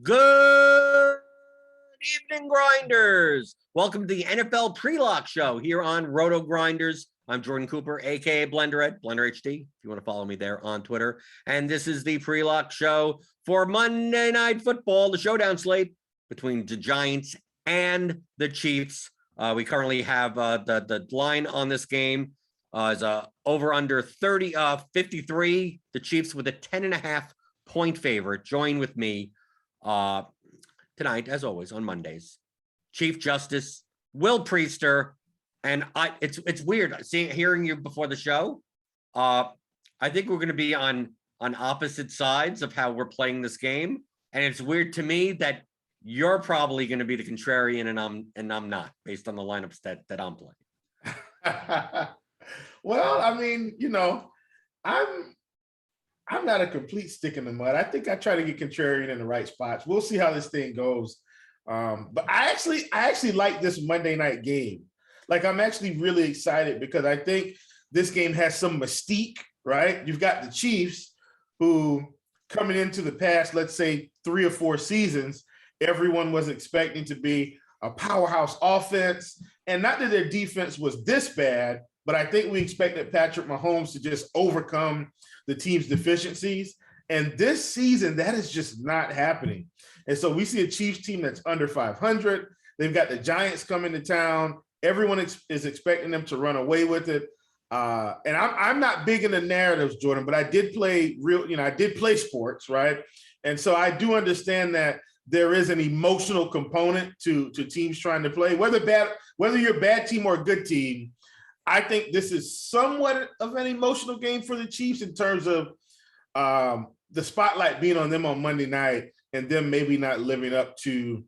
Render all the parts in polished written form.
Good evening, Grinders. Welcome to the NFL Pre-Lock Show here on Rotogrinders. I'm Jordan Cooper, aka BlenderEd, Blender HD, if you want to follow me there on Twitter. And this is the Pre-Lock Show for Monday Night Football, the showdown slate between the Giants and the Chiefs. We currently have the line on this game is over under 53. The Chiefs with a 10.5 point favorite. Join with me tonight, as always, on Mondays, Chief Justice Will Priester, and it's weird hearing you before the show. I think we're going to be on opposite sides of how we're playing this game, and it's weird to me that you're probably going to be the contrarian and I'm not, based on the lineups that I'm playing. Well, I mean, I'm not a complete stick in the mud. I think I try to get contrarian in the right spots. We'll see how this thing goes. But I actually like this Monday night game. Like, I'm actually really excited because I think this game has some mystique, right? You've got the Chiefs who, coming into the past, let's say 3 or 4 seasons, everyone was expecting to be a powerhouse offense. And not that their defense was this bad, but I think we expected Patrick Mahomes to just overcome the team's deficiencies. And this season, that is just not happening. And so we see a Chiefs team that's under 500. They've got the Giants coming to town. Everyone is expecting them to run away with it. And I'm not big into narratives, Jordan, but I did play I did play sports, right? And so I do understand that there is an emotional component to teams trying to play, whether you're a bad team or a good team. I think this is somewhat of an emotional game for the Chiefs in terms of the spotlight being on them on Monday night and them maybe not living up to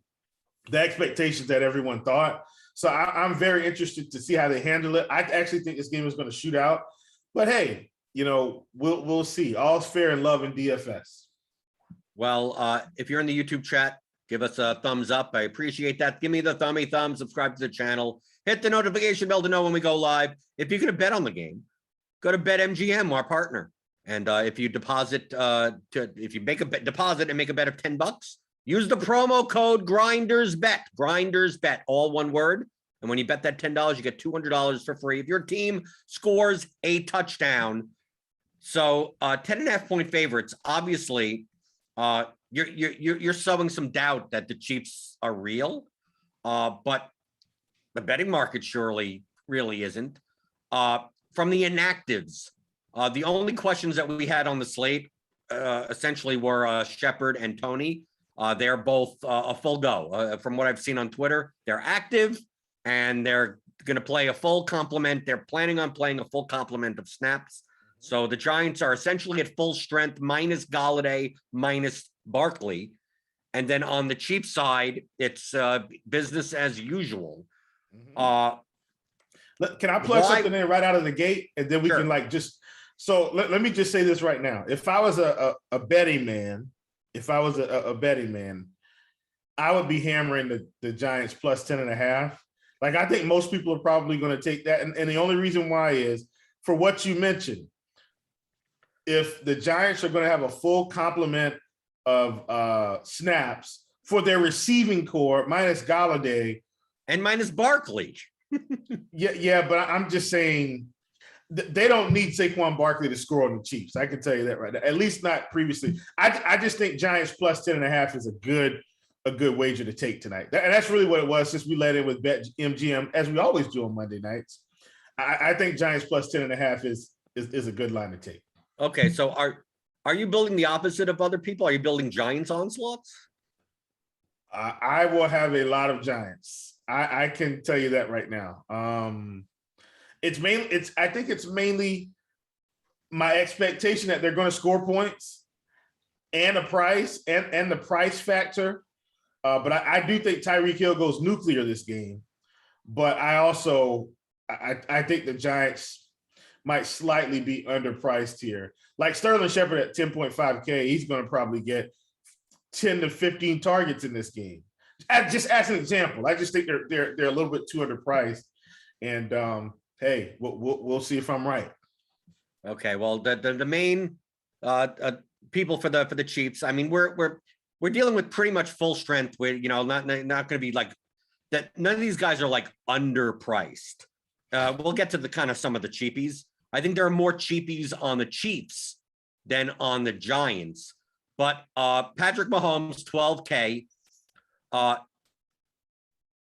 the expectations that everyone thought. So I'm very interested to see how they handle it. I actually think this game is going to shoot out. But hey, we'll see. All's fair in love in DFS. Well, if you're in the YouTube chat, give us a thumbs up. I appreciate that. Give me the thumb, subscribe to the channel. Hit the notification bell to know when we go live. If you're going to bet on the game, go to BetMGM, our partner. And if you deposit, if you make a deposit and make a bet of $10, use the promo code GRINDERSBET, all one word. And when you bet that $10, you get $200 for free if your team scores a touchdown. So 10.5 point favorites. Obviously, you're sowing some doubt that the Chiefs are real, but the betting market surely really isn't. From the inactives, the only questions that we had on the slate essentially were Shepard and Tony. They're both a full go. From what I've seen on Twitter, they're active and they're going to play a full complement. They're planning on playing a full complement of snaps. So the Giants are essentially at full strength, minus Galladay, minus Barkley. And then on the Chiefs side, it's business as usual. Can I plug something in right out of the gate? And then we can so let me just say this right now. If I was a betting man, I would be hammering the Giants plus 10.5. Like, I think most people are probably going to take that. And the only reason why is for what you mentioned. If the Giants are going to have a full complement of snaps for their receiving core, minus Galladay. And minus Barkley. yeah, but I'm just saying they don't need Saquon Barkley to score on the Chiefs. I can tell you that right now. At least not previously. I just think Giants plus 10.5 is a good wager to take tonight. And that's really what it was since we led in with BetMGM, as we always do on Monday nights. I think Giants plus 10.5 is a good line to take. Okay, so are you building the opposite of other people? Are you building Giants onslaughts? I will have a lot of Giants. I can tell you that right now. I think it's mainly my expectation that they're going to score points and a price and the price factor. But I do think Tyreek Hill goes nuclear this game. But I also I think the Giants might slightly be underpriced here. Like Sterling Shepard at 10.5K, he's going to probably get 10 to 15 targets in this game. Just as an example, I just think they're a little bit too underpriced. And hey, we'll see if I'm right. Okay, well, the main people for the Chiefs. I mean, we're dealing with pretty much full strength. We're not going to be like that. None of these guys are like underpriced. We'll get to the kind of some of the cheapies. I think there are more cheapies on the Chiefs than on the Giants. But Patrick Mahomes, 12K.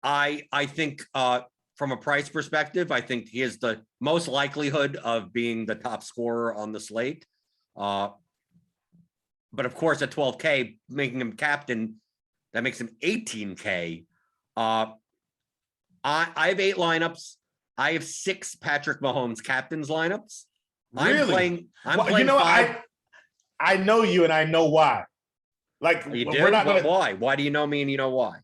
I think from a price perspective, I think he has the most likelihood of being the top scorer on the slate. But of course, at 12K, making him captain, that makes him 18K. I have 8 lineups. I have 6 Patrick Mahomes captains lineups. Really? I'm playing 5. I know you and I know why. Like, You do? We're not gonna, why? Why do you know me and you know why?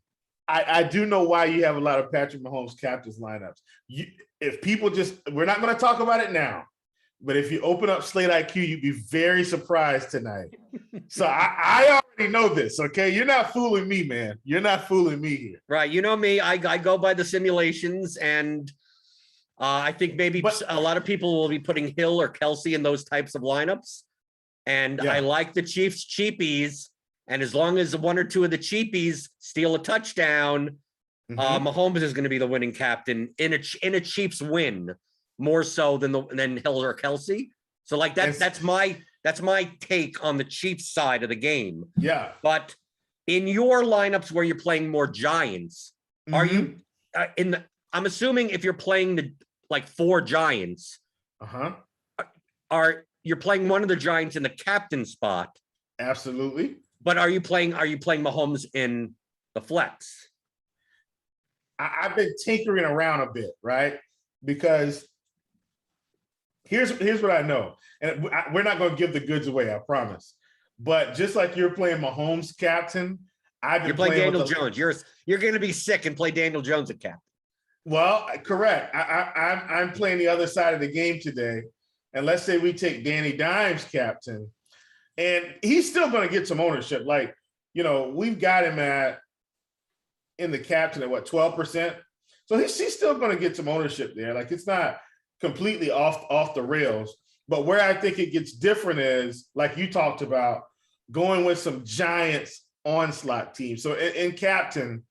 I do know why you have a lot of Patrick Mahomes captains lineups. If people we're not going to talk about it now, but if you open up Slate IQ, you'd be very surprised tonight. So I already know this, okay? You're not fooling me, man. You're not fooling me here. Right. You know me, I go by the simulations, and I think maybe a lot of people will be putting Hill or Kelsey in those types of lineups. And I like the Chiefs cheapies. And as long as 1 or 2 of the cheapies steal a touchdown, Mahomes is going to be the winning captain in a Chiefs win, more so than Hill or Kelsey. So like that's my take on the Chiefs side of the game. Yeah. But in your lineups where you're playing more Giants, are you I'm assuming if you're playing the 4 Giants, you're playing one of the Giants in the captain spot? Absolutely. But are you playing Mahomes in the flex? I've been tinkering around a bit, right? Because here's what I know, and we're not going to give the goods away, I promise. But just like you're playing Mahomes captain, you're playing Daniel Jones. You're going to be sick and play Daniel Jones at captain. Well, correct. I'm playing the other side of the game today, and let's say we take Danny Dimes captain. And he's still going to get some ownership. Like, we've got him in the captain at 12%. So he's still going to get some ownership there. Like, it's not completely off the rails. But where I think it gets different is, like you talked about, going with some Giants onslaught teams. So in captain,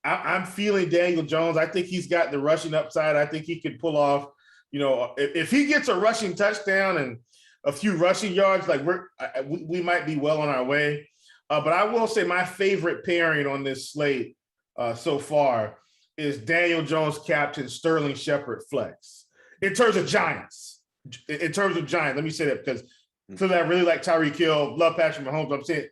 I'm feeling Daniel Jones. I think he's got the rushing upside. I think he could pull off, if he gets a rushing touchdown and a few rushing yards, like we might be well on our way. But I will say my favorite pairing on this slate so far is Daniel Jones captain, Sterling Shepard flex. In terms of Giants, let me say that because I really like Tyreek Hill, love Patrick Mahomes. I'm saying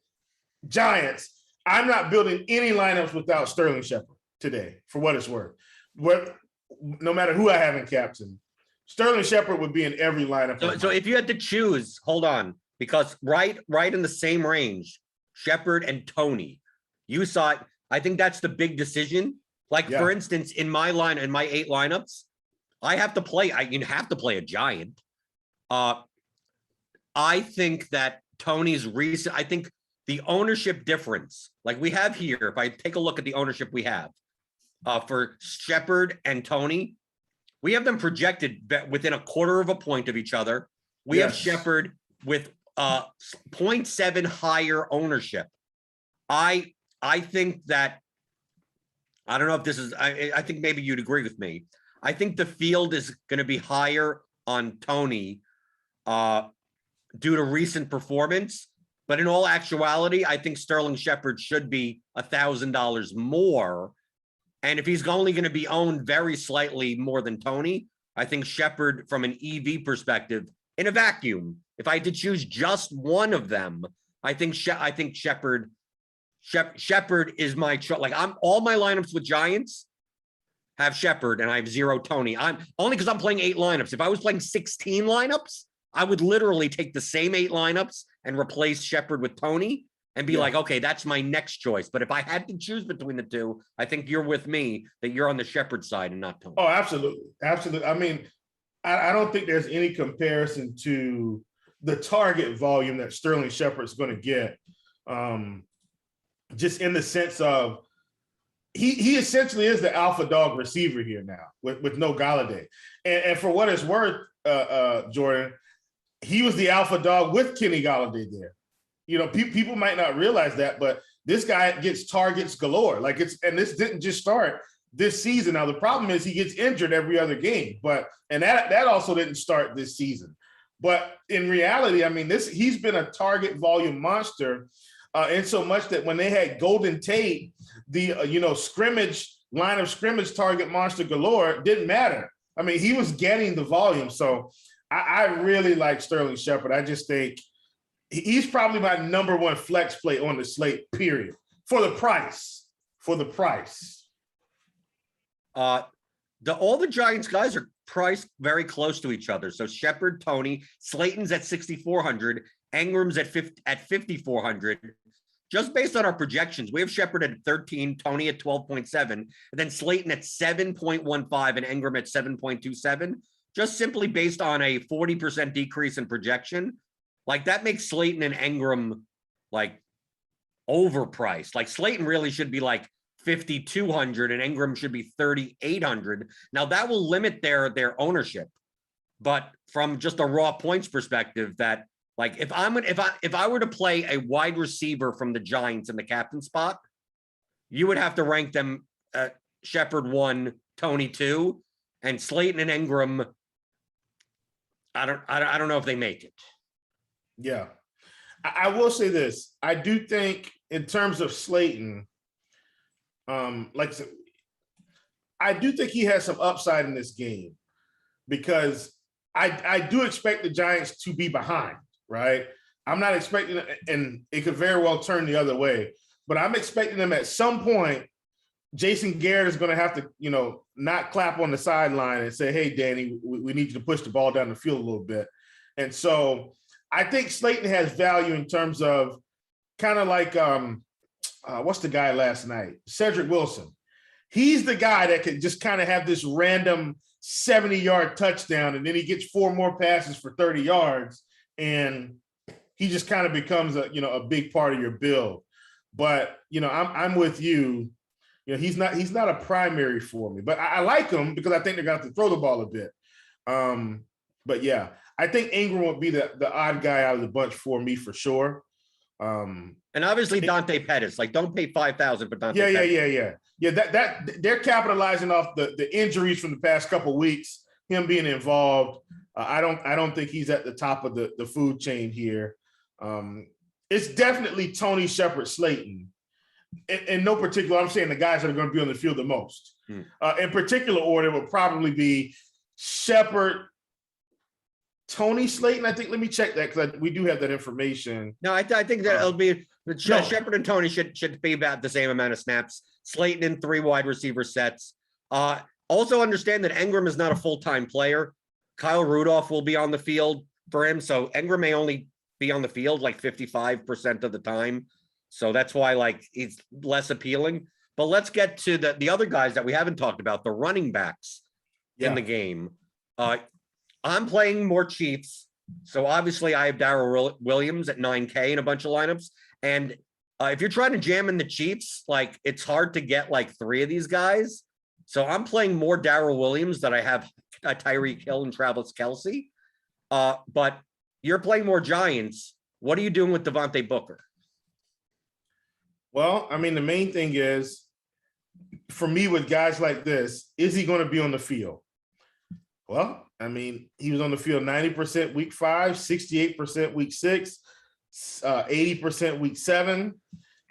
Giants. I'm not building any lineups without Sterling Shepard today, for what it's worth. No matter who I have in captain, Sterling Shepard would be in every lineup. So if you had to choose, hold on, because right in the same range, Shepard and Tony, you saw it. I think that's the big decision. For instance, in my 8 lineups, you have to play a Giant. I think that Tony's I think the ownership difference, like we have here, if I take a look at the ownership we have for Shepard and Tony, we have them projected within a quarter of a point of each other. We have Shepard with 0.7 higher ownership. I think that, I don't know if this is, I think maybe you'd agree with me. I think the field is going to be higher on Tony due to recent performance. But in all actuality, I think Sterling Shepard should be $1,000 more. And if he's only going to be owned very slightly more than Tony, I think Shepard, from an EV perspective, in a vacuum, if I had to choose just one of them, I think Shepard is my choice. Like, I'm all my lineups with Giants have Shepard and I have 0 Tony. I'm only because I'm playing 8 lineups. If I was playing 16 lineups, I would literally take the same 8 lineups and replace Shepard with Tony and be like, okay, that's my next choice. But if I had to choose between the two, I think you're with me that you're on the Shepard side and not Tony. Oh, absolutely. Absolutely. I mean, I don't think there's any comparison to the target volume that Sterling Shepard's going to get. Just in the sense of he essentially is the alpha dog receiver here now with no Galladay. And for what it's worth, Jordan, he was the alpha dog with Kenny Galladay there. You know, people might not realize that, but this guy gets targets galore. Like, and this didn't just start this season. Now, the problem is he gets injured every other game, and that also didn't start this season. But in reality, I mean, he's been a target volume monster, in so much that when they had Golden Tate, the line of scrimmage target monster galore, didn't matter. I mean, he was getting the volume. So I really like Sterling Shepard. I just think he's probably my number one flex play on the slate, period, for the price. All the Giants guys are priced very close to each other. So Shepard, Tony, Slayton's at 6,400, Engram's at 5,400. Just based on our projections, we have Shepard at 13, Tony at 12.7, and then Slayton at 7.15 and Engram at 7.27. Just simply based on a 40% decrease in projection. Like, that makes Slayton and Engram like overpriced. Like, Slayton really should be like 5,200 and Engram should be 3,800. Now that will limit their ownership, but from just a raw points perspective, that like if I were to play a wide receiver from the Giants in the captain spot, you would have to rank them Shepard 1, Tony 2, and Slayton and Engram. I don't know if they make it. Yeah, I will say this. I do think in terms of Slayton, I do think he has some upside in this game, because I do expect the Giants to be behind, right? I'm not expecting, and it could very well turn the other way, but I'm expecting them at some point. Jason Garrett is going to have to, not clap on the sideline and say, hey, Danny, we need you to push the ball down the field a little bit. And so I think Slayton has value in terms of kind of like, what's the guy last night? Cedric Wilson. He's the guy that can just kind of have this random 70-yard touchdown, and then he gets 4 more passes for 30 yards, and he just kind of becomes a big part of your build. But, I'm with you. He's not a primary for me, but I like him because I think they're going to have to throw the ball a bit. But yeah, I think Engram would be the odd guy out of the bunch for me for sure. And obviously Dante Pettis, like, don't pay 5,000 for Dante. Yeah. That they're capitalizing off the injuries from the past couple of weeks, him being involved. I don't think he's at the top of the food chain here. It's definitely Tony, Shepard, Slayton. In no particular, I'm saying the guys that are going to be on the field the most. In particular order would probably be Shepard, Tony, Slayton. I think, let me check that because we do have that information. No, I think that it'll be Shepard and Tony should be about the same amount of snaps. Slayton in 3 wide receiver sets. Also understand that Engram is not a full-time player. Kyle Rudolph will be on the field for him. So Engram may only be on the field like 55% of the time. So that's why, like, it's less appealing. But let's get to the other guys that we haven't talked about, the running backs in the game. I'm playing more Chiefs. So obviously I have Darrell Williams at 9K in a bunch of lineups. And if you're trying to jam in the Chiefs, like, it's hard to get like 3 of these guys. So I'm playing more Darrell Williams than I have Tyreek Hill and Travis Kelce. But you're playing more Giants. What are you doing with Devontae Booker? Well, I mean, the main thing is, for me with guys like this, is he going to be on the field? Well, I mean, he was on the field 90% week 5, 68% week 6, 80% week 7.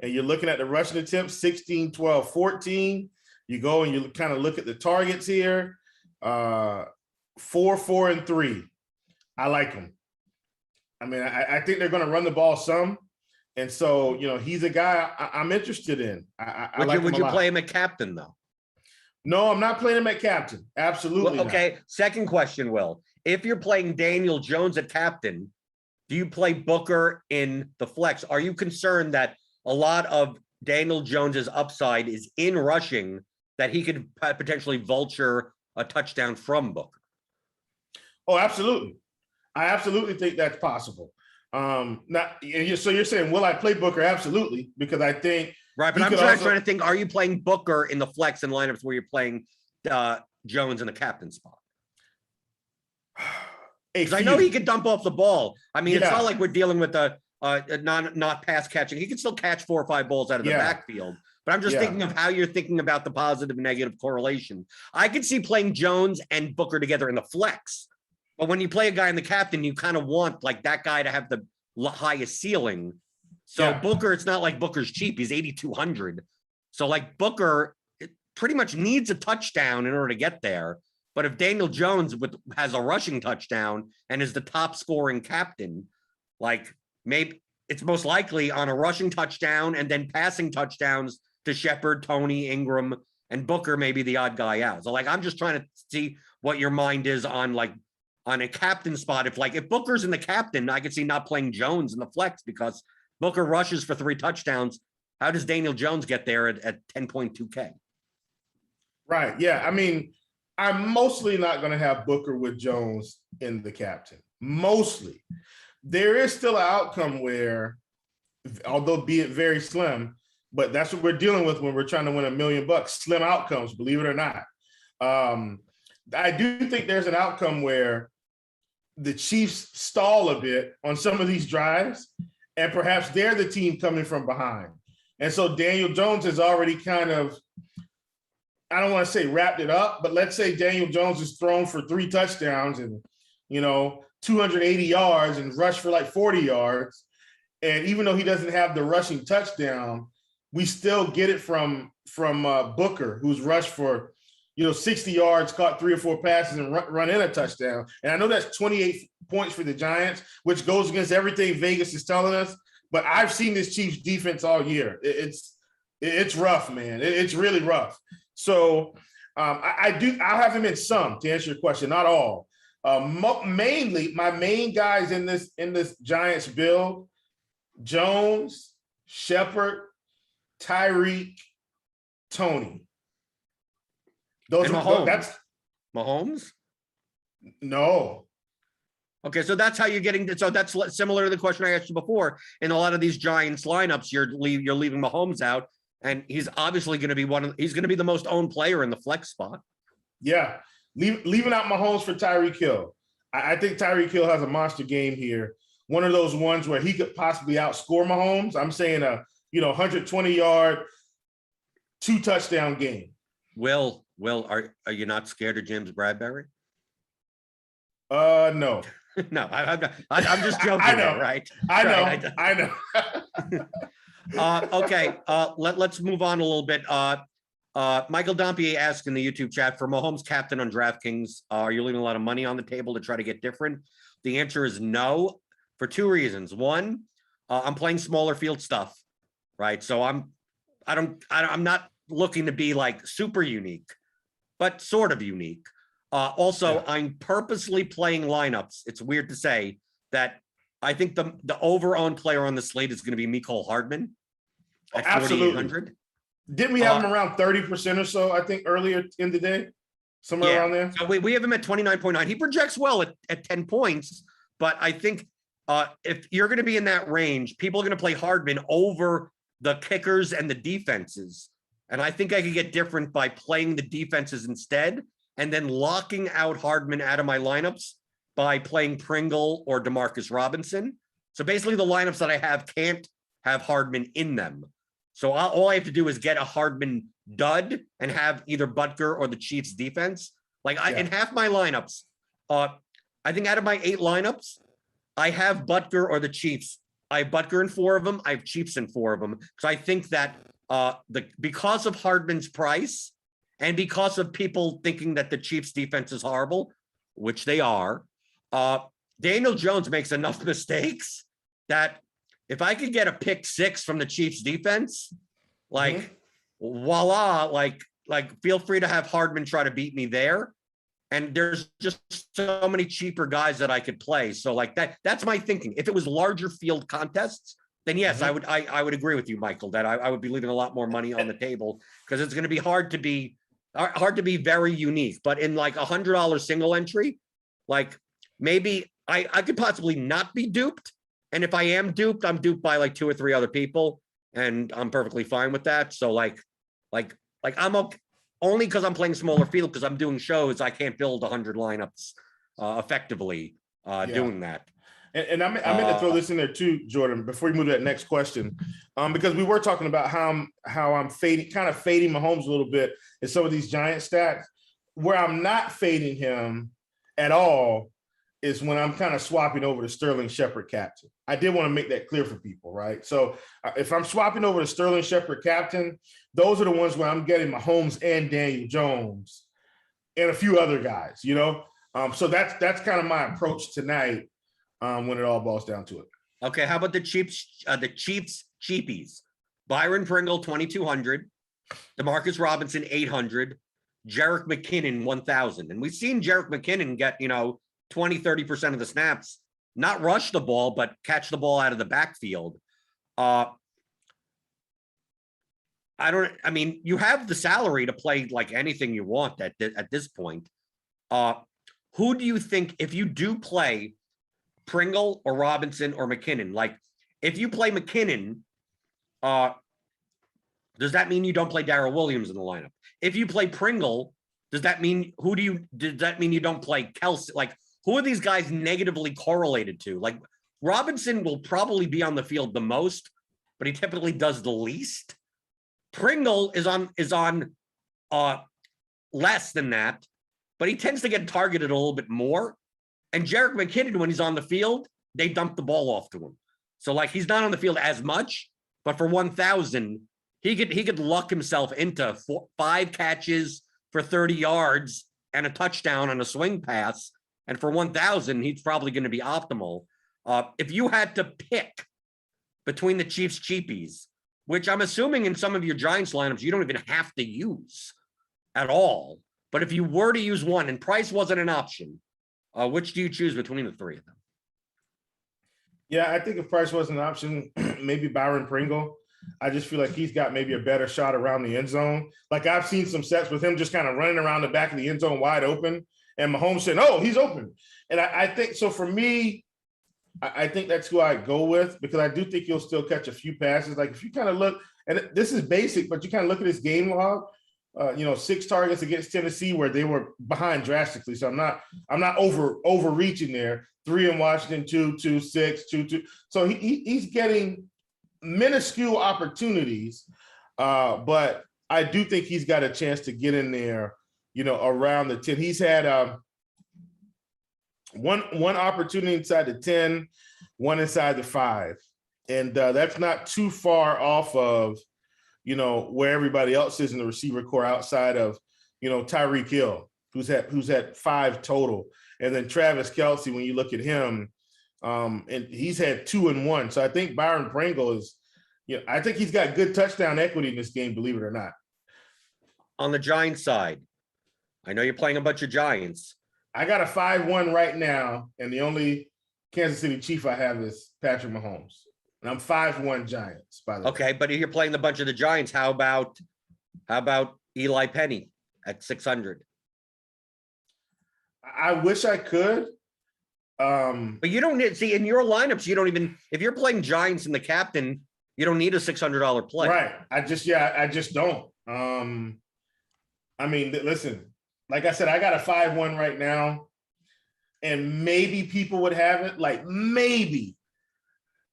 And you're looking at the rushing attempts, 16, 12, 14. You go and you kind of look at the targets here. 4, 4, and 3. I like him. I mean, I think they're going to run the ball some. And so, he's a guy I'm interested in. Would you play him at captain, though? No, I'm not playing him at captain. Absolutely. Well, okay. Second question, Will. If you're playing Daniel Jones at captain, do you play Booker in the flex? Are you concerned that a lot of Daniel Jones's upside is in rushing, that he could potentially vulture a touchdown from Booker? Oh, absolutely. I absolutely think that's possible. So you're saying, will I play Booker? Absolutely, because I think right. But I'm trying to think: are you playing Booker in the flex and lineups where you're playing Jones in the captain spot? Because I know he could dump off the ball. I mean, it's not like we're dealing with a not pass catching. He can still catch 4 or 5 balls out of the backfield. But I'm just thinking of how you're thinking about the positive and negative correlation. I could see playing Jones and Booker together in the flex. But when you play a guy in the captain, you kind of want like that guy to have the highest ceiling. So Booker, it's not like Booker's cheap. He's 8,200. So like Booker pretty much needs a touchdown in order to get there. But if Daniel Jones has a rushing touchdown and is the top scoring captain, like maybe it's most likely on a rushing touchdown and then passing touchdowns to Shepard, Tony, Ingram, and Booker may be the odd guy out. So like I'm just trying to see what your mind is on a captain spot. If Booker's in the captain, I could see not playing Jones in the flex because Booker rushes for 3 touchdowns. How does Daniel Jones get there at 10.2K? Right. Yeah. I mean, I'm mostly not going to have Booker with Jones in the captain. Mostly. There is still an outcome where, although be it very slim, but that's what we're dealing with when we're trying to win $1 million. Slim outcomes, believe it or not. I do think there's an outcome where the Chiefs stall a bit on some of these drives, and perhaps they're the team coming from behind. And so Daniel Jones has already kind of, I don't want to say wrapped it up, but let's say Daniel Jones is thrown for 3 touchdowns and, 280 yards and rushed for like 40 yards. And even though he doesn't have the rushing touchdown, we still get it from Booker, who's rushed for 60 yards, caught 3 or 4 passes and run in a touchdown. And I know that's 28 points for the Giants, which goes against everything Vegas is telling us. But I've seen this Chiefs defense all year. It's rough, man. It's really rough. So I'll have him in some, to answer your question, not all. Mainly, my main guys in this Giants build: Jones, Shepard, Tyreek, Tony. Those and are Mahomes. that's Mahomes. No. Okay, so that's how you're getting. So that's similar to the question I asked you before. In a lot of these Giants lineups, you're leaving Mahomes out, and he's obviously going to be he's going to be the most owned player in the flex spot. Yeah, leaving out Mahomes for Tyreek Hill. I think Tyreek Hill has a monster game here. One of those ones where he could possibly outscore Mahomes. I'm saying a 120-yard, 2-touchdown game. Will, are you not scared of James Bradbury? No. No, I'm just joking. I know, right? I know. Okay, let's move on a little bit. Michael Dompier asked in the YouTube chat, for Mahomes captain on DraftKings, are you leaving a lot of money on the table to try to get different? The answer is no, for 2 reasons. One, I'm playing smaller field stuff, right? So I'm not looking to be like super unique, but sort of unique. Also, I'm purposely playing lineups. It's weird to say that I think the over-owned player on the slate is going to be Mecole Hardman at 4,800. Didn't we have him around 30% or so, I think, earlier in the day? Somewhere around there? So we have him at 29.9. He projects well at 10 points, but I think if you're going to be in that range, people are going to play Hardman over the kickers and the defenses. And I think I could get different by playing the defenses instead and then locking out Hardman out of my lineups by playing Pringle or Demarcus Robinson. So basically the lineups that I have can't have Hardman in them. So all I have to do is get a Hardman dud and have either Butker or the Chiefs defense. In half my lineups, I think out of my 8 lineups, I have Butker or the Chiefs. I have Butker in 4 of them. I have Chiefs in 4 of them. Because I think that because of Hardman's price and because of people thinking that the Chiefs defense is horrible, which they are, Daniel Jones makes enough mistakes that if I could get a pick 6 from the Chiefs defense, like voila, like feel free to have Hardman try to beat me there. And there's just so many cheaper guys that I could play. So like that's my thinking. If it was larger field contests, then yes, I would agree with you, Michael, that I would be leaving a lot more money on the table because it's going to be hard to be very unique. But in like $100 single entry, like maybe I could possibly not be duped. And if I am duped, I'm duped by like 2 or 3 other people, and I'm perfectly fine with that. So like I'm okay. Only because I'm playing smaller field, because I'm doing shows, I can't build 100 lineups effectively doing that. And I meant to throw this in there too, Jordan, before we move to that next question, because we were talking about how I'm fading Mahomes a little bit in some of these giant stacks. Where I'm not fading him at all is when I'm kind of swapping over to Sterling Shepard captain. I did want to make that clear for people, right? So if I'm swapping over to Sterling Shepard captain, those are the ones where I'm getting Mahomes and Daniel Jones and a few other guys, you know? So that's kind of my approach tonight when it all boils down to it. Okay, how about the Chiefs cheapies? Byron Pringle, 2,200. Demarcus Robinson, 800. Jerick McKinnon, 1,000. And we've seen Jerick McKinnon get, 20, 30% of the snaps, not rush the ball, but catch the ball out of the backfield. You have the salary to play like anything you want at this point. Who do you think, if you do play Pringle or Robinson or McKinnon, like if you play McKinnon, does that mean you don't play Darrell Williams in the lineup? If you play Pringle, does that mean you don't play Kelsey? Like, who are these guys negatively correlated to? Like, Robinson will probably be on the field the most, but he typically does the least. Pringle is on less than that, but he tends to get targeted a little bit more. And Jerick McKinnon, when he's on the field, they dump the ball off to him. So like he's not on the field as much, but for 1,000, he could luck himself into 5 catches for 30 yards and a touchdown on a swing pass. And for 1,000, he's probably going to be optimal. If you had to pick between the Chiefs cheapies, which I'm assuming in some of your Giants lineups, you don't even have to use at all. But if you were to use one and price wasn't an option, which do you choose between the 3 of them? Yeah, I think if price wasn't an option, maybe Byron Pringle. I just feel like he's got maybe a better shot around the end zone. Like I've seen some sets with him just kind of running around the back of the end zone wide open. And Mahomes said, "Oh, he's open." And I think so. For me, I think that's who I go with because I do think you'll still catch a few passes. Like if you kind of look, and this is basic, but you kind of look at his game log. 6 targets against Tennessee where they were behind drastically. So I'm not overreaching there. 3 in Washington, 2, 6, 2. So he's getting minuscule opportunities, but I do think he's got a chance to get in there. Around the 10. He's had one opportunity inside the 10, one inside the 5. And that's not too far off of, where everybody else is in the receiver core outside of, Tyreek Hill, who's had 5 total. And then Travis Kelce, when you look at him, and he's had 2 and 1. So I think Byron Pringle is, I think he's got good touchdown equity in this game, believe it or not. On the Giants side, I know you're playing a bunch of Giants. I got a 5-1 right now, and the only Kansas City Chief I have is Patrick Mahomes. And I'm 5-1 Giants, by the way. Okay, but if you're playing a bunch of the Giants, how about Eli Penny at 600? I wish I could. But you don't need, see, in your lineups, you don't even, if you're playing Giants and the captain, you don't need a $600 play. Right. I just don't. Listen, like I said, I got a 5-1 right now, and maybe people would have it. Like maybe,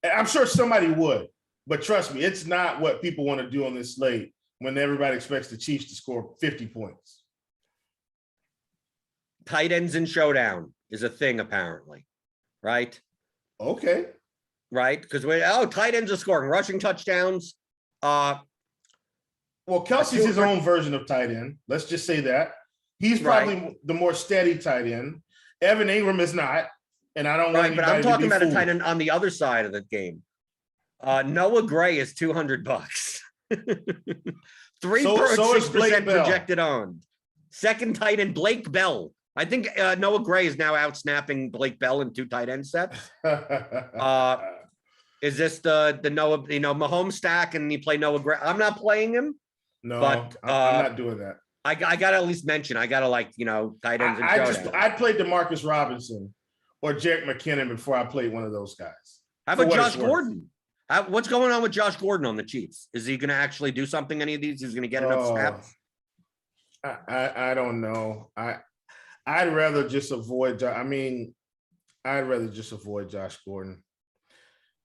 I'm sure somebody would, but trust me, it's not what people want to do on this slate when everybody expects the Chiefs to score 50 points. Tight ends in Showdown. is a thing apparently, right? Okay. Right, because tight ends are scoring rushing touchdowns. Well, Kelsey's his own version of tight end. Let's just say that. He's probably the more steady tight end. Evan Ingram is not, and I don't want anybody but I'm talking about fooled. a tight end on the other side of the game. Noah Gray is $200. 3.6% projected owned. Second tight end, Blake Bell. I think Noah Gray is now out snapping Blake Bell in 2 tight end sets. Is this the Noah, Mahomes stack and you play Noah Gray? I'm not playing him. No, but I'm not doing that. I gotta at least mention, I gotta tight ends. I played DeMarcus Robinson or Jerick McKinnon before I played one of those guys. How about Josh Gordon? What's going on with Josh Gordon on the Chiefs? Is he going to actually do something? Any of these? He's going to get enough snaps? I don't know. I'd rather just avoid. I'd rather just avoid Josh Gordon.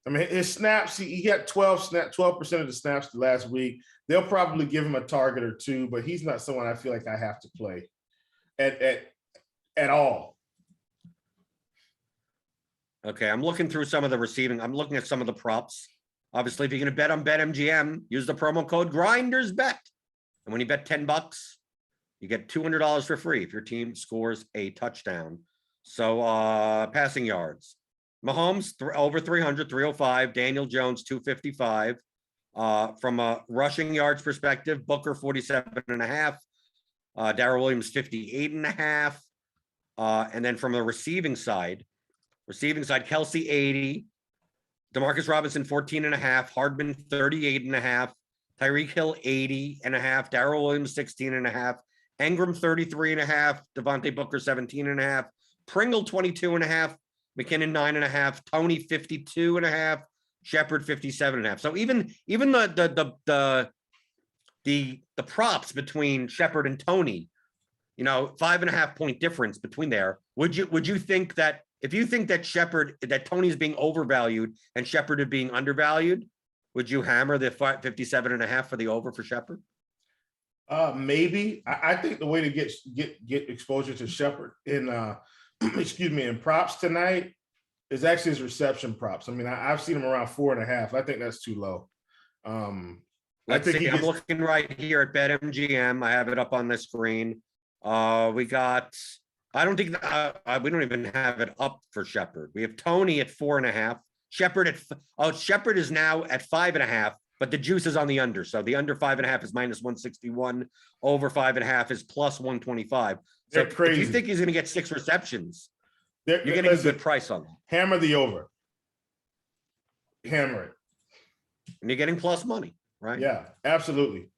I mean, his snaps. He got 12% of the snaps the last week. They'll probably give him a target or 2, but he's not someone I feel like I have to play at all. Okay, I'm looking through some of the receiving. I'm looking at some of the props. Obviously, if you're going to bet on BetMGM, use the promo code GRINDERSBET. And when you bet $10, you get $200 for free if your team scores a touchdown. So passing yards. Mahomes, over 300, 305. Daniel Jones, 255. From a rushing yards perspective, Booker, 47.5. Darrell Williams, 58.5. And then from the receiving side, Kelsey, 80. DeMarcus Robinson, 14.5. Hardman, 38.5. Tyreek Hill, 80.5. Darrell Williams, 16.5. Ingram, 33.5. Devontae Booker, 17.5. Pringle, 22.5. McKinnon, 9.5. Tony, 52.5. Shepard, 57.5. So even the props between Shepard and Tony, 5.5 point difference between there. Would you think that if you think that Tony's being overvalued and Shepard is being undervalued, would you hammer the 57.5 for the over for Shepard? Maybe. I think the way to get exposure to Shepard in in props tonight is actually his reception props. I mean, I've seen him around 4.5. I think that's too low. I'm looking right here at BetMGM. I have it up on the screen. We got. I don't think we don't even have it up for Shepard. We have Tony at 4.5. Shepard Shepard is now at 5.5, but the juice is on the under. So the under 5.5 is -161. Over 5.5 is +125. So if you think he's going to get 6 receptions, you're getting a good price on that. Hammer the over. Hammer it. And you're getting plus money, right? Yeah, absolutely.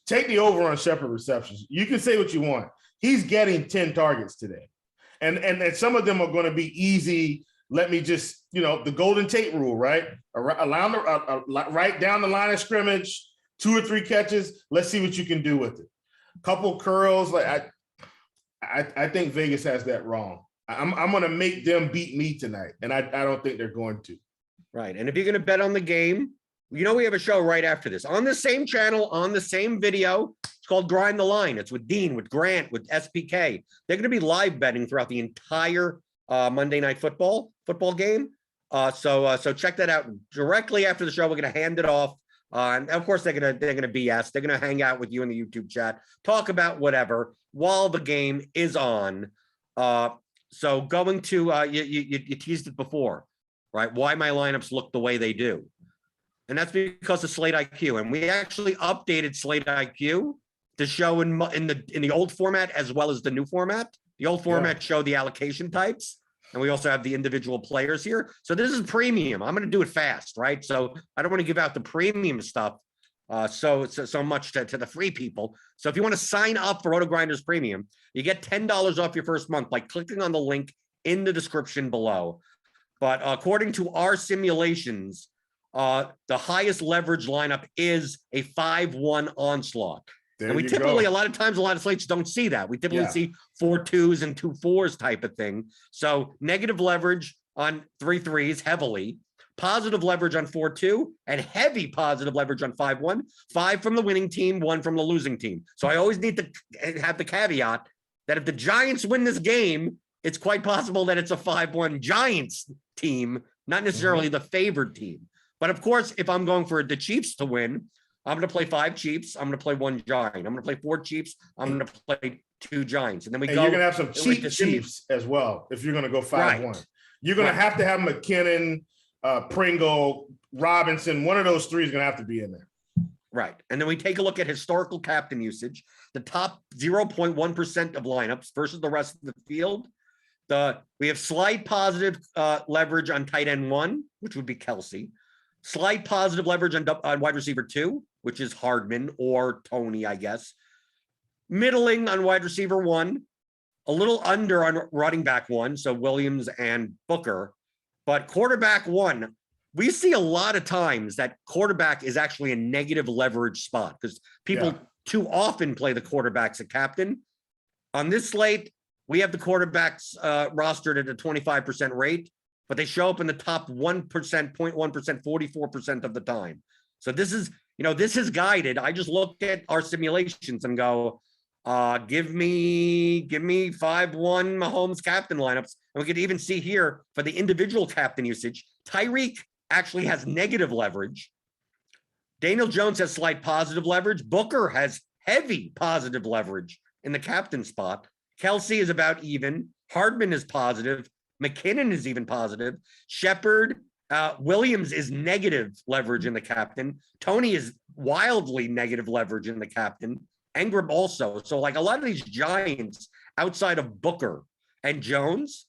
Take the over on Shepard receptions. You can say what you want. He's getting 10 targets today. And some of them are going to be easy. Let me just, the Golden Tate rule, right? Right down the line of scrimmage, 2 or 3 catches. Let's see what you can do with it. Couple curls. I think Vegas has that wrong. I'm going to make them beat me tonight. And I don't think they're going to. Right. And if you're going to bet on the game, we have a show right after this on the same channel, on the same video. It's called Grind the Line. It's with Dean, with Grant, with SPK. They're going to be live betting throughout the entire Monday Night Football game. So check that out directly after the show. We're going to hand it off. And of course, they're going to BS. They're going to hang out with you in the YouTube chat, talk about whatever while the game is on. So going to you teased it before, right? Why my lineups look the way they do. And that's because of Slate IQ. And we actually updated Slate IQ to show in the old format as well as the new format. The old format showed the allocation types, and we also have the individual players here. So this is premium. I'm going to do it fast, right? So I don't want to give out the premium stuff so much to the free people. So if you want to sign up for Rotogrinders Premium, you get $10 off your first month by clicking on the link in the description below. But according to our simulations, the highest leverage lineup is a 5-1 onslaught. And we typically, a lot of times, a lot of slates don't see that. We typically see 4 2s and 2 4s type of thing. So negative leverage on 3 3s heavily, positive leverage on 4 2, and heavy positive leverage on 5-1. 5 from the winning team, 1 from the losing team. So I always need to have the caveat that if the Giants win this game, it's quite possible that it's a 5-1 Giants team, not necessarily the favored team. But of course, if I'm going for the Chiefs to win, I'm going to play 5 Chiefs. I'm going to play 1 Giant. I'm going to play 4 Chiefs. I'm going to play 2 Giants. And then you're going to have some cheap Chiefs as well if you're going to go 5-1. Right. You're going to have McKinnon, Pringle, Robinson. One of those 3 is going to have to be in there. Right. And then we take a look at historical captain usage, the top 0.1% of lineups versus the rest of the field. We have slight positive leverage on tight end 1, which would be Kelsey. Slight positive leverage on wide receiver 2, which is Hardman or Tony, I guess. Middling on wide receiver 1, a little under on running back 1, so Williams and Booker. But quarterback 1, we see a lot of times that quarterback is actually a negative leverage spot because people too often play the quarterbacks at captain. On this slate, we have the quarterbacks rostered at a 25% rate, but they show up in the top 1%, 0.1%, 44% of the time. So this is, this is guided. I just look at our simulations and go, give me 5-1 Mahomes captain lineups. And we could even see here for the individual captain usage, Tyreek actually has negative leverage. Daniel Jones has slight positive leverage. Booker has heavy positive leverage in the captain spot. Kelsey is about even. Hardman is positive. McKinnon is even positive. Shepard, Williams is negative leverage in the captain. Tony is wildly negative leverage in the captain. Engram also. So like a lot of these Giants outside of Booker and Jones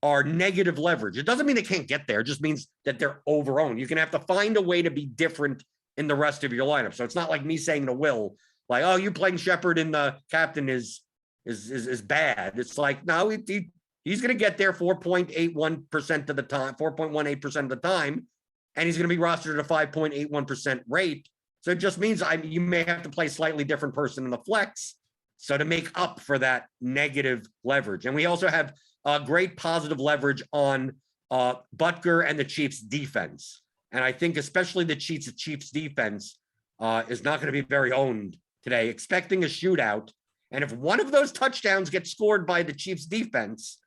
are negative leverage. It doesn't mean they can't get there. It just means that they're overowned. You're going to have to find a way to be different in the rest of your lineup. So it's not like me saying to Will, like, oh, you playing Shepard in the captain is bad. It's like, no, he's going to get there 4.81% of the time, 4.18% of the time, and he's going to be rostered at a 5.81% rate. So it just means you may have to play a slightly different person in the flex. So to make up for that negative leverage. And we also have great positive leverage on Butker and the Chiefs defense. And I think especially the Chiefs defense is not going to be very owned today, expecting a shootout. And if one of those touchdowns gets scored by the Chiefs defense,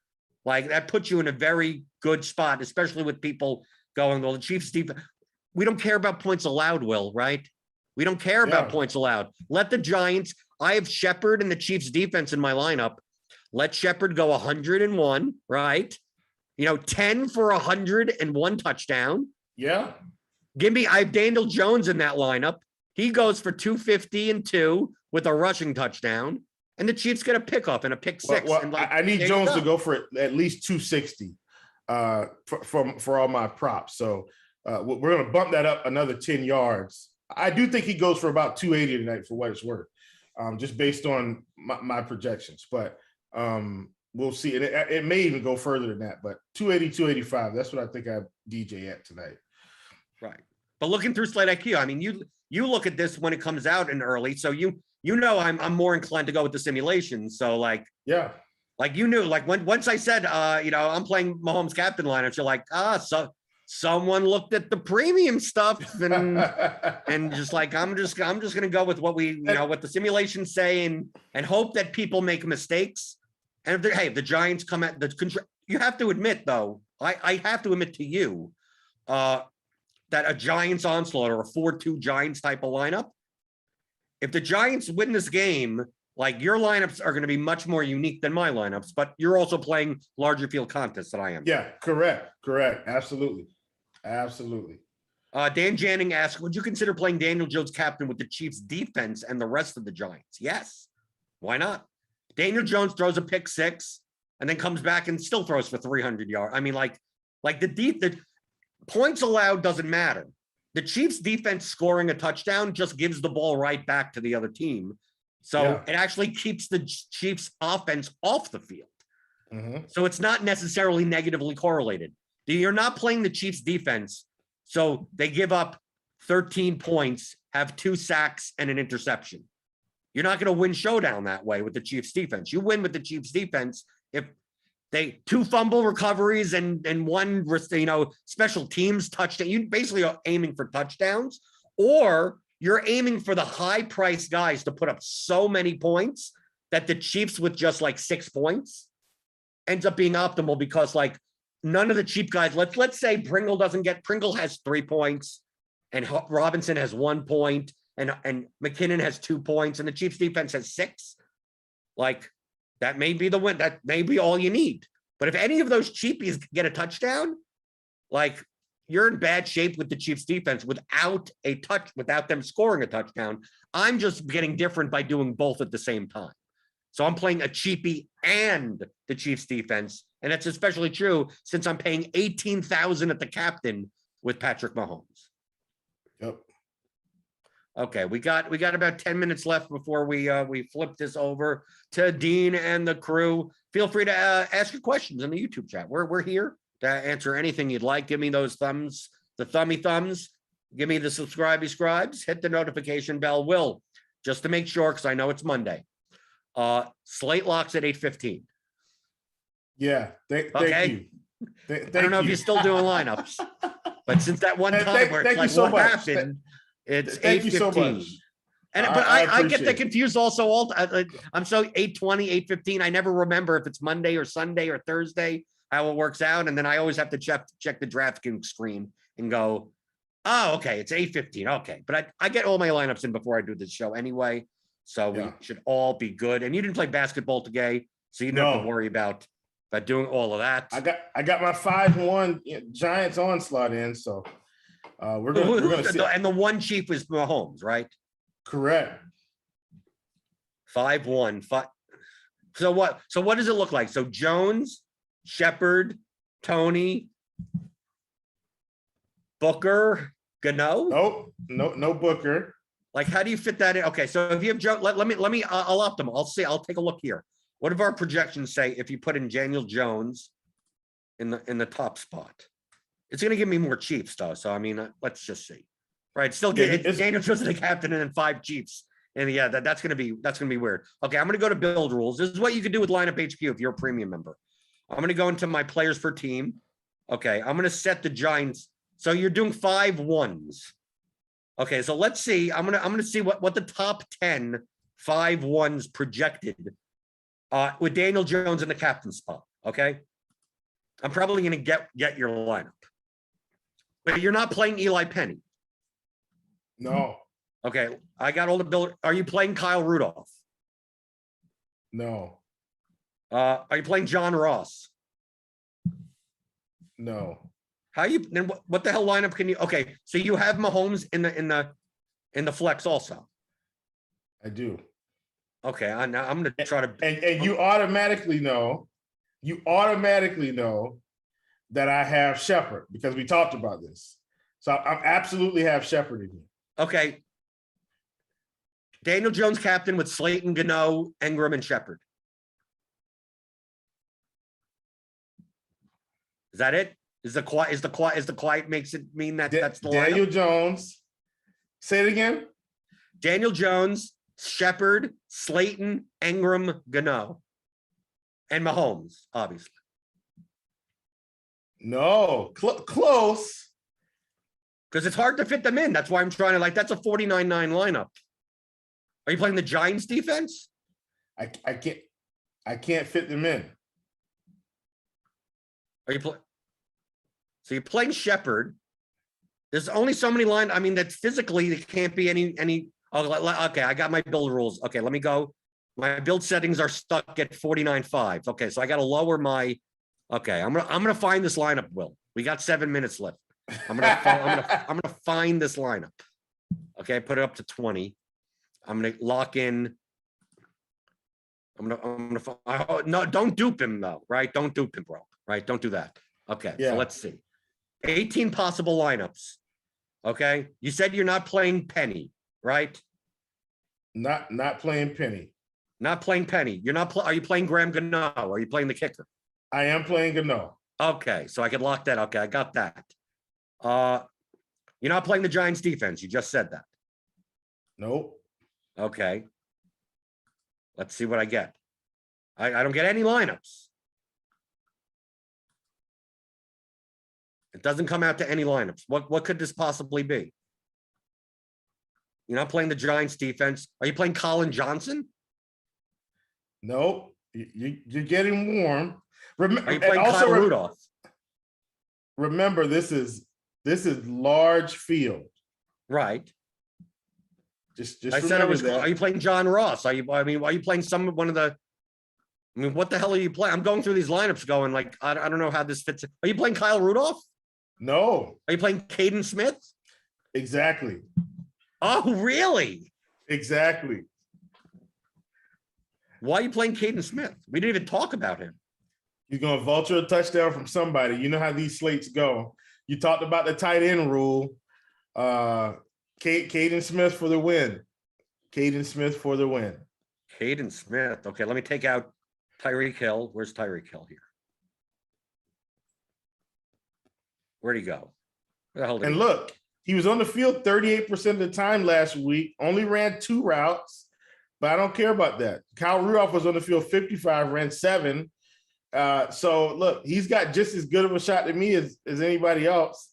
like that puts you in a very good spot, especially with people going, well, the Chiefs defense, we don't care about points allowed, Will, right? We don't care about points allowed. Let the Giants, I have Shepard and the Chiefs defense in my lineup. Let Shepard go 101, right? 10 for 101 touchdown. Yeah. I have Daniel Jones in that lineup. He goes for 250 and 2 with a rushing touchdown. And the Chiefs get a pickoff and a pick 6. Well, I need Jones to go for at least 260 for all my props. So we're going to bump that up another 10 yards. I do think he goes for about 280 tonight for what it's worth, just based on my projections. But we'll see. And it may even go further than that. But 280, 285, that's what I think I have DJ at tonight. Right. But looking through Slate IQ, I mean, you look at this when it comes out in early. So I'm more inclined to go with the simulation. So like once I said I'm playing Mahomes captain lineups, you're like, so someone looked at the premium stuff and just like I'm just gonna go with what what the simulations say and hope that people make mistakes. And if the Giants come at you have to admit though, I have to admit to you that a Giants onslaught or a 4-2 Giants type of lineup, if the Giants win this game, like your lineups are going to be much more unique than my lineups, but you're also playing larger field contests than I am. Yeah, correct. Absolutely. Dan Janning asks, would you consider playing Daniel Jones captain with the Chiefs defense and the rest of the Giants? Yes. Why not? Daniel Jones throws a pick 6 and then comes back and still throws for 300 yards. I mean, like the points allowed doesn't matter. The Chiefs defense scoring a touchdown just gives the ball right back to the other team. So it actually keeps the Chiefs offense off the field. Mm-hmm. So it's not necessarily negatively correlated. You're not playing the Chiefs defense. So they give up 13 points, have 2 sacks and an interception. You're not going to win showdown that way with the Chiefs defense. You win with the Chiefs defense if they 2 fumble recoveries and 1, special teams touchdown. You basically are aiming for touchdowns, or you're aiming for the high price guys to put up so many points that the Chiefs with just like 6 points ends up being optimal because like none of the cheap guys, let's say Pringle has 3 points and Robinson has 1 point and McKinnon has 2 points and the Chiefs defense has 6. Like that may be the win. That may be all you need. But if any of those cheapies get a touchdown, like you're in bad shape with the Chiefs defense without them scoring a touchdown. I'm just getting different by doing both at the same time. So I'm playing a cheapie and the Chiefs defense. And that's especially true since I'm paying $18,000 at the captain with Patrick Mahomes. Yep. Okay, we got about 10 minutes left before we flip this over to Dean and the crew. Feel free to ask your questions in the YouTube chat. We're here to answer anything you'd like. Give me those thumbs, the thummy thumbs. Give me the subscribey scribes. Hit the notification bell. Will, just to make sure, because I know it's Monday. Slate locks at 8:15. Yeah. Thank you. I don't know if you're still doing lineups, but since that one time where it's like so what much. happened, it's Thank you so 8:15. much. And I get that confused also. I'm so 8:20, 8:15. I never remember if it's Monday or Sunday or Thursday, how it works out. And then I always have to check the DraftKings screen and go, oh, okay, it's 8:15. Okay. But I get all my lineups in before I do this show anyway. So we should all be good. And you didn't play basketball today, so you don't have to worry about doing all of that. I got my 5-1 Giants onslaught in, so we're gonna see. And the one chief was Mahomes, right? Correct. 5-1. So what does it look like? So Jones, Shepard, Tony, Booker, Gano? Nope, no Booker. Like, how do you fit that in? Okay, so if you have Joe, let me, I'll optimal. I'll take a look here. What do our projections say if you put in Daniel Jones in the top spot? It's going to give me more Chiefs though. So I mean, let's just see. Right, still get Daniel Jones the captain and then 5 Chiefs. And yeah, that's going to be weird. Okay, I'm going to go to build rules. This is what you can do with lineup HQ if you're a premium member. I'm going to go into my players per team. Okay, I'm going to set the Giants. So you're doing 5 1s. Okay, so let's see. I'm gonna see what the top 10 5 1s projected with Daniel Jones in the captain spot. Okay, I'm probably gonna get your lineup, but you're not playing Eli Penny. No. Okay, I got all the build. Are you playing Kyle Rudolph? No. Are you playing John Ross? No. How you then? What the hell lineup can you? Okay, so you have Mahomes in the flex also. I do. Okay, I'm going to try to. And you automatically know that I have Shepard because we talked about this. So I absolutely have Shepard in here. Okay. Daniel Jones captain with Slayton, Gano, Ingram, and Shepard. Is that it? Is the quiet makes it mean that that's the Daniel lineup? Jones. Say it again. Daniel Jones, Shepard, Slayton, Ingram, Gano, and Mahomes, obviously. No, close. Because it's hard to fit them in. That's why I'm trying to that's a 49-9 lineup. Are you playing the Giants defense? I can't fit them in. Are you playing? So you're playing Shepard. There's only so many lines. I mean, that physically there can't be any. Oh, okay. I got my build rules. Okay, let me go. My build settings are stuck at 49.5. Okay, so I got to lower my. Okay, I'm gonna find this lineup. Will, we got 7 minutes left. I'm gonna find this lineup. Okay, put it up to 20. I'm gonna lock in. No, don't dupe him though. Right? Don't dupe him, bro. Right? Don't do that. Okay, so let's see. 18 possible lineups. Okay, you said you're not playing Penny, right? Not playing Penny. Not playing Penny. You're not. Are you playing Graham Gano? Are you playing the kicker? I am playing Gano. Okay, so I could lock that. Okay, I got that. You're not playing the Giants defense. You just said that. Nope. Okay. Let's see what I get. I don't get any lineups. It doesn't come out to any lineups. What could this possibly be? You're not playing the Giants defense. Are you playing Colin Johnson? Nope. You're getting warm. Are you playing Kyle Rudolph? Remember, this is large field. Right. Just I said it was. that. Are you playing John Ross? Are you playing one of the? I mean, what the hell are you playing? I'm going through these lineups, going like, I don't know how this fits. Are you playing Kyle Rudolph? No. Are you playing Caden Smith? Exactly. Oh, really? Exactly. Why are you playing Caden Smith? We didn't even talk about him. He's going to vulture a touchdown from somebody. You know how these slates go. You talked about the tight end rule. Caden Smith for the win. Caden Smith for the win. Caden Smith. Okay, let me take out Tyreek Hill. Where's Tyreek Hill here? Where'd he go? Where the hell did And he look, he was on the field 38% of the time last week, only ran 2 routes, but I don't care about that. Kyle Rudolph was on the field 55, ran 7. So look, he's got just as good of a shot to me as anybody else.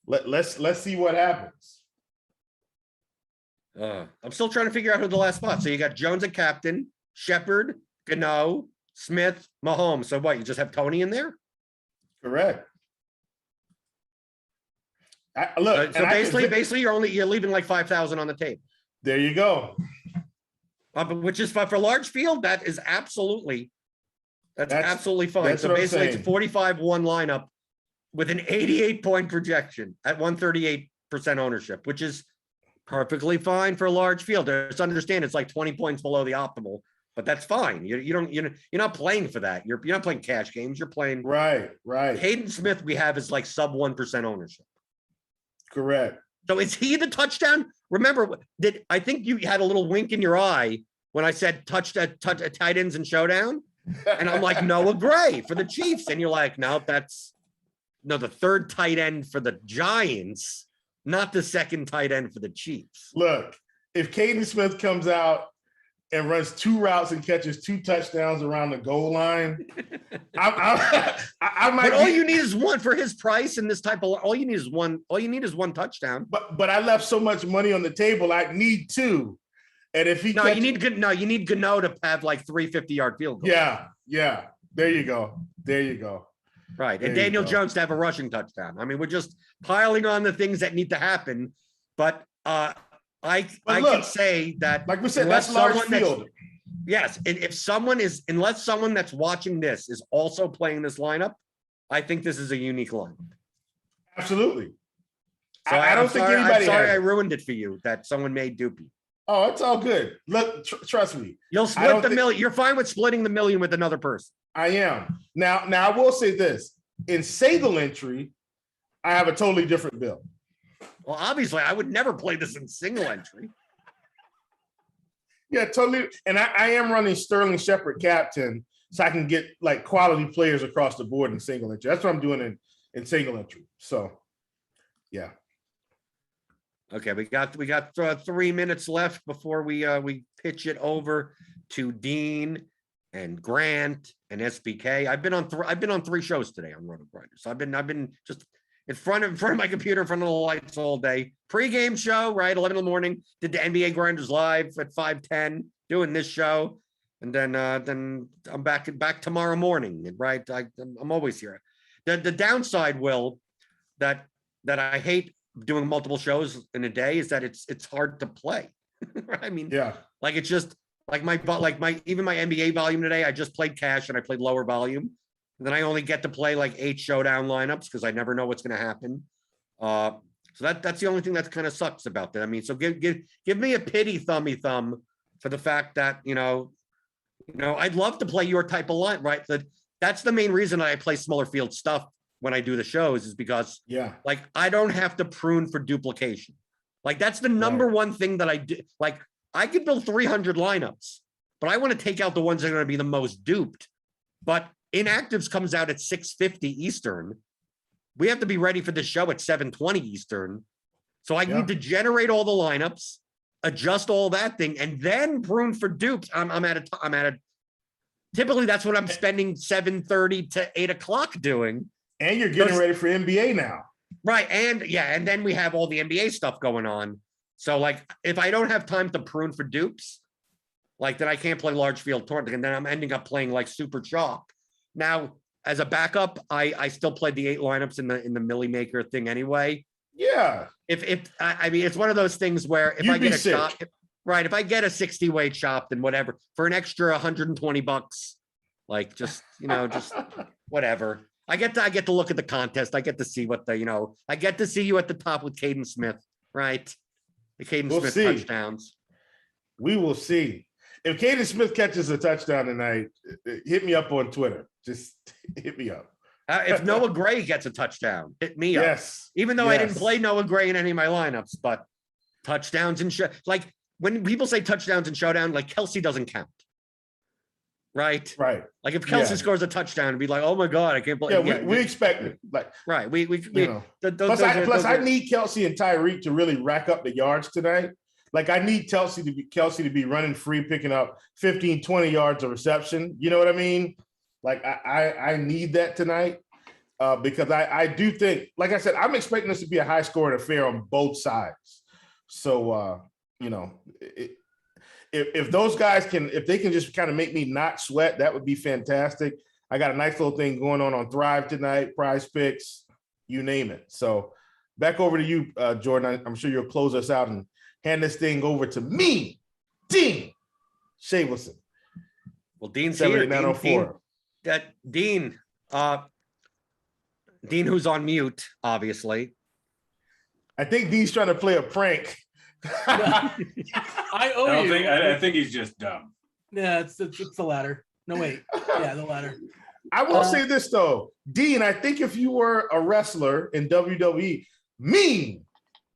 Let's see what happens. I'm still trying to figure out who the last spot. So you got Jones at captain, Shepard, Gano, Smith, Mahomes. So what? You just have Tony in there? Correct. Look, so basically, you're leaving like 5,000 on the table. There you go. Which is for large field. That is absolutely absolutely fine. So basically, it's a 45-1 lineup with an 88-point projection at 138% ownership, which is perfectly fine for a large field. Just understand it's like 20 points below the optimal, but that's fine. You're not playing for that. You're not playing cash games. You're playing right. Hayden Smith we have is like sub 1% ownership. Correct. So is he the touchdown? Remember that I think you had a little wink in your eye when I said touch tight ends and showdown, and I'm like Noah Gray for the Chiefs, and you're like, no, that's the third tight end for the Giants. Not the second tight end for the Chiefs. Look, if Caden Smith comes out and runs 2 routes and catches 2 touchdowns around the goal line, I might. But all you need is one for his price and this type of. All you need is one. All you need is one touchdown. But I left so much money on the table. I need 2. And if he you need Gano to have like 3 50-yard field goals. Yeah. There you go. Right. And Daniel Jones to have a rushing touchdown. I mean, we're just piling on the things that need to happen. But I can say that, like we said, that's large field. Yes. And unless someone that's watching this is also playing this lineup, I think this is a unique lineup. Absolutely. So I don't think anybody. I'm sorry I ruined it for you that someone made Doopy. Oh, it's all good. Look, trust me. You'll split the million. You're fine with splitting the million with another person. I am. Now I will say this. In single entry, I have a totally different bill. Well, obviously, I would never play this in single entry. Yeah, totally. And I am running Sterling Shepard captain so I can get like quality players across the board in single entry. That's what I'm doing in single entry. So, yeah. Okay, we got 3 minutes left before we pitch it over to Dean and Grant and SBK. I've been on 3 shows today on Rotogrinders. I've been just in front of my computer, in front of the lights all day. Pre-game show, right? 11 in the morning. Did the NBA Grinders live at 5:10. Doing this show, and then I'm back tomorrow morning. Right? I'm always here. The downside, Will, that I hate doing multiple shows in a day is that it's hard to play. I mean, yeah, like it's just like my NBA volume today. I just played cash and I played lower volume. And then I only get to play like 8 showdown lineups because I never know what's going to happen. So that's the only thing that kind of sucks about that. I mean, so give me a pity thumb for the fact that I'd love to play your type of line, right? That's the main reason I play smaller field stuff when I do the shows is because like I don't have to prune for duplication. Like that's the number one thing that I do. Like I could build 300 lineups, but I want to take out the ones that are going to be the most duped. But inactives comes out at 6:50 Eastern. We have to be ready for the show at 7:20 Eastern. So I need to generate all the lineups, adjust all that thing, and then prune for dupes. I'm at a typically that's what I'm spending 7:30 to 8 o'clock doing. And you're getting ready for NBA now. Right. And then we have all the NBA stuff going on. So like if I don't have time to prune for dupes, like then I can't play large field tournament, and then I'm ending up playing like super chalk. Now, as a backup, I still played the 8 lineups in the Millie Maker thing anyway. Yeah. I mean, it's one of those things where if I get a shot, right? If I get a 60 weight shop, then whatever for an extra $120, like just just whatever. I get to look at the contest. I get to see what I get to see you at the top with Caden Smith, right? The Caden Smith touchdowns. We will see. If Caden Smith catches a touchdown tonight, hit me up on Twitter. Just hit me up. If Noah Gray gets a touchdown, hit me up. Yes. Even though I didn't play Noah Gray in any of my lineups, but touchdowns and like when people say touchdowns and showdown, like Kelsey doesn't count. Right. Right. Like if Kelsey scores a touchdown, it'd be like, oh my God, I can't believe. Yeah, we expect it. Like right. We plus I need Kelsey and Tyreek to really rack up the yards tonight. Like I need Kelsey to be running free, picking up 15, 20 yards of reception. You know what I mean? Like I need that tonight because I do think, like I said, I'm expecting this to be a high scoring affair on both sides. So if those guys if they can just kind of make me not sweat, that would be fantastic. I got a nice little thing going on Thrive tonight, Prize Picks, you name it. So back over to you, Jordan. I'm sure you'll close us out and hand this thing over to me, Dean Shavelson. Well, Dean's here. Dean, who's on mute, obviously. I think Dean's trying to play a prank. I think he's just dumb. Yeah, it's the latter. No, wait. Yeah, the latter. I will say this though, Dean. I think if you were a wrestler in WWE, Mean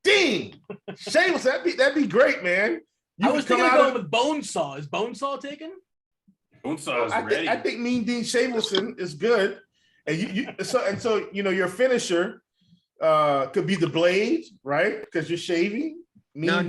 Dean Shameless, that'd be great, man. I was thinking of going with Bonesaw. Is Bonesaw taken? Bonesaw is ready. I think Mean Dean Shamelson is good, and so your finisher could be the blade, right? Because you're shaving. No.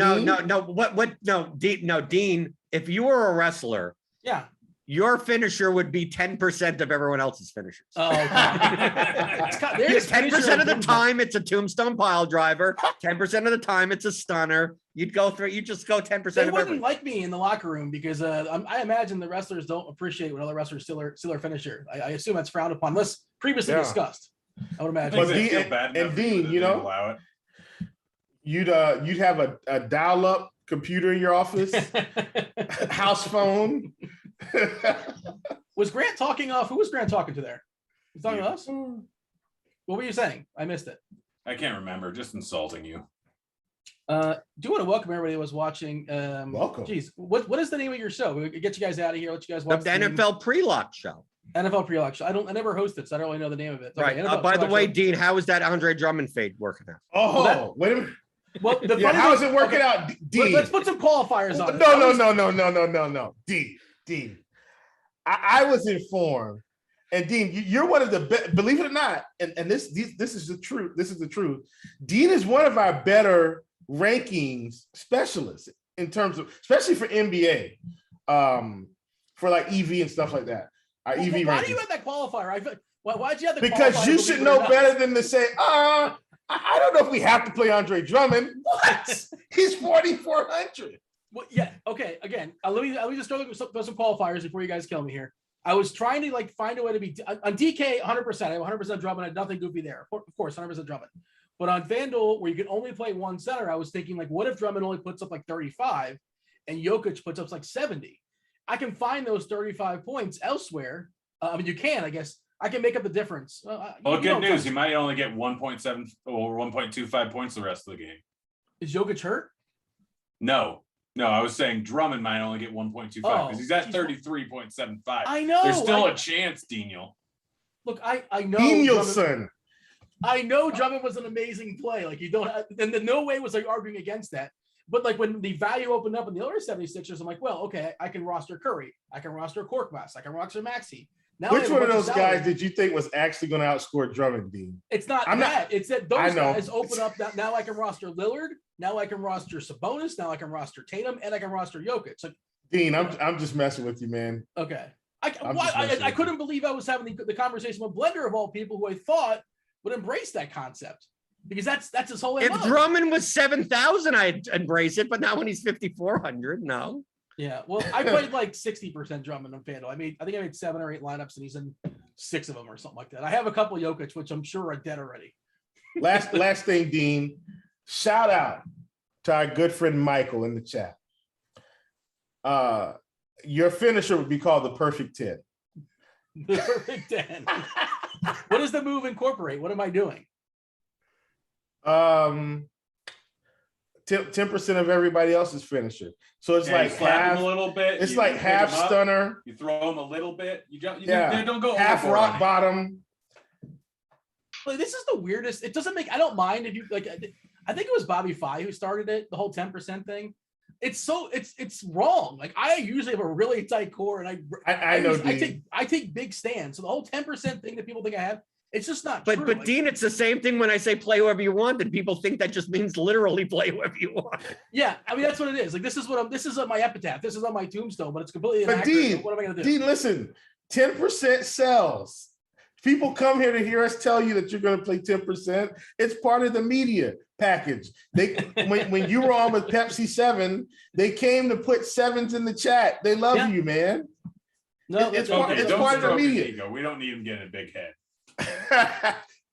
What? No, Dean. If you were a wrestler, yeah, your finisher would be 10% of everyone else's finishers. Oh, okay. 10% of the time it's a tombstone pile driver. 10% of the time it's a stunner. You just go 10%. They wouldn't like me in the locker room because I imagine the wrestlers don't appreciate when other wrestlers steal their finisher. I assume that's frowned upon, unless previously discussed. I would imagine. But Dean, you'd have a dial-up computer in your office, house phone. Was Grant talking off? Who was Grant talking to there? He's talking to us? What were you saying? I missed it. I can't remember. Just insulting you. Do you want to welcome everybody that was watching? Welcome. Geez, what is the name of your show? We'll get you guys out of here. Let you guys watch the NFL pre-lock show. NFL pre-lock show. I never hosted, so I don't really know the name of it. Right. By the way, Dean, how is that Andre Drummond fade working out? Oh, wait a minute. Well, how is it working out, Dean? Let's put some qualifiers on it. No. Dean. I was informed, and Dean, you're one of the best. Believe it or not, and this is the truth. This is the truth. Dean is one of our better rankings specialists in terms of, especially for NBA, for like EV and stuff like that. Our EV rankings. Why do you have that qualifier? Why'd you have the because qualifier? You should know better than to say, I don't know if we have to play Andre Drummond. What? He's 4,400. Well, yeah. Okay. Again, let me just throw some qualifiers before you guys kill me here. I was trying to find a way to be on DK 100%. I have 100% Drummond. I had nothing goofy there. Of course, 100% Drummond. But on FanDuel, where you can only play one center, I was thinking what if Drummond only puts up 35 and Jokic puts up 70? I can find those 35 points elsewhere. You can, I guess. I can make up the difference. Good news. He might only get 1.7 or 1.25 points the rest of the game. Is Jokic hurt? No, I was saying Drummond might only get 1.25 because he's at 33.75. I know. There's still a chance, Daniel. Look, I know. Danielson. I know Drummond was an amazing play. You don't have, and no way was arguing against that. But when the value opened up in the other 76ers, I'm well, okay, I can roster Curry. I can roster Korkmaz. I can roster Maxey. Now which one of those guys did you think was actually going to outscore Drummond, Dean? It's not It's that those guys open up. Now I can roster Lillard. Now I can roster Sabonis. Now I can roster Tatum, and I can roster Jokic. Dean, I'm just messing with you, man. Okay. I couldn't believe I was having the conversation with Blender of all people who I thought would embrace that concept, because that's his whole. If Drummond was 7,000, I'd embrace it, but not when he's 5,400. No. Yeah, well, I played 60% Drummond on FanDuel. I think I made 7 or 8 lineups, and he's in 6 of them or something like that. I have a couple Jokic, which I'm sure are dead already. Last thing, Dean. Shout out to our good friend Michael in the chat. Your finisher would be called the perfect 10. The perfect 10. What does the move incorporate? What am I doing? 10% of everybody else's finisher. So it's like you slap half him a little bit. It's you like pick half him up, stunner. You throw him a little bit. You don't go half overboard rock on it. bottom. Like, this is the weirdest. It doesn't make. I don't mind if you like. I think it was Bobby Fye who started it. The whole 10% thing. It's wrong. Like, I usually have a really tight core, and I take big stands. So the whole 10% thing that people think I have, it's just not true. But Dean, it's the same thing when I say play whoever you want, and people think that just means literally play whoever you want. Yeah, I mean, that's what it is. Like, this is on my epitaph. This is on my tombstone, but it's completely But inaccurate. Dean, What am I gonna do? Dean, listen, 10% sells. People come here to hear us tell you that you're going to play 10%. It's part of the media package. When you were on with Pepsi 7, they came to put 7s in the chat. They love you, man. No, it's Okay, it's don't part of the stroke his media. ego. We don't need him getting a big head.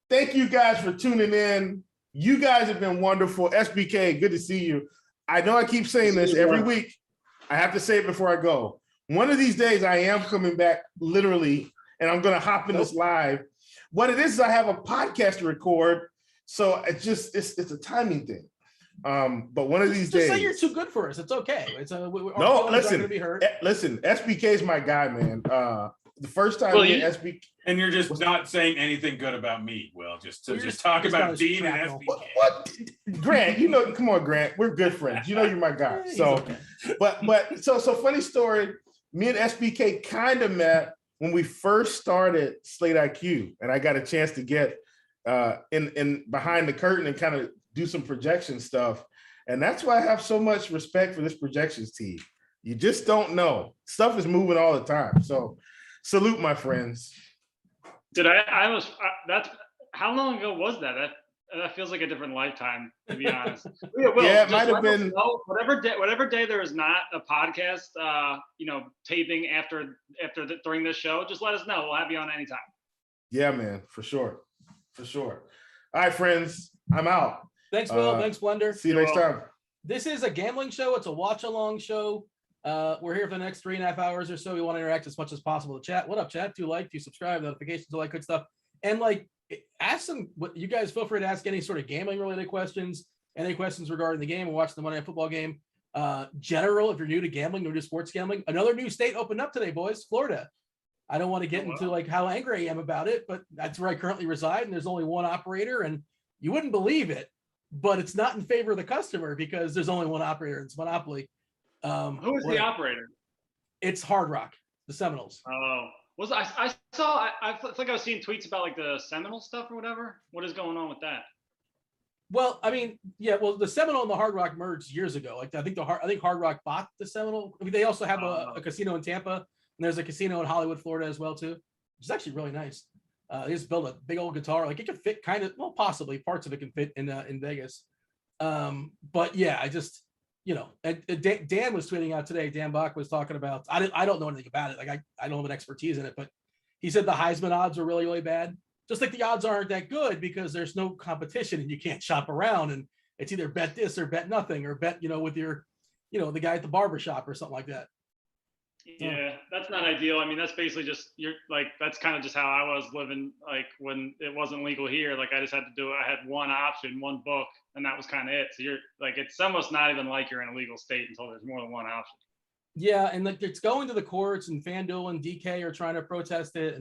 Thank you guys for tuning in. You guys have been wonderful. SBK, good to see you. I know I keep saying this every week. I have to say it before I go. One of these days I am coming back literally, and I'm going to hop in this live. What it is I have a podcast to record. So it's a timing thing. But one of these days. Just say you're too good for us. It's okay. No, listen, SBK is my guy, man. The first time SBK. And you're just not saying anything good about me, Will. Just talk about Dean and SBK. What? Grant, come on, Grant. We're good friends. You know you're my guy. So, okay. so funny story. Me and SBK kind of met when we first started Slate IQ, and I got a chance to get in behind the curtain and kind of do some projection stuff. And that's why I have so much respect for this projections team. You just don't know. Stuff is moving all the time. So salute, my friends. How long ago was that? That feels like a different lifetime, to be honest. Yeah, it might have been. Whatever day there is not a podcast, taping during this show, just let us know. We'll have you on anytime. Yeah, man, for sure. All right, friends, I'm out. Thanks, Will. Thanks, Blender. See you next time. This is a gambling show. It's a watch-along show. We're here for the next 3.5 hours or so. We want to interact as much as possible to chat. What up, chat? Do like, do subscribe, notifications, all that good stuff. And ask them what you guys feel free to ask any sort of gambling related questions, any questions regarding the game or watching the Monday Night Football game. General, if you're new to gambling, new to sports gambling, another new state opened up today, boys. Florida. I don't want to get into how angry I am about it, but that's where I currently reside, and there's only one operator, and you wouldn't believe it, but it's not in favor of the customer because there's only one operator. It's monopoly. Who is the operator? It's Hard Rock, the Seminoles. Oh, I think I was seeing tweets about the Seminole stuff or whatever. What is going on with that? Well, I mean, yeah. Well, the Seminole and the Hard Rock merged years ago. I think Hard Rock bought the Seminole. I mean, they also have a casino in Tampa, and there's a casino in Hollywood, Florida, as well too, which is actually really nice. They just built a big old guitar. It can fit possibly parts of it can fit in Vegas. But yeah, I just. Dan was tweeting out today. Dan Bach was talking about. I don't know anything about it. I don't have an expertise in it, but he said the Heisman odds are really, really bad. Just like the odds aren't that good because there's no competition and you can't shop around and it's either bet this or bet nothing or bet with your, the guy at the barbershop or something like that. Yeah, that's not ideal. I mean, that's basically just that's kind of just how I was living. When it wasn't legal here, I just had to do it. I had one option, one book, and that was kind of it. So you're it's almost not even like you're in a legal state until there's more than one option. Yeah, and it's going to the courts, and FanDuel and DK are trying to protest it,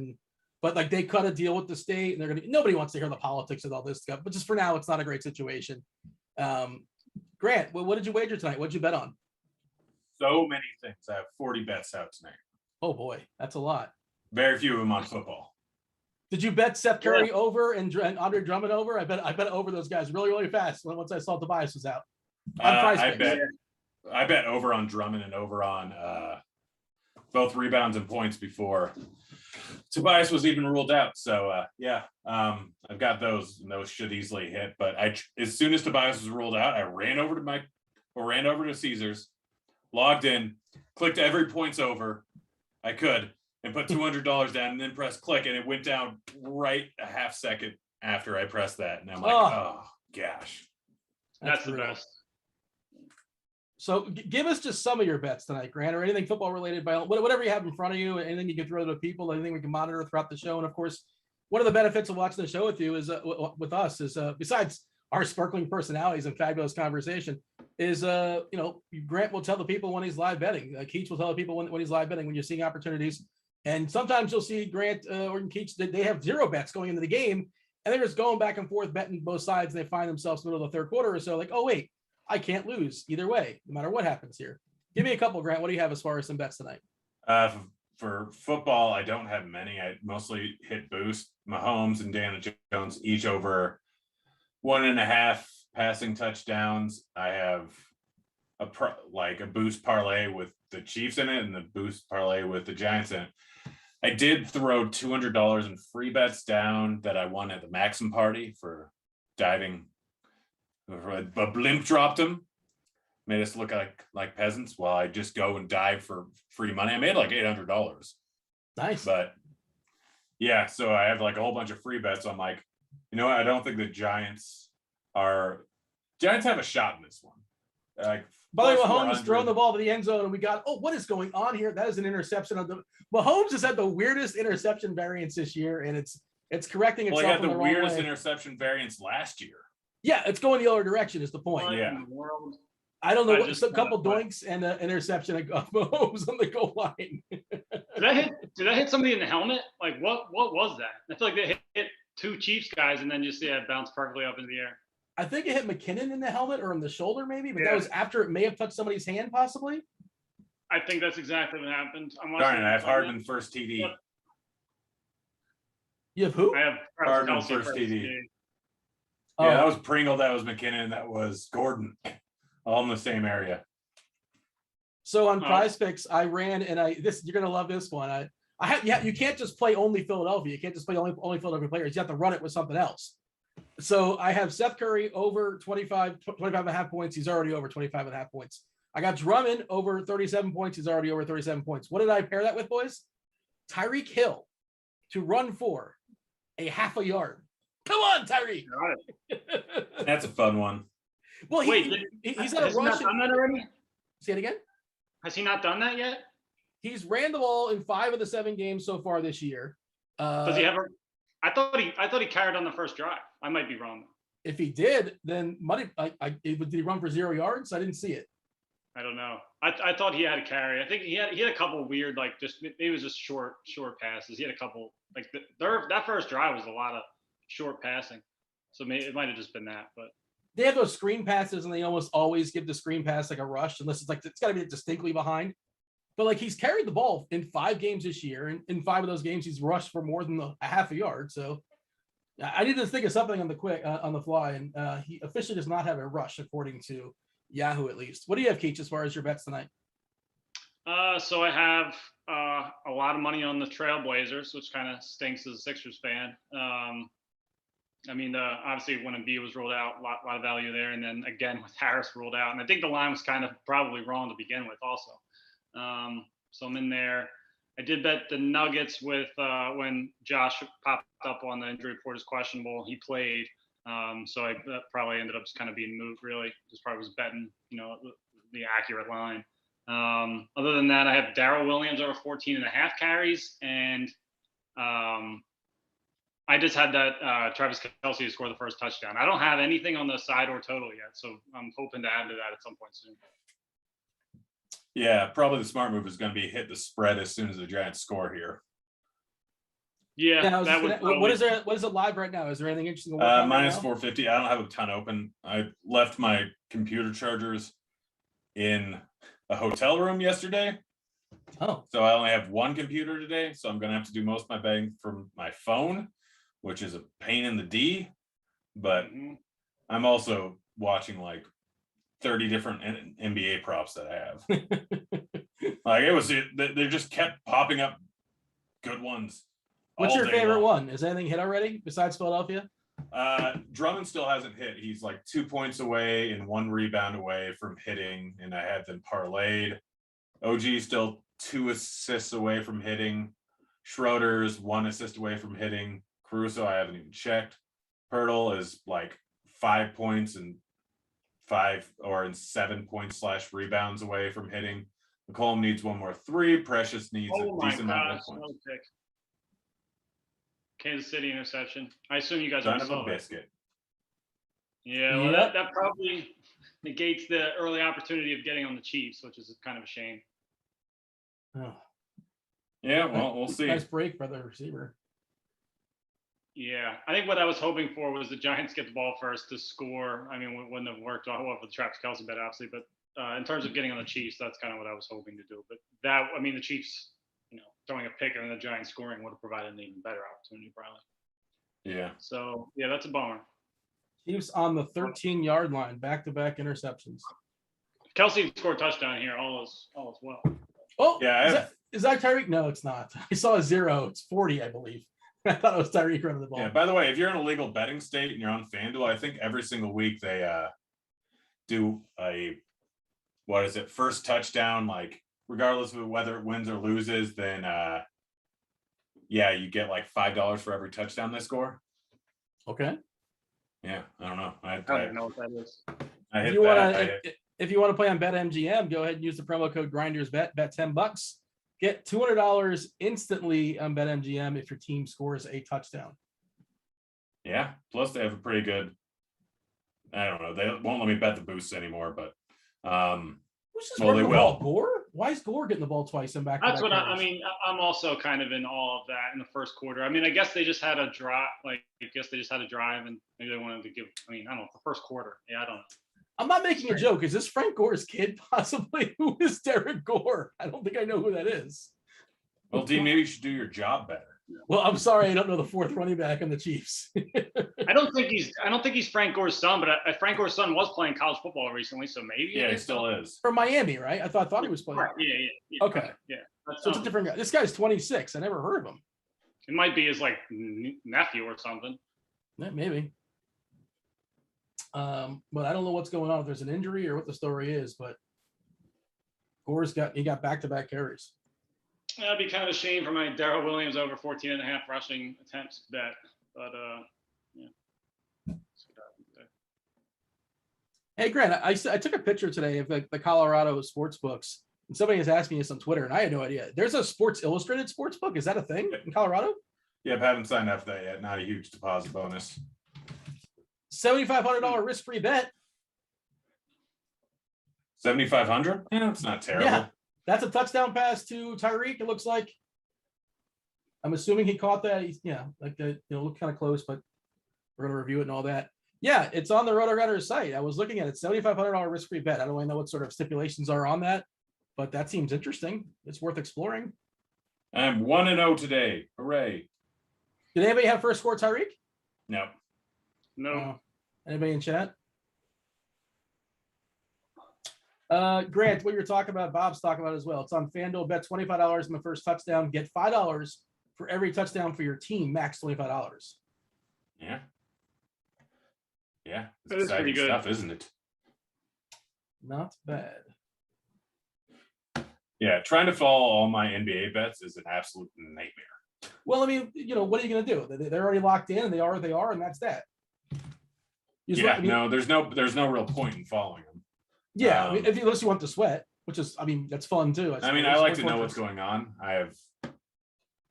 but they cut a deal with the state, and nobody wants to hear the politics of all this stuff. But just for now, it's not a great situation. Grant, what did you wager tonight? What did you bet on? So many things. I have 40 bets out tonight. Oh boy, that's a lot. Very few of them on football. Did you bet Seth Curry over and Andre Drummond over? I bet over those guys really, really fast once I saw Tobias was out. I bet over on Drummond and over on both rebounds and points before Tobias was even ruled out. So I've got those, and those should easily hit. But as soon as Tobias was ruled out, I ran over to Caesars, logged in, clicked every points over I could, and put $200 down and then press click, and it went down right a half second after I pressed that. And I'm like, oh gosh. That's the brutal. best. So give us just some of your bets tonight, Grant, or anything football related, by whatever you have in front of you, anything you can throw to people, anything we can monitor throughout the show. And of course, one of the benefits of watching the show with you is with us is besides our sparkling personalities and fabulous conversation is, Grant will tell the people when he's live betting. Keach will tell the people when he's live betting, when you're seeing opportunities. And sometimes you'll see Grant or Keach, they have 0 bets going into the game, and they're just going back and forth betting both sides. And they find themselves in the middle of the third quarter or so like, oh, wait, I can't lose either way, no matter what happens here. Give me a couple, Grant. What do you have as far as some bets tonight? For football, I don't have many. I mostly hit boost. Mahomes and Daniel Jones each over 1.5 passing touchdowns. I have a boost parlay with the Chiefs in it and the boost parlay with the Giants in it. I did throw $200 in free bets down that I won at the Maxim party for diving. A blimp dropped them, made us look like peasants while I just go and dive for free money. I made like $800. Nice. But yeah, so I have like a whole bunch of free bets. I'm like, you know what? I don't think the Giants have a shot in this one. Like, by the way, Mahomes throwing the ball to the end zone, and we got, what is going on here? That is an interception. Mahomes has had the weirdest interception variance this year, and it's correcting itself. Well, he had the weirdest way. Interception variance last year. Yeah, it's going the other direction is the point. What Yeah. in the world? I don't know I what, just a couple kinda- doinks and an interception of Mahomes on the goal line. Did that hit somebody in the helmet? Like what was that? I feel like they hit 2 Chiefs guys and then just it bounced perfectly up in the air. I think it hit McKinnon in the helmet or in the shoulder, maybe, but that Yeah. was after it may have touched somebody's hand, possibly. I think that's exactly what happened. Darn it, I have Hardman first TD. Yep. You have who? I have Hardman Kelsey first TD. Oh, Yeah, that was Pringle, that was McKinnon, that was Gordon, all in the same area. So on Oh. Prize Picks, I ran and you're gonna love this one. You can't just play only Philadelphia. You can't just play only Philadelphia players. You have to run it with something else. So I have Seth Curry over 25 and a half points. He's already over 25 and a half points. I got Drummond over 37 points. He's already over 37 points. What did I pair that with, boys? Tyreek Hill to run for a half a yard. Come on, Tyreek. Got it. That's a fun one. Well, Wait, he's at a has he not rush. done that already? Say it again. Has he not done that yet? He's ran the ball in 5 of the 7 games so far this year. Does he ever? I thought he carried on the first drive. I might be wrong. If he did, then did he run for 0 yards? I didn't see it. I don't know. I thought he had a carry. I think he had a couple weird, like just it was just short passes. He had a couple like that first drive was a lot of short passing. So maybe it might have just been that, but They have those screen passes, and they almost always give the screen pass like a rush, unless it's got to be distinctly behind. But like he's carried the ball in 5 games this year, and in 5 of those games he's rushed for more than a half a yard. So I need to think of something on the fly, and he officially does not have a rush according to Yahoo at least. What do you have, Keach, as far as your bets tonight? so I have a lot of money on the Trailblazers, which kind of stinks as a Sixers fan. I mean, obviously when Embiid was ruled out, a lot of value there, and then again with Harris ruled out, and I think the line was kind of probably wrong to begin with, also. So I'm in there. I did bet the Nuggets with when Josh popped up on the injury report as questionable. He played, so that probably ended up just kind of being moved. Really, just probably was betting, the accurate line. Other than that, I have Darrell Williams over 14.5 carries, and I just had that Travis Kelce to score the first touchdown. I don't have anything on the side or total yet, so I'm hoping to add to that at some point soon. Yeah, probably the smart move is going to be hit the spread as soon as the Giants score here. Yeah, what is it live right now? Is there anything interesting? To work on right Minus now? 450. I don't have a ton open. I left my computer chargers in a hotel room yesterday. Oh, So I only have one computer today. So I'm going to have to do most of my betting from my phone, which is a pain in the D. But I'm also watching like 30 different NBA props that I have. Like they just kept popping up good ones. what's all your day favorite long. one? Is anything hit already besides Philadelphia? Drummond still hasn't hit. He's like 2 points away and 1 rebound away from hitting, and I had them parlayed. OG still 2 assists away from hitting. Schroeder's 1 assist away from hitting. Caruso, I haven't even checked. Hurdle is like 5 points and 7 points / rebounds away from hitting. McCollum needs 1 more 3. Precious needs Oh a my decent amount gosh, of points. no pick. Kansas City interception. I assume you guys Son already of a saw it. biscuit. Yeah, well, Yep. that probably negates the early opportunity of getting on the Chiefs, which is kind of a shame. Oh, Yeah, well, we'll see. nice break by the receiver. Yeah, I think what I was hoping for was the Giants get the ball first to score. I mean, it wouldn't have worked well with the Travis Kelce bet, obviously, but in terms of getting on the Chiefs, that's kind of what I was hoping to do. But the Chiefs, throwing a pick and the Giants scoring would have provided an even better opportunity, probably. Yeah. So, yeah, that's a bummer. Chiefs on the 13-yard line, back-to-back interceptions. Kelce scored a touchdown here, all is well. Oh, Yeah, is that Tyreek? No, it's not. I saw a 0. It's 40, I believe. I thought it was Tyreek running the ball. Yeah, by the way, if you're in a legal betting state and you're on FanDuel, I think every single week they do a first touchdown, like regardless of whether it wins or loses, then you get like $5 for every touchdown they score. Okay. Yeah, I don't know. I don't even know what that is. I hit If you that. if you want to play on BetMGM, go ahead and use the promo code GRINDERSBET. Bet $10. Get $200 instantly on BetMGM if your team scores a touchdown. Yeah. Plus they have a pretty good. I don't know. They won't let me bet the boosts anymore, but Who's just well, running they the ball? will. Gore? Why is Gore getting the ball twice and back? That's what I mean. I'm also kind of in awe of that in the first quarter. I mean, I guess they just had a drive. And maybe they wanted to give. I don't know. The first quarter. Yeah, I don't know. I'm not making a joke. Is this Frank Gore's kid possibly? Who is Derek Gore? I don't think I know who that is. Well, Dean, maybe you should do your job better. Well, I'm sorry, I don't know the 4th running back on the Chiefs. I don't think he's Frank Gore's son, but Frank Gore's son was playing college football recently, so maybe. Yeah, he still is. For Miami, right? I thought he was playing. Right. Yeah. Okay. Yeah. So it's a different guy. This guy's 26. I never heard of him. It might be his nephew or something. Yeah, maybe. But I don't know what's going on, if there's an injury or what the story is, but Gore's got back-to-back carries. That'd be kind of a shame for my Darrell Williams over 14.5 rushing attempts bet, but yeah. Hey, Grant, I took a picture today of the Colorado sports books, and somebody has asked me this on Twitter, and I had no idea. There's a Sports Illustrated sports book. Is that a thing in Colorado? Yep, haven't signed up for that yet. Not a huge deposit bonus. $7,500 risk-free bet. 7,500? Yeah, it's not terrible. Yeah, that's a touchdown pass to Tyreek. It looks like. I'm assuming he caught that. Looked kind of close, but we're gonna review it and all that. Yeah, it's on the Rotogrinders site. I was looking at it. $7,500 risk-free bet. I don't really know what sort of stipulations are on that, but that seems interesting. It's worth exploring. I'm 1-0 today. Hooray! Did anybody have first score Tyreek? No. No. Anybody in chat? Grant, what you're talking about, Bob's talking about as well. It's on FanDuel. Bet $25 in the first touchdown. Get $5 for every touchdown for your team. Max $25. Yeah. Yeah. That It's is pretty exciting good stuff, isn't it? Not bad. Yeah, trying to follow all my NBA bets is an absolute nightmare. Well, I mean, what are you going to do? They're already locked in, and they are what they are, and that's that. There's no real point in following them. Yeah, unless you want to sweat, which is, that's fun too. I like to know what's going on.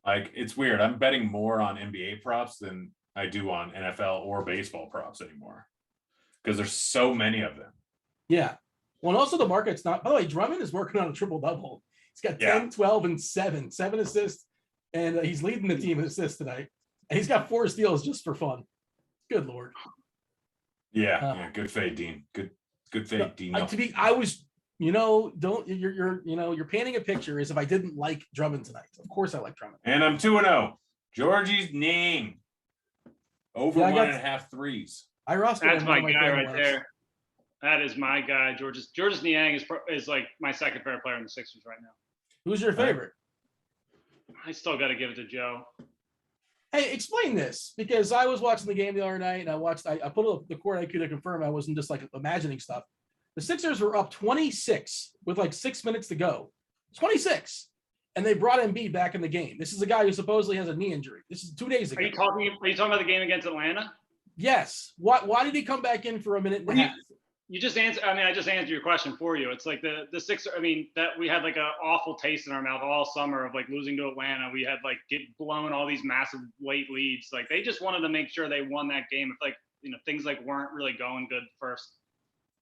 It's weird. I'm betting more on NBA props than I do on NFL or baseball props anymore because there's so many of them. Yeah. Well, and also the market's not, by the way, Drummond is working on a triple-double. He's got 10, 12, and 7 assists, and he's leading the team in assists tonight. And he's got 4 steals just for fun. Good Lord. Yeah, good fade, Dean. Good fade, Dean. You're painting a picture as if I didn't like Drummond tonight. Of course I like Drummond. And I'm 2-0. Georgie's name. Over 1.5 threes. I rostered. That's my guy right there. That is my guy. Georges Niang is like my second favorite player in the Sixers right now. Who's your favorite? I still got to give it to Joe. Hey, explain this, because I was watching the game the other night and I put up the court IQ to confirm I wasn't just like imagining stuff. The Sixers were up 26 with like 6 minutes to go. 26. and they brought Embiid back in the game. This is a guy who supposedly has a knee injury. This is 2 days ago. Are you talking about the game against Atlanta? Yes. Why did he come back in for a minute and a half? You just answer. I mean, I just answered your question for you. It's like the Sixers. I mean, that we had like an awful taste in our mouth all summer of like losing to Atlanta. We had like get blown all these massive late leads. Like they just wanted to make sure they won that game. If like things like weren't really going good first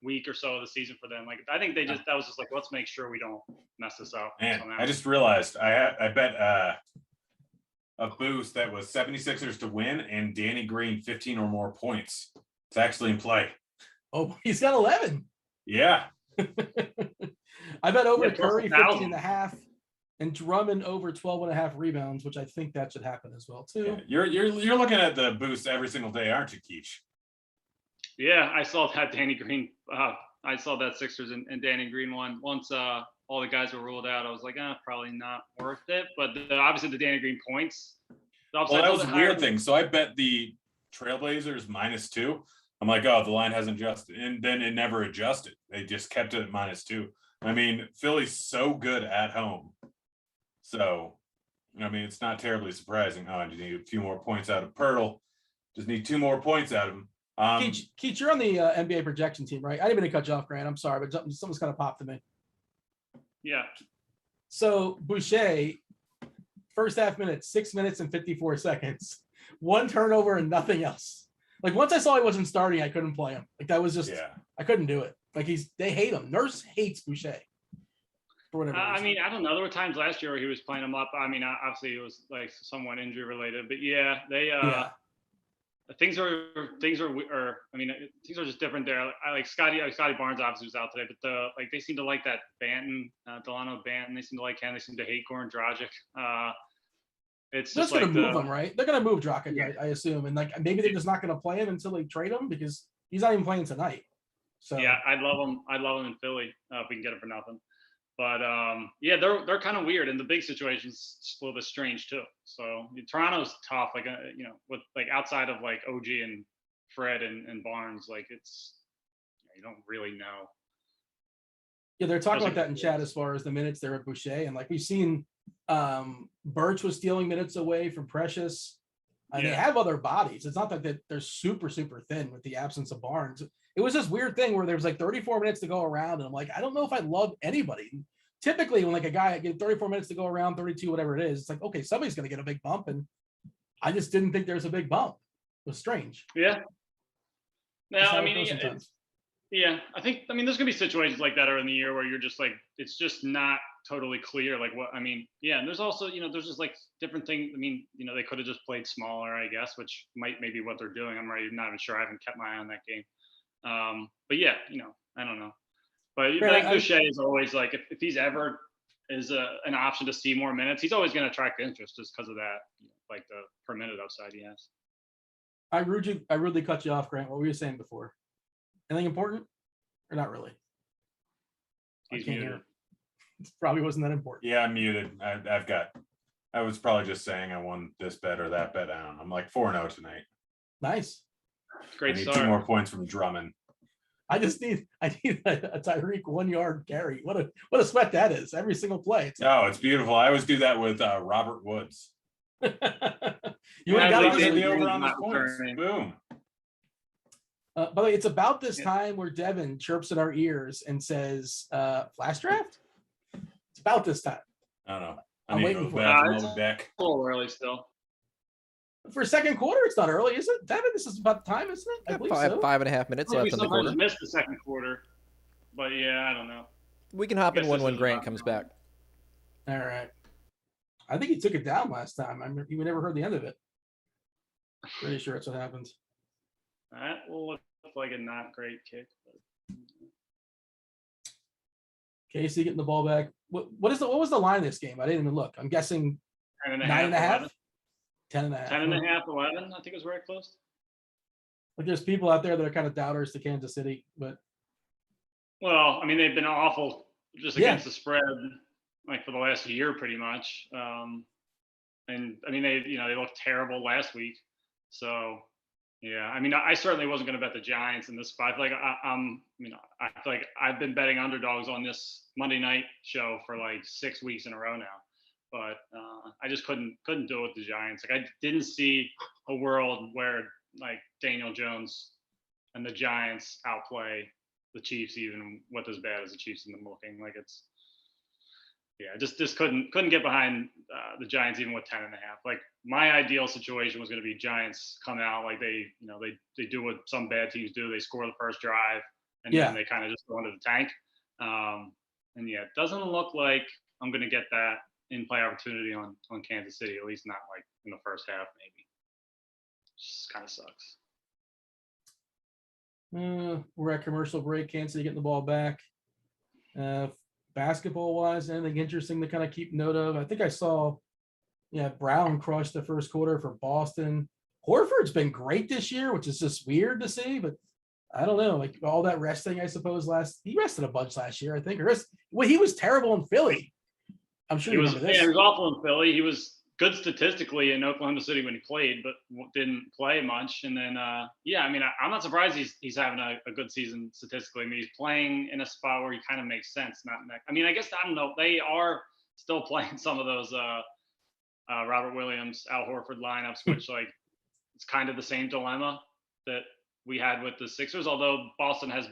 week or so of the season for them. Like I think that was just like, let's make sure we don't mess this up. And So now- I just realized I bet a boost that was 76ers to win and Danny Green 15 or more points. It's actually in play. Oh, he's got 11. Yeah. I bet over Yeah, plus Curry 1,000. 15 and a half and Drummond over 12 and a half rebounds, which I think that should happen as well too. Yeah. You're looking at the boost every single day, aren't you, Keach? Yeah, I saw that Danny Green. I saw that Sixers and Danny Green one once. All the guys were ruled out. I was like, probably not worth it. But obviously the Danny Green points. Well, that was a weird thing. So I bet the Trailblazers -2. I'm like, oh, the line hasn't adjusted. And then it never adjusted. They just kept it at -2. I mean, Philly's so good at home. So, I mean, it's not terribly surprising. Oh, I just need a few more points out of Pirtle. Just need 2 more points out of him. Keith, you're on the NBA projection team, right? I didn't mean to cut you off, Grant. I'm sorry, but something's kind of popped to me. Yeah. So Boucher, first half minutes, 6 minutes and 54 seconds, 1 turnover and nothing else. Like once I saw he wasn't starting, I couldn't play him. Like that was just, I couldn't do it. Like they hate him. Nurse hates Boucher. For whatever reason. I mean, I don't know. There were times last year where he was playing them up. I mean, obviously it was like somewhat injury related, but yeah, they things are things are just different there. I like Scotty Barnes obviously was out today, but they seem to like that Banton, Delano Banton. They seem to like him. They seem to hate Goran Dragic. It's they're just going like to move him, right? They're going to move Dragic, Yeah. I assume, and like maybe they're just not going to play him until they trade him because he's not even playing tonight. So yeah, I'd love him in Philly if we can get him for nothing. But yeah, they're kind of weird, and the big situation's a little bit strange too. So Toronto's tough, like with like outside of like OG and Fred and Barnes, like it's you don't really know. Yeah, they're talking about that in chat as far as the minutes there at Boucher, and like we've seen, Birch was stealing minutes away from Precious. And they have other bodies. It's not that they're super thin with the absence of Barnes. It was this weird thing where there was like 34 minutes to go around, and I'm like, I don't know if I love anybody. Typically, when like a guy get 34 minutes to go around, 32, whatever it is, it's like, okay, somebody's going to get a big bump, and I just didn't think there was a big bump. It was strange. Yeah. Now, I mean, I think there's gonna be situations like that in the year where you're just like, it's just not totally clear. Like what, I mean, yeah. And there's also, there's just like different things. I mean, they could have just played smaller, I guess, which might maybe what they're doing. I'm really not even sure. I haven't kept my eye on that game. But yeah, I don't know. But I think Boucher is always like, if he's ever is an option to see more minutes, he's always going to attract interest just because of that, like the per minute upside he has. I rudely cut you off, Grant. What were you saying before? Anything important or not really? He's muted. It probably wasn't that important. Yeah, I'm muted. I was probably just saying I won this bet or that bet. I don't know. I'm like 4-0 tonight. Nice. Great I need start. 2 more points from Drummond. I need a Tyreek 1 yard carry. What a sweat that is every single play. It's beautiful. I always do that with Robert Woods. You would have got the this over on the points. Boom. By the way, it's about this time where Devin chirps in our ears and says, flash draft? It's about this time. I don't know. I'm waiting for it. It's a little early still. For second quarter, it's not early, is it? Devin, this is about the time, isn't it? I believe so. 5.5 minutes left in the quarter. Sometimes miss the second quarter, but yeah, I don't know. We can hop in one when Grant comes back. All right. I think he took it down last time. We never heard the end of it. Pretty sure that's what happened. That will look like a not great kick. But... Casey getting the ball back. What was the line of this game? I didn't even look. I'm guessing 9.5. 10.5. 10.5, 11. I think it was very close. Like there's people out there that are kind of doubters to Kansas City, but well, I mean they've been awful just against the spread, like for the last year, pretty much. And I mean they looked terrible last week. So yeah, I mean I certainly wasn't going to bet the Giants in this spot. I feel like I've been betting underdogs on this Monday night show for like 6 weeks in a row now. but I just couldn't do it with the Giants. Like, I didn't see a world where like Daniel Jones and the Giants outplay the Chiefs even with as bad as the Chiefs in the looking. Like, it's just couldn't get behind the Giants even with 10.5. Like, my ideal situation was going to be Giants come out like they do what some bad teams do. They score the first drive and then they kind of just go into the tank. And it doesn't look like I'm going to get that in-play opportunity on Kansas City, at least not like in the first half, maybe. Just kind of sucks. We're at commercial break. Kansas City getting the ball back. Basketball-wise, anything interesting to kind of keep note of? I think I saw, Brown crushed the first quarter for Boston. Horford's been great this year, which is just weird to see, but I don't know, like all that resting, I suppose. He rested a bunch last year, I think. He was terrible in Philly. I'm sure he was awful in Philly. He was good statistically in Oklahoma City when he played, but didn't play much. And then, I'm not surprised he's having a good season statistically. I mean, he's playing in a spot where he kind of makes sense. I guess, I don't know. They are still playing some of those Robert Williams, Al Horford lineups, which like it's kind of the same dilemma that we had with the Sixers, although Boston has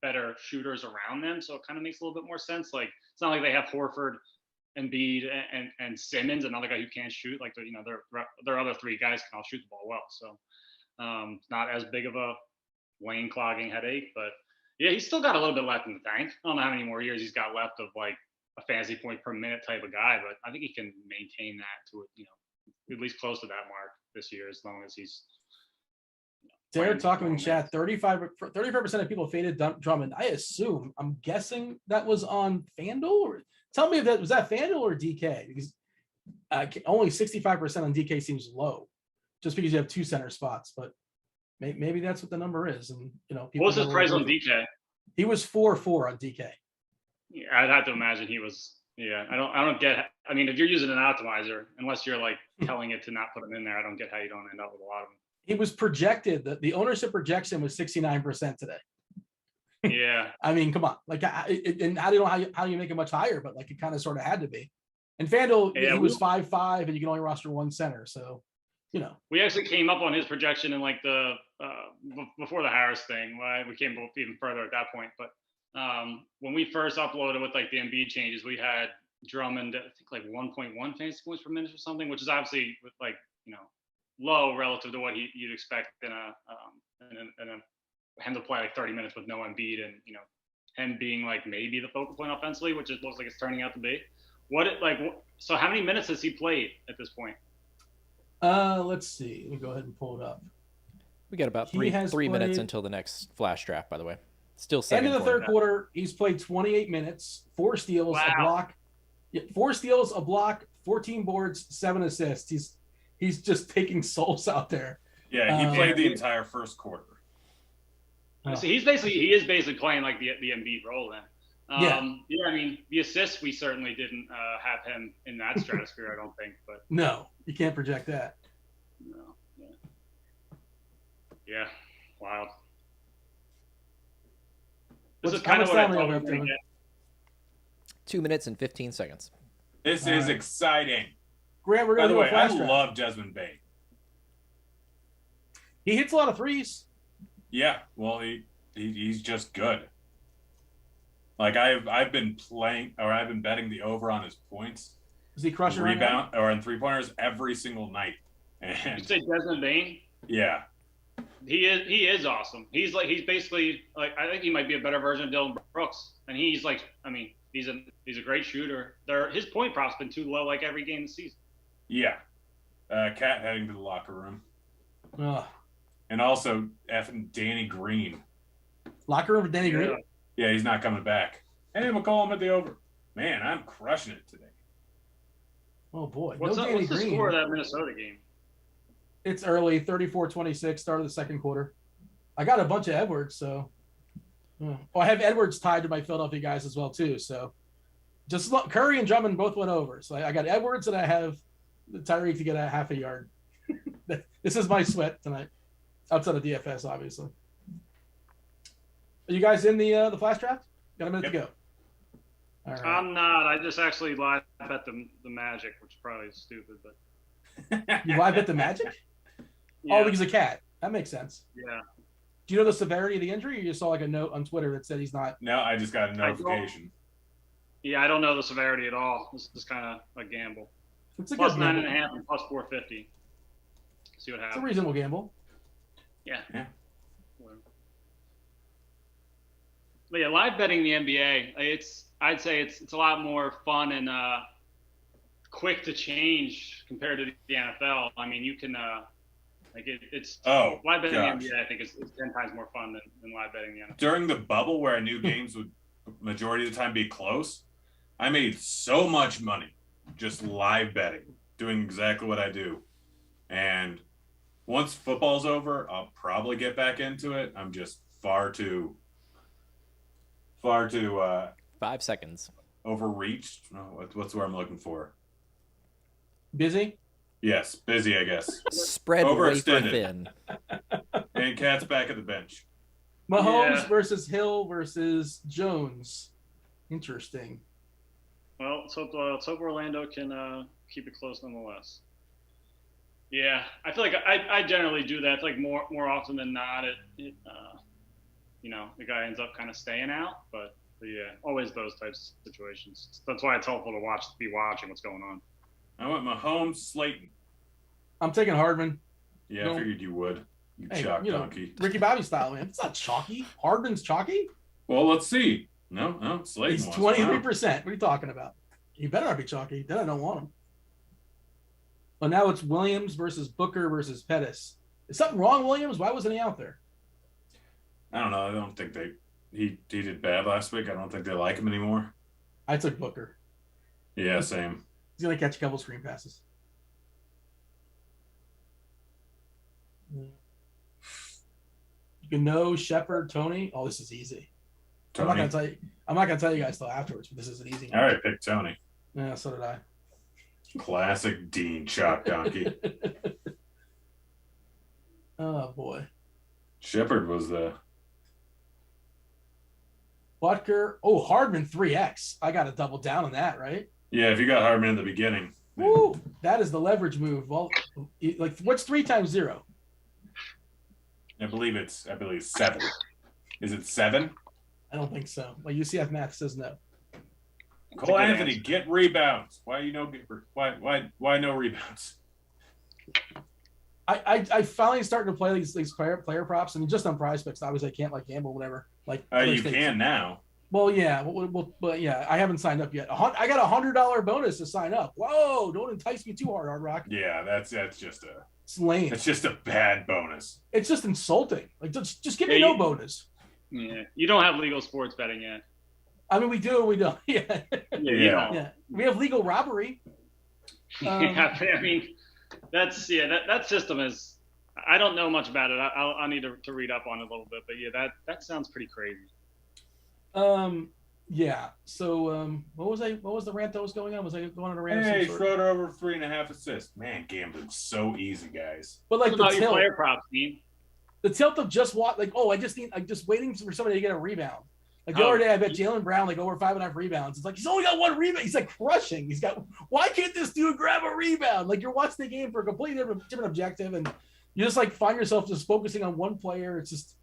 better shooters around them. So it kind of makes a little bit more sense. Like, it's not like they have Horford, Embiid, and Simmons, another guy who can't shoot. Like, their other three guys can all shoot the ball well. So not as big of a lane clogging headache, but he's still got a little bit left in the tank. I don't know how many more years he's got left of like a fantasy point per minute type of guy, but I think he can maintain that to, at least close to that mark this year, as long as he's. Derek talking in chat, 35% of people faded Drummond. I'm guessing that was on FanDuel, or tell me if that was FanDuel or DK, because only 65% on DK seems low, just because you have two center spots. But maybe that's what the number is. And what was his price on DK? He was 4.4 on DK. Yeah, I'd have to imagine he was. Yeah, I don't get. I mean, if you're using an optimizer, unless you're like telling it to not put him in there, I don't get how you don't end up with a lot of them. He was projected that the ownership projection was 69% today. Yeah. I mean, come on. Like, and I don't know how you make it much higher, but like it kind of sort of had to be. And FanDuel, he was 5.5, and you can only roster one center. So, we actually came up on his projection in like the before the Harris thing. We came even further at that point. But when we first uploaded with like the Embiid changes, we had Drummond, I think like 1.1 fantasy points per minute or something, which is obviously like, low relative to what you'd expect in him to play like 30 minutes with no Embiid, and him being like maybe the focal point offensively, which it looks like it's turning out to be. So how many minutes has he played at this point? Let's see. Let me go ahead and pull it up. We got about three minutes until the next flash draft, by the way. Still second. End of the third quarter, he's played 28 minutes, 4 steals, a block. 4 steals, a block, 14 boards, 7 assists. He's just taking souls out there. Yeah, he played the entire first quarter. So he is basically playing like the Embiid role then. I mean, the assists, we certainly didn't have him in that stratosphere, I don't think. But no, you can't project that. No. Yeah, wild. This is kind of what I thought we were going to get. 2 minutes and 15 seconds. This is exciting. Grant, we're By going the to do way, a flash I draft. love Desmond Bain. He hits a lot of threes. Yeah, well, he's just good. Like I've been betting the over on his points. Is he crushing rebound or in 3-pointers every single night? And you say Desmond Bain? Yeah, he is awesome. He's basically like, I think he might be a better version of Dylan Brooks, and he's like, I mean, he's a great shooter. His point prop's been too low like every game this season. Yeah, Cat heading to the locker room. Ugh. And also effing Danny Green. Locker room for Danny Green? Yeah, he's not coming back. Hey, we'll call him at the over. Man, I'm crushing it today. Oh, boy. What's the score of that Minnesota game? It's early, 34-26, start of the second quarter. I got a bunch of Edwards, so. I have Edwards tied to my Philadelphia guys as well, too. So just look, Curry and Drummond both went over. So I got Edwards, and I have Tyreek to get a half a yard. This is my sweat tonight. Outside of DFS, obviously. Are you guys in the flash draft? Got a minute to go. All right. I'm not. I just actually live bet the Magic, which is probably stupid, but You live bet the Magic? yeah. Oh, because of Cat. That makes sense. Yeah. Do you know the severity of the injury, or you saw like a note on Twitter that said he's not? No, I just got a notification. Yeah, I don't know the severity at all. This is kind of a gamble. It's a Plus good gamble. 9.5 and plus 450. See what It's a happens. reasonable gamble. Yeah. Yeah. But yeah, live betting the NBA, I'd say it's a lot more fun and quick to change compared to the NFL. I mean, you can it's live betting the NBA. I think is 10 times more fun than live betting the NFL. During the bubble where I knew games would majority of the time be close, I made so much money just live betting, doing exactly what I do. And once football's over, I'll probably get back into it. I'm just far too 5 seconds. overreached. What's the word I'm looking for? Busy? Yes, busy, I guess. Spread wafer Overextended. thin. And Cat's back at the bench. Mahomes versus Hill versus Jones. Interesting. Well, let's hope Orlando can keep it close nonetheless. Yeah, I feel like I generally do that. I feel like more often than not, the guy ends up kind of staying out. But yeah, always those types of situations. That's why it's helpful to be watching what's going on. I went Mahomes, Slayton. I'm taking Hardman. Yeah, I figured you would. You chalk donkey. Ricky Bobby style, man. It's not chalky. Hardman's chalky? Well, let's see. No, Slayton. He's 23%. What are you talking about? He better not be chalky. Then I don't want him. Well, now it's Williams versus Booker versus Pettis. Is something wrong, Williams? Why wasn't he out there? I don't know. I don't think he did bad last week. I don't think they like him anymore. I took Booker. Yeah, same. He's going to catch a couple screen passes. Gano, Shepard, Tony. Oh, this is easy. Tony. I'm not gonna tell you guys till afterwards, but this is an easy one. All right, pick Tony. Yeah, so did I. Classic Dean chalk donkey. Oh boy. Shepard was the Butker. Oh, Hardman 3x. I got to double down on that, right? Yeah, if you got Hardman in the beginning. Woo! That is the leverage move. Well, like what's 3 times 0? I believe it's 7. Is it 7? I don't think so. Well, UCF math says no. Cole Anthony, get rebounds. Why why no rebounds? I finally started to play these player props, and just on Prize Picks. Obviously, I can't like gamble, whatever. Like You can now. Well, yeah, but yeah, I haven't signed up yet. I got $100 bonus to sign up. Whoa! Don't entice me too hard, Hard Rock. Yeah, that's just It's lame. It's just a bad bonus. It's just insulting. Like just give me no bonus. Yeah, you don't have legal sports betting yet. I mean, we do and we don't. Yeah. Yeah. Yeah. We have legal robbery. Yeah, I mean, that system is. I don't know much about it. I'll need to read up on it a little bit, but yeah, that sounds pretty crazy. Yeah. So what was the rant that was going on? Was I going on a rant? Hey, of some sort? Schroeder over 3.5 assists. Man, gambling's so easy, guys. But like What the about your tilt, player props, Dean? the tilt of just what like, oh, I'm just waiting for somebody to get a rebound. Like the other day, I bet Jaylen Brown like over 5.5 rebounds. It's like he's only got 1 rebound. He's like crushing. Why can't this dude grab a rebound? Like you're watching the game for a completely different objective, and you just like find yourself just focusing on one player. It's just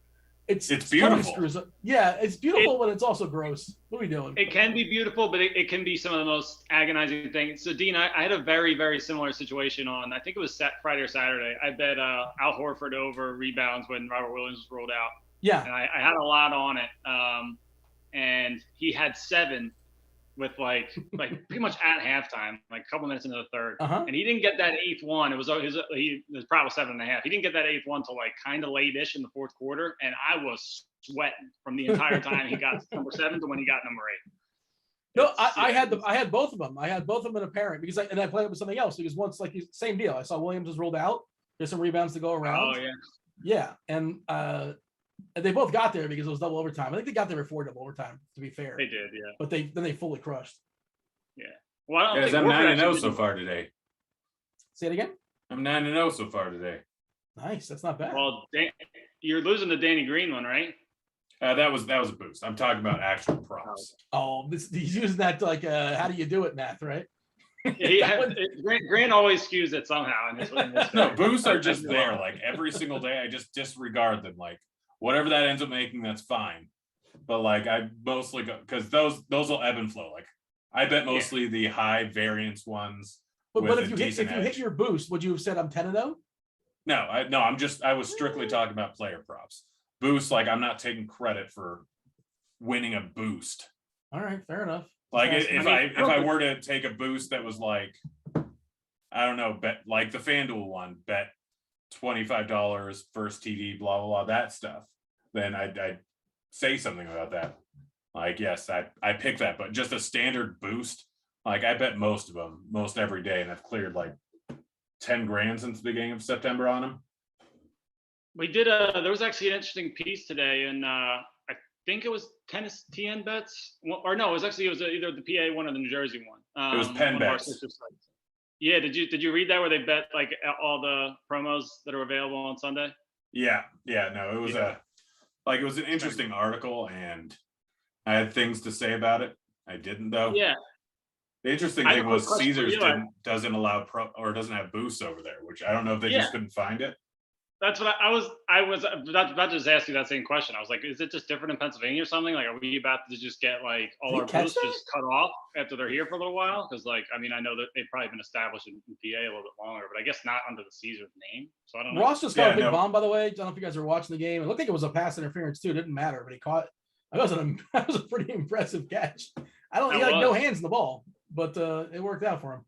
it's beautiful. Totally yeah, it's beautiful, but it's also gross. What are we doing? It can be beautiful, but it can be some of the most agonizing things. So, Dean, I had a very, very similar situation on, I think it was Friday or Saturday. I bet Al Horford over rebounds when Robert Williams was rolled out. Yeah. And I had a lot on it. And he had 7 with like pretty much at halftime, like a couple minutes into the third. Uh-huh. And he didn't get that 8th one. It was probably 7.5. He didn't get that 8th one till like kind of late-ish in the fourth quarter. And I was sweating from the entire time he got number 7 to when he got number 8. No, I had both of them. I had both of them in a pairing because I played it with something else because once like same deal. I saw Williams was rolled out. There's some rebounds to go around. Oh yeah. Yeah, and they both got there because it was double overtime. I think they got there before double overtime. To be fair, They did, yeah. But they fully crushed. Yeah. Well, I don't Guys, think I'm Horford 9-0 actually so far today. Say it again. I'm 9-0 so far today. Nice. That's not bad. Well, you're losing the Danny Green one, right? That was a boost. I'm talking about actual props. Oh, he's using that to like how do you do it math, right? Grant always skews it somehow. No, boosts are just there. Like every single day, I just disregard them. Like whatever that ends up making, that's fine. But like I mostly go because those will ebb and flow. Like I bet mostly the high variance ones. But if you hit your boost, would you have said I'm 10-0? No, I was strictly talking about player props. Boost, like I'm not taking credit for winning a boost. All right, fair enough. Like if I were to take a boost that was like, I don't know, bet like the FanDuel one, bet $25 first TD, blah blah blah, that stuff, then I'd say something about that. Like yes, I pick that, but just a standard boost, like I bet most of them, most every day, and I've cleared like 10 grand since the beginning of September on them. We did there was actually an interesting piece today, and I think it was tennis TN bets, or no, it was either the PA one or the New Jersey one. It was Penn bets. Yeah, did you read that where they bet like all the promos that are available on Sunday? Yeah, no, it was it was an interesting article, and I had things to say about it. I didn't though. Yeah. The interesting thing was Caesars doesn't allow doesn't have boosts over there, which I don't know if they just couldn't find it. That's what I was about to just ask you that same question. I was like, is it just different in Pennsylvania or something? Like, are we about to just get like all our boosts just cut off after they're here for a little while? Because like, I mean, I know that they've probably been established in PA a little bit longer, but I guess not under the Caesars name. So I don't know. Ross just got a big bomb, by the way. I don't know if you guys are watching the game. It looked like it was a pass interference too. It didn't matter, but he caught. That was a pretty impressive catch. He had no hands in the ball, but it worked out for him.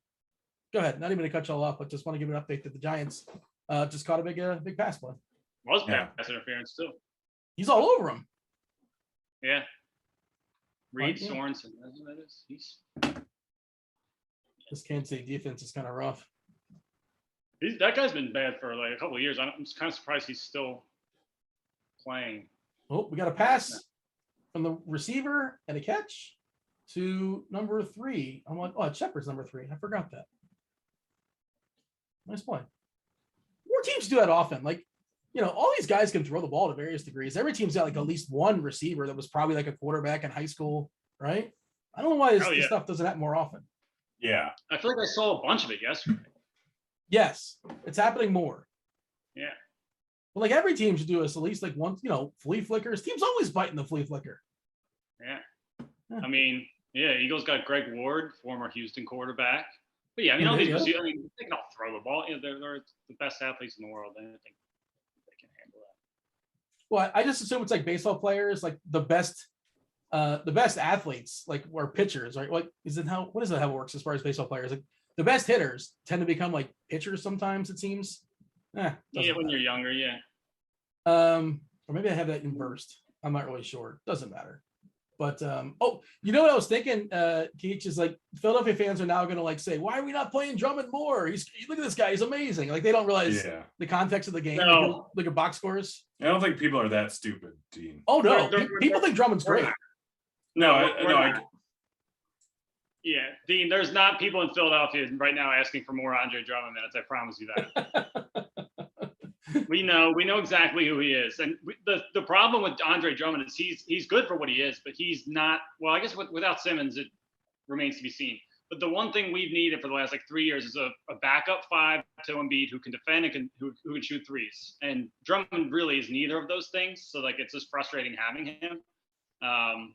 Go ahead. Not even to cut you all off, but just want to give an update that the Giants just caught a big pass play. Was pass interference too. He's all over him. Yeah. Reed Sorensen. That's what that is. This Kansas City defense is kind of rough. That guy's been bad for like a couple of years. I'm kind of surprised he's still playing. Oh, we got a pass from the receiver and a catch to number 3. I'm like, oh, Shepard's number 3. I forgot that. Nice play. More teams do that often. Like, all these guys can throw the ball to various degrees. Every team's got like at least one receiver that was probably like a quarterback in high school, right? I don't know why this stuff doesn't happen more often. Yeah. I feel like I saw a bunch of it yesterday. Yes, it's happening more. Yeah. Well, like every team should do this at least like once, flea flickers. Teams always biting the flea flicker. Yeah. I mean, Eagles got Greg Ward, former Houston quarterback. But yeah, I mean, all these they can all throw the ball. They're the best athletes in the world. I think they can handle that. Well, I just assume it's like baseball players, like the best athletes, like were pitchers, right? What is it how it works as far as baseball players? Like the best hitters tend to become like pitchers sometimes, it seems. When you're younger, yeah. Or maybe I have that inversed. I'm not really sure. Doesn't matter. But you know what I was thinking, Keach, is like Philadelphia fans are now going to like say, why are we not playing Drummond more? Look at this guy, he's amazing. Like they don't realize the context of the game. No. Look at box scores. I don't think people are that stupid, Dean. Oh no, people think Drummond's great. Yeah, Dean, there's not people in Philadelphia right now asking for more Andre Drummond minutes. I promise you that. We know exactly who he is. And the problem with Andre Drummond is he's good for what he is, but he's not, well, I guess without Simmons, it remains to be seen. But the one thing we've needed for the last like 3 years is a backup 5 to Embiid who can defend and who can shoot threes. And Drummond really is neither of those things. So like, it's just frustrating having him.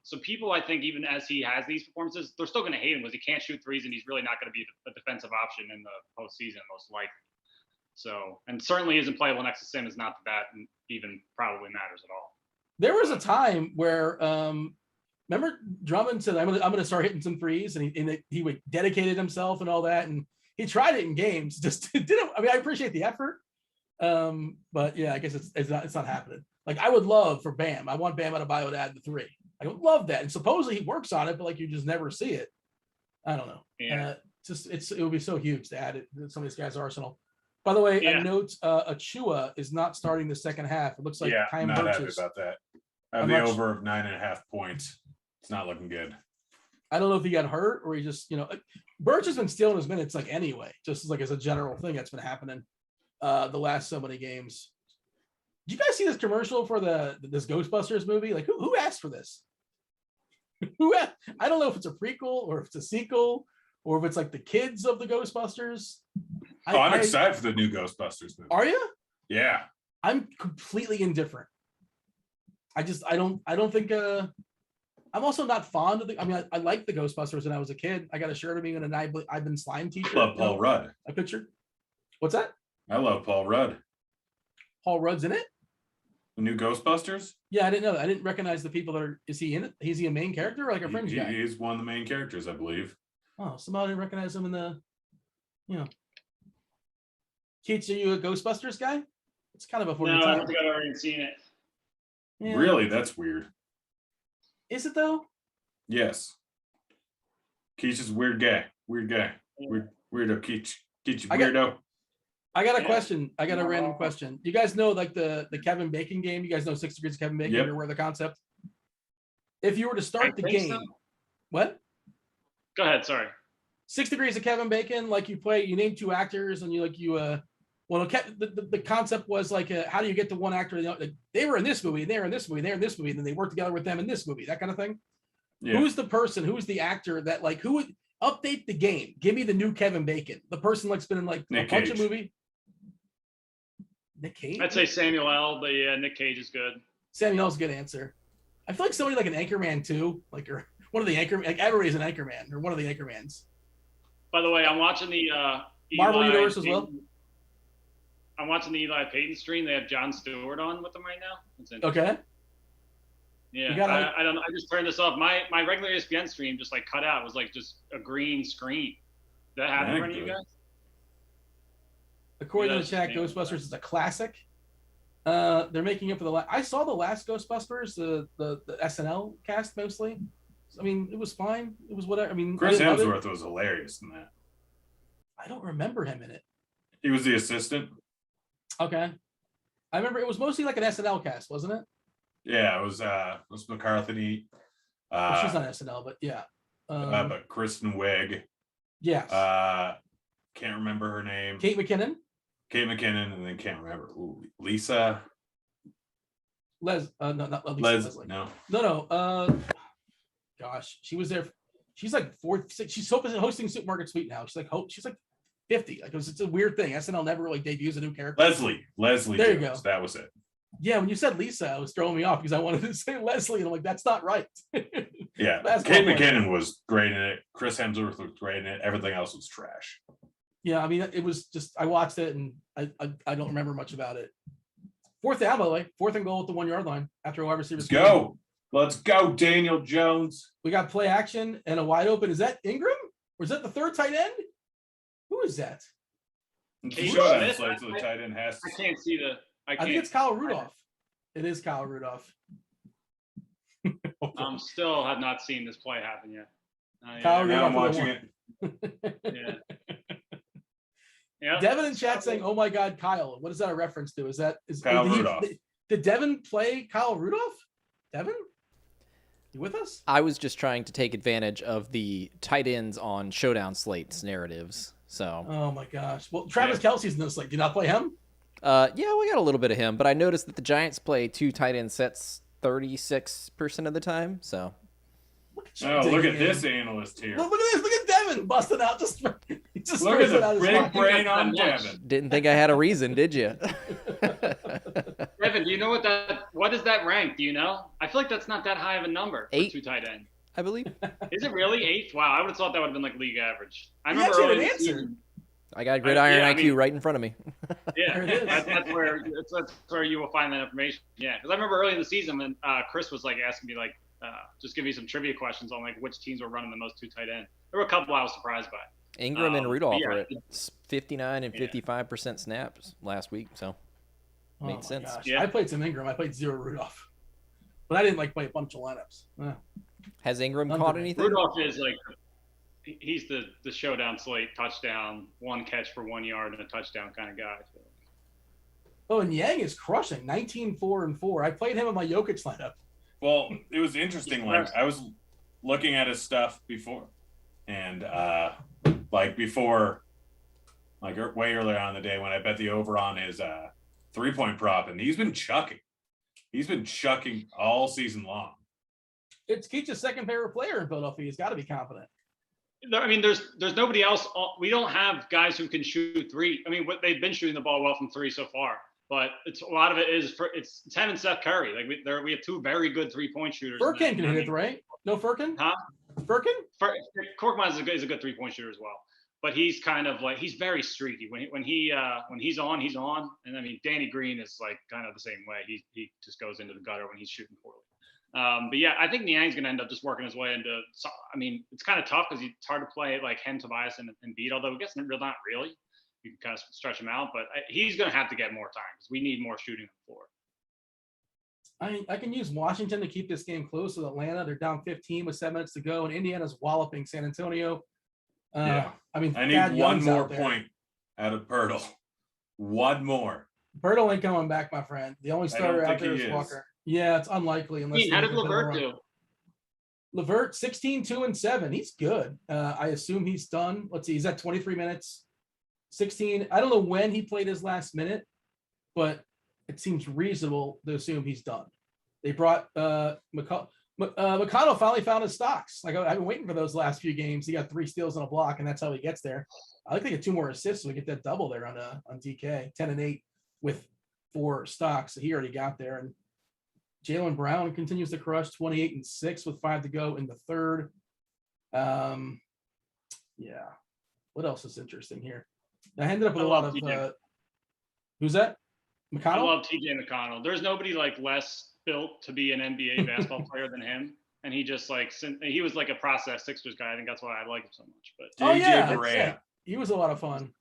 So people, I think, even as he has these performances, they're still going to hate him because he can't shoot threes and he's really not going to be a defensive option in the postseason, most likely. So, and certainly isn't playable next to Simmons, not that that even probably matters at all. There was a time where, remember Drummond said, I'm going to start hitting some threes, and he dedicated himself and all that. And he tried it in games, just didn't. I mean, I appreciate the effort. But yeah, I guess it's not happening. Like I would love for Bam. I want Bam Adebayo to add the 3. I would love that. And supposedly he works on it, but like you just never see it. I don't know. Yeah. It would be so huge to add it to some of these guys' arsenal. By the way, a note: Achua is not starting the second half. It looks like I'm not happy about that. I have the over of 9.5 points. It's not looking good. I don't know if he got hurt or he just, Birch has been stealing his minutes like anyway, just like as a general thing that's been happening the last so many games. Did you guys see this commercial for this Ghostbusters movie? Like, who asked for this? I don't know if it's a prequel or if it's a sequel or if it's like the kids of the Ghostbusters. I'm excited for the new Ghostbusters movie. Are you? Yeah. I'm completely indifferent. I don't think I'm also not fond of I liked the Ghostbusters when I was a kid. I got a shirt of me in an I've been slime t-shirt. I love Paul Rudd. A picture. What's that? I love Paul Rudd. Paul Rudd's in it? The new Ghostbusters? Yeah, I didn't know that. I didn't recognize the people that are. Is he in it? Is he a main character or like a fringe guy? He's one of the main characters, I believe. Oh, somehow I didn't recognize him in the. Keats, are you a Ghostbusters guy? It's kind of before your No, I time. don't think I've already seen it. Yeah. Really? That's weird. Is it though? Yes. Keach is a weird guy. Weird guy. Weirdo Keach. Keach, weirdo. I got a question. I got a random question. You guys know like the Kevin Bacon game? You guys know 6 Degrees of Kevin Bacon? Yep. You're aware of the concept? If you were to start the game, so. What? Go ahead. Sorry. 6 Degrees of Kevin Bacon, like you name 2 actors and the concept was like, how do you get to one actor? They were in this movie, they were in this movie, they're in this movie, and then they work together with them in this movie, that kind of thing. Yeah. Who's the person? Who's the actor that like who would update the game? Give me the new Kevin Bacon. The person like's been in like Nick a bunch Cage. of movie. Nick Cage. I'd say Samuel L., but yeah, Nick Cage is good. Samuel L's a good answer. I feel like somebody like an Anchorman too, like or one of the Anchorman. Like everybody's an Anchorman or one of the Anchormans. By the way, I'm watching the Marvel Universe as well. I'm watching the Eli Payton stream. They have Jon Stewart on with them right now. That's okay. Yeah, I don't. I just turned this off. My regular ESPN stream just like cut out. It was like just a green screen. Did that happen for any of you guys? According to the chat, Ghostbusters is a classic. They're making up for the I saw the last Ghostbusters, the SNL cast mostly. I mean, it was fine. It was whatever. I mean, Chris Hemsworth was hilarious in that. I don't remember him in it. He was the assistant. Okay. I remember it was mostly like an SNL cast, wasn't it? Yeah, it was McCarthy. Well, she's not SNL, but yeah. But Kristen Wiig. Yes. Can't remember her name. Kate McKinnon, and then can't remember. Ooh, Lisa. no, not Leslie. No. Gosh, she was there. She's like 4th. She's hosting Supermarket Suite now. She's like 50. Like it's a weird thing. SNL never really debuts a new character. Leslie. There you go. That was it. Yeah, when you said Lisa, it was throwing me off because I wanted to say Leslie, and I'm like, that's not right. Yeah, Kate McKinnon was great in it. Chris Hemsworth was great in it. Everything else was trash. Yeah, I mean, it was just I watched it and I don't remember much about it. 4th down, by the way, 4th and goal at the 1-yard line after a wide receiver. Let's go, Daniel Jones. We got play action and a wide open. Is that Ingram or is that the 3rd tight end? Who is that? Showdown slate, so the tight end has to. I can't see the. I think it's Kyle Rudolph. It is Kyle Rudolph. Still have not seen this play happen yet. Kyle Now I'm Rudolph watching it. Yeah. Devin in chat saying, "Oh my God, Kyle." What is that a reference to? Is Kyle Rudolph? Did Devin play Kyle Rudolph? Devin, you with us? I was just trying to take advantage of the tight ends on Showdown slates narratives. So. Oh my gosh. Well, Travis Kelce's in this slate. Did you not play him? Yeah, we got a little bit of him, but I noticed that the Giants play 2 tight end sets 36% of the time. So. Look at this analyst here. Look at this. Look at Devin busting out. Just look at the big brain on Devin. Didn't think I had a reason, did you? Devin, do you know what is that rank? Do you know? I feel like that's not that high of a number for 8, 2 tight end. I believe. Is it really 8? Wow, I would have thought that would have been like league average. I You remember actually had early an in the answer. season. I got Gridiron IQ right in front of me. Yeah, There it is. that's where you will find that information. Yeah, because I remember early in the season when Chris was like asking me like, just give me some trivia questions on like which teams were running the most 2 tight end. There were a couple I was surprised by. Ingram and Rudolph are at 59 and 55% snaps last week, so made sense. Gosh. Yeah. I played some Ingram. I played 0 Rudolph, but I didn't like play a bunch of lineups. Has Ingram caught anything? Rudolph is like he's the showdown slate touchdown, 1 catch for 1 yard and a touchdown kind of guy. So. Oh, and Yang is crushing 19-4-4. I played him in my Jokic lineup. Well, it was interesting. Like I was looking at his stuff before, and way earlier on in the day when I bet the over on his 3-point prop, and he's been chucking. He's been chucking all season long. It's Keach's second favorite player in Philadelphia. He's got to be confident. I mean, there's nobody else. We don't have guys who can shoot three. I mean, what they've been shooting the ball well from three so far, but it's a lot of it is it's him and Seth Curry. Like we have two very good 3-point shooters. Furkan can hit it, right? No Furkan? Huh? Furkan? Korkmaz is a good 3-point shooter as well, but he's kind of like he's very streaky. When he's on, he's on. And I mean, Danny Green is like kind of the same way. He just goes into the gutter when he's shooting poorly. But yeah, I think Niang's going to end up just working his way into. I mean, it's kind of tough because it's hard to play like him, Tobias, and beat. Although I guess not really. You can kind of stretch him out, but he's going to have to get more time because we need more shooting on the floor. I can use Washington to keep this game close with Atlanta. They're down 15 with 7 minutes to go, and Indiana's walloping San Antonio. Yeah. I mean, I need Thad one Young's more out there. point out of Pirtle. One more. Birtle ain't coming back, my friend. The only starter out think there he is is. Walker. Yeah, it's unlikely unless. How did they make a bit of a Levert run. do? Levert 16, 2, and 7. He's good. I assume he's done. Let's see, he's at 23 minutes. 16. I don't know when he played his last minute, but it seems reasonable to assume he's done. They brought McConnell finally found his stocks. Like I've been waiting for those last few games. He got 3 steals and a block, and that's how he gets there. I like to get 2 more assists so we get that double there on DK. 10 and 8 with 4 stocks. So he already got there. And Jaylen Brown continues to crush 28 and 6 with 5 to go in the third. Yeah. What else is interesting here? I ended up with a lot of who's that? I McConnell? love TJ McConnell. There's nobody like less built to be an NBA basketball player than him. And he just like he was like a process Sixers guy. I think that's why I like him so much. But Oh, yeah, JJ that's Barea. it. He was a lot of fun.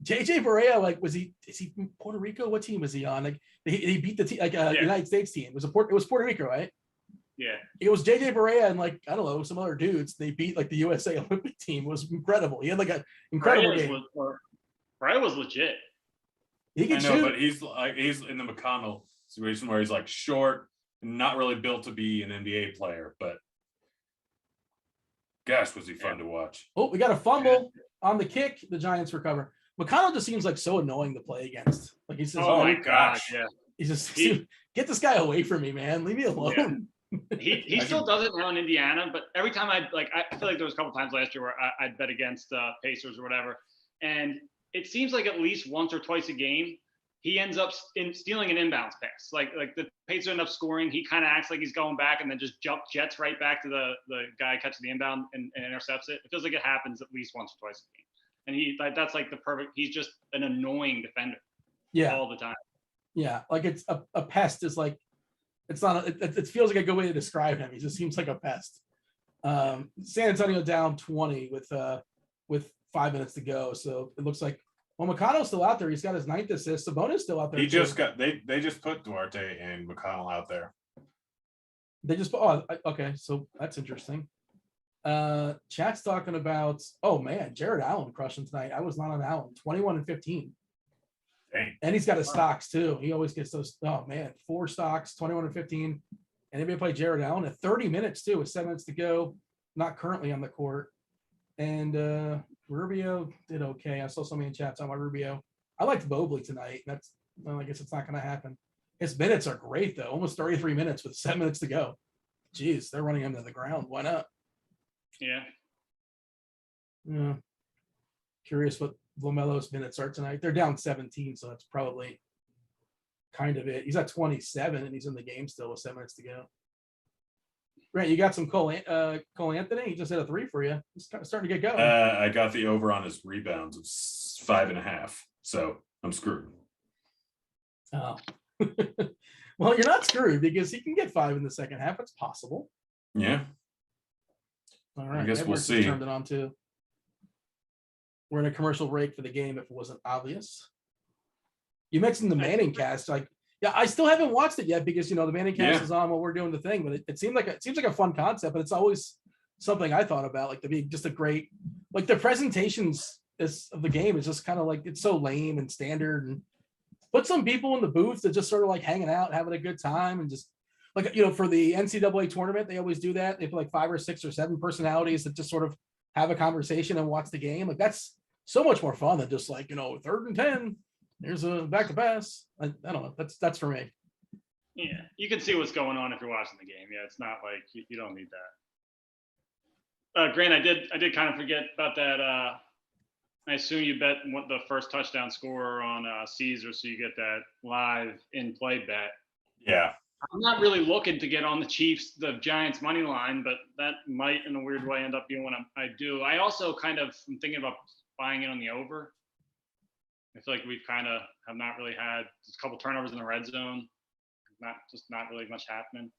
JJ Barea, like, is he from Puerto Rico? What team was he on? Like he beat the United States team. It was Puerto Rico, right? yeah, It was JJ Barea and like, I don't know, some other dudes. They beat like the USA Olympic team. It was incredible. He had like an incredible game. Bray was legit. He I can know, shoot. but he's in the McConnell situation where he's like short and not really built to be an NBA player, but gosh, was he fun to watch. Oh, we got a fumble on the kick. The Giants recover. McConnell just seems like so annoying to play against. Like he's just, Oh my gosh. gosh, yeah. he's just get this guy away from me, man. Leave me alone. He still does it now in Indiana, but every time I feel like there was a couple times last year where I'd bet against Pacers or whatever, and it seems like at least once or twice a game he ends up stealing an inbounds pass. Like the Pacers end up scoring, he kind of acts like he's going back and then just jets right back to the guy catching the inbound and intercepts it. It feels like it happens at least once or twice a game, and that's like the perfect. He's just an annoying defender. Yeah, all the time. yeah. Like it's a pest. Is like it's not. It feels like a good way to describe him. He just seems like a pest. San Antonio down 20 with 5 minutes to go. So it looks like, well, McConnell's still out there. He's got his 9th assist. Sabonis still out there. He just got they just put Duarte and McConnell out there. They just okay. So that's interesting. Chat's talking about, oh man, Jared Allen crushing tonight. I was not on Allen. 21 and 15. Dang. And he's got his stocks too. He always gets those. Oh man, 4 stocks, 21 and 15. Anybody play Jared Allen at 30 minutes too, with 7 minutes to go. Not currently on the court. And Rubio did okay. I saw somebody in chat talking about Rubio. I liked Mobley tonight. Well, I guess it's not going to happen. His minutes are great though. Almost 33 minutes with 7 minutes to go. Jeez, they're running him to the ground. Why not? Yeah. Yeah. Curious what LaMelo's minutes are tonight. They're down 17, so that's probably kind of it. He's at 27 and he's in the game still with 7 minutes to go. Right, you got some Cole Anthony. He just hit a 3 for you. He's kind of starting to get going. I got the over on his rebounds of 5.5, so I'm screwed. Oh. Well, you're not screwed because he can get 5 in the second half. It's possible. Yeah. All right. I guess we'll Edwards see. Turned it on too. We're in a commercial break for the game if it wasn't obvious. You mentioned the Manning cast. Like, yeah, I still haven't watched it yet because, the Manning cast is on while we're doing the thing, but it seems like a fun concept, but it's always something I thought about, like to be just a great, like the presentations of the game is just kind of like, it's so lame and standard, and put some people in the booth that just sort of like hanging out, having a good time, and just like, for the NCAA tournament, they always do that. They put like 5 or 6 or 7 personalities that just sort of have a conversation and watch the game. Like that's so much more fun than just like, 3rd and 10. Here's a back to pass. I don't know. That's for me. Yeah, you can see what's going on if you're watching the game. Yeah, it's not like you don't need that. Grant, I did kind of forget about that. I assume you bet what the first touchdown scorer on Caesar, so you get that live in play bet. Yeah. I'm not really looking to get on the Chiefs, the Giants money line, but that might, in a weird way, end up being what I do. I also kind of am thinking about buying it on the over. I feel like we've kind of have not really had just a couple turnovers in the red zone. Not really much happening.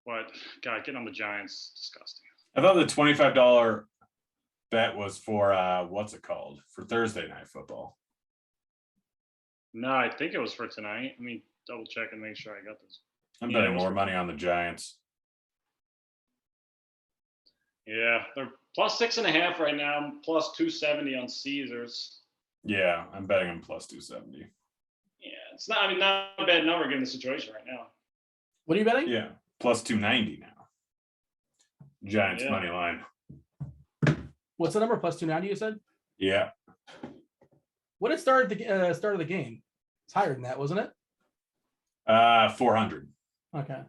But God, getting on the Giants, disgusting. I thought the $25 bet was for what's it called? For Thursday Night Football. No, I think it was for tonight. Let me double check and make sure I got this. I'm Yeah, betting it was more for- money on the Giants. Yeah, they're plus 6.5 right now, plus 270 on Caesars. Yeah, I'm betting them plus 270. Yeah, it's not. I mean, not a bad number given the situation right now. What are you betting? Yeah, plus 290 now. Giants Yeah. money line. What's the number? Plus 290, you said? Yeah. What it started the start of the game? It's higher than that, wasn't it? 400 Okay.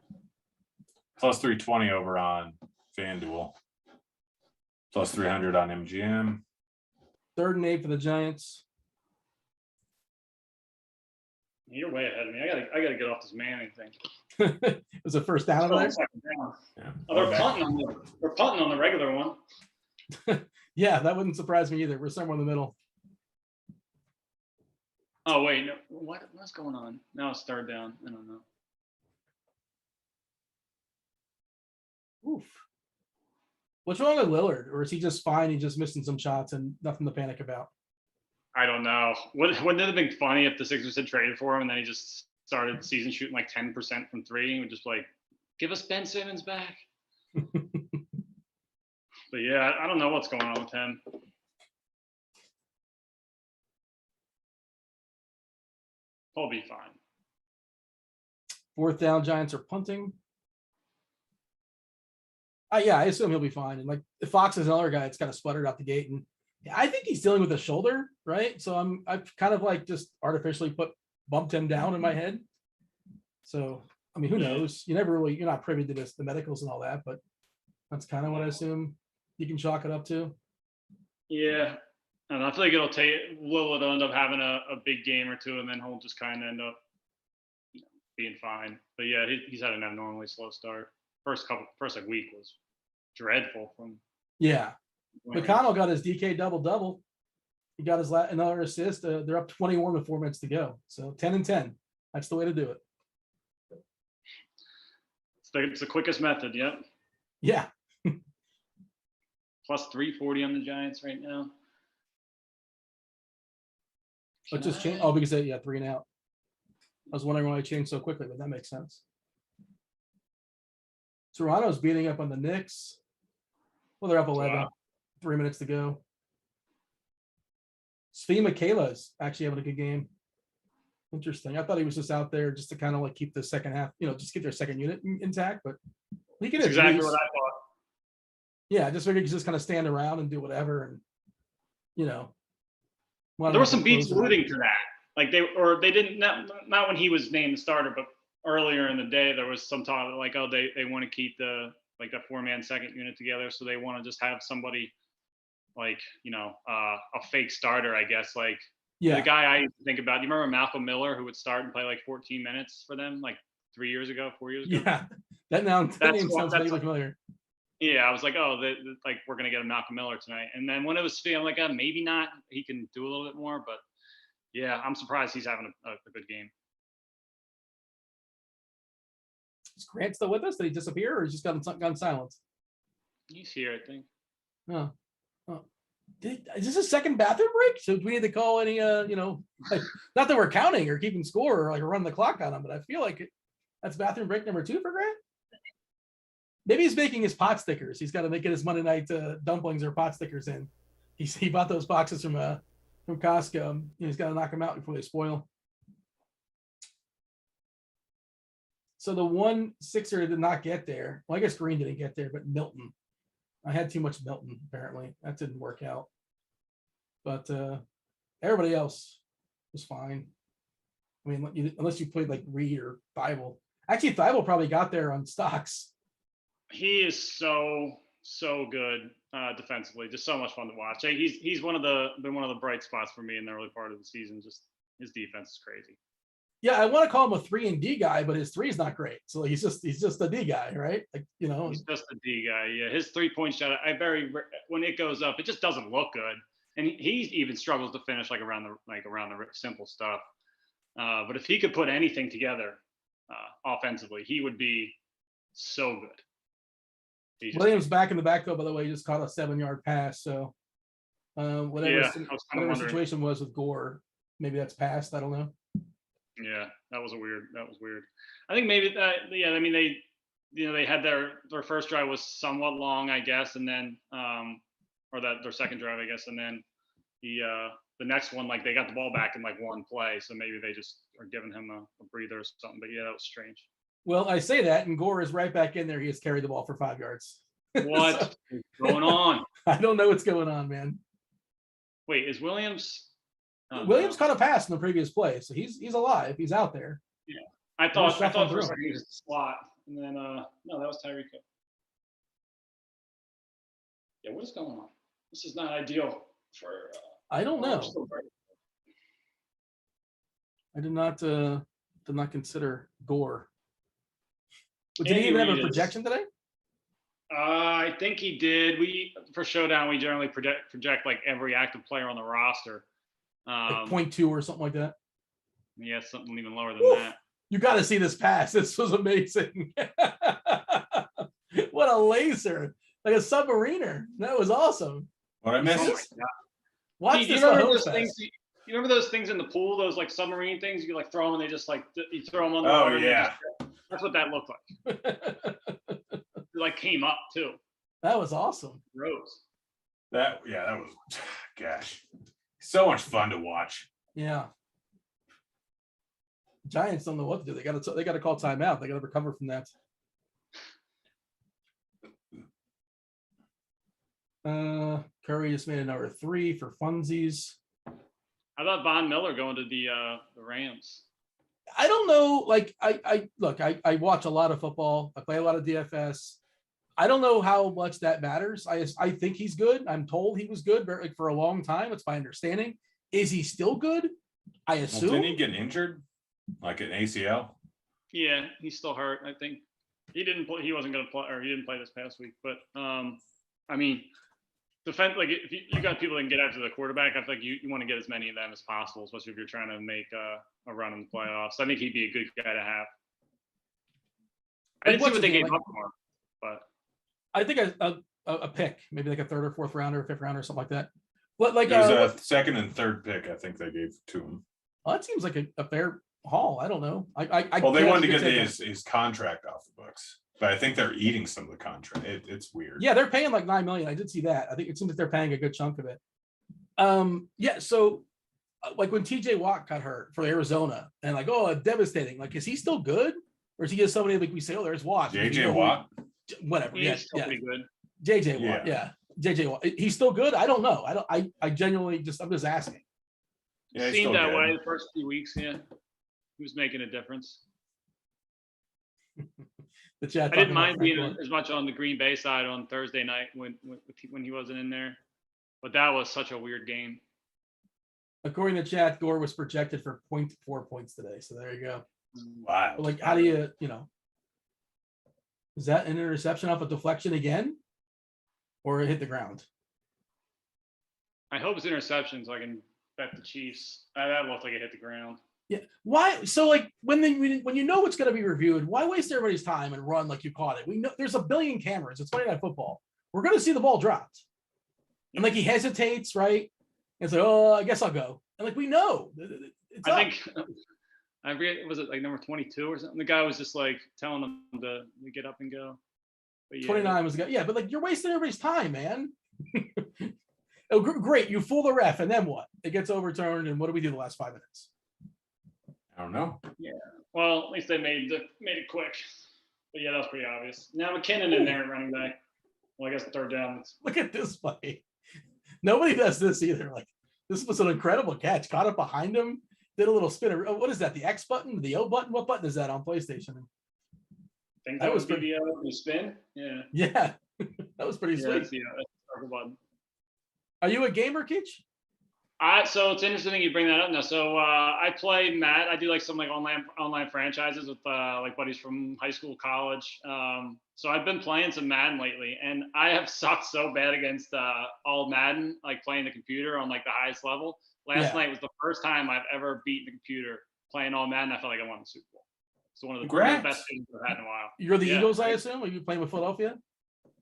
plus 320 over on FanDuel. Plus 300 on MGM. 3rd and 8 for the Giants. You're way ahead of me. I gotta get off this Manning thing. It was a first down over there. Second down. Yeah. Oh, they're punting on the regular one. Yeah, that wouldn't surprise me either. We're somewhere in the middle. Oh wait, no. What's going on? Now it's 3rd down. I don't know. Oof. What's wrong with Lillard? Or is he just fine? He's just missing some shots and nothing to panic about. I don't know. Wouldn't it have been funny if the Sixers had traded for him and then he just started the season shooting like 10% from 3 and would just like, give us Ben Simmons back. But yeah, I don't know what's going on with him. He'll be fine. 4th down, Giants are punting. Yeah, I assume he'll be fine. And like Fox is another guy that's kind of sputtered out the gate. And I think he's dealing with a shoulder, right? So I've kind of like just artificially bumped him down in my head. So I mean, who knows? You're not privy to the medicals and all that, but that's kind of what I assume you can chalk it up to. Yeah. And I feel like Lillard will end up having a big game or two, and then he'll just kind of end up being fine. But yeah, he's had an abnormally slow start. First like week was dreadful from. Yeah. McConnell got his DK double. He got his another assist. They're up 21 with 4 minutes to go. So 10 and 10. That's the way to do it. It's the quickest method. Yep. Yeah. Plus 340 on the Giants right now. But just change. Oh, because 3 and out. I was wondering why I changed so quickly, but that makes sense. Toronto's beating up on the Knicks. Well, they're up 11. Wow. 3 minutes to go. Svi Mikhaila's actually having a good game. Interesting. I thought he was just out there just to kind of like keep the second half, just get their second unit intact. But he can That's exactly what I thought. Yeah, I just figured he could just kind of stand around and do whatever, and there were some beats alluding to that. Like they didn't not when he was named the starter, but earlier in the day there was some talk like, oh, they want to keep the 4-man second unit together, so they want to just have somebody like a fake starter, I guess. Like the guy I used to think about. Do you remember Malcolm Miller, who would start and play like 14 minutes for them like 4 years ago? Yeah, that name sounds vaguely familiar. Yeah, I was like, oh, we're gonna get a Malcolm Miller tonight. And then when it was Svi, I'm like, maybe not. He can do a little bit more, but yeah, I'm surprised he's having a good game. Is Grant still with us? Did he disappear, or he's just gone silent? He's here, I think. Oh. Is this a second bathroom break? So do we need to call any, not that we're counting or keeping score or like running the clock on him, but I feel like that's bathroom break number 2 for Grant. Maybe he's making his pot stickers. He's got to make it his Monday night dumplings or pot stickers in. He bought those boxes from Costco. He's got to knock them out before they spoil. So the 1 Sixer did not get there. Well, I guess Green didn't get there, but Milton. I had too much Milton, apparently. That didn't work out. But everybody else was fine. I mean, unless you played like Reed or Thibault. Actually, Thibault probably got there on stocks. He is so good defensively. Just so much fun to watch. Like, he's been one of the bright spots for me in the early part of the season. Just his defense is crazy. Yeah, I want to call him a 3 and D guy, but his 3 is not great. So he's just a D guy, right? Like, He's just a D guy. Yeah, his 3-point shot, when it goes up, it just doesn't look good. And he even struggles to finish around the simple stuff. But if he could put anything together offensively, he would be so good. Williams back in the backfield, by the way, just caught a 7-yard pass. So whatever the situation was with Gore, maybe that's passed. I don't know. Yeah, that was weird. I think maybe that. Yeah, I mean they had their first drive was somewhat long, I guess, and then their second drive, I guess, and then the next one, like, they got the ball back in like one play, so maybe they just are giving him a breather or something. But yeah, that was strange. Well, I say that, and Gore is right back in there. He has carried the ball for 5 yards. What is going on? I don't know what's going on, man. Wait, is Williams? Williams caught a pass in the previous play, so he's alive. He's out there. Yeah, I thought for a second he was the slot, and then no, that was Tyreek. Yeah, what is going on? This is not ideal for. I don't know. I did not consider Gore. But did he even have a projection today? I think he did. For Showdown, we generally project like every active player on the roster. Like 0.2 or something like that. Yeah, something even lower than that. You got to see this pass. This was amazing. What a laser. Like a submariner. That was awesome. What I missed? Watch You remember those things? You remember those things in the pool? Those like submarine things? You like throw them and they just like you throw them on the water. Oh yeah. That's what that looked like. It like came up too. That was awesome. Rose. That was, gosh, so much fun to watch. Yeah. Giants don't know what to do. They got to call timeout. They got to recover from that. Curry just made a number 3 for funsies. How about Von Miller going to the Rams? I don't know. Like I watch a lot of football. I play a lot of DFS. I don't know how much that matters. I think he's good. I'm told he was good for a long time. That's my understanding. Is he still good? I assume. Well, didn't he get injured? Like an ACL? Yeah, he's still hurt. I think he didn't play. He wasn't going to play, or he didn't play this past week. But I mean, defense, like if you got people that can get after the quarterback, I think you want to get as many of them as possible, especially if you're trying to make a run in the playoffs. I think he'd be a good guy to have. I didn't see what they gave up for him, but I think a pick, maybe like a 3rd or 4th rounder, or 5th rounder, or something like that. But like there's a 2nd and 3rd pick, I think they gave to him. Well, that seems like a fair haul. I don't know. Well, they wanted to get his contract off the books, but I think they're eating some of the contract. It's weird. Yeah, they're paying like $9 million. I did see that. I think it seems like they're paying a good chunk of it. Yeah. So, like when TJ Watt got hurt for Arizona, and like, oh, devastating. Like, is he still good, or is he just somebody like we say, oh, there's Watt, JJ Watt, whatever. He's still pretty good. JJ Watt, yeah. JJ Watt. He's still good. I don't know. I genuinely I'm just asking. Yeah, seemed that way the first few weeks. Yeah, he was making a difference. The chat. I didn't mind being as much on the Green Bay side on Thursday night when he wasn't in there, but that was such a weird game. According to chat, Gore was projected for 0.4 points today. So there you go. Wow. But like, how do you is that an interception off a deflection again, or it hit the ground? I hope it's interception so I can bet the Chiefs. That looked like it hit the ground. Yeah. Why? So like when you know what's going to be reviewed, why waste everybody's time and run like you caught it? We know there's a billion cameras. It's Monday Night Football. We're going to see the ball dropped, and like he hesitates, right? And it's like, oh, I guess I'll go. And like we know, I think I forget, was it like number 22 or something? The guy was just like telling them to get up and go. But yeah. 29 was the guy. Yeah, but like you're wasting everybody's time, man. Oh, great. You fool the ref, and then what? It gets overturned, and what do we do the last 5 minutes? I don't know. Yeah. Well, at least they made it quick. But yeah, that was pretty obvious. Now McKinnon in there running back. Well, I guess 3rd down. Look at this play. Nobody does this either. Like this was an incredible catch. Caught it behind him, did a little spin. What is that? The X button? The O button? What button is that on PlayStation? I think That that was was the spin. Yeah. Yeah, that was pretty Yeah, sweet. that's the circle button. Are you a gamer, Keach? So it's interesting you bring that up now. So I play Matt. I do like some like online franchises with like buddies from high school, college. So I've been playing some Madden lately, and I have sucked so bad against all Madden, like playing the computer on like the highest level. Last night was the first time I've ever beaten the computer playing all Madden. I felt like I won the Super Bowl. So one of the best games I've had in a while. You're the Eagles, I assume. Are you playing with Philadelphia?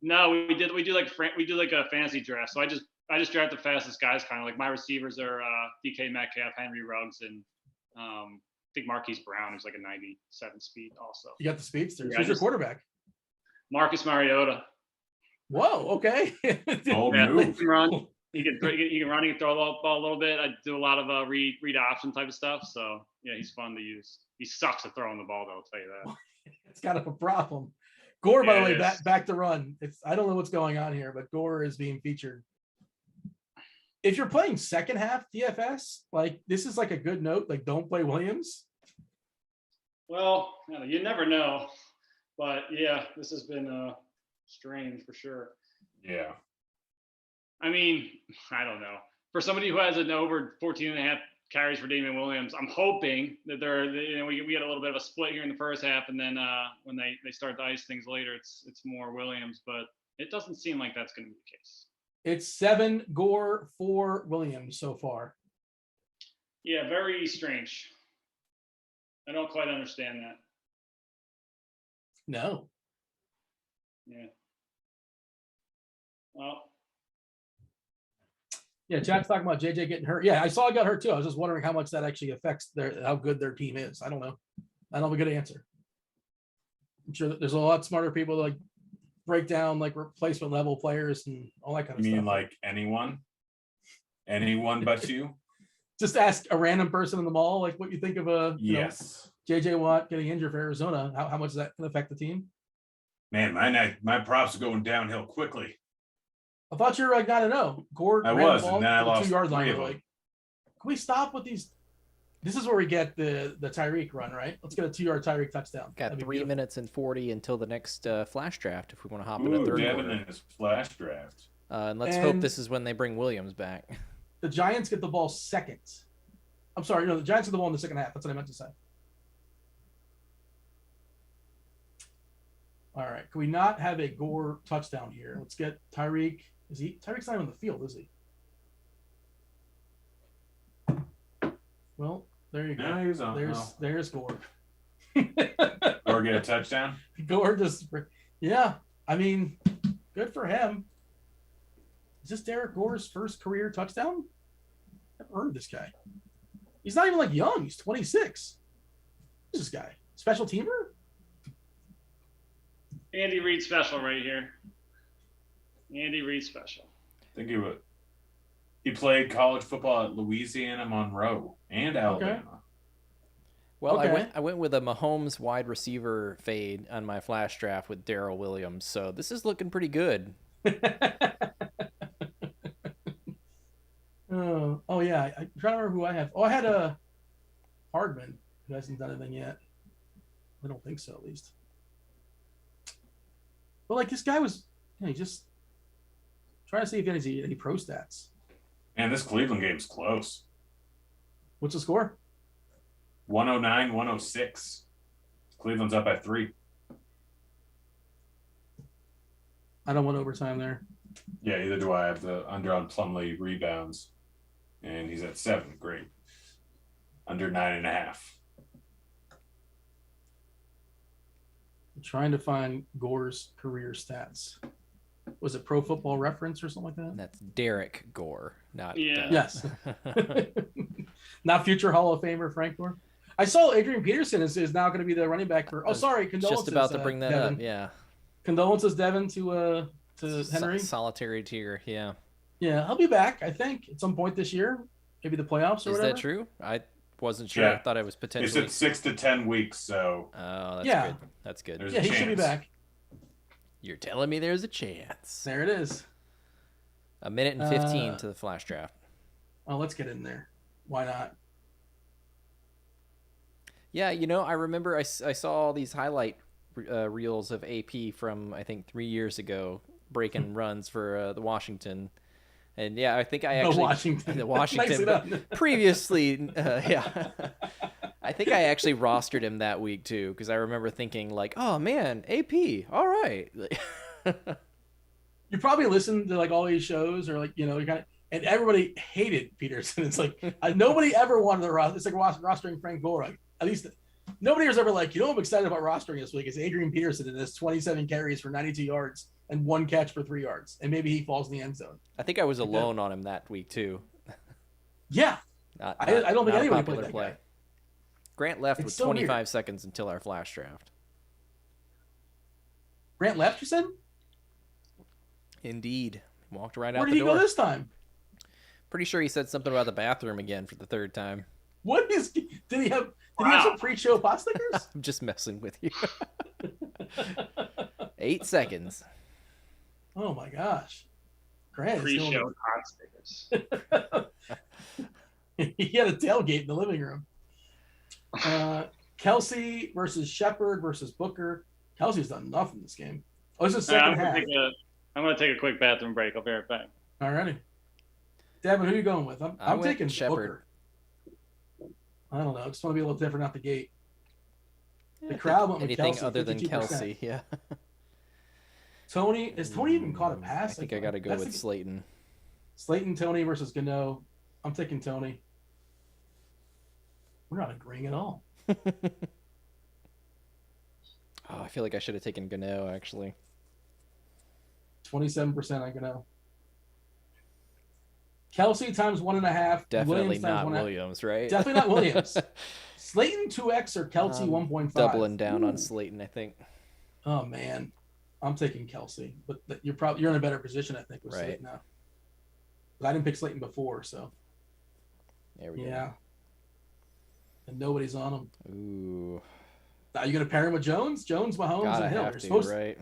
No, we do like a fantasy draft. So I just draft the fastest guys, kind of like my receivers are DK Metcalf, Henry Ruggs, and I think Marquise Brown, who's like a 97 speed also. You got the speedster. Yeah, Who's your quarterback? Marcus Mariota. Whoa, okay. Bold Yeah, move. he can run. He can run. He can throw the ball a little bit. I do a lot of read option type of stuff. So yeah, he's fun to use. He sucks at throwing the ball, though. I'll tell you that. It's kind of a problem. Gore, by the way, it is. back to run. I don't know what's going on here, but Gore is being featured. If you're playing second half DFS, like this is like a good note. Like don't play Williams. Well, you never know, but yeah, this has been strange for sure. Yeah. I mean, I don't know. For somebody who has an over 14.5 carries for Damian Williams, I'm hoping that we get a little bit of a split here in the first half, and then when they start to ice things later, it's more Williams. But it doesn't seem like that's going to be the case. It's 7 Gore, 4 Williams so far. Yeah, very strange. I don't quite understand that. No. Yeah. Well. Yeah, chat's talking about JJ getting hurt. Yeah, I saw I got hurt too. I was just wondering how much that actually affects how good their team is. I don't know. I don't have a good answer. I'm sure that there's a lot smarter people that like break down like replacement level players and all that kind of You stuff. mean like anyone? Anyone but you? Just ask a random person in the mall like what you think of Yes. JJ Watt getting injured for Arizona. How much is that going to affect the team? Man, my props are going downhill quickly. I thought you were like 9-0. Gore I ran was, the ball and then I to the lost 2-yard line. 3 of Like, them. can we stop with these? This is where we get the Tyreek run, right? Let's get a 2-yard Tyreek touchdown. Got That'd be 3 beautiful. minutes and 40 until the next flash draft if we want to hop into Ooh, third Devin quarter. in his flash draft. And let's hope this is when they bring Williams back. The Giants get the ball second. I'm sorry, the Giants get the ball in the second half. That's what I meant to say. All right. Can we not have a Gore touchdown here? Let's get Tyreek. Tyreek's not even on the field, is he? Well, there you go. No, he's on. There's Gore. Or get a touchdown. Gore just, yeah. I mean, good for him. Is this Derek Gore's first career touchdown? I've never heard of this guy. He's not even like young. He's 26. Who's this guy? Special teamer? Andy Reid special right here. Andy Reid special. I think he played college football at Louisiana Monroe and Alabama. Well, Okay. I went with a Mahomes wide receiver fade on my flash draft with Darrell Williams, so this is looking pretty good. Oh yeah, I'm trying to remember who I have. Oh, I had a Hardman who hasn't done anything yet. I don't think so, at least. But like this guy was, he just trying to see if he has any pro stats. Man, this Cleveland game's close. What's the score? 109-106. Cleveland's up by 3. I don't want overtime there. Yeah, either do I. Have the under on Plumlee rebounds. And he's at 7. Great. Under 9.5. I'm trying to find Gore's career stats. Was it Pro Football Reference or something like that? That's Derek Gore, not Yeah. Yes. Not future Hall of Famer Frank Gore. I saw Adrian Peterson is now going to be the running back for. Oh, sorry, condolences. Just about to bring that Devin. up. Yeah, Condolences, Devin, to Henry. Solitary tier. Yeah. Yeah, he'll be back. I think at some point this year, maybe the playoffs or Is whatever. that true? I wasn't sure. Yeah. I thought it was It's potentially. at 6 to 10 weeks, so Oh, that's Yeah. good. That's good. There's Yeah, a he should be chance. back. You're telling me there's a chance. There it is. A minute and 15 to the flash draft. Oh, let's get in there. Why not? Yeah, I remember I saw all these highlight reels of AP from, I think, 3 years ago, breaking runs for the Washington. And yeah, I think I actually The Washington. the Washington, Nicely but done. previously, yeah, I think I actually rostered him that week too, because I remember thinking like, oh man, AP, all right. You probably listened to like all these shows, or like you kind of, and everybody hated Peterson. It's like nobody ever wanted to roster. It's like rostering Frank Gore. Like, at least nobody was ever like, I'm excited about rostering this week. It's Adrian Peterson and this 27 carries for 92 yards and 1 catch for 3 yards, and maybe he falls in the end zone. I think I was alone on him that week too. Yeah, I don't think anybody played that guy. Grant left It's with so 25 weird. seconds until our flash draft. Grant left, you said? Indeed, walked right Where out did the he door. go this time? Pretty sure he said something about the bathroom again for the 3rd time. Did he have some pre-show pot stickers? I'm just messing with you. 8 seconds. Oh my gosh. Grant is Pre-show going hot stickers. he had a tailgate in the living room. Kelsey versus Shepard versus Booker. Kelsey's done nothing this game. Oh, this is the second half. I'm going to take a quick bathroom break. I'll be right back. Alrighty. Devin, who are you going with? I'm went taking Shepard. Booker. I don't know. I just want to be a little different out the gate. The crowd went with Anything Kelsey, other than 52%. Kelsey, yeah. Has Tony even caught a pass? I think I got to go with Slayton. Slayton, Tony versus Gano. I'm taking Tony. We're not agreeing at all. I feel like I should have taken Gano, actually. 27% on Gano. Kelsey times 1.5. Definitely Williams not times 1.5. Williams, right? Definitely not Williams. Slayton 2x or Kelsey 1.5. Doubling down Ooh. on Slayton, I think. Oh man, I'm taking Kelsey, but you're in a better position, I think, with Right. Slayton now. But I didn't pick Slayton before, so There we yeah. And nobody's on him. go. Ooh. Are you going to pair him with Jones? Jones, Mahomes, Gotta and Hill. have to, right?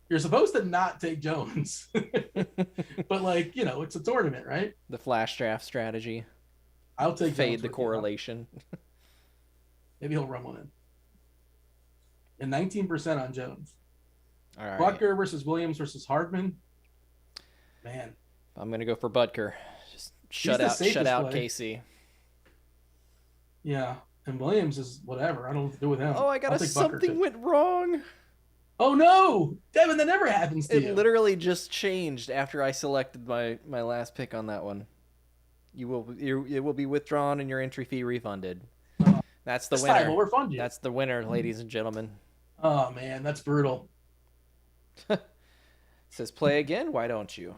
You're supposed to not take Jones, but like it's a tournament, right? The flash draft strategy. I'll take Fade Jones the with you. correlation. Maybe he'll run one in. And 19% on Jones. All right. Butker versus Williams versus Hardman. Man, I'm going to go for Butker. Just shut the out safest play. Casey. yeah. And Williams is whatever. I don't know what to do with him. Oh, I I'll got take Butker, something too. went wrong. Oh no, Devin, that never happens to you. It literally just changed after I selected my last pick on that one. It will be withdrawn and your entry fee refunded. That's the This time winner. we'll refund you. That's the winner, ladies and gentlemen. Oh man, that's brutal. It says play again. Why don't you?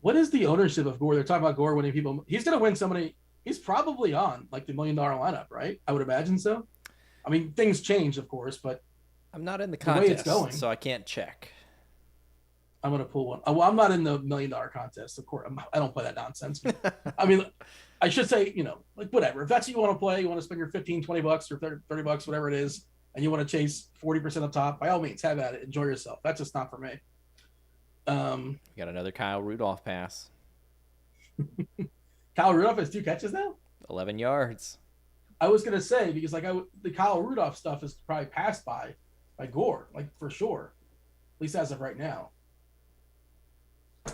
What is the ownership of Gore? They're talking about Gore winning people. He's going to win somebody. He's probably on like the $1 million lineup, right? I would imagine so. I mean, things change, of course, but I'm not in the The way it's contest, going. so I can't check. I'm going to pull one. Oh, well, I'm not in the $1 million contest, of course. I don't play that nonsense. I mean, I should say, like whatever. If that's what you want to play, you want to spend your 15, 20 bucks or 30 bucks, whatever it is, and you want to chase 40% up top, by all means, have at it. Enjoy yourself. That's just not for me. We got another Kyle Rudolph pass. Kyle Rudolph has 2 catches now? 11 yards. I was going to say, because like the Kyle Rudolph stuff is probably passed by Gore, like for sure, at least as of right now.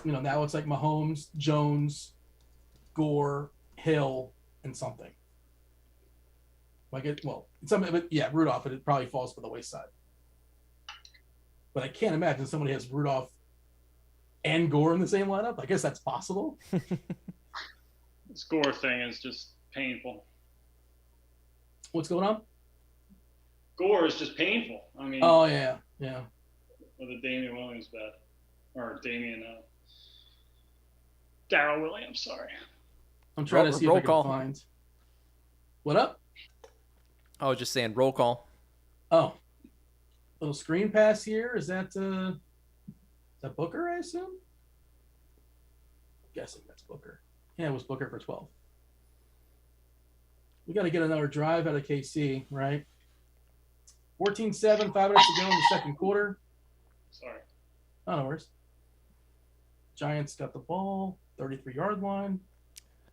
Now it's like Mahomes, Jones, Gore, Hill, and something. Something, but yeah, Rudolph, it probably falls by the wayside. But I can't imagine somebody has Rudolph and Gore in the same lineup. I guess that's possible. This Gore thing is just painful. What's going on? Gore is just painful. I mean, Oh yeah. with the Damian Williams bet, or Darrell Williams. Sorry. I'm trying to see if Roll I can call. find. What up? I was just saying roll call. Oh, little screen pass here. Is that Booker? I assume. Guessing that's Booker. Yeah, it was Booker for 12. We got to get another drive out of KC, right? 14-7, 5 minutes to go in the second quarter. Sorry. Oh, no worries. Giants got the ball, 33-yard line.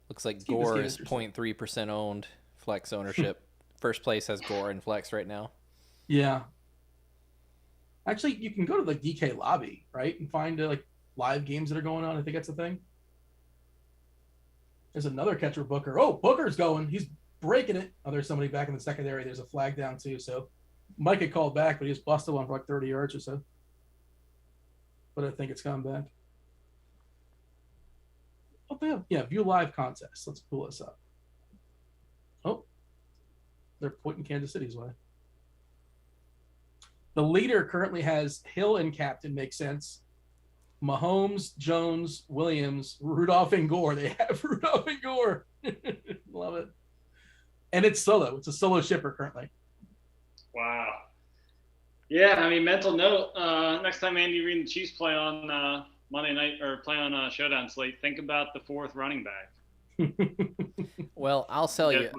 Looks like Let's keep this Gore game is interesting. 0.3% owned. Flex ownership first place has Gore and Flex right now. Yeah. Actually, you can go to the DK lobby, right, and find like live games that are going on. I think that's the thing. There's another catcher, Booker. Oh, Booker's going. He's breaking it. Oh, there's somebody back in the secondary. There's a flag down too. So Mike had called back, but he just busted one for like 30 yards or so. But I think it's coming back. Oh, they have, yeah, view live contest. Let's pull this up. Oh, they're pointing Kansas City's way. The leader currently has Hill and captain, makes sense. Mahomes, Jones, Williams, Rudolph, and Gore. They have Rudolph and Gore. Love it. And it's solo. It's a solo shipper currently. Wow. Yeah, I mean, mental note. Next time Andy Reid and the Chiefs play on Monday night or play on Showdown slate, think about the fourth running back. Well, I'll tell you,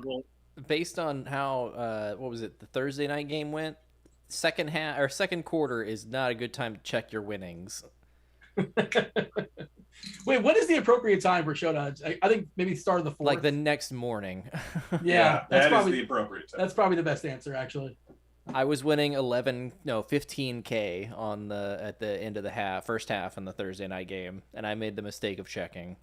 based on how what was it, the Thursday night game went, second quarter is not a good time to check your winnings. Wait, what is the appropriate time for Showdown? I think maybe start of the fourth. Like the next morning. Yeah, that's probably the appropriate time. That's probably the best answer, actually. I was winning 15K on at the end of the first half in the Thursday night game, and I made the mistake of checking.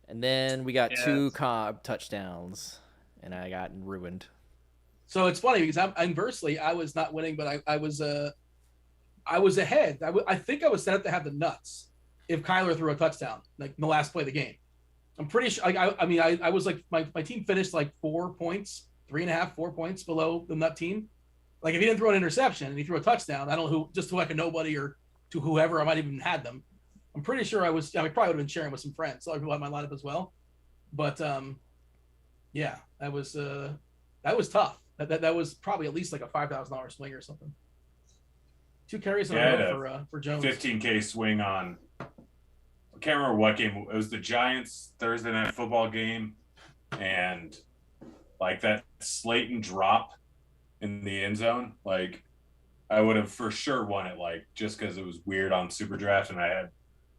And then we got 2 Cobb touchdowns, and I got ruined. So it's funny because inversely, I was not winning, but I was ahead. I think I was set up to have the nuts if Kyler threw a touchdown, like in the last play of the game. I'm pretty sure. I was like my team finished like 4 points, 3.5, 4 points below the nut team. Like if he didn't throw an interception and he threw a touchdown, I don't know who, just to like a nobody or to whoever, I might even had them. I'm pretty sure I probably would have been sharing with some friends. So I people had my lineup as well. But yeah, that was tough. That was probably at least like a $5,000 swing or something. 2 carries in a row for Jones. 15K swing on. I can't remember what game. It was the Giants Thursday night football game, and like that Slayton drop in the end zone. Like I would have for sure won it. Like just because it was weird on Super Draft, and I had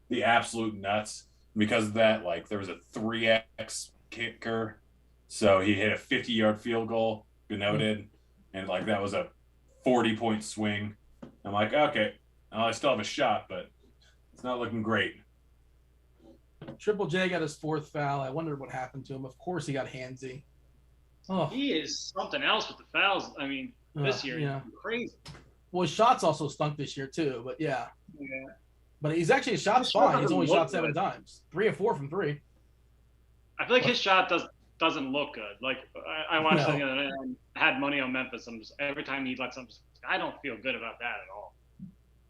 the absolute nuts because of that. Like there was a 3x kicker, so he hit a 50-yard field goal, denoted, and like that was a 40-point swing. I'm like, okay, I still have a shot, but it's not looking great. Triple J got his 4th foul. I wondered what happened to him. Of course, he got handsy. Oh, He is something else with the fouls. I mean, this year, yeah. he's crazy. Well, his shots also stunk this year too. But yeah, Yeah. but he's actually his shots His shot fine. He's doesn't only look shot 7 good. times, 3 or 4 from 3. I feel like his shot doesn't look good. Like I watched No. it the other night and had money on Memphis. Every time he lets something, I don't feel good about that at all.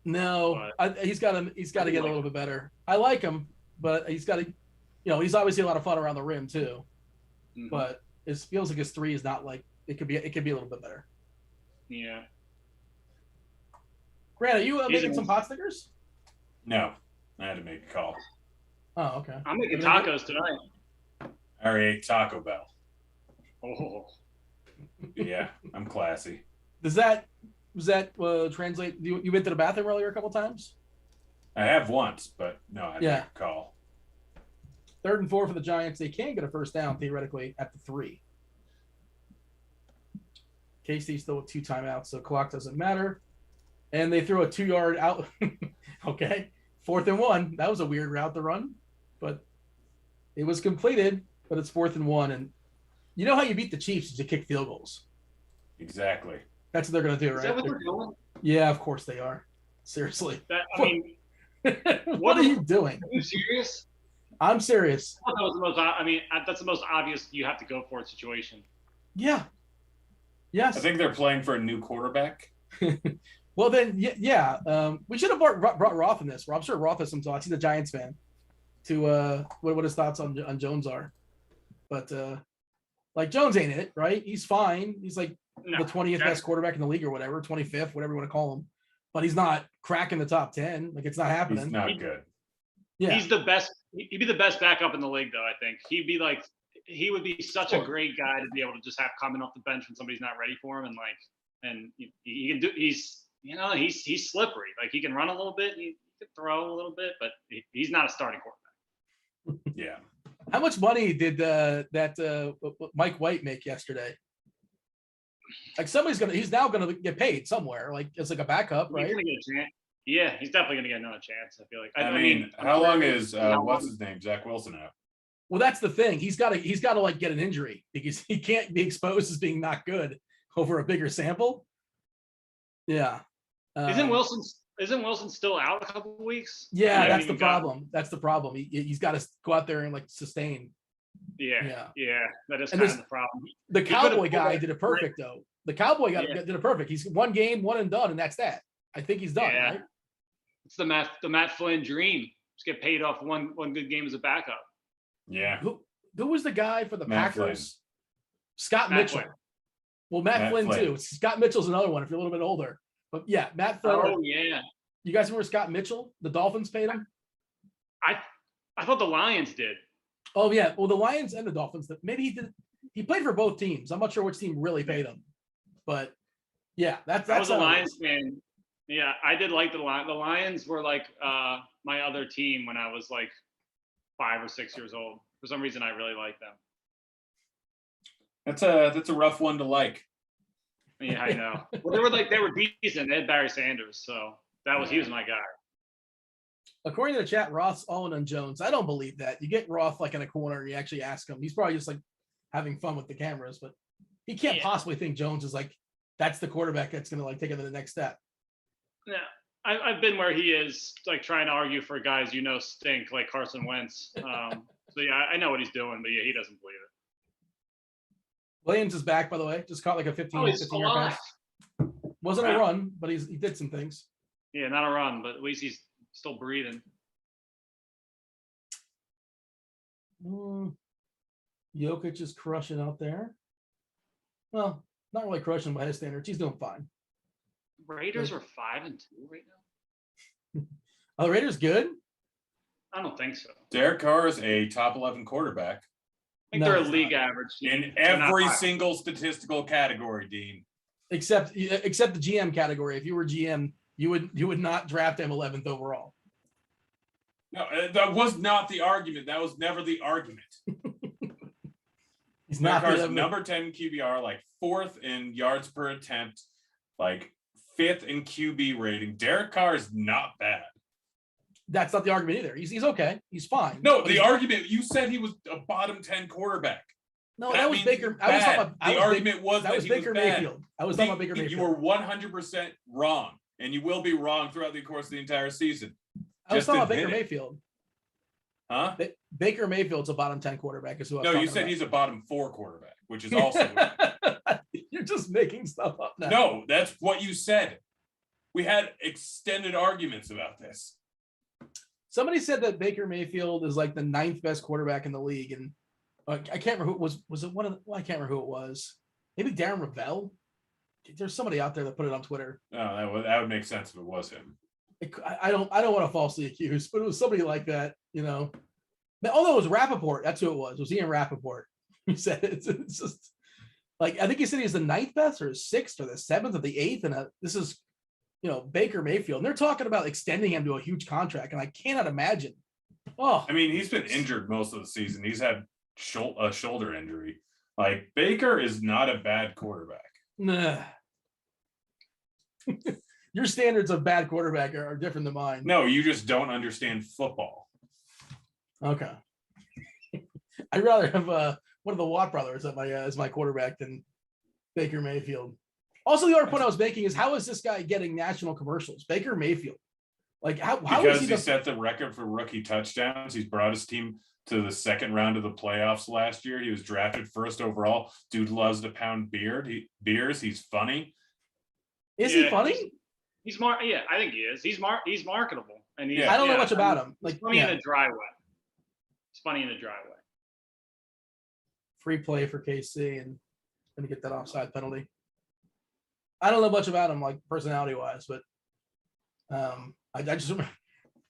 No, he's got to get a little bit better. I like him, but he's got to, he's obviously a lot of fun around the rim too. Mhm. But it feels like his 3 is not like it could be. It could be a little bit better. Yeah. Grant, are you He's making a- some pot stickers? No, I had to make a call. Oh, okay. I'm making You gonna tacos tonight. I already ate Taco Bell. Oh. Yeah, I'm classy. Does that translate? You went to the bathroom earlier a couple times? I have once, but no, I had to Yeah. make a call. 3rd and 4 for the Giants. They can get a first down theoretically at the 3. KC still with 2 timeouts, so clock doesn't matter. And they threw a 2-yard out. Okay, 4th and 1. That was a weird route to run, but it was completed. But it's 4th and 1, and you know how you beat the Chiefs is to kick field goals. Exactly. That's what they're going to do, Is right? that what they're doing? Yeah, of course they are. Seriously, I mean, what are you doing? are you serious? I'm serious. That was the most. I mean, that's the most obvious. You have to go for it situation. Yeah. Yes. I think they're playing for a new quarterback. Well, then, yeah. We should have brought Roth in this. I'm sure Roth has some thoughts. He's a Giants fan. To what his thoughts on Jones are, but like Jones ain't it, right? He's fine. He's like No, the 20th best quarterback in the league or whatever, 25th, whatever you want to call him. But he's not cracking the top 10. Like it's not happening. He's not good. Yeah. He's the best. He'd be the best backup in the league, though. I think he would be such a great guy to be able to just have coming off the bench when somebody's not ready for him, and he can do. He's slippery. Like he can run a little bit, he can throw a little bit, but he's not a starting quarterback. Yeah. How much money did that Mike White make yesterday? Like he's now gonna get paid somewhere. Like it's like a backup, right? He's gonna get a chance. Yeah, he's definitely gonna get another chance. I feel like. I mean, how long is what's his name, Zach Wilson out? Well, that's the thing. He's got to like get an injury because he can't be exposed as being not good over a bigger sample. Yeah. Isn't Wilson still out a couple of weeks? Yeah, that's the problem. That's the problem. He's got to go out there and like sustain. Yeah. That is kind of the problem. The Cowboy guy did it perfect though. The Cowboy guy did it perfect. He's one game, one and done, and that's that. I think he's done. Right? It's the Matt Flynn dream. Just get paid off one good game as a backup. Yeah. Who was the guy for the Matt Packers? Flynn. Scott Mitchell. Flynn. Well, Matt Flynn too. Scott Mitchell's another one if you're a little bit older. But yeah, Matt Flynn. Oh yeah. You guys remember Scott Mitchell? The Dolphins paid him. I thought the Lions did. Oh yeah. Well, the Lions and the Dolphins. Maybe he did. He played for both teams. I'm not sure which team really paid him. But yeah, that's I was a Lions fan. Yeah, I did like the Lions. The Lions were like my other team when I was like 5 or 6 years old. For some reason, I really liked them. That's a rough one to like. Yeah, I know. Well, they were decent. They had Barry Sanders, so he was my guy. According to the chat, Roth's all in on Jones. I don't believe that. You get Roth like in a corner and you actually ask him. He's probably just like having fun with the cameras, but he can't possibly think Jones is like that's the quarterback that's going to like take him to the next step. Yeah, I've been where he is, like trying to argue for guys stink like Carson Wentz. So yeah, I know what he's doing, but yeah, he doesn't believe it. Williams is back, by the way. Just caught like a 15-yard pass. Wasn't a run, but he did some things. Yeah, not a run, but at least he's still breathing. Jokic is crushing out there. Well, not really crushing by his standards. He's doing fine. Raiders are 5-2 right now. Are the Raiders good? I don't think so. Derek Carr is a top 11 quarterback. I think they're a league average in every single statistical category, Dean. Except the GM category. If you were GM, you would not draft him 11th overall. No, that was not the argument. That was never the argument. He's not number 10 QBR, like 4th in yards per attempt, like 5th in QB rating. Derek Carr is not bad. That's not the argument either. He's okay. He's fine. No, the argument, you said he was a bottom 10 quarterback. No, that was Baker. The argument was that was Baker Mayfield. I was talking about Baker Mayfield. You were 100% wrong, and you will be wrong throughout the course of the entire season. I was talking about Baker Mayfield. Huh? Baker Mayfield's a bottom 10 quarterback. Is who no, you said he's a bottom 4 quarterback, which is also You're just making stuff up now. No, that's what you said. We had extended arguments about this. Somebody said that Baker Mayfield is like the 9th best quarterback in the league, and I can't remember who it was. Was it one of the? Well, I can't remember who it was. Maybe Darren Ravel. There's somebody out there that put it on Twitter. No, that would make sense if it was him. I don't want to falsely accuse, but it was somebody like that, Although it was Rappaport, that's who it was. It was Ian Rappaport. He said it's just like I think he said he's the 9th best or 6th or the 7th or the 8th, and this is Baker Mayfield. And they're talking about extending him to a huge contract, and I cannot imagine. Oh, I mean, he's been injured most of the season. He's had a shoulder injury. Like Baker is not a bad quarterback. Nah. Your standards of bad quarterback are different than mine. No, you just don't understand football. Okay. I'd rather have one of the Watt brothers as my quarterback than Baker Mayfield. Also, the other point I was making is how is this guy getting national commercials? Baker Mayfield. Like how because is he set the record for rookie touchdowns. He's brought his team to the second round of the playoffs last year. He was drafted 1st overall. Dude loves to pound beers. He's funny. Is he funny? He's yeah, I think he is. He's marketable, and I don't know much about him. Like funny in a dry way. It's funny in a dry way. Free play for KC, and gonna get that offside penalty. I don't know much about him, like personality wise, but I just remember,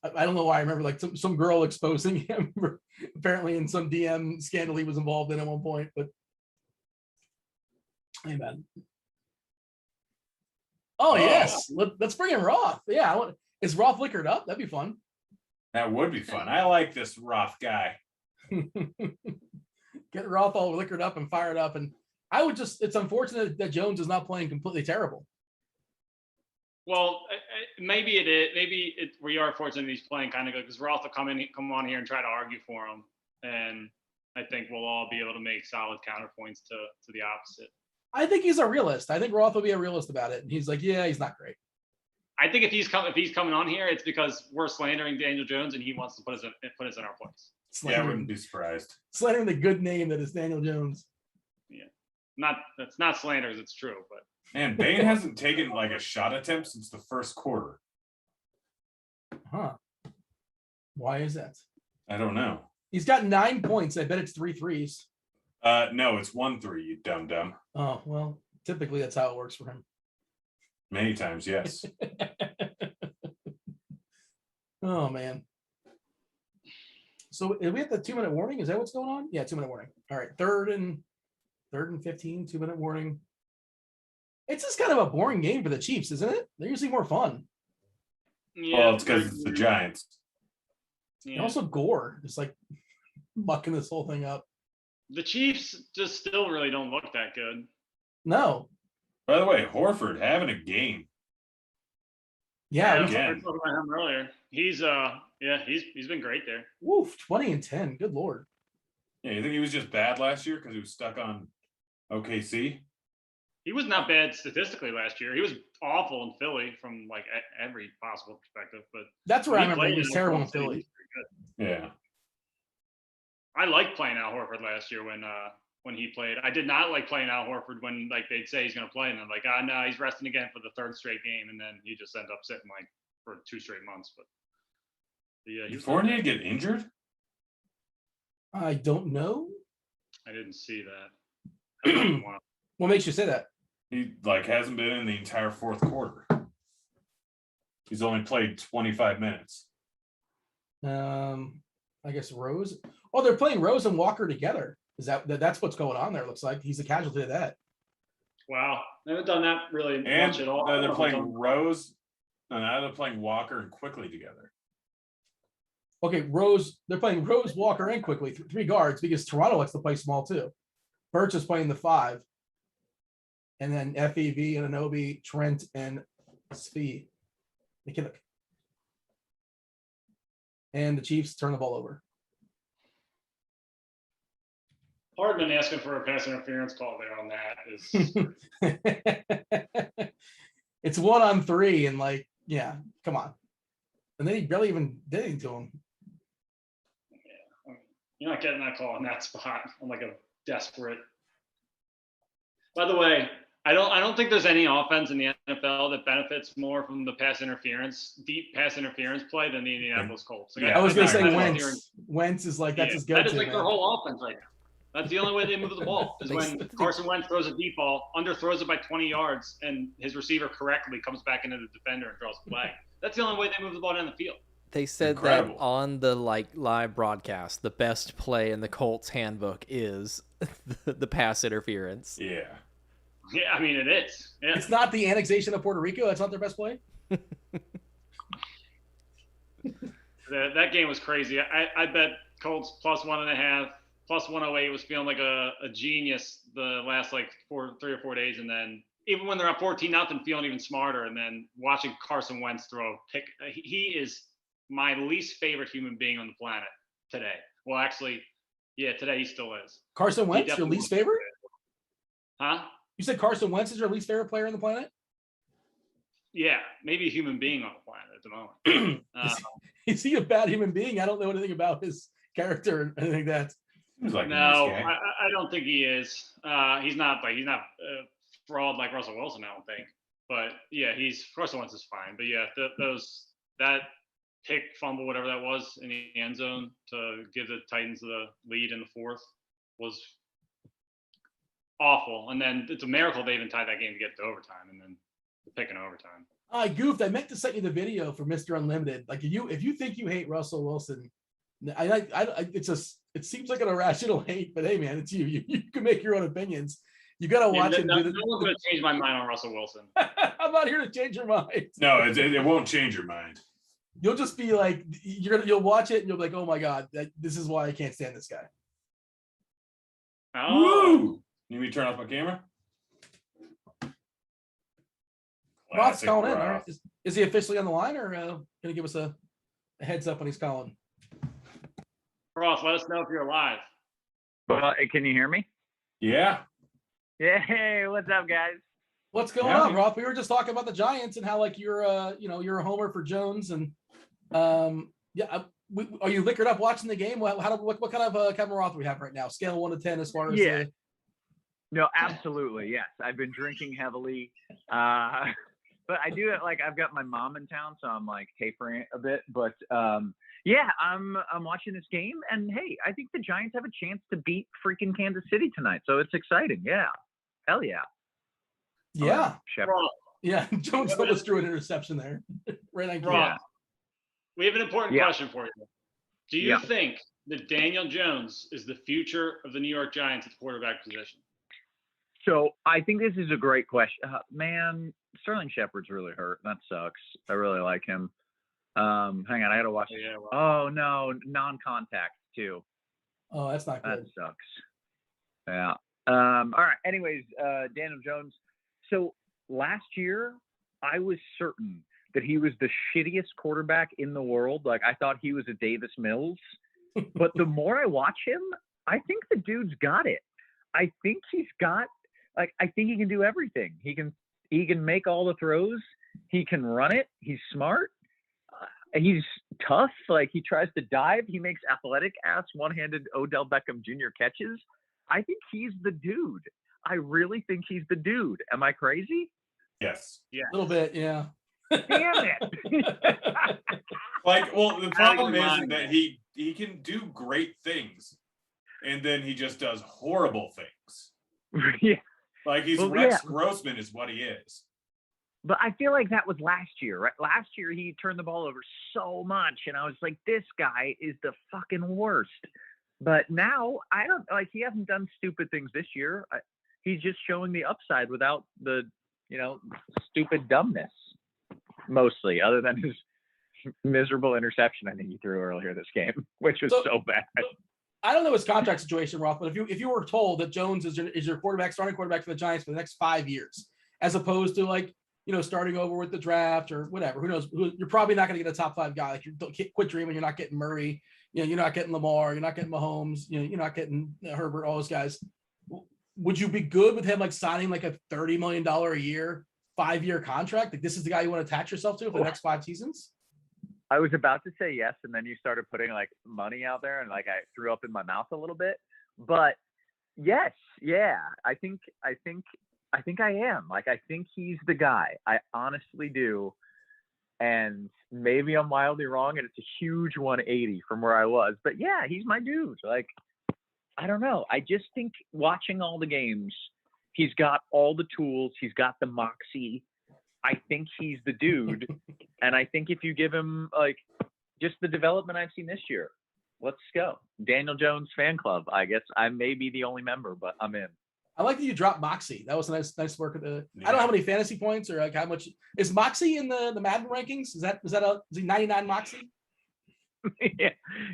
I don't know why I remember like some girl exposing him apparently in some DM scandal he was involved in at one point. But hey, man. Oh yes, let's bring in Roth. Yeah, is Roth liquored up? That'd be fun. That would be fun. I like this Roth guy. Get Roth all liquored up and fired up, and It's unfortunate that Jones is not playing completely terrible. Well, maybe it is. Maybe we are fortunate he's playing kind of good because we're also come on here and try to argue for him, and I think we'll all be able to make solid counterpoints to the opposite. I think he's a realist. I think Roth will be a realist about it, and he's like, yeah, he's not great. I think if he's coming on here, it's because we're slandering Daniel Jones and he wants to put us in our place. Yeah, I wouldn't be surprised. Slandering the good name that is Daniel Jones. Yeah, that's not slanders. It's true, but. Man, Bane hasn't taken like a shot attempt since the first quarter. Huh. Why is that? I don't know. He's got 9 points. I bet it's 3 threes. No, it's 1-3, you dumb. Oh, well, typically that's how it works for him. Many times, yes. Oh, man. So we have the 2-minute warning. Is that what's going on? Yeah, 2-minute warning. All right. Third and 15, 2-minute warning. It's just kind of a boring game for the Chiefs, isn't it? They're usually more fun. Yeah, Well, it's because it's the Giants. And Yeah. also Gore is like mucking this whole thing up. The Chiefs just still really don't look that good. No. By the way, Horford having a game. Yeah. we again. talked about him earlier. He's he's been great there. Woof, 20 and 10. Good Lord. Yeah, you think he was just bad last year because he was stuck on OKC? He was not bad statistically last year. He was awful in Philly from like every possible perspective, but That's where I he remember he played was in terrible in Oklahoma City, Philly. he was pretty good. Yeah. I liked playing Al Horford last year when he played. I did not like playing Al Horford when like they'd say he's going to play, and I'm like, no, he's resting again for the 3rd straight game, and then he just ended up sitting like for 2 straight months. But yeah, Did Fournier get injured? I don't know. I didn't see that. I wouldn't want What makes you say that? He like hasn't been in the entire 4th quarter. He's only played 25 minutes. I guess Rose. Oh, they're playing Rose and Walker together. Is that's what's going on there? It looks like he's a casualty of that. Wow, they haven't done that really And much at all. they're playing Rose, and now they're playing Walker and Quickly together. Okay, Rose. They're playing Rose, Walker, and Quickly 3 guards because Toronto likes to play small too. Birch is playing the 5, and then FEV and Anobi, Trent and Svi. McKinnock. And the Chiefs turn the ball over. Hardman asking for a pass interference call there on that is It's 1-on-3 and like, yeah, come on. And then he barely even did anything to him. you're not getting that call in that spot. I'm like a desperate. By the way, I don't think there's any offense in the NFL that benefits more from the deep pass interference play than the Indianapolis Colts. Like, Yeah, I was going to say that's Wentz. Wentz is like, that's his go-to. That is like man. their whole offense right now. That's the only way they move the ball is when Carson Wentz throws a deep ball, underthrows it by 20 yards, and his receiver correctly comes back into the defender and draws a flag. That's the only way they move the ball down the field. They said Incredible. that on the live broadcast, the best play in the Colts handbook is the pass interference. Yeah. Yeah, I mean it is. Yeah. It's not the annexation of Puerto Rico. That's not their best play. That game was crazy. I bet Colts plus 1.5, plus 108 was feeling like a genius the last like 3 or 4 days, and then even when they're up 14-0, feeling even smarter, and then watching Carson Wentz throw a pick. He is my least favorite human being on the planet today. Well, actually, yeah, today he still is. Carson Wentz, your least favorite? Huh? You said Carson Wentz is your least favorite player on the planet? Yeah, maybe a human being on the planet at the moment. Is he a bad human being? I don't know anything about his character or anything like that. Seems like a No, nice guy. I don't think he is. He's not fraud like Russell Wilson, I don't think. But yeah, Russell Wentz is fine. But yeah, that pick, fumble, whatever that was in the end zone to give the Titans the lead in the 4th was awful. And then it's a miracle they even tied that game to get to overtime, and then the pick in overtime. I goofed. I meant to send you the video for Mr. Unlimited. Like if you think you hate Russell Wilson, it seems like an irrational hate, but hey man, it's you. You can make your own opinions. You got to watch it. No one's going to change my mind on Russell Wilson. I'm not here to change your mind. No, it won't change your mind. You'll just be like, you'll watch it and you'll be like, oh my God, this is why I can't stand this guy. Oh, Woo! Need me to turn off my camera? Roth's Classic calling in. All Roth. right. Is he officially on the line, or going to give us a heads up when he's calling? Ross, let us know if you're alive. Well, can you hear me? Yeah. Yeah. Hey, what's up, guys? What's going Yeah. on, Roth? We were just talking about the Giants and how like you're you're a homer for Jones, and are you liquored up watching the game? What kind of Kevin Roth we have right now? Scale of 1 to 10 as far as Yeah. No, absolutely. Yes. I've been drinking heavily. But I do it like I've got my mom in town, so I'm like tapering it a bit. But yeah, I'm watching this game, and hey, I think the Giants have a chance to beat freaking Kansas City tonight. So it's exciting. Yeah. Hell yeah. yeah. Shepard. Ross, Yeah, Jones almost threw an interception there. Right on cue. Ross, we have an important Yeah. question for you. Do you Yeah. think that Daniel Jones is the future of the New York Giants at the quarterback position? So I think this is a great question. Man, Sterling Shepard's really hurt. That sucks. I really like him. Hang on, I gotta watch. Yeah, well, Oh no, non-contact too. Oh, that's not That good. sucks. Yeah. All right. Anyways, Daniel Jones. So last year, I was certain that he was the shittiest quarterback in the world. Like I thought he was a Davis Mills. But the more I watch him, I think the dude's got it. I think he's got. Like I think he can do everything. He can make all the throws. He can run it. He's smart. He's tough. Like he tries to dive. He makes athletic ass one-handed Odell Beckham Jr. catches. I think he's the dude. I really think he's the dude. Am I crazy? Yes. A little bit, yeah. Damn it. Like, well, the problem is mind. that he can do great things, and then he just does horrible things. Yeah. Like he's Well, Rex yeah. Grossman is what he is. But I feel like that was last year, right? Last year he turned the ball over so much, and I was like, this guy is the fucking worst. But now I don't like. He hasn't done stupid things this year. He's just showing the upside without the, stupid dumbness. Mostly, other than his miserable interception I think he threw earlier this game, which was so bad. I don't know his contract situation, Roth, but if you were told that Jones is your quarterback, starting quarterback for the Giants for the next 5 years, as opposed to like, starting over with the draft or whatever, who knows? You're probably not going to get a top 5 guy. Like, you don't quit dreaming. You're not getting Murray. You're not getting Lamar. You're not getting Mahomes. You're not getting Herbert. All those guys. Would you be good with him like signing like a $30 million a year, 5-year contract? Like this is the guy you want to attach yourself to for the next 5 seasons? I was about to say yes, and then you started putting like money out there, and like I threw up in my mouth a little bit. But yes, yeah, I think I am. Like I think he's the guy. I honestly do. And maybe I'm wildly wrong, and it's a huge 180 from where I was. But yeah, he's my dude. Like I don't know. I just think watching all the games, he's got all the tools. He's got the moxie. I think he's the dude. And I think if you give him like just the development I've seen this year, let's go. Daniel Jones fan club. I guess I may be the only member, but I'm in. I like that you dropped Moxie. That was a nice work. I don't know how many fantasy points or like how much is Moxie in the Madden rankings? Is he 99 Moxie?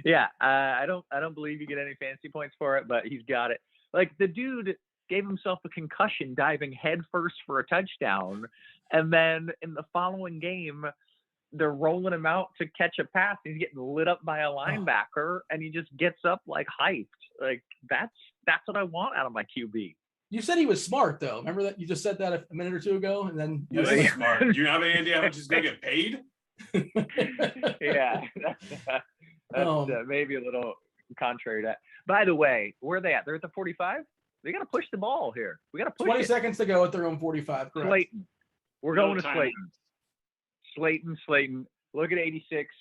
Yeah. I don't believe you get any fantasy points for it, but he's got it. Like the dude gave himself a concussion diving headfirst for a touchdown, and then in the following game, they're rolling him out to catch a pass. He's getting lit up by a linebacker, and he just gets up like hyped. Like that's what I want out of my QB. You said he was smart though. Remember that you just said that a minute or two ago, and then Yeah, this is smart. Do you have any idea how much he's gonna get paid? Yeah, that's maybe a little contrary to that. By the way, where are they at? They're at the 45. They got to push the ball here. We got to push 20 it. seconds to go at their own 45. Correct. Slayton. We're No going to time. Slayton. Look at 86.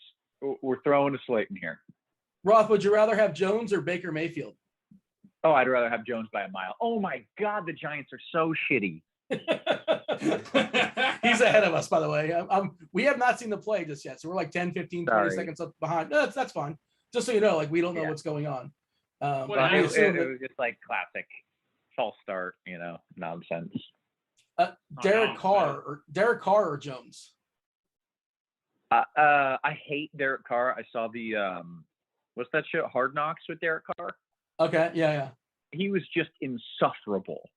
We're throwing to Slayton here. Roth, would you rather have Jones or Baker Mayfield? Oh, I'd rather have Jones by a mile. Oh my God, the Giants are so shitty. He's ahead of us, by the way. We have not seen the play just yet. So we're like 10, 15, 20 Sorry. seconds up behind. No, that's fine. Just so you know, like we don't know what's going on. What I It assume was just like classic false start, nonsense. Derek Carr or Jones. I hate Derek Carr. I saw the what's that show? Hard Knocks with Derek Carr. Okay, yeah. he was just insufferable.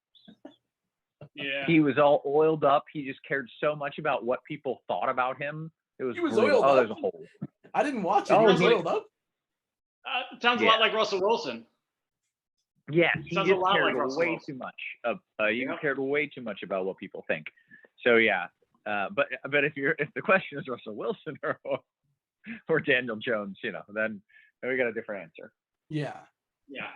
Yeah. He was all oiled up. He just cared so much about what people thought about him. It was He was brutal. oiled Oh, up? there's a hole. I didn't watch it. Oh, He was he- oiled up. It sounds a lot like Russell Wilson. Yes, he Sounds a just lot cared like Russell way Wilson. too much. He Yep. cared way too much about what people think. So yeah, but if the question is Russell Wilson or Daniel Jones, then we got a different answer. Yeah. Yeah.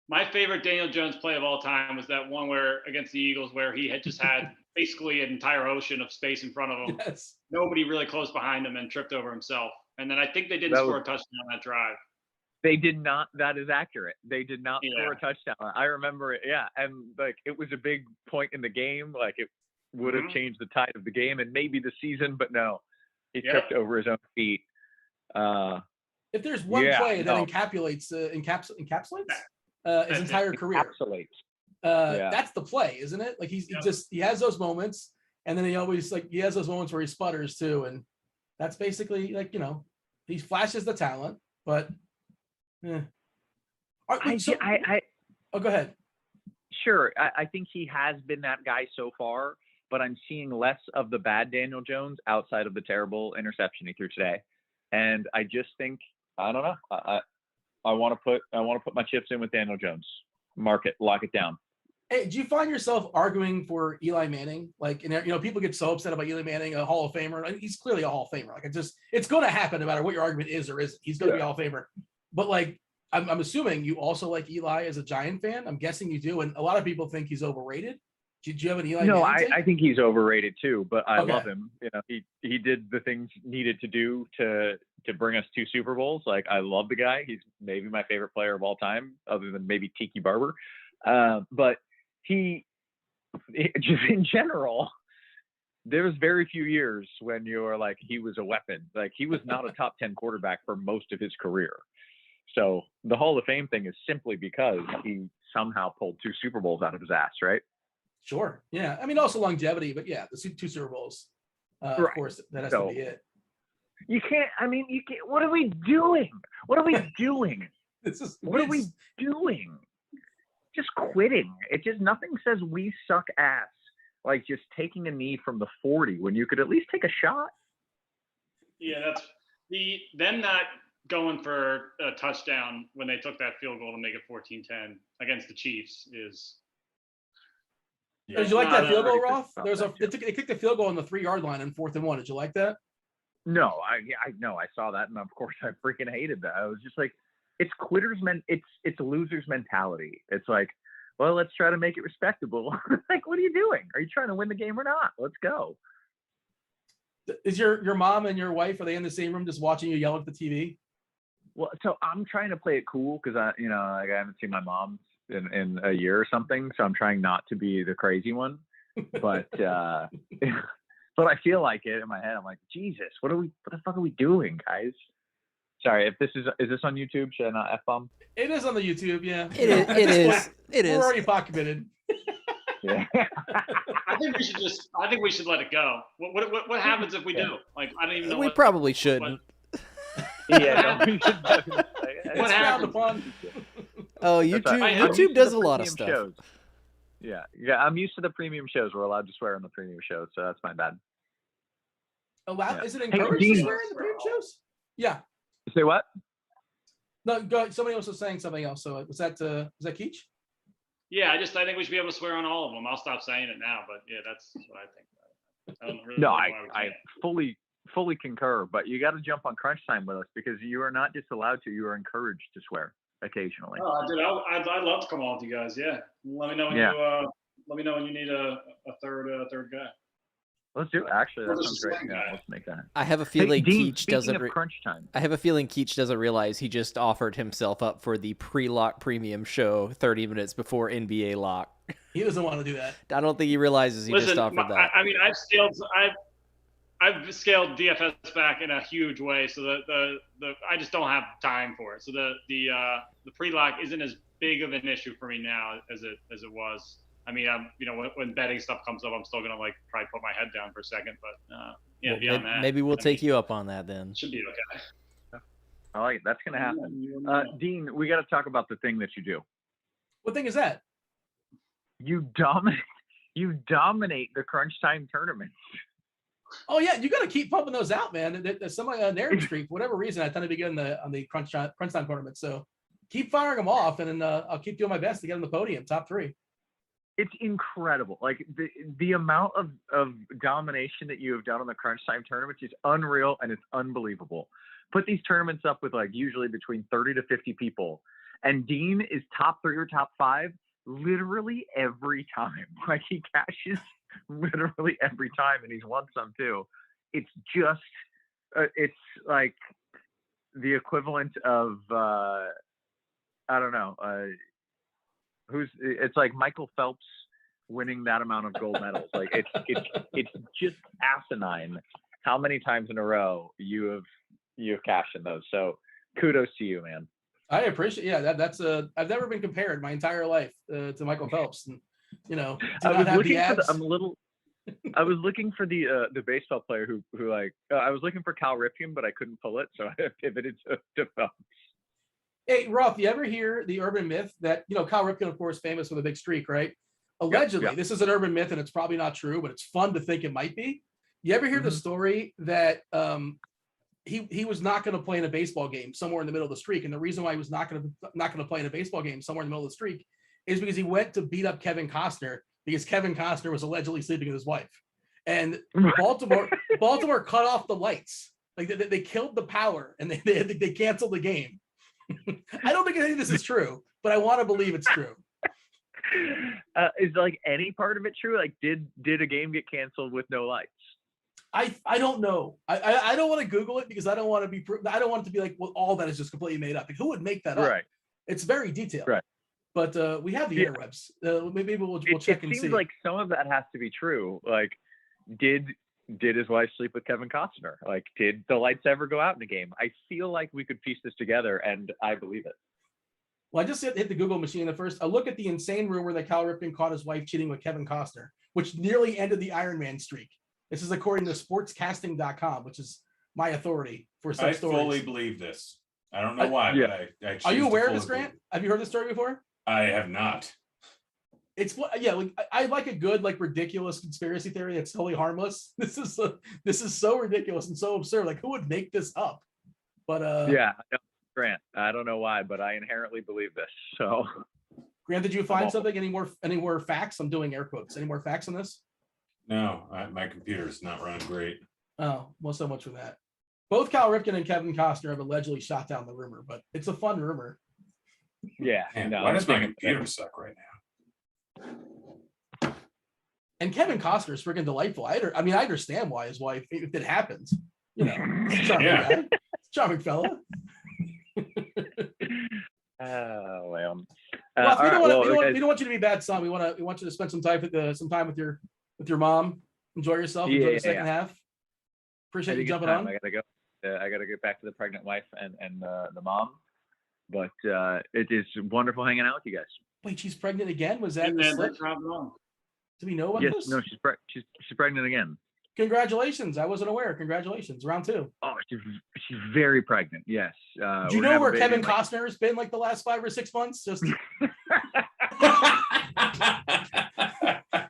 My favorite Daniel Jones play of all time was that one where against the Eagles where he had just had basically an entire ocean of space in front of him. Yes. Nobody really close behind him and tripped over himself. And then I think they didn't score a touchdown on that drive. They did not. That is accurate. They did not Yeah. score a touchdown. I remember it. Yeah, and like it was a big point in the game. Like it would have changed the tide of the game and maybe the season, but no, he tripped over his own feet. If there's one Yeah, play that no. encapsulates his entire career, Encapsulates. that's the play, isn't it? Like he has those moments, and then he always he has those moments where he sputters too, and that's basically he flashes the talent, but. Oh, go ahead. Sure, I think he has been that guy so far, but I'm seeing less of the bad Daniel Jones outside of the terrible interception he threw today, and I just think I don't know. I want to put my chips in with Daniel Jones. Mark it, lock it down. Hey, do you find yourself arguing for Eli Manning? Like, people get so upset about Eli Manning, a Hall of Famer. And he's clearly a Hall of Famer. Like, it's going to happen no matter what your argument is or isn't. He's going to be a Hall of Famer. But like, I'm assuming you also like Eli as a Giant fan. I'm guessing you do. And a lot of people think he's overrated. Do you have an Eli? No, Manning take? I think he's overrated too. But I love him. He did the things needed to do to bring us 2 Super Bowls. Like, I love the guy. He's maybe my favorite player of all time, other than maybe Tiki Barber. But just in general, there was very few years when you're like, he was a weapon. Like, he was not a top 10 quarterback for most of his career. So the Hall of Fame thing is simply because he somehow pulled 2 Super Bowls out of his ass, right? Sure. Yeah. I mean, also longevity, but yeah, the 2 Super Bowls. Of course, that has to be it. You can't. What are we doing? What are we doing? What are we doing? Just quitting. Nothing says we suck ass like just taking a knee from the 40 when you could at least take a shot. Yeah, that's them not going for a touchdown when they took that field goal to make it 14-10 against the Chiefs is. Did you like that field goal, Roth? They kicked the field goal on the 3-yard line on 4th and 1. Did you like that? No, I know. I saw that, and of course, I freaking hated that. I was just like, it's it's losers mentality. It's like, well, let's try to make it respectable. Like, what are you doing? Are you trying to win the game or not? Let's go. Is your mom and your wife, are they in the same room just watching you yell at the TV? Well, so I'm trying to play it cool because I haven't seen my mom in a year or something, so I'm trying not to be the crazy one. But but I feel like it in my head. I'm like, Jesus, what the fuck are we doing, guys? Sorry, if is this on YouTube? Should I not F-bomb? It is on the YouTube, yeah. It is. We're already pocketed. Yeah. I think we should let it go. What happens if we do? Like, I don't even know. We probably shouldn't. Yeah, no, we should definitely say it. What happens? Oh, YouTube does a lot of stuff. Shows. Yeah, I'm used to the premium shows. We're allowed to swear on the premium shows, so that's my bad. Yeah. Is it encouraged to swear in the premium shows? Yeah. Say what? No, go. Somebody else was saying something else. So was that Keach? Yeah, I think we should be able to swear on all of them. I'll stop saying it now, but yeah, that's what I think. I don't really know why we I fully concur, but you got to jump on crunch time with us because you are not just allowed to; you are encouraged to swear occasionally. Oh, dude, I'd love to come on with you guys. Yeah, let me know when you need a third guy. Let's do it. Actually, that sounds great. Yeah, let's make that. I have a feeling Dean, Keach doesn't. Crunch time. I have a feeling Keach doesn't realize he just offered himself up for the pre-lock premium show 30 minutes before NBA lock. He doesn't want to do that. I don't think he realizes he just offered that. I mean, I've scaled DFS back in a huge way, so the I just don't have time for it. So the pre-lock isn't as big of an issue for me now as it was. I mean, when betting stuff comes up, I'm still gonna probably put my head down for a second, but beyond that, maybe we'll take you up on that then. Should be okay. All right, that's gonna happen. Dean, we got to talk about the thing that you do. What thing is that? You dominate the crunch time tournament. Oh yeah, you got to keep pumping those out, man. There's some narrative streak. For whatever reason, I tend to be good on the crunch time tournament. So keep firing them off, and then I'll keep doing my best to get on the podium, top 3. It's incredible. Like the amount of domination that you have done on the crunch time tournaments is unreal, and it's unbelievable. Put these tournaments up with like usually between 30 to 50 people, and Dean is top 3 or top 5 literally every time. Like he cashes literally every time, and he's won some too. It's just it's like the equivalent of I don't know, it's like Michael Phelps winning that amount of gold medals. Like it's just asinine how many times in a row you have cashed in those. So kudos to you, man. I appreciate. Yeah, that's I've never been compared my entire life to Michael Phelps, and I was looking for the baseball player who like I was looking for Cal Ripken, but I couldn't pull it, so I pivoted to Phelps. Hey, Roth, you ever hear the urban myth that, Cal Ripken, of course, famous for the big streak, right? Allegedly, This is an urban myth, and it's probably not true, but it's fun to think it might be. You ever hear the story that he was not going to play in a baseball game somewhere in the middle of the streak, and the reason why he was not going to play in a baseball game somewhere in the middle of the streak is because he went to beat up Kevin Costner because Kevin Costner was allegedly sleeping with his wife, and Baltimore cut off the lights, like they killed the power, and they canceled the game. I don't think any of this is true, but I want to believe it's true. Is like any part of it true? Like, did a game get canceled with no lights? I don't know. I don't want to Google it because I don't want it to be like, well, all that is just completely made up. Like, who would make that up? Right. It's very detailed. Right. But we have the interwebs. Maybe we'll check and see. It seems like some of that has to be true. Like, did his wife sleep with Kevin Costner? Like, did the lights ever go out in the game? I feel like we could piece this together, and I believe it. Well, I just hit the Google machine at first. I look at the insane rumor that Cal Ripken caught his wife cheating with Kevin Costner, which nearly ended the Iron Man streak. This is according to sportscasting.com, which is my authority for such stories. I fully believe this. I don't know why, but I Are you aware of this, Grant? Have you heard this story before? I have not. It's like I like a good, like, ridiculous conspiracy theory that's totally harmless. This is so ridiculous and so absurd. Like, who would make this up? But Grant, I don't know why, but I inherently believe this. So, Grant, did you find something? Any more facts? I'm doing air quotes. Any more facts on this? No, my computer's not running great. Oh, well, so much for that. Both Cal Ripken and Kevin Costner have allegedly shot down the rumor, but it's a fun rumor. Yeah. Man, why does my computer suck right now? And Kevin Costner is freaking delightful. I understand why his wife, if it happens, charming guy, charming fella. Oh well. We don't want you to be a bad son. We want you to spend some time with your mom. Enjoy yourself. Enjoy the second half. Appreciate you jumping on. I gotta get back to the pregnant wife and the mom. But it is wonderful hanging out with you guys. Wait, she's pregnant again? Was that man, slip? Do we know about this? No, she's pregnant again. Congratulations! I wasn't aware. Congratulations, round 2. Oh, she's very pregnant. Yes. Do you know where Kevin Costner has been like the last 5 or 6 months? Just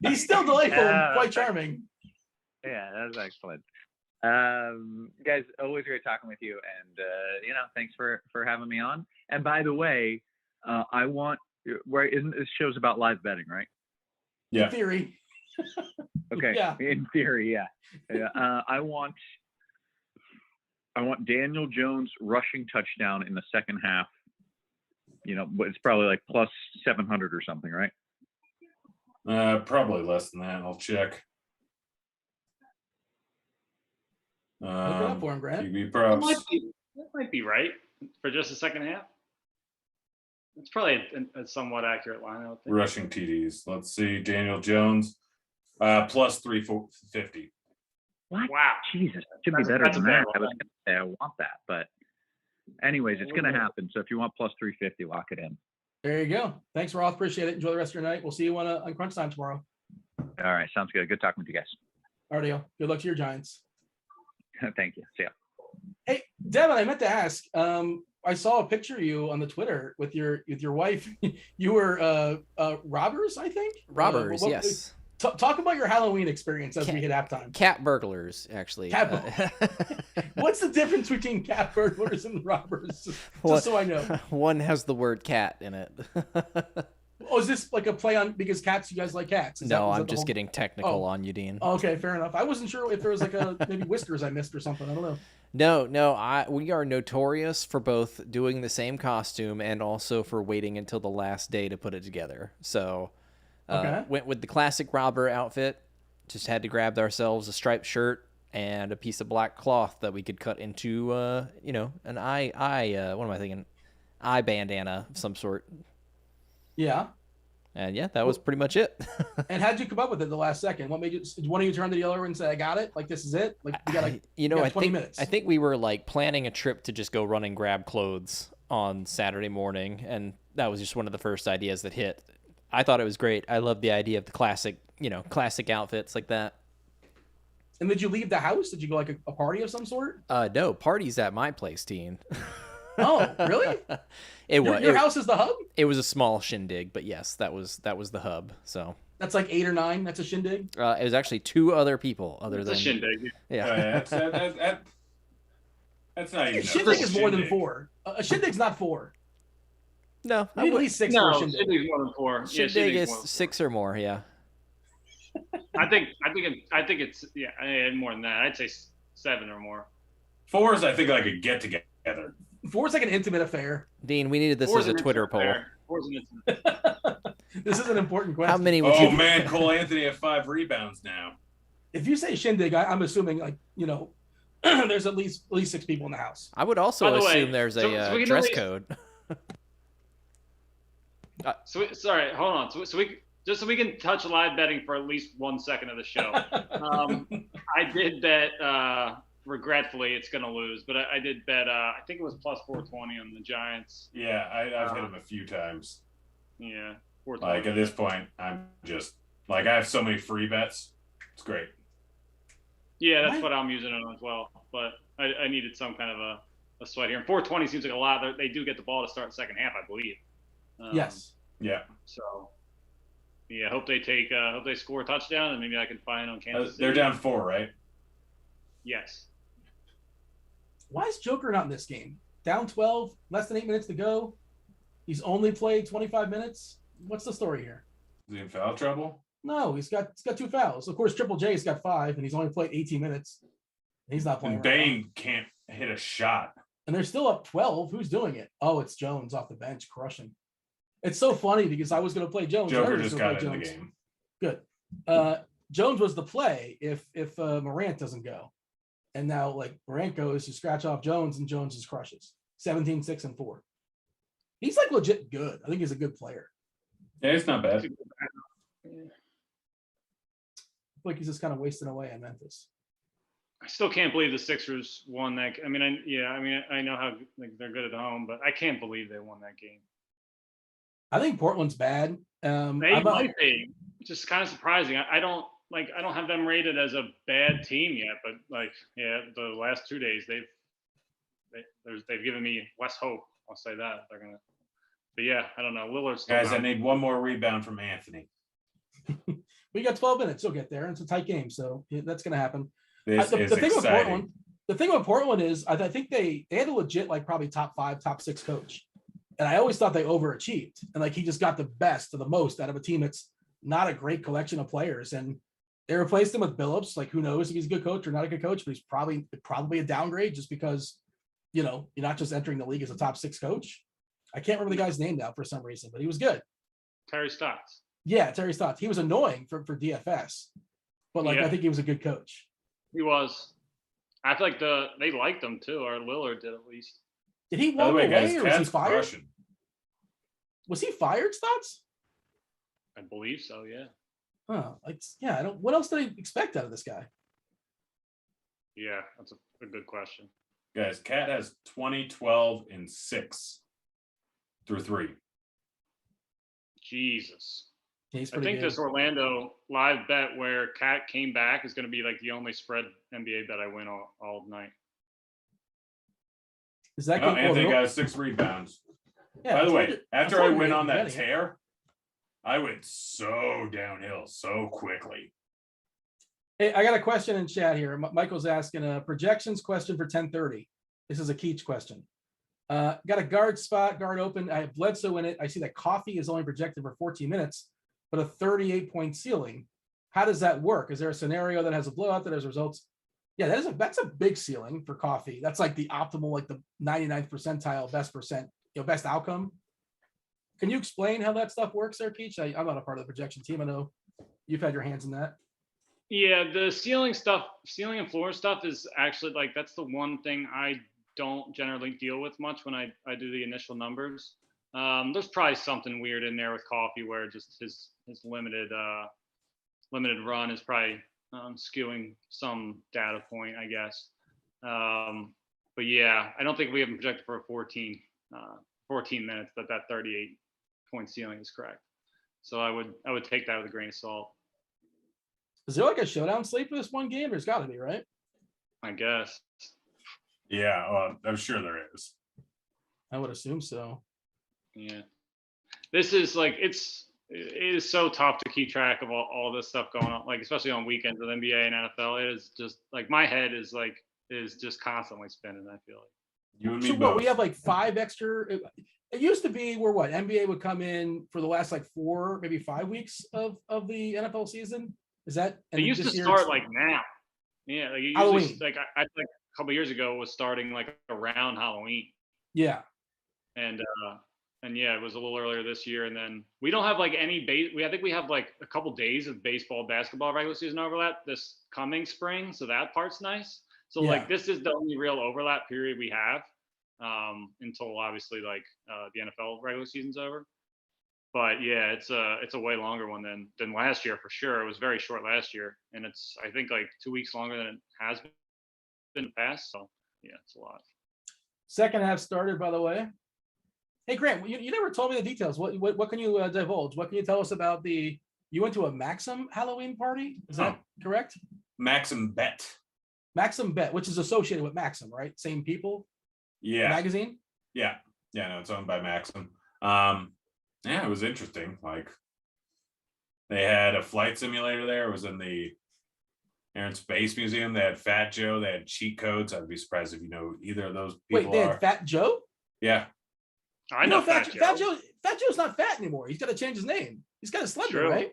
he's still delightful and quite charming. Yeah, that's excellent. Guys, always great talking with you, and thanks for having me on. And by the way, isn't this show's about live betting, right? Yeah. In theory. Okay. Yeah. In theory, yeah. I want Daniel Jones rushing touchdown in the second half. But it's probably like plus 700 or something, right? Probably less than that. I'll check. Look it up for him, Grant. TV props. That might be right for just the second half. It's probably a somewhat accurate line, I would think. Rushing TDs. Let's see. Daniel Jones, plus 350. What? Wow. Jesus, should be better than that. I was going to say I want that, but anyways, it's going to happen. So if you want plus 350, lock it in. There you go. Thanks, Roth. Appreciate it. Enjoy the rest of your night. We'll see you on Crunch Time tomorrow. All right, sounds good. Good talking with you guys. Alrighty, good luck to your Giants. Thank you. See ya. Hey, Devin, I meant to ask, I saw a picture of you on the Twitter with your wife. You were robbers, I think. Robbers, yes. Talk about your Halloween experience as we hit halftime. Cat burglars, actually. What's the difference between cat burglars and robbers? Just so I know. One has the word cat in it. Oh, is this like a play on because cats? You guys like cats? No, I'm just getting technical on you, Dean. Okay, fair enough. I wasn't sure if there was like a maybe whiskers I missed or something. I don't know. No, we are notorious for both doing the same costume and also for waiting until the last day to put it together. So, went with the classic robber outfit. Just had to grab ourselves a striped shirt and a piece of black cloth that we could cut into, an what am I thinking? Eye bandana of some sort. Yeah. And yeah, that was pretty much it. And how'd you come up with it the last second? What made you? Did one of you turn to the other and say, "I got it"? Like this is it. Like you got like 20 minutes. I think we were like planning a trip to just go run and grab clothes on Saturday morning, and that was just one of the first ideas that hit. I thought it was great. I love the idea of the classic outfits like that. And did you leave the house? Did you go like a party of some sort? No, parties at my place, Dean. Oh, really? Your house is the hub? It was a small shindig, but yes, that was the hub. So that's like 8 or 9. That's a shindig. It was actually 2 other people other than a shindig. Yeah, that's not even. A shindig is more than 4. A shindig's not 4. No, at least 6 no, for a shindig. Shindig's more than 4. Shindig is 6 or more. Yeah. I think it's more than that. I'd say 7 or more. 4 is I think like a get together. 4 is like an intimate affair. Dean, we needed this as a Twitter poll. This is an important question. How many would you? Oh man, Cole Anthony at 5 rebounds now. If you say shindig, I'm assuming like there's at least 6 people in the house. I would also assume there's a dress code. Sorry, hold on. So we can touch live betting for at least 1 second of the show. I did bet. Regretfully, it's going to lose, but I did bet. I think it was plus 420 on the Giants. Yeah, I've hit them a few times. Yeah, 420. Like at this point, I'm just like I have so many free bets. It's great. Yeah, that's what I'm using it on as well. But I needed some kind of a sweat here. And 420 seems like a lot. They do get the ball to start the second half, I believe. Yes. Yeah. So, yeah, hope they score a touchdown, and maybe I can find on Kansas City. They're down 4, right? Yes. Why is Joker not in this game? Down 12, less than 8 minutes to go. He's only played 25 minutes. What's the story here? Is he in foul trouble? No, he's got 2 fouls. Of course, Triple J's got 5, and he's only played 18 minutes. He's not playing. And Bane can't hit a shot. And they're still up 12. Who's doing it? Oh, it's Jones off the bench crushing. It's so funny because I was going to play Jones. Joker just got in the game. Good. Jones was the play if Morant doesn't go. And now, like, Morant goes to scratch off Jones, and Jones just crushes. 17, 6, and 4. He's, like, legit good. I think he's a good player. Yeah, it's not bad. I feel like he's just kind of wasting away in Memphis. I still can't believe the Sixers won that. I know how they're good at home, but I can't believe they won that game. I think Portland's bad. They might be. It's just kind of surprising. I don't have them rated as a bad team yet, but the last 2 days they've given me less hope. I'll say that they're gonna. But yeah, I don't know. Lillard's still guys. I need one more rebound from Anthony. We got 12 minutes. You'll get there. It's a tight game, so that's gonna happen. This is exciting. The thing with Portland is I think they had a legit probably top 5, top 6 coach, and I always thought they overachieved, and he just got the best or the most out of a team that's not a great collection of players, and they replaced him with Billups. Who knows if he's a good coach or not a good coach, but he's probably a downgrade just because, you're not just entering the league as a top 6 coach. I can't remember the guy's name now for some reason, but he was good. Terry Stotts. Yeah, Terry Stotts. He was annoying for DFS, but I think he was a good coach. He was. I feel like they liked him too, or Lillard did at least. Did he walk away guys, or was he fired? Crushing. Was he fired, Stotts? I believe so, yeah. Huh. What else did I expect out of this guy? Yeah, that's a good question. Guys, Cat has 20, 12, and 6 through 3. Jesus. Yeah, I think this Orlando live bet where Cat came back is going to be the only spread NBA bet I win all night. Is that Oh, good? Anthony got 6 rebounds. Yeah, By the way, told you- after told I you went you're on that getting it. tear, I went so downhill so quickly. Hey, I got a question in chat here. Michael's asking a projections question for 10:30. This is a Keach question. Got a guard open. I have Bledsoe in it. I see that Coffee is only projected for 14 minutes, but a 38-point ceiling. How does that work? Is there a scenario that has a blowout that has results? Yeah, that's a big ceiling for Coffee. That's like the optimal, like the 99th percentile, best outcome. Can you explain how that stuff works there, Keach? I'm not a part of the projection team. I know you've had your hands in that. Yeah, the ceiling and floor stuff is actually like, that's the one thing I don't generally deal with much when I do the initial numbers. There's probably something weird in there with Coffee where just his limited run is probably skewing some data point, I guess. But yeah, I don't think we have him projected for a 14 minutes, that 38-point ceiling is correct. So I would take that with a grain of salt. Is there like a showdown slate for this one game? There's got to be, right? I guess. Yeah, well, I'm sure there is. I would assume so. Yeah. This is like, it is so tough to keep track of all this stuff going on, like especially on weekends with NBA and NFL. It is just like my head is just constantly spinning, I feel like. You and me So what, both. we have like 5 extra. It used to be where what NBA would come in for the last like 4, maybe 5 weeks of the NFL season. Is that? It used to start like now. Yeah, like it Halloween. usually like I think a couple years ago it was starting like around Halloween. Yeah. And yeah, it was a little earlier this year. And then we don't have like any I think we have like a couple days of baseball, basketball regular season overlap this coming spring. So that part's nice. So like this is the only real overlap period we have until obviously like the NFL regular season's over. But yeah, it's a way longer one than last year for sure. It was very short last year, and it's I think like 2 weeks longer than it has been in the past. So yeah, it's a lot. Second half started, by the way. Hey Grant, you never told me the details. What can you divulge? What can you tell us about you went to a Maxim Halloween party? Is that correct? Maxim Bet. Maxim Bet, which is associated with Maxim, right? Same people. Yeah. Magazine. Yeah. No, it's owned by Maxim. Yeah, it was interesting. Like they had a flight simulator there. It was in the Air and Space Museum. They had Fat Joe. They had cheat codes. I'd be surprised if you know either of those people. Wait, they had Fat Joe? Yeah. I know Fat Joe. Fat Joe's not fat anymore. He's got to change his name. He's got a slender, True. right?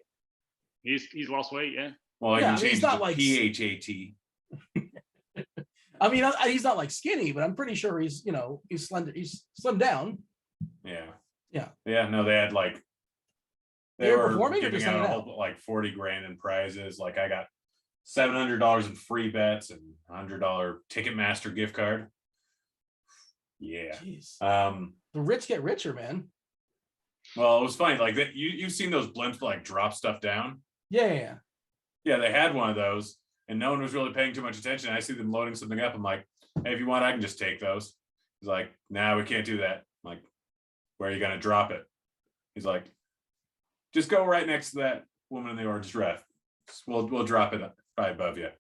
He's lost weight, yeah. Well, Yeah, he changed he's not to like PHAT. I mean, he's not like skinny, but I'm pretty sure he's slender. He's slimmed down. Yeah. No, they had like They were performing or giving just out hanging a out? whole, like 40 grand in prizes. Like I got $700 in free bets and $100 Ticketmaster gift card. Yeah. Jeez. The rich get richer, man. Well, it was funny. Like that, you've seen those blimps like drop stuff down. Yeah. Yeah, they had one of those, and no one was really paying too much attention. I see them loading something up. I'm like, hey, if you want, I can just take those. He's like, nah, we can't do that. I'm like, where are you gonna drop it? He's like, just go right next to that woman in the orange dress. We'll drop it right above you.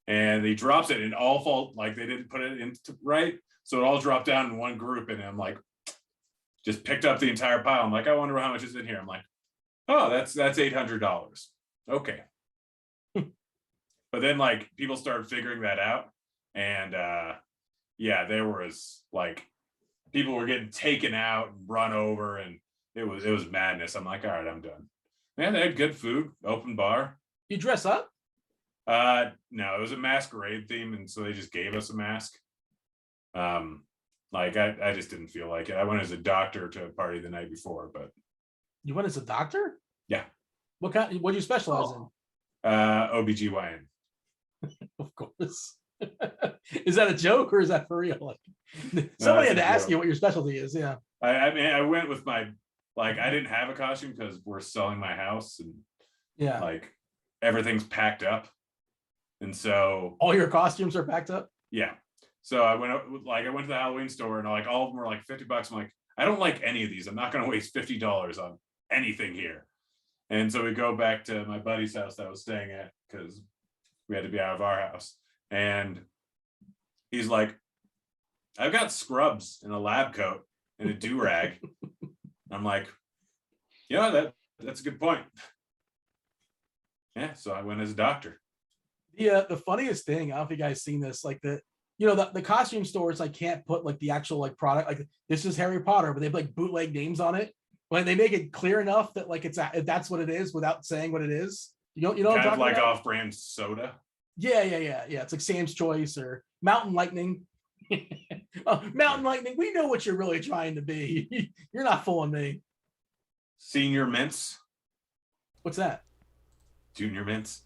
And he drops it and all fall, like they didn't put it into right. So it all dropped down in one group. And I'm like, just picked up the entire pile. I'm like, I wonder how much is in here. I'm like, oh, that's $800. Okay. But then like people started figuring that out. And yeah, there was like people were getting taken out and run over, and it was madness. I'm like, all right, I'm done. Man, they had good food, open bar. You dress up? No, it was a masquerade theme, and so they just gave us a mask. Like I just didn't feel like it. I went as a doctor to a party the night before, but You went as a doctor? Yeah. What do you specialize in? OBGYN. Of course. Is that a joke or is that for real? Like, somebody had to ask you what your specialty is. Yeah. I mean, I went with my, like, I didn't have a costume because we're selling my house, and Yeah. like everything's packed up. And so All your costumes are packed up? yeah. So I went to the Halloween store, and like all of them were like $50. I'm like, I don't like any of these. I'm not going to waste $50 on anything here. And so we go back to my buddy's house that I was staying at because we had to be out of our house. And he's like, I've got scrubs in a lab coat and a do-rag. I'm like, that's a good point. Yeah, so I went as a doctor. The funniest thing, I don't know if you guys seen this, like the costume stores like can't put like the actual like product, like this is Harry Potter, but they have like bootleg names on it. When they make it clear enough that like that's what it is without saying what it is. You know what Kind I'm of like talking about? off-brand soda. Yeah. It's like Sam's Choice or Mountain Lightning. Mountain Lightning, we know what you're really trying to be. You're not fooling me. Senior mints. What's that? Junior mints.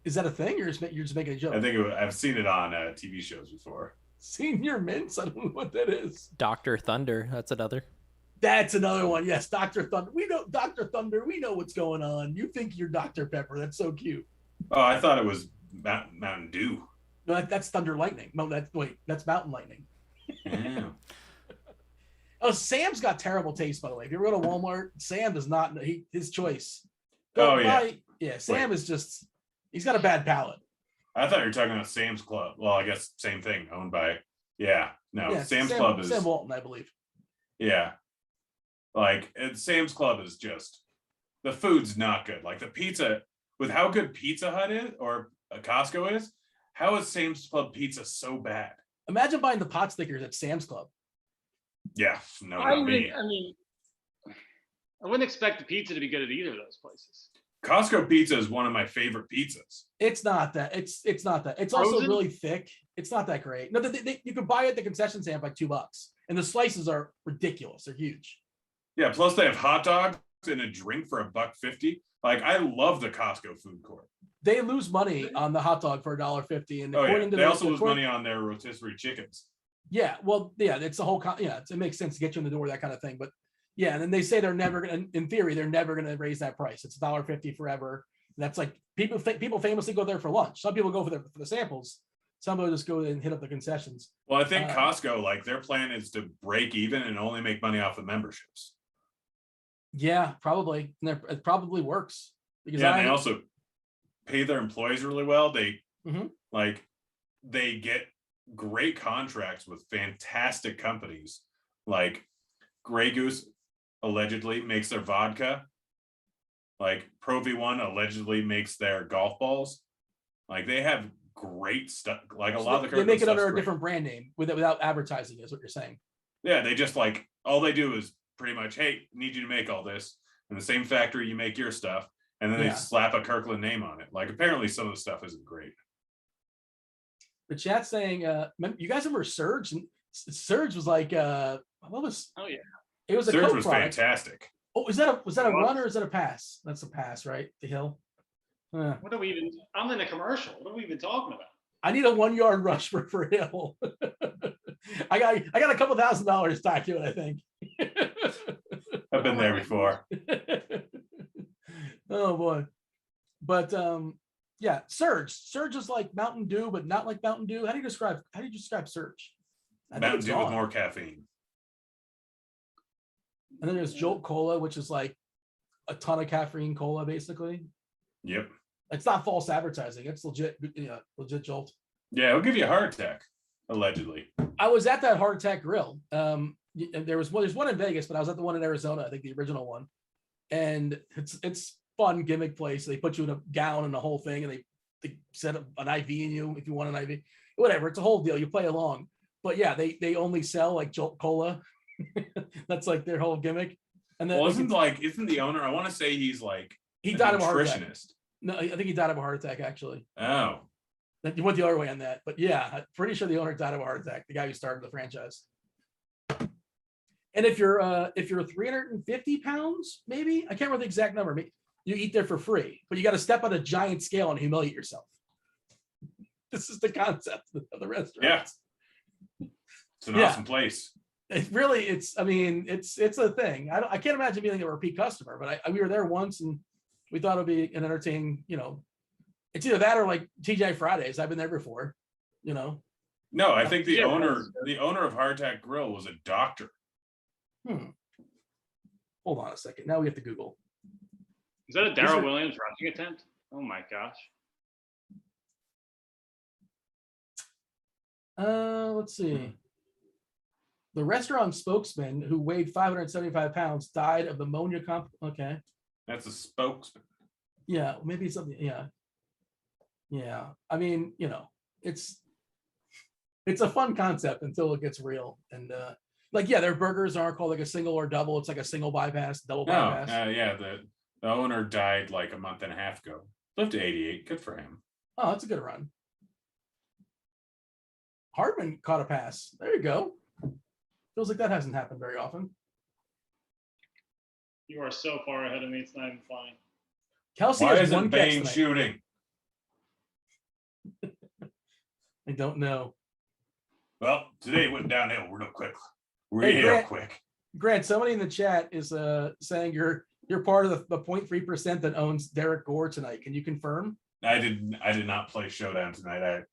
Is that a thing, or you're just making a joke? I think I've seen it on TV shows before. Senior mints. I don't know what that is. Dr. Thunder. That's another. That's another one. Yes, Dr. Thunder. We know Dr. Thunder. We know what's going on. You think you're Dr. Pepper. That's so cute. Oh, I thought it was Mountain Dew. No, that's Thunder Lightning. No, that's Mountain Lightning. Yeah. Oh, Sam's got terrible taste, by the way. If you ever go to Walmart, Sam does not. His choice. Sam is just. He's got a bad palate. I thought you were talking about Sam's Club. Well, I guess same thing, owned by. Yeah, no, Sam's Club is Sam Walton, I believe. Yeah, like Sam's Club is just the food's not good. Like the pizza, with how good Pizza Hut is or Costco is, how is Sam's Club pizza so bad? Imagine buying the pot stickers at Sam's Club. Yeah, no, I not me. mean, I wouldn't expect the pizza to be good at either of those places. Costco pizza is one of my favorite pizzas. It's not that. It's not that. It's Frozen? also really thick. It's not that great. No, you could buy it at the concession stand for like $2, and the slices are ridiculous. They're huge. Yeah, plus they have hot dogs and a drink for $1.50. Like I love the Costco food court. They lose money on the hot dog for $1.50, and They also lose money on their rotisserie chickens. Yeah, well, yeah, it's the whole. It makes sense to get you in the door, that kind of thing. But yeah, and then they say they're never going to. In theory, they're never going to raise that price. It's $1.50 forever. And that's like people famously go there for lunch. Some people go for the samples. Some people just go and hit up the concessions. Well, I think Costco, like their plan is to break even and only make money off the memberships. Yeah, probably. And it probably works because and they also pay their employees really well. They Mhm. they get great contracts with fantastic companies. Like Grey Goose allegedly makes their vodka. Like Pro V1 allegedly makes their golf balls. Like they have great stuff. Like a lot of the they make it under a different brand name without advertising, is what you're saying. Yeah, they just like all they do is pretty much, hey, need you to make all this in the same factory you make your stuff, and then they slap a Kirkland name on it. Like apparently some of the stuff isn't great. The chat's saying, you guys remember Surge? And Surge was like, what was? Oh yeah, it was a Surge Coke was product. fantastic. Oh, was that a run or is that a pass? That's a pass, right? The hill. what are we even? I'm in a commercial. What are we even talking about? I need a 1 yard rush for hill. I got a couple $1,000 tied to it, I think. I've been there before. Oh boy. But yeah, Surge. Surge is like Mountain Dew, but not like Mountain Dew. How do you describe Surge? Mountain Dew with more caffeine. And then there's Jolt Cola, which is like a ton of caffeine cola, basically. Yep. It's not false advertising. It's legit, legit Jolt. Yeah, it'll give you a heart attack, allegedly. I was at that Heart Attack Grill. There's one in Vegas, but I was at the one in Arizona, I think the original one. And it's fun gimmick place. They put you in a gown and the whole thing, and they set up an IV in you if you want an IV. Whatever, it's a whole deal. You play along. But yeah, they only sell like Jolt Cola. That's like their whole gimmick. And then isn't the owner? I want to say he's like he died of a heart attack. Nutritionist. No, I think he died of a heart attack actually. Oh, You went the other way on that, but yeah, I'm pretty sure the owner died of a heart attack. The guy who started the franchise. And if you're 350 pounds, maybe I can't remember the exact number. You eat there for free, but you got to step on a giant scale and humiliate yourself. This is the concept of the restaurant. Yeah, it's an awesome place. It really, it's a thing. I can't imagine being a repeat customer, but we were there once and we thought it'd be an entertaining, it's either that or like TGI Fridays. I've been there before, No, I think the owner of Heart Attack Grill was a doctor. Hold on a second. Now we have to Google. Is that a Darryl Williams rushing attempt? Oh my gosh. Let's see. The restaurant spokesman who weighed 575 pounds died of pneumonia. Okay. That's a spokesman. Yeah, maybe something. Yeah. Yeah. I mean, it's a fun concept until it gets real. And like, yeah, their burgers aren't called like a single or double. It's like a single bypass, double bypass. Yeah, the owner died like a month and a half ago. Lived to 88. Good for him. Oh, that's a good run. Hardman caught a pass. There you go. Feels like that hasn't happened very often. You are so far ahead of me. It's not even funny. Kelsey Why has isn't one catch Bane tonight. shooting? I don't know. Well, today it went downhill real quick. Hey, Real quick. Grant, somebody in the chat is saying you're part of the 0.3% that owns Derek Gore tonight. Can you confirm? I did not play Showdown tonight.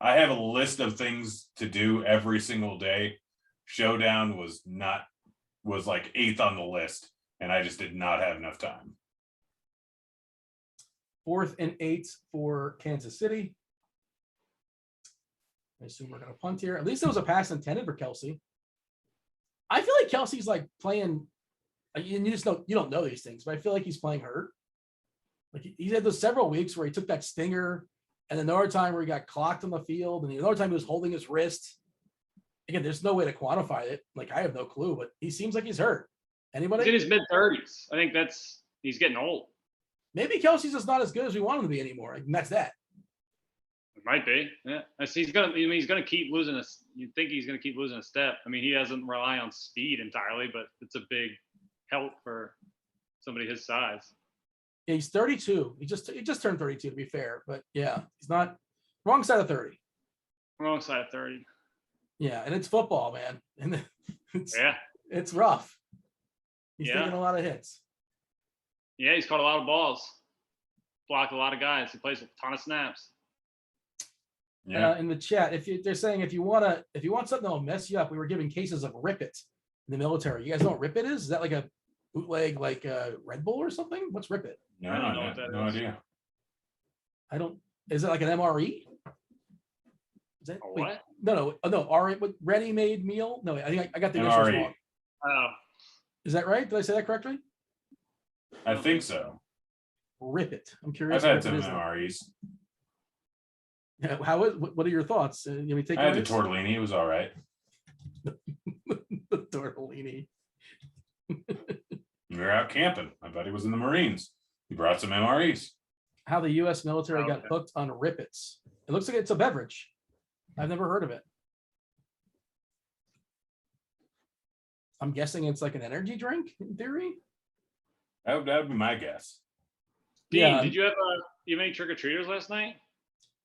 I have a list of things to do every single day. Showdown was like 8th on the list, and I just did not have enough time. 4th and 8 for Kansas City. I assume we're going to punt here. At least there was a pass intended for Kelsey. I feel like Kelsey's like playing, and you don't know these things, but I feel like he's playing hurt. Like he's had those several weeks where he took that stinger, and another time where he got clocked on the field, and another time he was holding his wrist. Again, there's no way to quantify it. Like I have no clue, but he seems like he's hurt. Anybody? He's in his mid-30s. I think he's getting old. Maybe Kelsey's just not as good as we want him to be anymore. And that's that. It might be. Yeah. He's gonna keep losing you'd think he's gonna keep losing a step. I mean, he doesn't rely on speed entirely, but it's a big help for somebody his size. Yeah, he's 32. He just turned 32 to be fair, but yeah, he's not wrong side of 30. Wrong side of 30. Yeah, and it's football, man. And it's rough. He's taking a lot of hits. Yeah, he's caught a lot of balls, blocked a lot of guys. He plays a ton of snaps. Yeah. In the chat, they're saying if you want something that'll mess you up, we were giving cases of Rip It in the military. You guys know what Rip It is? Is that like a bootleg, like Red Bull or something? What's Rip It? No, I don't know what that no is. idea. Is it like an MRE? Is that What? No. Ready-made meal? No, I think I got the initials MRE. wrong. Oh, Is that right? Did I say that correctly? I think so. Rip It. I'm curious. I've had what some it is. MREs. Yeah, what are your thoughts? You may take. I had the tortellini. It was all right. The tortellini. We were out camping. My buddy was in the Marines. He brought some MREs. How the U.S. military got Okay. hooked on Rip Its. It looks like it's a beverage. I've never heard of it. I'm guessing it's like an energy drink in theory. That would be my guess. Dean, Yeah. did you have any trick or treaters last night?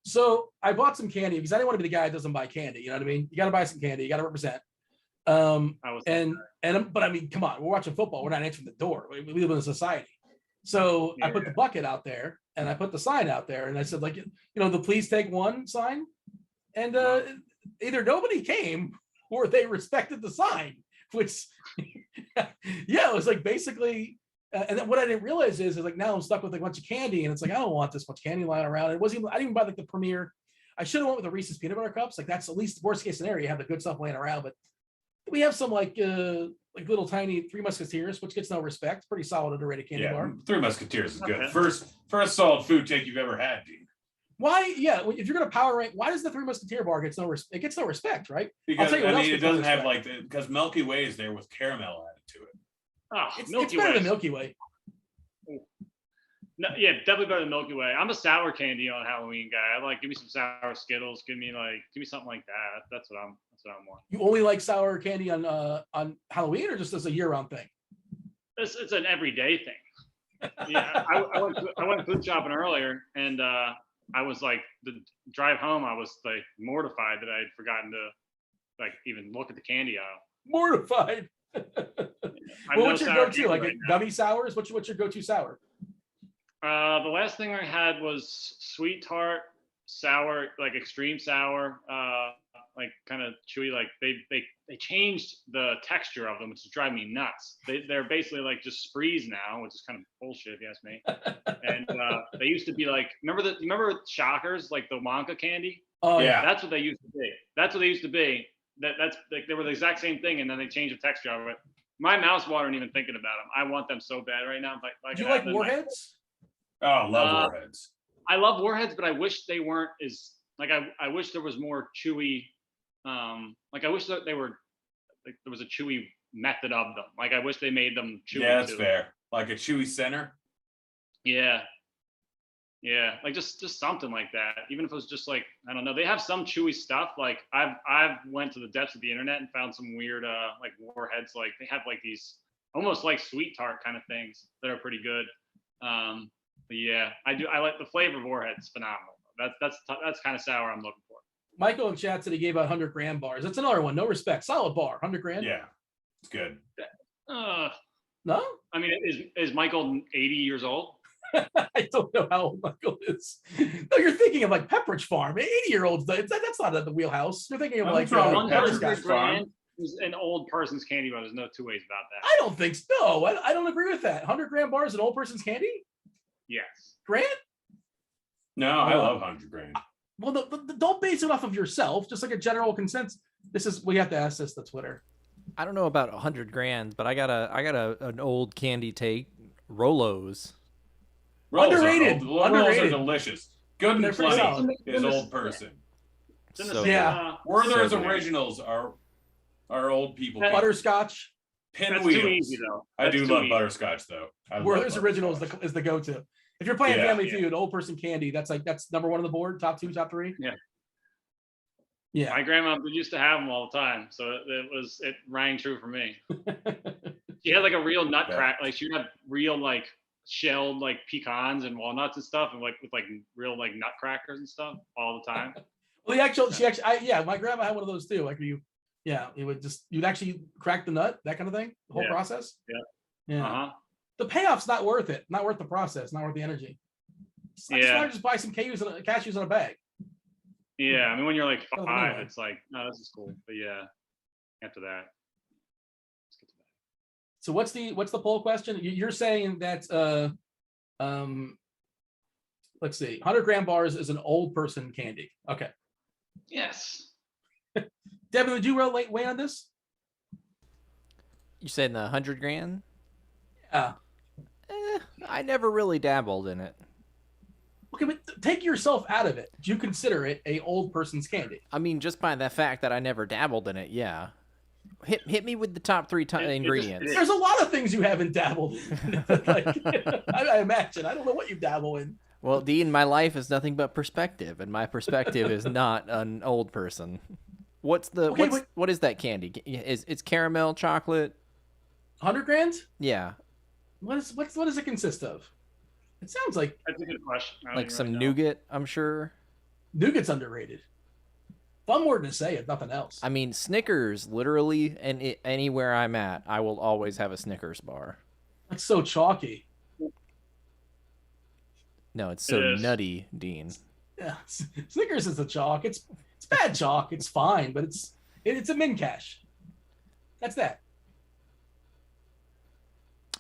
So I bought some candy because I didn't want to be the guy that doesn't buy candy. You know what I mean? You got to buy some candy. You got to represent. But I mean, come on, we're watching football. We're not answering the door. We live in a society. So I put the bucket out there and I put the sign out there and I said, like, the please take one sign. And either nobody came or they respected the sign, which, yeah, it was like basically. And then what I didn't realize is like now I'm stuck with like a bunch of candy, and it's like I don't want this much candy lying around. It wasn't even, I didn't even buy like the Premier. I should have went with the Reese's peanut butter cups. Like that's at least worst case scenario. You have the good stuff laying around, but we have some like little tiny Three Musketeers, which gets no respect. Pretty solid underrated candy bar. Three Musketeers is good. Okay. First solid food take you've ever had, Dean. Why? Yeah, if you're gonna power rank, why does the Three Musketeer bar get no respect? It gets no respect, right? Because tell you what else it gets no doesn't have respect. because Milky Way is there with caramel added to it. Oh, It's Milky better Way. than Milky Way. No, yeah, definitely better than Milky Way. I'm a sour candy on Halloween guy. I like give me some sour Skittles. Give me something like that. That's what I'm wanting. You only like sour candy on Halloween, or just as a year-round thing? It's an everyday thing. Yeah, I went food shopping earlier, and I was like, the drive home, I was like mortified that I had forgotten to like even look at the candy aisle. Mortified. I'm Well, no what's your sour go-to? candy Like right now. gummy sours? What's your go-to sour? The last thing I had was sweet tart, sour, like extreme sour, like kind of chewy. Like they changed the texture of them, which is driving me nuts. They're basically like just sprees now, which is kind of bullshit if you ask me. And they used to be like, remember Shockers, like the Wonka candy? Oh Yeah. That's what they used to be. That's what they used to be. That's like they were the exact same thing, and then they changed the texture of it. My mouse watering even thinking about them. I want them so bad right now. Do you like Warheads? Oh, love Warheads. I love Warheads, but I wish they weren't as like I wish there was more chewy. Like I wish that they were like there was a chewy method of them. Like I wish they made them chewy. Yeah, that's too. fair. Like a chewy center. Yeah. Yeah, like just something like that. Even if it was just like I don't know, they have some chewy stuff. Like I've went to the depths of the internet and found some weird like Warheads. Like they have like these almost like sweet tart kind of things that are pretty good. But yeah, I like the flavor of Warheads. Phenomenal. That's kind of sour I'm looking for. Michael in chat said he gave out 100 grand bars. That's another one. No respect. Solid bar. 100 grand. Yeah, it's good. No. I mean, is Michael 80 years old? I don't know how old Michael is. No, you're thinking of like Pepperidge Farm. 80-year-olds. That's not at the wheelhouse. You're thinking of like 100 grand is an old person's candy bar. There's no two ways about that. I don't think so. No, I don't agree with that. 100 grand bar is an old person's candy. Yes. Grant? No, I love 100 grand. Well, don't base it off of yourself. Just like a general consensus. We have to ask this to Twitter. I don't know about 100 grand, but I got an old candy take. Rolos. Underrated. Rolls are delicious. Good and pretty plenty is old person. So, yeah. Werther's So good. originals are old people. Butterscotch. That's too easy, though. I do love butterscotch though. Werther's original is the go-to. If you're playing Family Yeah. Feud, old person candy, that's number one on the board, top 2, top 3. Yeah. Yeah. My grandma used to have them all the time, so it rang true for me. She had like a real nut crack, like she would have real like shelled like pecans and walnuts and stuff, and like with like real like nutcrackers and stuff all the time. Well, my grandma had one of those too. Like you'd actually crack the nut, that kind of thing, the whole process. Yeah. The payoff's not worth it. Not worth the process. Not worth the energy. Just buy some cashews in a bag. Yeah, I mean, when you're like 5, it's like, no, this is cool. But yeah, after that, let's get to that. So what's the poll question? You're saying that let's see, 100 gram bars is an old person candy. Okay. Yes. Devin, would you weigh on this? You said 100 grand? Yeah. I never really dabbled in it. Okay, but take yourself out of it. Do you consider it a old person's candy? I mean, just by the fact that I never dabbled in it, yeah. Hit me with the top 3 ingredients. There's a lot of things you haven't dabbled in. I imagine. I don't know what you dabble in. Well, Dean, my life is nothing but perspective, and my perspective is not an old person. What is that candy? It's caramel chocolate? 100 grand? Yeah. What does it consist of? It sounds like that's a good question. Like some nougat, I'm sure. Nougat's underrated. Fun word to say, if nothing else. I mean, Snickers, literally, and anywhere I'm at, I will always have a Snickers bar. That's so chalky. No, it's so nutty, Dean. Yeah, Snickers is a chalk. It's bad chalk. It's fine, but it's a min cash. That's that.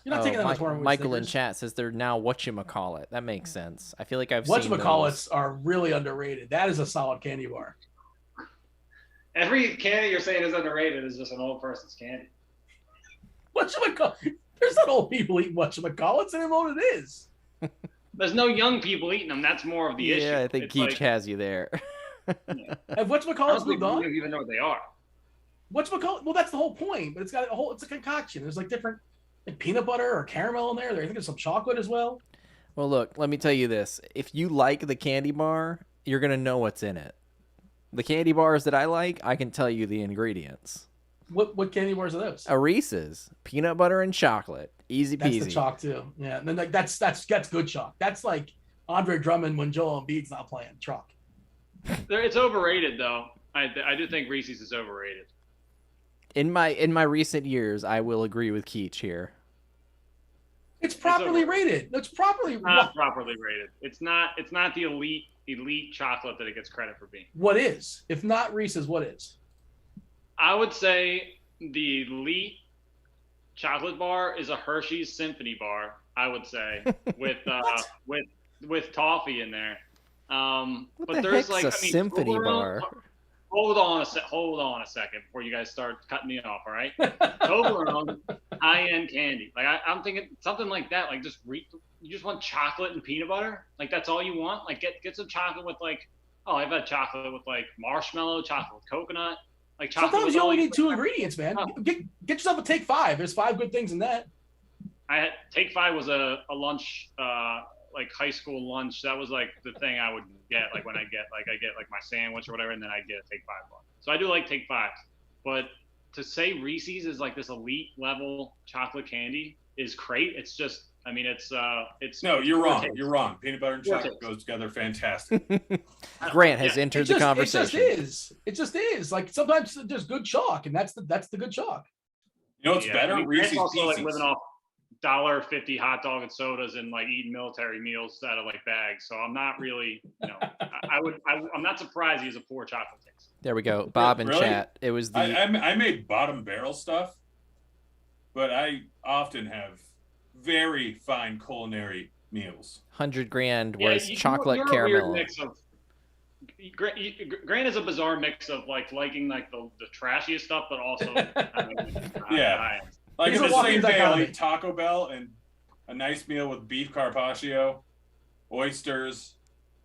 You're not taking that much more. Michael in chat says they're now whatchamacallit. That makes sense. I feel like I've seen whatchamacallits are really underrated. That is a solid candy bar. Every candy you're saying is underrated is just an old person's candy. Whatchamacallit? There's not old people eating whatchamacallits. I don't know what it is. There's no young people eating them. That's more of the issue. Yeah, I think Keach has you there. Have whatchamacallits moved on? You don't even know what they are. Whatchamacallit? Well, that's the whole point. But it's a concoction. There's like different. Like peanut butter or caramel in there. I think there's some chocolate as well. Well, look, let me tell you this. If you like the candy bar, you're going to know what's in it. The candy bars that I like, I can tell you the ingredients. What candy bars are those? A Reese's, peanut butter and chocolate. Easy peasy. That's the chalk too. Yeah, and then like that's good chalk. That's like Andre Drummond when Joel Embiid's not playing chalk. It's overrated though. I do think Reese's is overrated. In my recent years, I will agree with Keach here. It's properly rated. It's not properly rated. It's not the elite chocolate that it gets credit for being. What is? If not Reese's, what is? I would say the elite chocolate bar is a Hershey's Symphony bar. I would say with toffee in there. What But the there's heck's like, a I mean, symphony Toblerone- bar? Hold on a second before you guys start cutting me off. All right, Toblerone, high-end candy. Like I'm thinking something like that. Like you just want chocolate and peanut butter. Like that's all you want. Like get some chocolate with like, oh, I've had chocolate with like marshmallow, chocolate with coconut. Like chocolate. Sometimes with you only all need 2 ingredients, man. Oh. Get yourself a Take 5. There's 5 good things in that. I had Take 5 was a lunch, like high school lunch. That was like the thing I would get, like when I get like my sandwich or whatever, and then I get a Take 5 one. So I do like Take 5, but to say Reese's is like this elite level chocolate candy is great. It's just, I mean, it's No, you're wrong. taste. You're wrong. Peanut butter and Poor chocolate taste. goes together fantastic. Grant has Yeah. entered the conversation. It just is. Like sometimes there's good chalk, and that's the good chalk. You know what's Yeah, better? I mean, Reese's Grant's also Pieces. like living off $1.50 hot dog and sodas and like eating military meals out of like bags. So I'm not really, I'm not surprised he has a poor chocolate taste. There we go. Bob in Really? chat. It was the I made bottom barrel stuff, but I often have very fine culinary meals. 100 grand Yeah, was you're chocolate a weird caramel. mix of, Grant is a bizarre mix of like liking like the trashiest stuff, but also Yeah. Like He's in a the walking same day, I'll dichotomy. eat Taco Bell and a nice meal with beef carpaccio, oysters,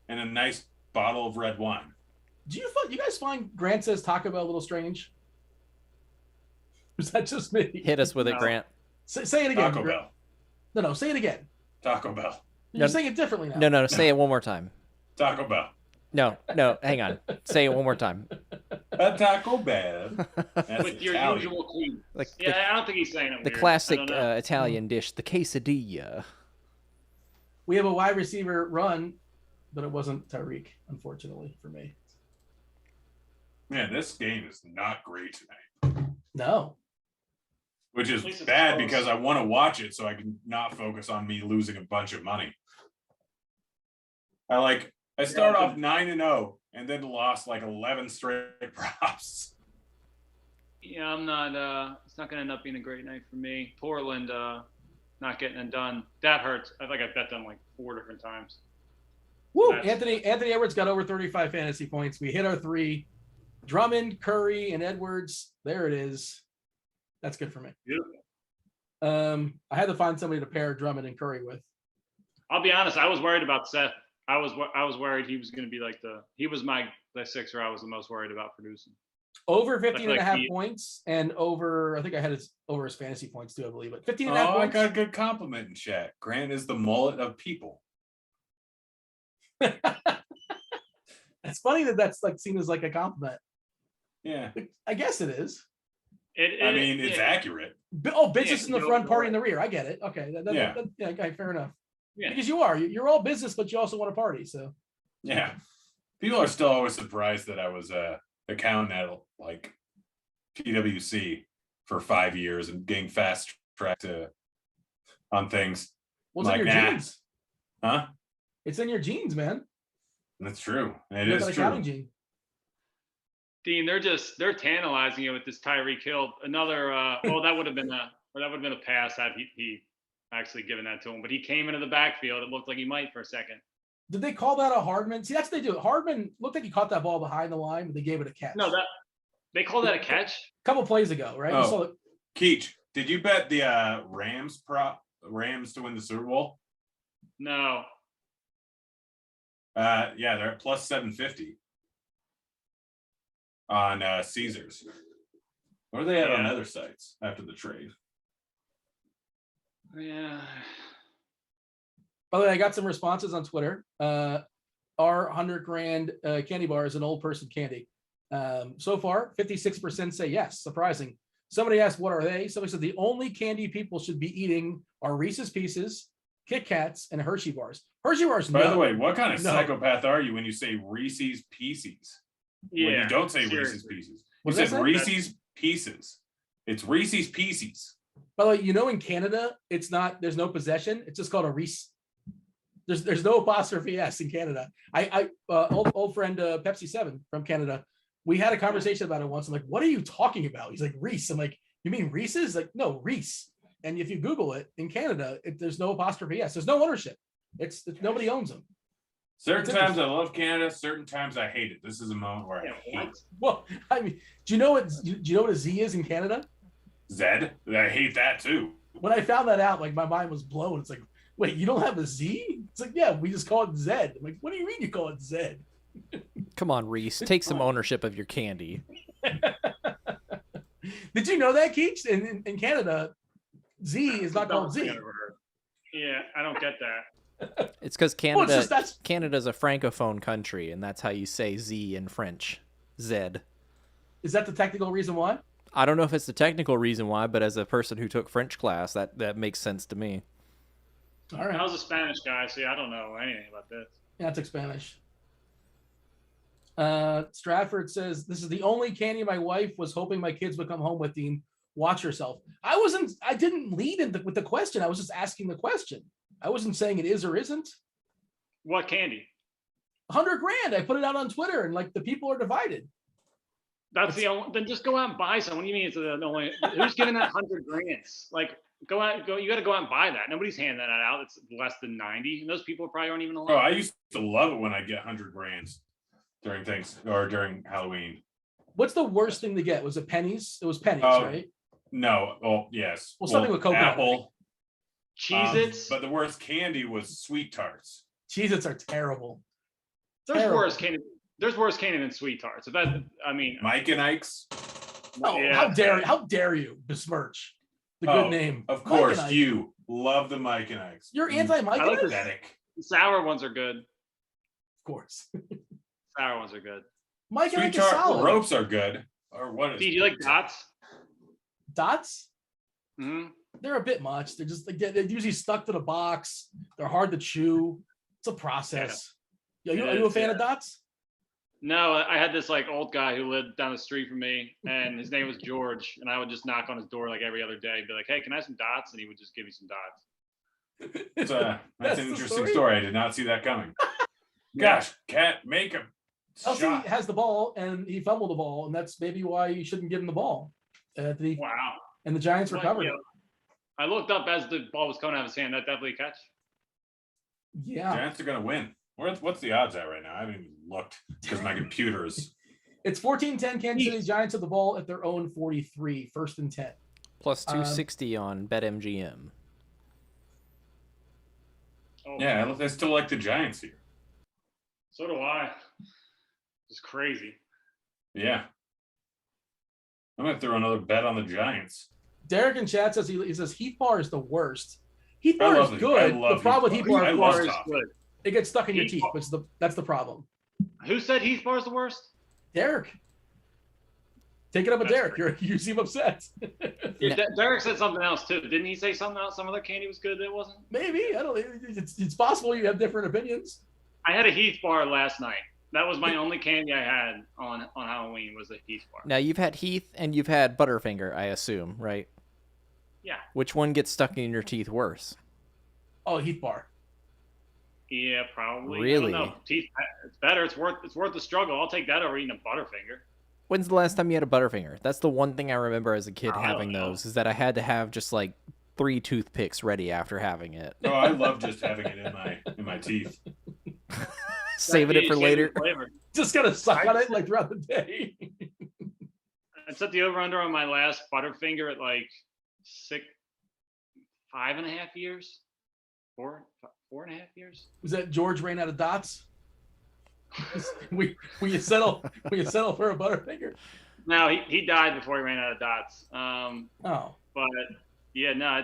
and a nice bottle of red wine. Do you guys find Grant says Taco Bell a little strange? Or is that just me? Hit us with it, No. Grant. Say it again. Taco Grant. Bell. No, say it again. Taco Bell. You're saying it differently now. No, say it one more time. Taco Bell. No, hang on. Say it one more time. A Taco Bell. That's with your Italian. usual queen. Like Yeah, I don't think he's saying it. the weird. classic I don't know. Italian dish, the quesadilla. We have a wide receiver run, but it wasn't Tyreek, unfortunately for me. Man, this game is not great tonight. No. Which is At least it's bad close. because I want to watch it so I can not focus on me losing a bunch of money. I start off 9-0 and then lost like 11 straight props. Yeah, I'm not. It's not going to end up being a great night for me. Portland, not getting it done. That hurts. I think I bet them like 4 different times. Woo! That's- Anthony Edwards got over 35 fantasy points. We hit our 3. Drummond, Curry, and Edwards. There it is. That's good for me. Beautiful. I had to find somebody to pair Drummond and Curry with. I'll be honest. I was worried about Seth. I was worried he was going to be like he was the sixer I was the most worried about producing. Over 15 and a like half he- points and over, I think I had over his fantasy points too, I believe. But 15 and a half Oh, I points. got a good compliment in chat. Grant is the mullet of people. It's funny that's like seen as like a compliment. Yeah. I guess it is. I mean, it's accurate. Business in the go front, for party it. in the rear. I get it. Okay. Yeah. Okay, fair enough. Yeah. Because you're all business, but you also want to party. So Yeah. People are still always surprised that I was accountant at like PwC for 5 years and getting fast tracked on things. what's Like, in your nah. genes? Huh? It's in your genes, man. That's true. It You got is an true. accounting gene. Dean, they're tantalizing you with this Tyreek Hill. Another that would have been a pass had he actually given that to him. But he came into the backfield. It looked like he might for a second. Did they call that a Hardman? See, that's what they do. Hardman looked like he caught that ball behind the line, but they gave it a catch. No, they call that a catch. a couple plays ago, right? You Oh. saw it. Keach, did you bet the Rams to win the Super Bowl? No, Yeah, they're at plus 750 on Caesars. What are they at on Yeah. other sites after the trade? yeah. By the way, I got some responses on Twitter. Our 100 grand candy bar is an old person candy. So far, 56% say yes. Surprising. Somebody asked, what are they? Somebody said the only candy people should be eating are Reese's Pieces, Kit Kats, and Hershey bars. Hershey bars. By no. the way, what kind of No. psychopath are you when you say Reese's Pieces? Yeah. When you don't say seriously. Reese's Pieces. You What did I said say? Reese's Pieces. It's Reese's Pieces. By the way, in Canada, there's no possession. It's just called a Reese. There's no apostrophe S in Canada. Old friend Pepsi 7 from Canada. We had a conversation about it once. I'm like, what are you talking about? He's like, Reese. I'm like, you mean Reese's? Like, no, Reese. And if you Google it in Canada, there's no apostrophe S. There's no ownership. It's nobody owns them. Certain times I love Canada. Certain times I hate it. This is a moment where I hate it. Well, I mean, do you know what a Z is in Canada? Zed. I hate that too. When I found that out, like my mind was blown. It's like, wait, you don't have a Z? It's like, yeah, we just call it Zed. I'm like, what do you mean you call it Zed? Come on, Reese. Take some ownership of your candy. Did you know that, Keach? In Canada, Z is not called Z. Yeah, I don't get that. It's because Well, it's just Canada's a francophone country, and that's how you say Z in French. Zed. Is that the technical reason why? I don't know if it's the technical reason why, but as a person who took French class, that makes sense to me. All right. I was a Spanish guy, so I don't know anything about this. Yeah, I took Spanish. Stratford says, this is the only candy my wife was hoping my kids would come home with, Dean. Watch yourself. I didn't lead with the question. I was just asking the question. I wasn't saying it is or isn't. What candy? 100 grand. I put it out on Twitter and like the people are divided. That's the only, then just go out and buy some. What do you mean it's the only, who's giving that 100 grands? Like you got to go out and buy that. Nobody's handing that out. It's less than 90. And those people probably aren't even alive. Oh, I used to love it when I get 100 grands during things or during Halloween. What's the worst thing to get? Was it pennies? It was pennies, right? No. Oh, yes. Well, something with coconut. Apple. Cheez-Its. But the worst candy was Sweet Tarts. Cheez-Its are terrible. There's worse candy. There's worse candy than Sweet Tarts. If that, I mean, Mike and Ike's. Oh, yeah. how dare you besmirch the good name? Of course, you love the Mike and Ike's. You're anti-Mike I like and the Ike's? The sour ones are good. Of course. Sour ones are good. Mike and Sweet Ike is Tart solid. ropes are good. Or what is? Do you like dots? Dots? Hmm. They're a bit much. They're just they're usually stuck to the box. They're hard to chew. It's a process. Yeah. Are you a fan of dots? No, I had this like old guy who lived down the street from me, and his name was George, and I would just knock on his door like every other day, be like, "Hey, can I have some dots?" And he would just give me some dots. That's an interesting story. I did not see that coming. Gosh, Cat, make a Elsie shot. has the ball, and he fumbled the ball, and that's maybe why you shouldn't give him the ball. Wow. And the Giants recovered it. I looked up as the ball was coming out of his hand. That definitely a catch. Yeah. Giants are going to win. What's the odds at right now? I haven't even looked because my computer is. It's 14-10 Kansas City. Giants have the ball at their own 43, 1st and 10. Plus 260 on BetMGM. Oh, Yeah, I still like the Giants here. so do I. It's crazy. Yeah. I'm going to throw another bet on the Giants. Derek in chat says he says Heath Bar is the worst. Heath I Bar love is it. good. I love The problem with Heath Heath Bar. I love Bar is toffee. Good. it gets stuck in your Heath teeth, Bar. that's the problem. Who said Heath Bar is the worst? Derek. Take it up with That's Derek. You seem upset. Yeah, Derek said something else too. Didn't he say something else? Some other candy was good that it wasn't? Maybe. I don't know. It's possible you have different opinions. I had a Heath Bar last night. That was my only candy I had on Halloween was a Heath Bar. Now, you've had Heath and you've had Butterfinger, I assume, right? Yeah. Which one gets stuck in your teeth worse? Oh, Heath Bar. Yeah, probably. Really? I don't know. Teeth, it's better. It's worth the struggle. I'll take that over eating a Butterfinger. When's the last time you had a Butterfinger? That's the one thing I remember as a kid I don't having know. those, is that I had to have just like 3 toothpicks ready after having it. Oh, I love just having it in my teeth. Saving it for later. Flavor. Just gotta suck on it like throughout the day. I set the over under on my last Butterfinger at like 5.5 years, 4.5 years. Was that George ran out of dots? Will you settle for a Butterfinger? No, he died before he ran out of dots. Oh. But yeah, no,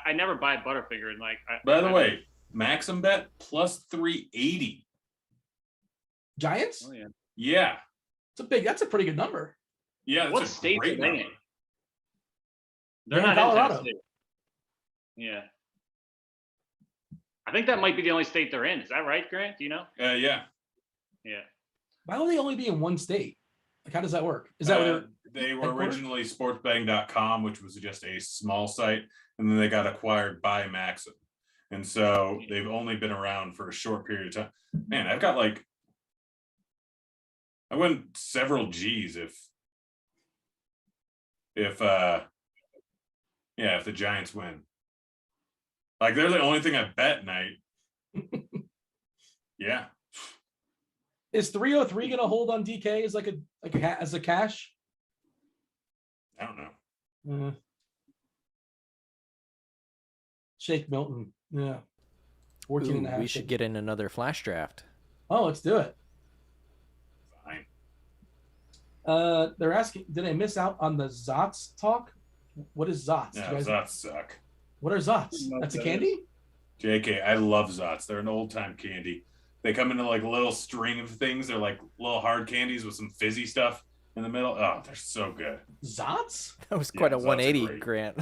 I never buy Butterfinger and like. By the way, Maxim bet plus 380. Giants? Oh, yeah. Yeah. That's a pretty good number. Yeah. That's What a state great are they in? number. They're in not Colorado. in Tennessee. Yeah. I think that might be the only state they're in. Is that right, Grant? Do you know? Yeah. Yeah. Why would they only be in one state? Like, how does that work? Is that what They were headquarters? originally sportsbetting.com, which was just a small site, and then they got acquired by Maxim. And so they've only been around for a short period of time. Man, I win several G's if the Giants win. Like, they're the only thing I bet night. Yeah. Is 303 going to hold on DK as as a cash? I don't know. Shake Milton. Yeah. 14 and a half. We should get in another flash draft. Oh, let's do it. Fine. They're asking, did I miss out on the Zots talk? What is Zots? Yeah, Zots suck. What are Zots? That's a candy? JK, I love Zots. They're an old time candy. They come into like a little string of things. They're like little hard candies with some fizzy stuff in the middle. Oh, they're so good. Zots? That was quite a Zots are 180, great. Grant.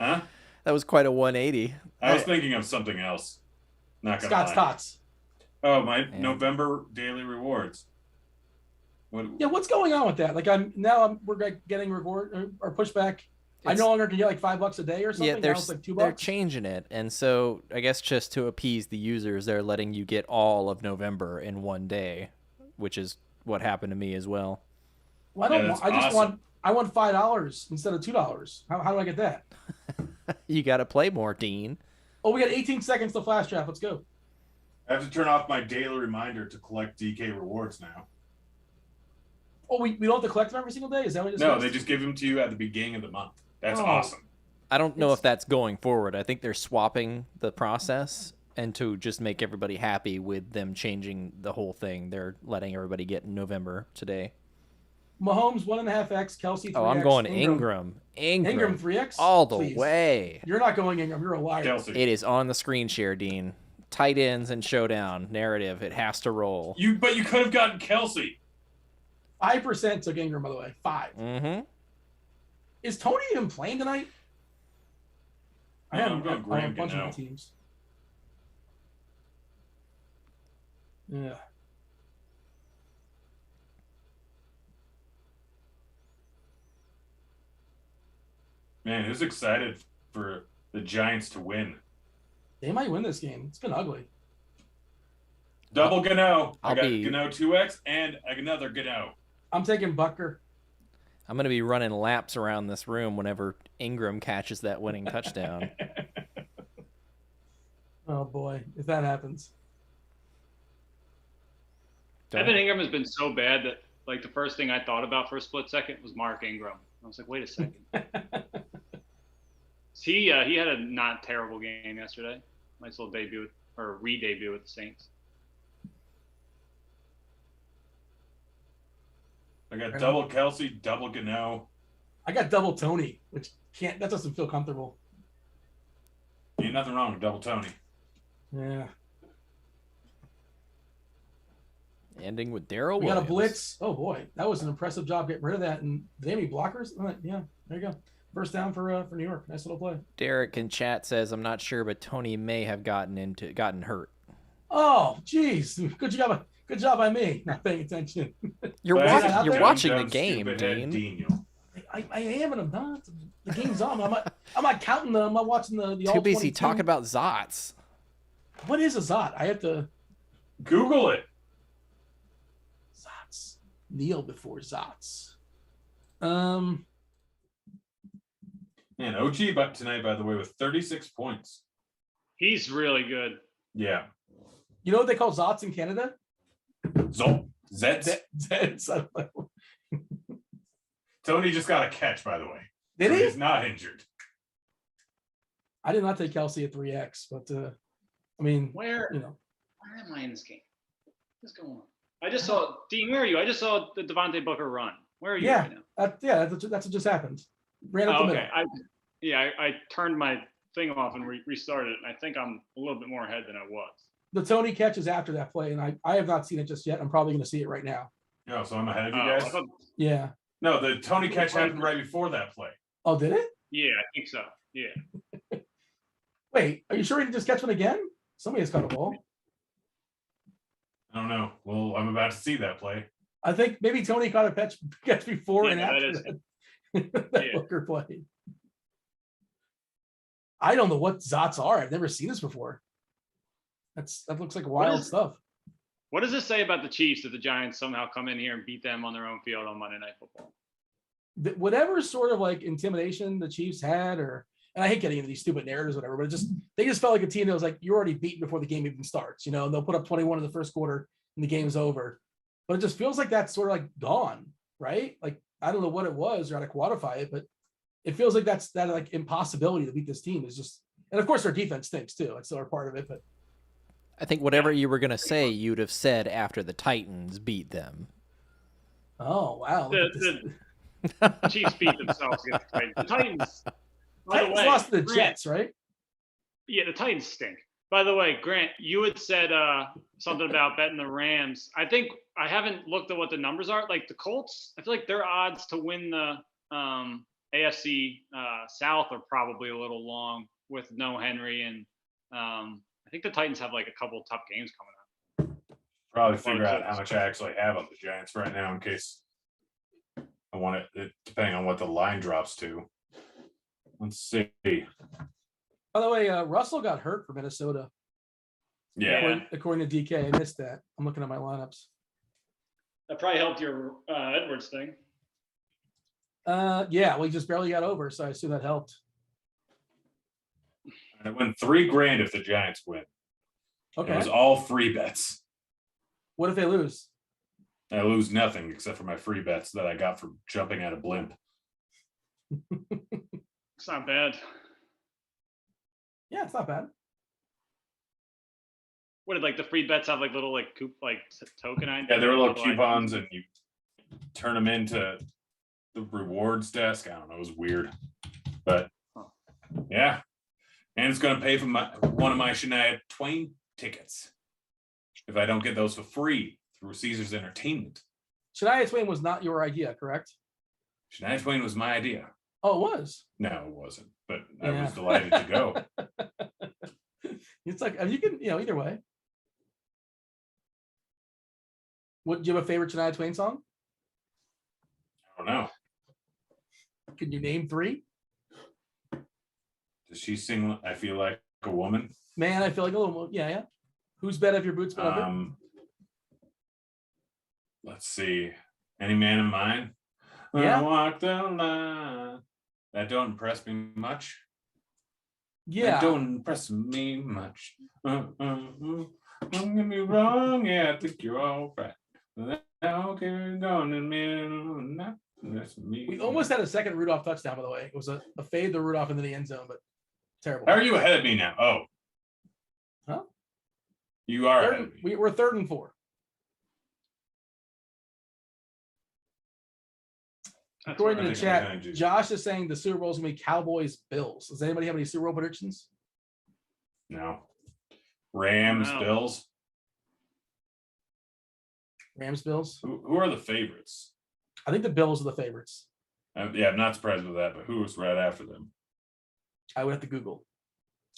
Huh? That was quite a 180. I was thinking of something else. Not gonna Scott's lie. Tots. Oh, my Man. November daily rewards. What? Yeah, what's going on with that? Like we're getting reward or pushback. I It's- no longer can get like $5 a day or something. Yeah, Now they're, it's like $2. they're changing it. And so I guess just to appease the users, they're letting you get all of November in one day, which is what happened to me as well. Well, Yeah, that's I want $5 instead of $2. How do I get that? You got to play more, Dean. Oh, we got 18 seconds to flash draft. Let's go. I have to turn off my daily reminder to collect DK rewards now. Oh, we don't have to collect them every single day? Is that what it is? No, they just give them to you at the beginning of the month. That's Oh. awesome. I don't know if that's going forward. I think they're swapping the process, and to just make everybody happy with them changing the whole thing, they're letting everybody get in November today. Mahomes 1.5x, Kelsey 3x. Oh, I'm going Ingram. Ingram 3x? all the Please. way. You're not going Ingram. You're a liar. Kelsey. It is on the screen share, Dean. Tight ends and showdown narrative. It has to roll. But you could have gotten Kelsey. 5% took Ingram, by the way. 5. Mm-hmm. Is Tony even playing tonight? I No, have I'm going a Graham bunch of my Gano. teams. Yeah. Man, who's excited for the Giants to win? They might win this game. It's been ugly. Double Gano. I I'll got be- Gano 2x and another Gano. I'm taking Bucker. I'm going to be running laps around this room whenever Ingram catches that winning touchdown. Oh boy, if that happens. Evan Ingram has been so bad that like the first thing I thought about for a split second was Mark Ingram. I was like, wait a second. He had a not terrible game yesterday. Nice little debut or re-debut with the Saints. I got double Kelsey, double Gano. I got double Tony, which that doesn't feel comfortable. Ain't nothing wrong with double Tony. Yeah. Ending with Daryl We got a Williams. blitz. Oh boy, that was an impressive job getting rid of that. And did they have any blockers? Yeah, there you go. First down for New York. Nice little play. Derek in chat says, I'm not sure, but Tony may have gotten hurt. Oh, geez. Good job by me. Not paying attention. You're But you're Dumb, watching the game, stupid-head Dean. Daniel. I am, and I'm not. The game's on. I'm not counting them. I'm not watching the Too all busy 22. talking about Zots. What is a Zot? I have to Google it. Zots. Kneel before Zots. Man, OG but tonight, by the way, with 36 points. He's really good. Yeah. You know what they call Zots in Canada? Zolp. Zets. Zeds. I don't know. Tony just got a catch, by the way. Did So he? He's not injured. I did not take Kelsey at 3x, but I mean, Where you know, where am I in this game? What's going on? I just saw Dean. Where are you? I just saw the Devontae Booker run. Where are you Yeah. right now? that's what just happened. Ran up Oh, the okay. middle. I turned my thing off and restarted it, and I think I'm a little bit more ahead than I was. The Tony catch is after that play, and I have not seen it just yet. I'm probably going to see it right now. No, so I'm ahead of you I guys. thought- Yeah. No, the Tony catch happened right before that play. Oh, did it? yeah, I think so. Yeah. Wait, are you sure he didn't just catch one again? Somebody has caught a ball. I don't know. Well, I'm about to see that play. I think maybe Tony caught a catch before Yeah, and that after is- that yeah. Booker play. I don't know what Zots are. I've never seen this before. That looks like wild stuff. What does this say about the Chiefs if the Giants somehow come in here and beat them on their own field on Monday Night Football? Whatever sort of like intimidation the Chiefs had, and I hate getting into these stupid narratives, whatever, but they just felt like a team that was like, you're already beaten before the game even starts, and they'll put up 21 in the first quarter, and the game's over. But it just feels like that's sort of like gone, right? Like, I don't know what it was or how to quantify it, but it feels like that like impossibility to beat this team is just, and of course their defense stinks too. It's still a part of it, but I think whatever you were going to say, you'd have said after the Titans beat them. oh wow. The Chiefs beat themselves against the Titans. The Titans, by the Titans way, lost to the Grant, Jets, right? Yeah, the Titans stink. By the way, Grant, you had said something about betting the Rams. I think I haven't looked at what the numbers are. Like the Colts, I feel like their odds to win the AFC South are probably a little long with no Henry, and I think the Titans have like a couple tough games coming up. Probably figure out how much I actually have on the Giants right now in case I want it, depending on what the line drops to. Let's see. By the way, Russell got hurt for Minnesota. Yeah. According to DK, I missed that. I'm looking at my lineups. That probably helped your Edwards thing. Yeah, well, he just barely got over, so I assume that helped. And it went $3,000 if the Giants win. Okay. It was all free bets. What if they lose? I lose nothing except for my free bets that I got for jumping at a blimp. It's not bad. Yeah, it's not bad. What did like the free bets have like little like token? Yeah, there were little coupons and you turn them into the rewards desk. I don't know. It was weird. But yeah. And it's going to pay for one of my Shania Twain tickets if I don't get those for free through Caesars Entertainment. Shania Twain was not your idea, correct? Shania Twain was my idea. Oh, it was? No, it wasn't. But I was delighted to go. It's like, you can, either way. Do you have a favorite Shania Twain song? I don't know. Can you name 3? Does she sing I Feel Like a Woman? Man, I feel like a little more. Yeah. Who's Bet If Your Boots Been Under? Let's see. Any Man in Mine? Yeah. I walk the line. That don't impress me much. Yeah. That don't impress me much. Don't get me wrong. Yeah, I think you're all right. Okay, going in the We almost had a second Rudolph touchdown, by the way. It was a fade to Rudolph into the end zone, but terrible. How are you ahead of me now? Oh. Huh? You are ahead of me. We're 3rd and 4. According to the chat, Josh is saying the Super Bowl is going to be Cowboys Bills. Does anybody have any Super Bowl predictions? No. Rams, No. Bills. Rams, Bills. Who are the favorites? I think the Bills are the favorites. Yeah, I'm not surprised with that, but who was right after them? I would have to Google.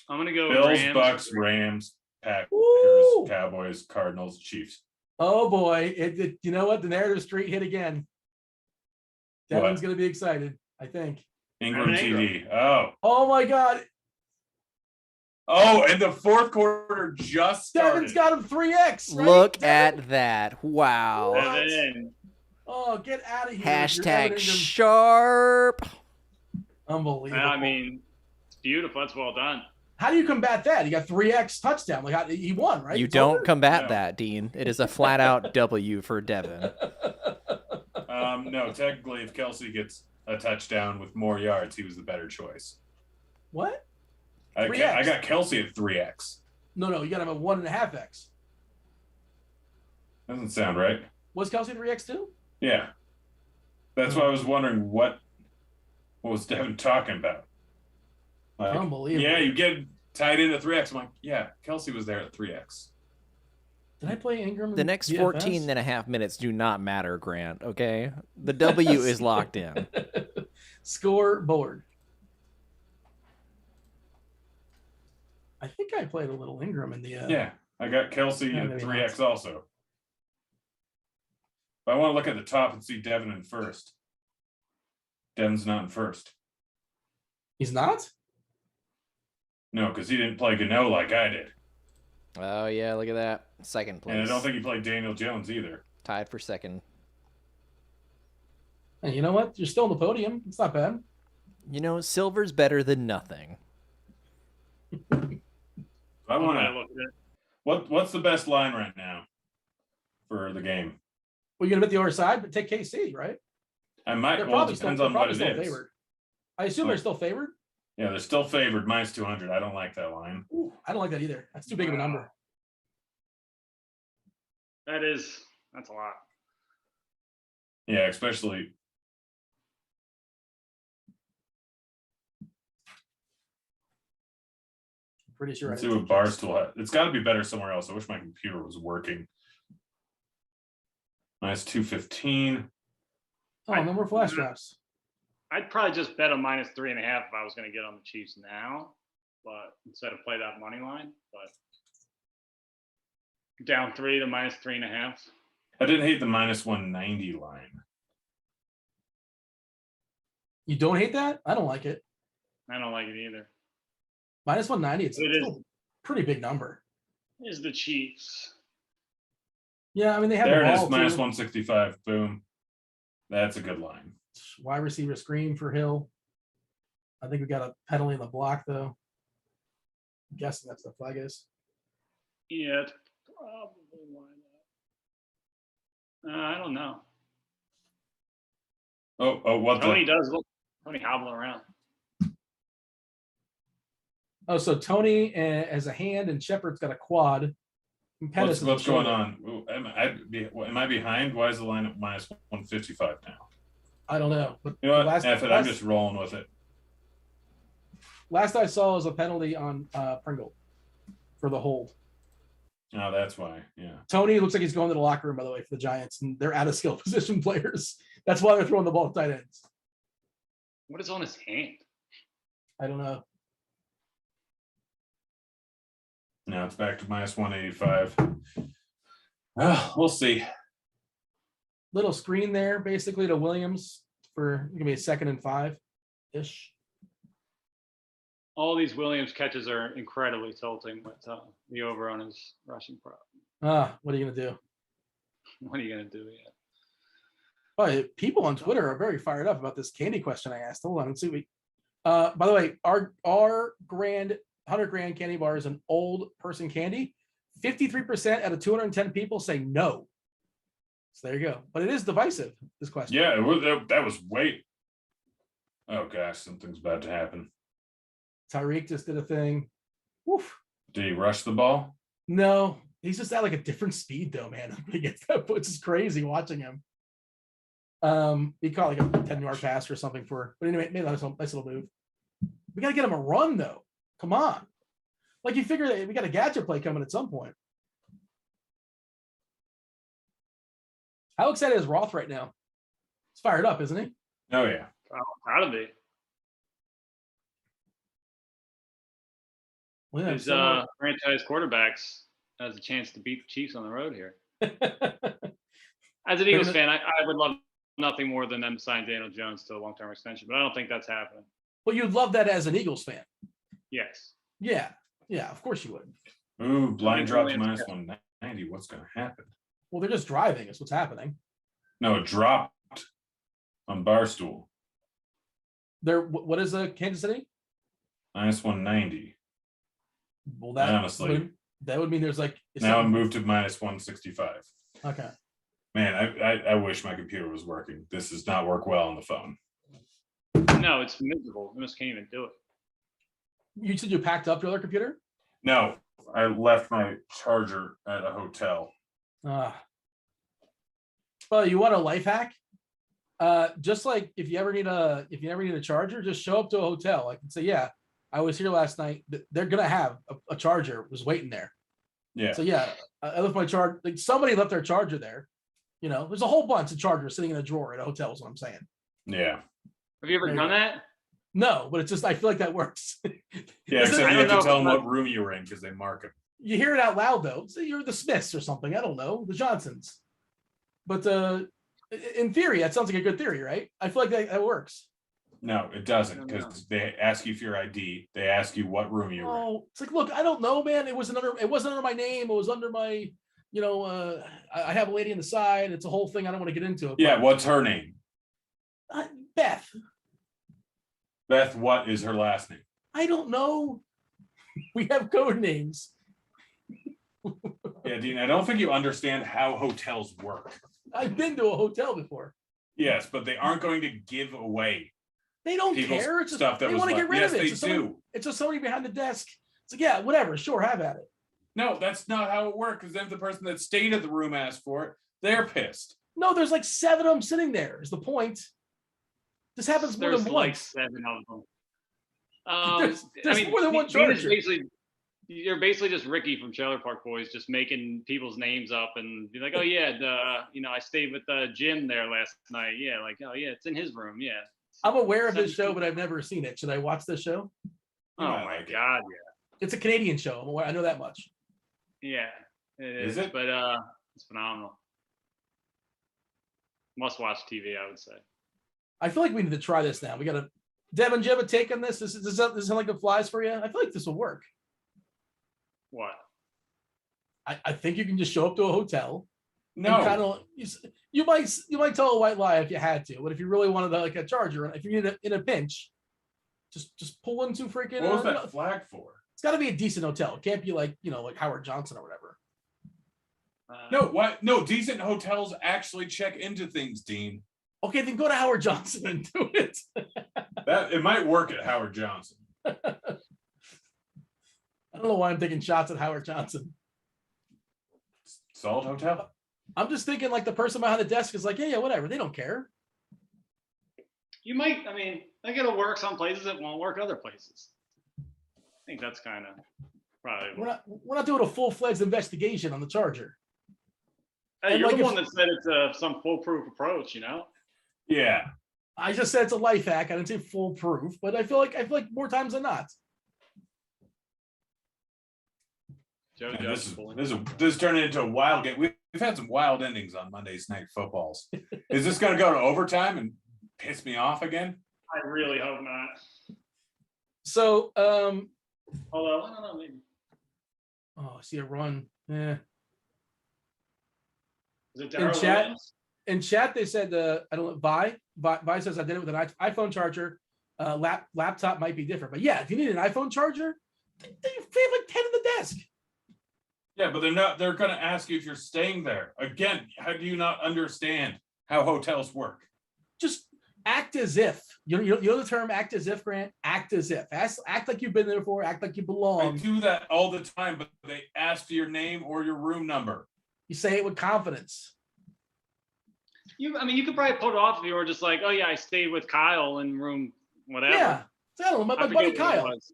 I'm gonna go Bills, Rams. Bucks, Rams, Packers, Woo! Cowboys, Cardinals, Chiefs. Oh boy! You know what? The narrative street hit again. Devin's going to be excited, I think. Ingram Ingram. TV. Oh, my God! and the fourth quarter just started. Devin's got him 3x. Right? Look Devin? at that. Wow. Devin. Oh, get out of here! Hashtag sharp. Unbelievable. I mean, it's beautiful. That's well done. How do you combat that? You got 3x touchdown. Like he won, right? You It's don't over? combat No. that, Dean. It is a flat out W for Devin. No, technically, if Kelsey gets a touchdown with more yards, he was the better choice. What? I 3x. got Kelsey at 3x. No. You got him at 1.5x. Doesn't sound right. Was Kelsey 3x too? Yeah. That's why I was wondering what was Devin talking about. Like, Unbelievable. yeah, you get tied into 3x. I'm like, yeah, Kelsey was there at 3x. Did I play Ingram? The in next DFS? 14 and a half minutes do not matter, Grant, okay? The W is locked in. Scoreboard. I think I played a little Ingram in the. Yeah, I got Kelsey Yeah, at maybe 3x not. also. But I want to look at the top and see Devin in first. Devin's not in first. He's not? No, because he didn't play Gano like I did. Oh, yeah, look at that. Second place. And I don't think he played Daniel Jones either. Tied for second. Hey, you know what? You're still on the podium. It's not bad. You know, silver's better than nothing. I want to. What's the best line right now? for the game. Well, you're gonna bet the other side, but take KC, right? I might. They're Well, it probably depends still, on they're what probably it still is. favored. I assume they're still favored. Yeah, they're still favored minus 200. I don't like that line. Ooh, I don't like that either. That's too big of a number. That's a lot. Yeah, especially. Pretty sure. Let's see what Barstool. It's got to be better somewhere else. I wish my computer was working. Minus 215. Oh, no more flash drafts. I'd probably just bet a minus 3.5 if I was going to get on the Chiefs now, but instead of play that money line, but down 3 to minus 3.5. I didn't hate the minus 190 line. You don't hate that? I don't like it. I don't like it either. Minus 190. It's It still is. a pretty big number. Is the Chiefs. Yeah, I mean they have There the it ball is, minus too. 165. Boom. That's a good line. Wide receiver screen for Hill. I think we got a penalty in the block though. I'm guessing that's the flag is. Yeah, it's probably why not. I don't know. Oh, what Tony the? does look. Tony hobbling around. Oh, so Tony as a hand and Shepard's got a quad. And Pettis is a What's going shoulder. on? Ooh, am I behind? Why is the line at minus 155 now? I don't know. But You know what? last, F it, I'm just rolling with it. last I saw was a penalty on Pringle for the hold. Oh, that's why. Yeah. Tony looks like he's going to the locker room, by the way, for the Giants, and they're out of skill position players. That's why they're throwing the ball to tight ends. What is on his hand? I don't know. Now it's back to minus 185. We'll see. Little screen there, basically to Williams for gonna be a 2nd and 5-ish. All these Williams catches are incredibly tilting, but the over on his rushing prop. What are you gonna do? What are you gonna do? Yeah. Oh, people on Twitter are very fired up about this candy question I asked. Hold on, let's see. By the way, our grand 100 grand candy bar is an old person candy. 53% out of 210 people say no. So there you go. But it is divisive, this question. Yeah, that was way. Oh gosh, something's about to happen. Tyreek just did a thing. Woof. Did he rush the ball? No, he's just at like a different speed though, man. He gets that, it's just crazy watching him. He caught like a 10-yard pass or something but anyway, maybe that's a nice little move. We gotta get him a run though. Come on. Like you figure that we got a gadget play coming at some point. How excited is Roth right now? He's fired up, isn't he? Oh yeah. Proud of it. Well, yeah, His so- franchise quarterbacks has a chance to beat the Chiefs on the road here. As an Eagles fan, I would love nothing more than them to sign Daniel Jones to a long-term extension, but I don't think that's happening. Well, you'd love that as an Eagles fan. Yes. Yeah, of course you would. Ooh, blind drop to Williams. minus 190. What's going to happen? Well, they're just driving. Is what's happening. No, it dropped on Barstool. What is Kansas City? Minus 190. Well, that Honestly. that would mean there's like Now I'm moved to minus 165. Okay. Man, I wish my computer was working. This does not work well on the phone. No, it's miserable. I just can't even do it. You said you packed up your other computer? No, I left my charger at a hotel. Well, you want a life hack? Just like if you ever need a charger, just show up to a hotel. I can say, yeah, I was here last night. They're gonna have a charger was waiting there. Yeah. So yeah, I left my charger. Like somebody left their charger there. You know, there's a whole bunch of chargers sitting in a drawer at a hotel. Is what I'm saying. Yeah. Have you ever There you done go. that? No, but it's just I feel like that works. Yeah, Is it- except I you have don't to know, tell them but- what room you were in because they mark it. You hear it out loud though. Say you're the Smiths or something. I don't know, the Johnsons. But in theory, that sounds like a good theory, right? I feel like that works. No, it doesn't I don't know. because they ask you for your ID. They ask you what room you were in. Oh, it's like, look, I don't know, man. It wasn't under my name. It was under my, I have a lady on the side. It's a whole thing. I don't want to get into it. Yeah, what's her name? But, Beth. Beth, what is her last name? I don't know. We have code names. Yeah, Yeah, Dean, I don't think you understand how hotels work. I've been to a hotel before. Yes, but they aren't going to give away They don't people's care. It's just, stuff that they was want to get left. rid Yes, of it. they It's just somebody, do. it's just somebody behind the desk. It's like, yeah, whatever. Sure, have at it. No, that's not how it works. Because then the person that stayed at the room asked for it, they're pissed. No, there's like 7 of them sitting there. Is the point? This happens more There's than like once. 7 of them. There's more than one Dean is charger. basically, you're basically just Ricky from Trailer Park Boys, just making people's names up and be like, oh yeah, I stayed with Jim there last night. Yeah, like, oh yeah, it's in his room. Yeah. I'm aware of this show, but I've never seen it. Should I watch this show? Oh my God, It's a Canadian show. I'm aware. I know that much. yeah. Yeah, it Is is. it? But it's phenomenal. Must watch TV, I would say. I feel like we need to try this now. We got to. Devin, do you have a take on this? This sound like it flies for you? I feel like this will work. What? I think you can just show up to a hotel. No. Kind of, you might tell a white lie if you had to, but if you really wanted like a charger, if you need it in a pinch, just pull into freaking. What was that flag for? It's got to be a decent hotel. It can't be like like Howard Johnson or whatever. No, what? No, decent hotels actually check into things, Dean. Okay, then go to Howard Johnson and do it. That it might work at Howard Johnson. I don't know why I'm taking shots at Howard Johnson. Salt Hotel. I'm just thinking like the person behind the desk is like, yeah, whatever. They don't care. You might, I mean, like it'll work some places, it won't work other places. I think that's kind of probably. We're not doing a full-fledged investigation on the charger. Hey, and you're like the if- one that said it's some foolproof approach, Yeah. I just said it's a life hack. I didn't say foolproof, but I feel like more times than not. Joe Man, Judge this turned into a wild game. We've had some wild endings on Monday's Night Footballs. Is this going to go to overtime and piss me off again? I really hope not. So, Although I don't know, maybe. I see a run. Yeah. Is it In Darryl chat, Williams? in chat, they said, I don't know, Vi says I did it with an iPhone charger. Laptop might be different, but yeah, if you need an iPhone charger, they have like 10 in the desk. Yeah, but they're going to ask you if you're staying there. Again, how do you not understand how hotels work? Just act as if. You know the term act as if, Grant? Act as if. Act like you've been there before, act like you I belong. do that all the time, but they ask for your name or your room number. You say it with confidence. You could probably pull it off if you were just like, oh yeah, I stayed with Kyle in room whatever. Yeah. I don't know, I my forget buddy what it Kyle. was.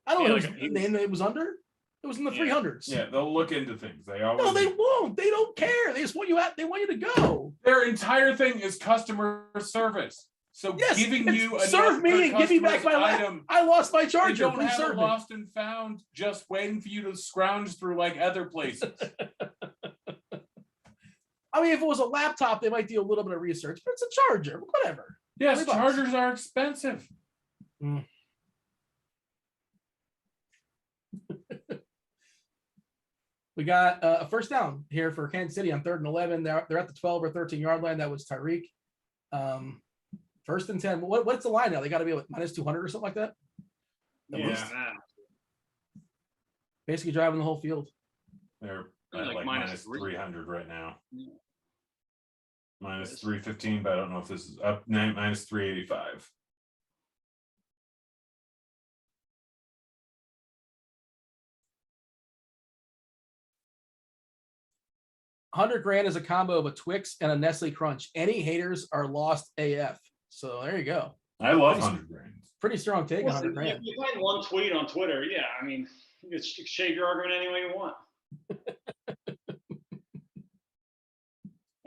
I don't Yeah, know like whose name it was under. It was in the Yeah. 300s. Yeah, they'll look into things. They always No, they do. won't. They don't care. They just want you out. They want you to go. Their entire thing is customer service. So Yes, giving it's you serve me and give me back my item. I lost my They charger. don't Please have serve it me. lost and found, just waiting for you to scrounge through like other places. I mean, if it was a laptop, they might do a little bit of research, but it's a charger. Whatever. Yes, $20. chargers are expensive. We got a first down here for Kansas City on 3rd and 11. They're at the 12 or 13-yard line. That was Tyreek. 1st and 10. What's the line now? They got to be like minus 200 or something like that. At Yeah. least. Nah. Basically driving the whole field. They're They're at like like minus minus 3. 300 right now. Yeah. Minus 315, but I don't know if this is up minus 385. $100,000 is a combo of a Twix and a Nestle Crunch. Any haters are lost AF. So there you go. I love 100 grand. Pretty strong take on Well, $100,000. you find one tweet on Twitter, yeah. I mean, you can shave your argument any way you want.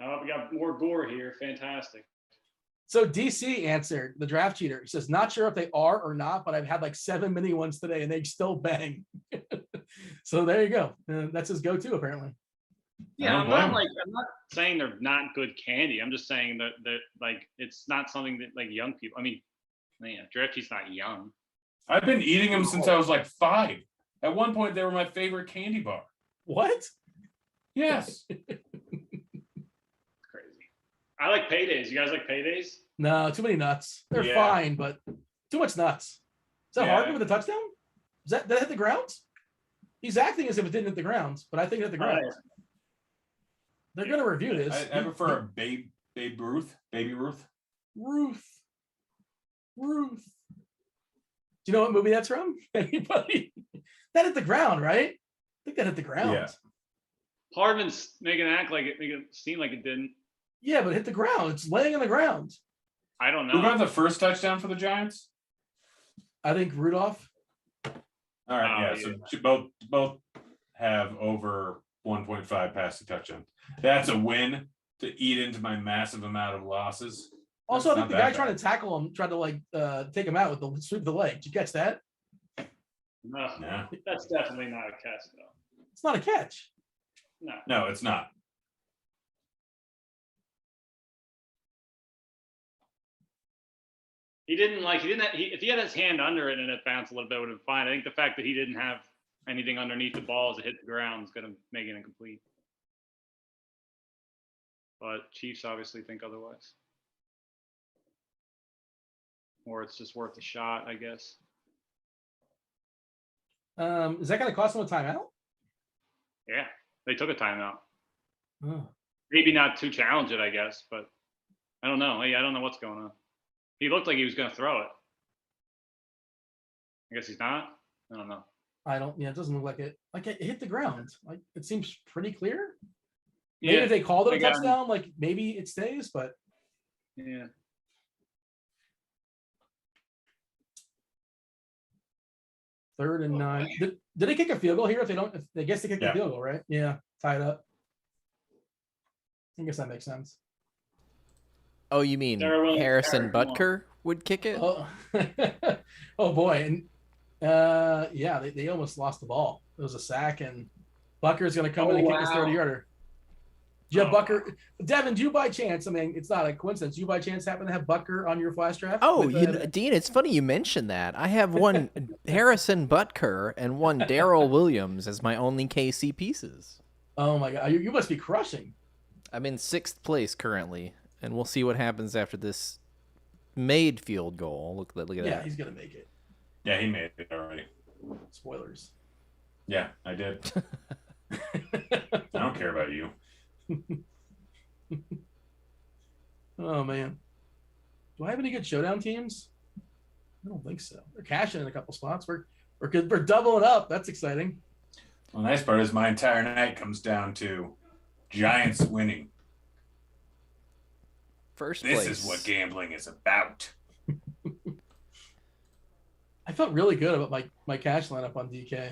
Oh, we got more gore here. Fantastic. So DC answered the draft cheater. He says, not sure if they are or not, but I've had like 7 mini ones today and they still bang. So there you go. That's his go-to apparently. Yeah, I don't blame him. I'm not saying they're not good candy. I'm just saying that like it's not something that like young people. I mean, man, draft cheat's not young. I've been eating them since I was like 5. At one point, they were my favorite candy bar. What? Yes. Crazy. I like paydays. You guys like paydays? No, too many nuts. They're Yeah. fine, but too much nuts. Is that Yeah. Hardman with a touchdown? Did that hit the ground? He's acting as if it didn't hit the ground, but I think it hit the ground. They're going to review this. I prefer a Babe Ruth. Ruth. Do you know what movie that's from? Anybody? That hit the ground, right? I think that hit the ground. Yeah. Hardman's making it seem like it didn't. Yeah, but it hit the ground. It's laying on the ground. I don't know. Who got the first touchdown for the Giants? I think Rudolph. All right, so both have over 1.5 passing touchdowns. That's a win to eat into my massive amount of losses. Also, I think the guy bad. trying to tackle him tried to take him out with the sweep of the leg. Did you catch that? No, No. that's definitely not a catch, though. It's not a catch. No, it's not. If he had his hand under it and it bounced a little bit, it would have been fine. I think the fact that he didn't have anything underneath the ball as it hit the ground is going to make it incomplete. But Chiefs obviously think otherwise. Or it's just worth a shot, I guess. Is that going to cost him a timeout? Yeah, they took a timeout. Oh. Maybe not to challenge it, I guess, but I don't know. I don't know what's going on. He looked like he was going to throw it. I guess he's not. I don't know. Yeah, it doesn't look like it. Like it hit the ground. Like it seems pretty clear. Maybe Yeah, if they called it a they got him. touchdown, like maybe it stays, but Yeah. third and 9. Did they kick a field goal here? If they guess they kick the field goal, right? Yeah, tied up. I guess that makes sense. Oh, you mean Harrison Butker would kick it? Oh, oh boy. And yeah, they almost lost the ball. It was a sack, and Bucker's going to come in and kick his 30-yarder. Do you have Bucker? Devin, do you by chance, I mean, it's not a coincidence, do you by chance happen to have Bucker on your flash draft? Oh, Dean, it's funny you mentioned that. I have one Harrison Butker and one Darrell Williams as my only KC pieces. Oh my God, you must be crushing. I'm in 6th place currently, and we'll see what happens after this made field goal. Look at that. Yeah, he's going to make it. Yeah, he made it already. Spoilers. Yeah, I did. I don't care about you. Oh man, do I have any good showdown teams? I don't think so. They're cashing in a couple spots. We're doubling up. That's exciting. Well, the nice part is my entire night comes down to Giants winning. First This place. is what gambling is about. I felt really good about my cash lineup on DK.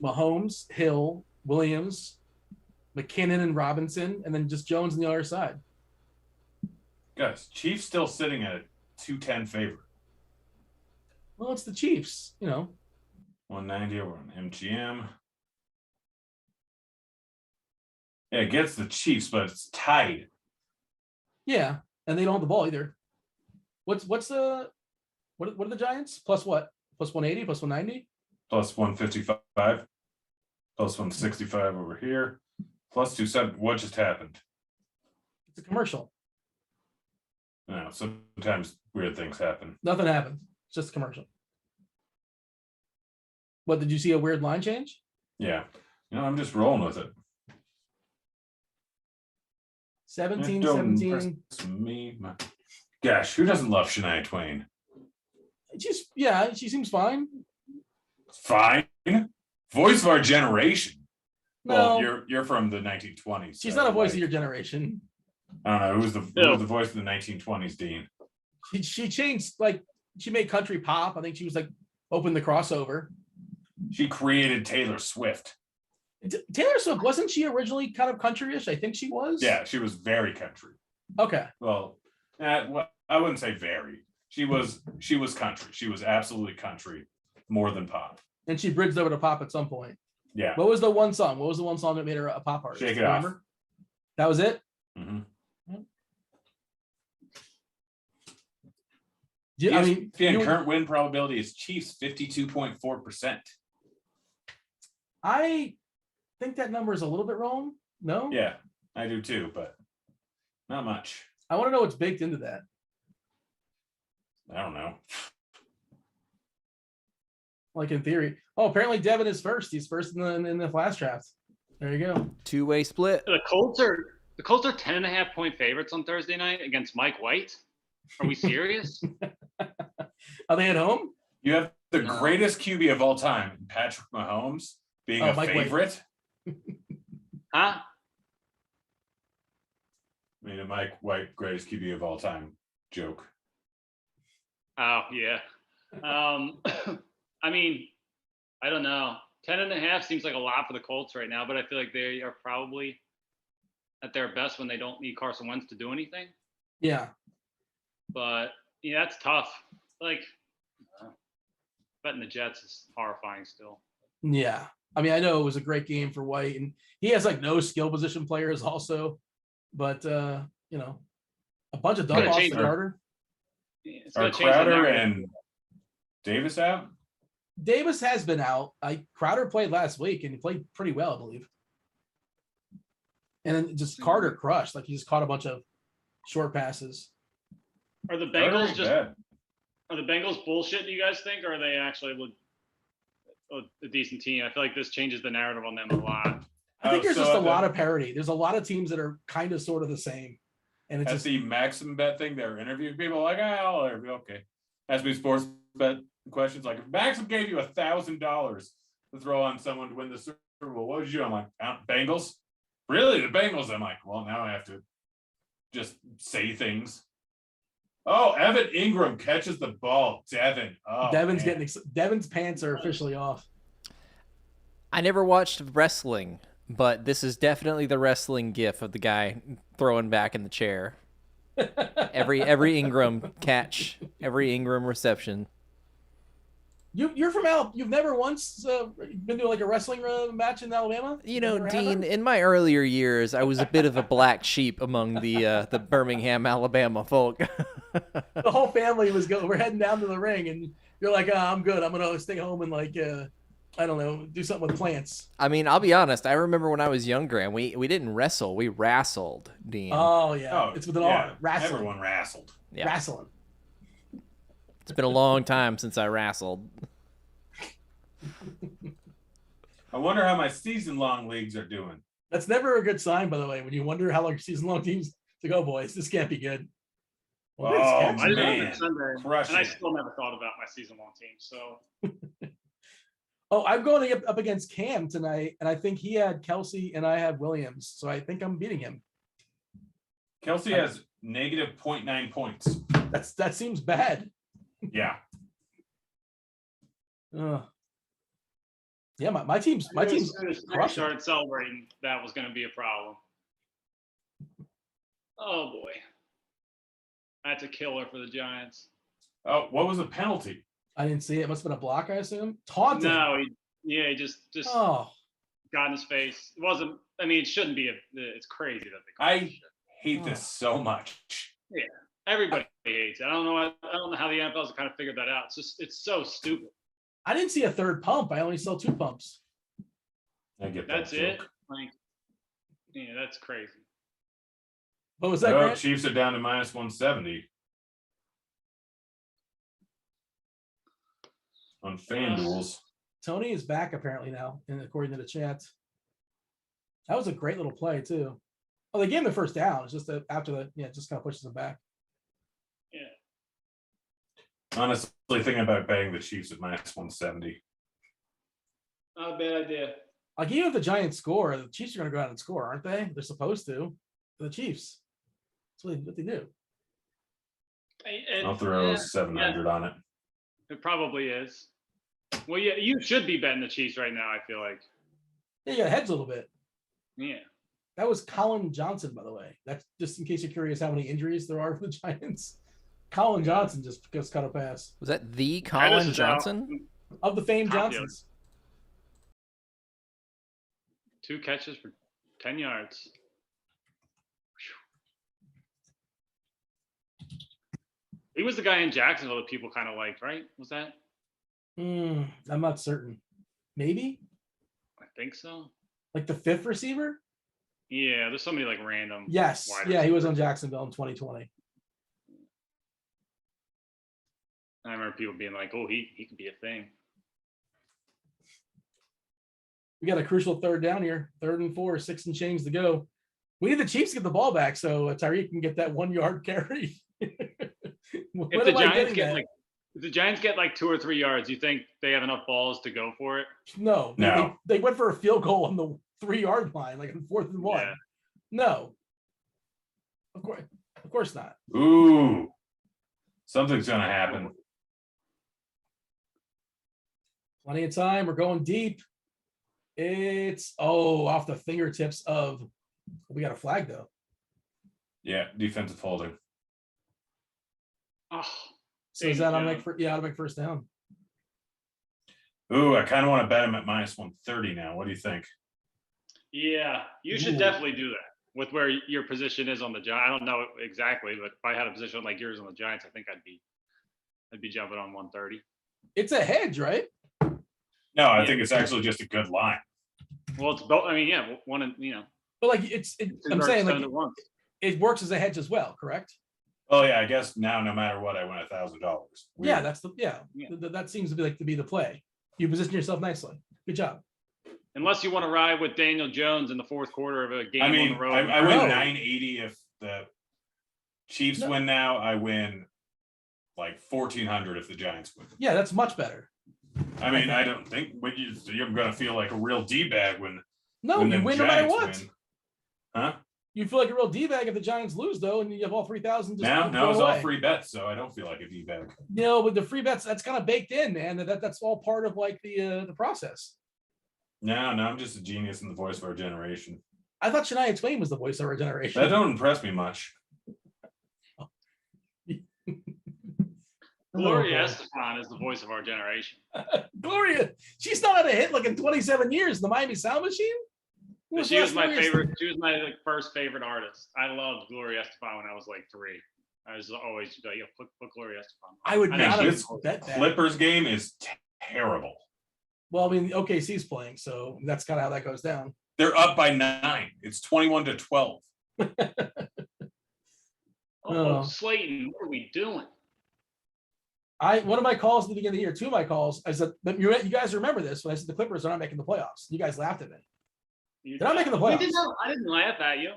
Mahomes, Hill, Williams, McKinnon, and Robinson, and then just Jones on the other side. Guys, Chiefs still sitting at a 210 favorite. Well, it's the Chiefs, 190 over on MGM. Yeah, it gets the Chiefs, but it's tied. Yeah, and they don't have the ball either. What are the Giants? Plus what? Plus 180, plus 190? Plus 155, plus 165 over here, plus 270. What just happened? It's a commercial. No, sometimes weird things happen. Nothing happened. It's just a commercial. What, did you see a weird line change? Yeah. I'm just rolling with it. 17, Don't 17. impress me. Gosh, who doesn't love Shania Twain? She seems fine. Fine. Voice of our generation. No, Well, you're from the 1920s. she's so, not a voice of like, your generation. I don't know. Who was the voice of the 1920s, Dean? She changed, she made country pop. I think she was opened the crossover. She created Taylor Swift. Taylor Swift, wasn't she originally kind of country-ish? I think she was. Yeah, she was very country. Okay. Well, I wouldn't say very. She was country. She was absolutely country, more than pop. And she bridged over to pop at some point. Yeah. What was the one song? What was the one song that made her a pop artist? Shake It Off. Remember? That was it? Mm-hmm. Current win probability is Chiefs 52.4%. I think that number is a little bit wrong. No? Yeah, I do too, but not much. I want to know what's baked into that. I don't know. like in theory. Oh, apparently Devin is first. He's first in the flash draft. There you go. Two-way split. The Colts are 10.5-point favorites on Thursday night against Mike White. Are we serious? Are they at home? You have the greatest QB of all time, Patrick Mahomes, being a Mike White. favorite. Huh? I mean, a Mike White, greatest QB of all time joke. Oh yeah. I mean, I don't know. 10.5 seems like a lot for the Colts right now, but I feel like they are probably at their best when they don't need Carson Wentz to do anything. Yeah. But yeah, that's tough. Like betting the Jets is horrifying still. Yeah. I mean, I know it was a great game for White, and he has like no skill position players also, but you know, a bunch of dump offs to Carter. Yeah, it's Are gonna change the Crowder narrative. and Davis out? Davis has been out. Crowder played last week and he played pretty well, I believe. And then just Carter crushed. Like he just caught a bunch of short passes. Are the Carter Bengals ain't just bad. are the Bengals bullshit, do you guys think, or are they actually a decent team? I feel like this changes the narrative on them a lot. I think there's so just a at lot of parity. There's a lot of teams that are kind of sort of the same. And it's At just the Maxim bet thing, they're interviewing people like, I'll interview. Okay. Ask me sports bet questions like, if Maxim gave you $1,000 to throw on someone to win the Super Bowl, what would you do? I'm like, Bengals? Really? The Bengals? I'm like, well, now I have to just say things. Oh, Evan Ingram catches the ball. Devin. Oh, Devin's man. Devin's pants are officially off. I never watched wrestling, but this is definitely the wrestling gif of the guy throwing back in the chair. Every Ingram catch, every Ingram reception. You're from Alabama. You've never once been to like a wrestling match in Alabama? You know, Never Dean, have? in my earlier years, I was a bit of a black sheep among the Birmingham, Alabama folk. The whole family was we're heading down to the ring, and you're like, I'm good. I'm gonna stay home and like I don't know, do something with plants. I mean, I'll be honest. I remember when I was younger, and we didn't wrestle. We wrestled, Dean. Oh yeah, Oh, it's with an yeah, R. Wrestling. Everyone wrestled. Yeah. Wrestling. It's been a long time since I wrestled. I wonder how my season-long leagues are doing. That's never a good sign, by the way. When you wonder how long your season-long teams to go, boys, this can't be good. Well, this Oh, can't I be didn't good. know it's Sunday, Crushing and I it. still never thought about my season-long team. So Oh, I'm going up against Cam tonight, and I think he had Kelsey and I had Williams, so I think I'm beating him. Kelsey has negative 0.9 points. That seems bad. Yeah. Yeah, my team's as soon as I crushing. started celebrating, that was going to be a problem. Oh boy, that's a killer for the Giants. Oh, what was the penalty? I didn't see it. It must have been a block, I assume. Taunting. No, he just Oh, got in his face. It wasn't. I mean, it shouldn't be. It's crazy that they. I hate this so much. Yeah, everybody hates it. I don't know how the NFL's kind of figured that out. It's so stupid. I didn't see a third pump. I only saw 2 pumps. I get that That's it. joke. Like, yeah, that's crazy. What was that, No, Grant? Chiefs are down to minus 170 on FanDuels. Tony is back apparently now, and according to the chat. That was a great little play too. Oh, they gave him the first down. It's just that after the it just kind of pushes him back. Yeah. Honestly, thinking about betting the Chiefs at minus 170. Not a bad idea. Like even if the Giants score, the Chiefs are going to go out and score, aren't they? They're supposed to. The Chiefs. That's what they do. I'll throw 700 on it. It probably is. Well, yeah, you should be betting the Chiefs right now. I feel like. Yeah, you got heads a little bit. Yeah. That was Colin Johnson, by the way. That's just in case you're curious how many injuries there are for the Giants. Colin Johnson just cut a pass. Was that the Titus Colin is out. Johnson? Of the famed Top Johnsons. 2 catches for 10 yards. He was the guy in Jacksonville that people kind of liked, right? Was that? I'm not certain. Maybe? I think so. Like the 5th receiver? Yeah, there's somebody like random. Yes. wide Yeah, he was receiver. on Jacksonville in 2020. I remember people being like, "Oh, he could be a thing." We got a crucial third down here. 3rd and 4, 6 and change to go. We need the Chiefs to get the ball back so Tyreek can get that 1 yard carry. If the Giants get like 2 or 3 yards, you think they have enough balls to go for it? No. They went for a field goal on the 3 yard line, like on 4th and 1. Yeah. No. Of course not. Ooh, something's gonna happen. Plenty of time. We're going deep. It's off the fingertips of. We got a flag though. Yeah, defensive holding. Oh, So is that automatic? Automatic first down. Ooh, I kind of want to bet him at -130 now. What do you think? Yeah, you should definitely do that with where your position is on the Giants. I don't know exactly, but if I had a position like yours on the Giants, I think I'd be jumping on 130. It's a hedge, right? No, I think it's actually just a good line. Well, it's both. I mean, yeah, one, But like I'm saying like it works as a hedge as well, correct? Oh yeah, I guess now no matter what, I win $1,000. Yeah, that's that seems to be the play. You position yourself nicely. Good job. Unless you want to ride with Daniel Jones in the 4th quarter of a game. I mean, on the road. I win 980 if the Chiefs win now. I win like 1,400 if the Giants win. Yeah, that's much better. I mean, I don't think you're going to feel like a real D-bag when you win no matter what. Win. Huh? You feel like a real D-bag if the Giants lose, though, and you have all 3,000. Now it's all free bets, so I don't feel like a D-bag. But the free bets, that's kind of baked in, man. That's all part of like the process. No, I'm just a genius in the voice of our generation. I thought Shania Twain was the voice of our generation. That don't impress me much. Gloria Estefan is the voice of our generation. Gloria, she's not had a hit like in 27 years. The Miami Sound Machine. She was my favorite. She was my first favorite artist. I loved Gloria Estefan when I was like 3. I was always like, put Gloria Estefan. I would not have this Clippers game is terrible. Well, I mean, OKC's playing, so that's kind of how that goes down. They're up by 9. It's 21-12. Slayton, what are we doing? One of my calls at the beginning of the year, 2 of my calls, I said, you guys remember this when I said the Clippers are not making the playoffs. You guys laughed at me. They're not making the playoffs. I didn't laugh at you.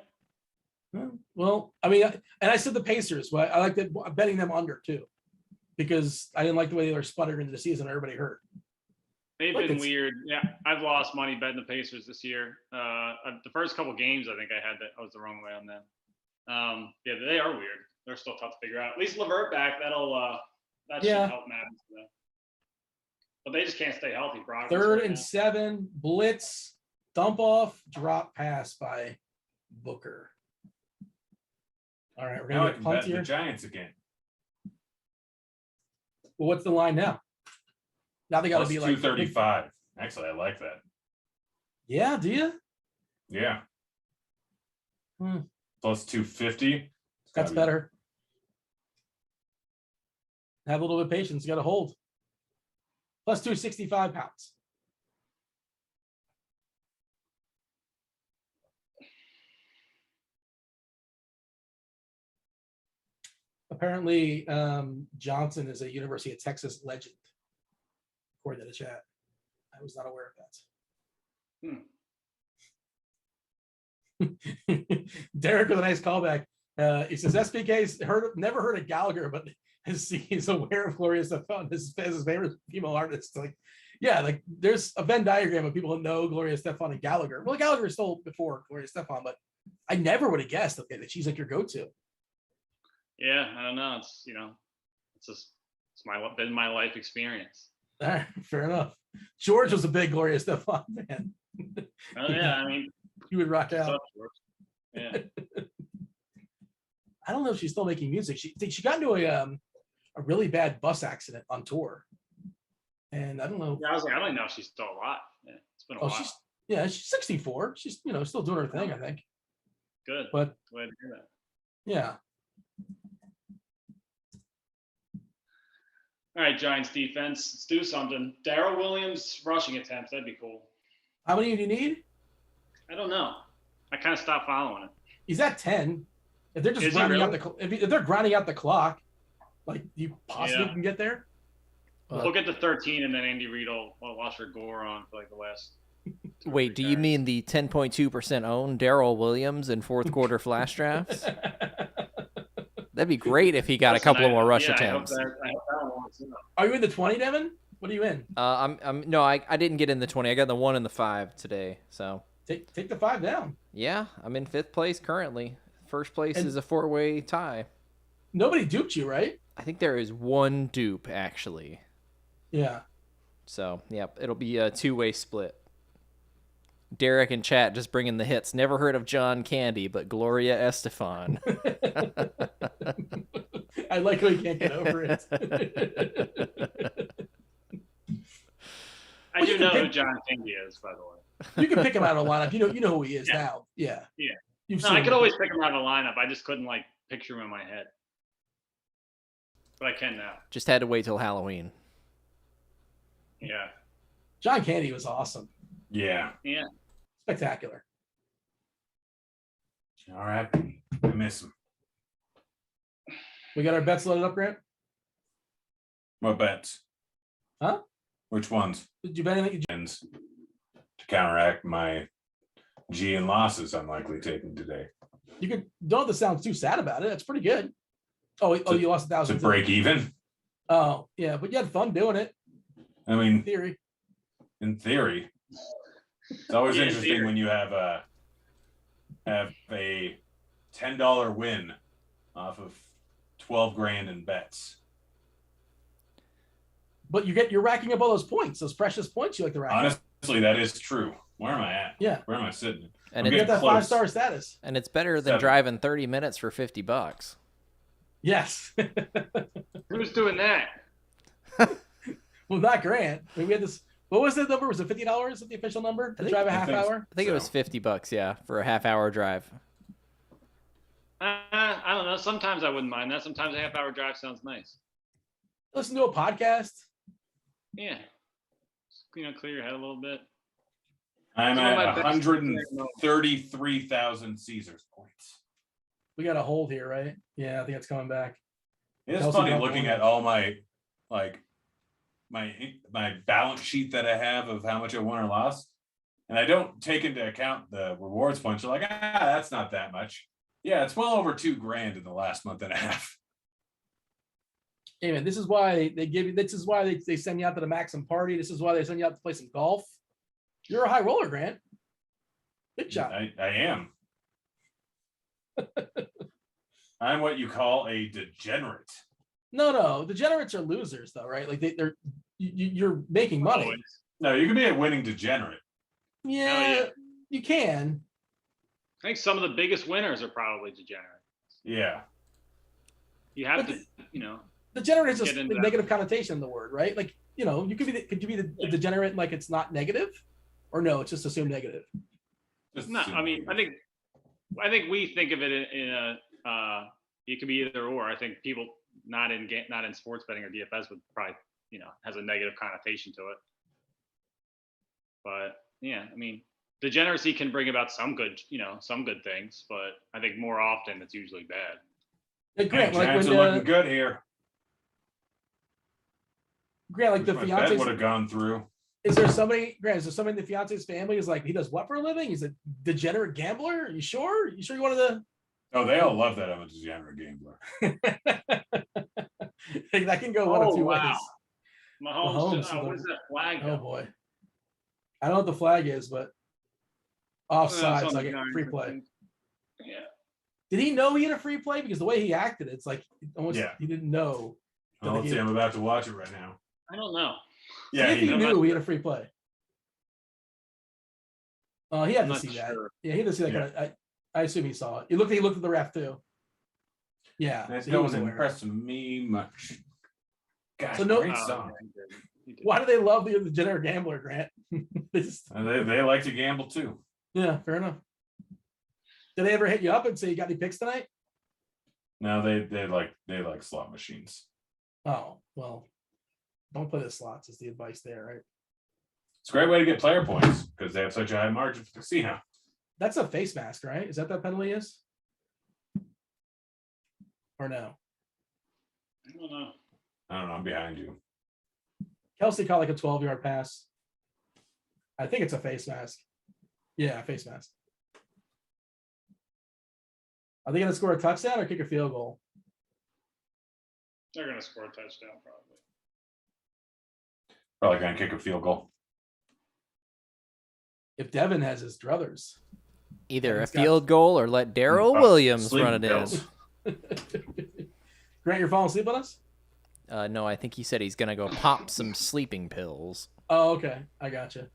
Well, I mean, and I said the Pacers, but I liked betting them under too, because I didn't like the way they were sputtered into the season. Everybody hurt. They've been weird. Yeah, I've lost money betting the Pacers this year. The first couple games, I think I was the wrong way on them. Yeah, they are weird. They're still tough to figure out. At least LeVert back. That should help Madden. But they just can't stay healthy. 3rd and 7, blitz, dump off, drop pass by Booker. All right, we're gonna get punt here. The Giants again. Well, what's the line now? Now they got to be like 235. Actually, I like that. Yeah, do you? Yeah. Plus 250. That's better. Have a little bit of patience. You got to hold. Plus 265 pounds. Apparently, Johnson is a University of Texas legend, according to the chat. I was not aware of that. Derek with a nice callback. He says SBK's never heard of Gallagher, but he's aware of Gloria Estefan as his favorite female artist. Like, yeah, like there's a Venn diagram of people who know Gloria Estefan and Gallagher. Well, Gallagher is still before Gloria Estefan, but I never would have guessed that she's like your go-to. Yeah, I don't know. It's been my life experience. All right, fair enough. George was a big Gloria Estefan fan. Oh yeah, I mean, you would rock out. Yeah. I don't know if she's still making music. She got into a really bad bus accident on tour, and I don't know. Yeah, I was like, I don't know if she's still alive. Yeah, it's been a while. She's 64. She's still doing her thing, I think. Good. But glad to hear that. Yeah. All right, Giants defense. Let's do something. Darrell Williams rushing attempts. That'd be cool. How many do you need? I don't know. I kind of stopped following it. He's at 10. If they're just grinding out if they're grinding out the clock, like you possibly can get there. We'll get to 13, and then Andy Reid will watch for Gore on for like the last Wait, do you mean the 10.2% owned Darrell Williams in fourth quarter flash drafts? That'd be great if he got a couple more rush attempts. I hope that one works out. Are you in the 20, Devin? What are you in? I didn't get in the 20. I got the 1 and the 5 today. So take the 5 down. Yeah, I'm in 5th place currently. First place is a 4-way tie. Nobody duped you, right? I think there is one dupe actually. Yeah. So, yep, it'll be a 2-way split. Derek in chat just bringing the hits. Never heard of John Candy, but Gloria Estefan. I like how you can't get over it. I do know who John Candy is, by the way. You can pick him out of the lineup. You know who he is now. Yeah. Yeah. You've No, seen I could him. always pick him out of the lineup. I just couldn't like picture him in my head. But I can now. Just had to wait till Halloween. Yeah. John Candy was awesome. Yeah. Yeah. Spectacular. All right. I miss him. We got our bets loaded up, Grant? What bets? Huh? Which ones? Did you bet anything? To counteract my G and losses I'm likely taking today. You could don't have to sound too sad about it. That's pretty good. Oh, you lost 1,000. To break even. Oh, yeah, but you had fun doing it. I mean, In theory. in theory, it's always Yeah, in interesting theory. when you have a $10 win off of 12 grand in bets. But you're racking up all those points, those precious points you like to rack up. Honestly, that is true. Where am I at? Yeah. Where am I sitting? And I'm You got getting that close. 5-star status. And it's better than 7. driving 30 minutes for $50. Yes. Who's doing that? Well, not Grant. I mean, we had this. What was the number? Was it $50? The official number to drive a half hour? I think it was $50, yeah, for a half-hour drive. I don't know. Sometimes I wouldn't mind that. Sometimes a half-hour drive sounds nice. Listen to a podcast. Yeah. Clear your head a little bit. I'm Some of my at best- 133,000 Caesars points. We got a hold here, right? Yeah, I think it's coming back. It's Kelsey funny got looking one. at all my my balance sheet that I have of how much I won or lost, and I don't take into account the rewards points. You're like, that's not that much. Yeah, it's well over $2,000 in the last month and a half. Hey man, this is why they give you. This is why they send you out to the Maxim party. This is why they send you out to play some golf. You're a high roller, Grant. Good job. I am. I'm what you call a degenerate. No, degenerates are losers, though, right? Like they're you're making money. Always. No, you can be a winning degenerate. Yeah, yeah. you can. I think some of the biggest winners are probably degenerate. Yeah. You have But to, Degenerate is just Get a into that. negative connotation in the word, right? Like you could be the degenerate like it's not negative, or no, it's just assumed negative. Just no, I mean, I think we think of it in a it could be either or. I think people not in sports betting or DFS would probably, has a negative connotation to it. But yeah, I mean, degeneracy can bring about some good things, but I think more often it's usually bad. Hey, Grant, like Giants when are looking good here. Grant, like the My bet would fiance, have gone through. is there somebody in the fiance's family is like he does what for a living? He's a degenerate gambler. Are you sure? You sure you wanted to? Oh, they all love that I'm a degenerate gambler. That can go one of two wow. ways. Mahomes, Mahomes, what is that flag? Oh boy, I don't know what the flag is, but offside, so I get Something free play. Yeah. Did he know he had a free play? Because the way he acted, it's like almost Yeah. he didn't know. Well, let's see. I'm about to watch it right now. I don't know. Yeah, if he he knew he had a free play. He had I'm to not see that. sure. Yeah, he had to see that. Yeah. I assume he saw it. He looked at the ref too. Yeah, That so he was don't aware. impress me much. Gosh, So no- great Oh, song. yeah, he did. Why do they love the degenerate gambler, Grant? They just, They like to gamble too. yeah, fair enough. Did they ever hit you up and say you got any picks tonight? No, they like slot machines. Oh, well, don't play the slots is the advice there, right? It's a great way to get player points because they have such a high margin for the casino. That's a face mask, right? Is that penalty is? Or no? I don't know. I don't know. I'm behind you. Kelsey caught like a 12-yard pass. I think it's a face mask. Yeah, face mask. Are they going to score a touchdown or kick a field goal? They're going to score a touchdown probably. Probably going to kick a field goal. If Devin has his druthers. Either a Devin's got- field goal or let Daryl Williams Sleeping run it pills. in. Grant, you're falling asleep on us? No, I think he said he's gonna go pop some sleeping pills. Oh, okay. I gotcha.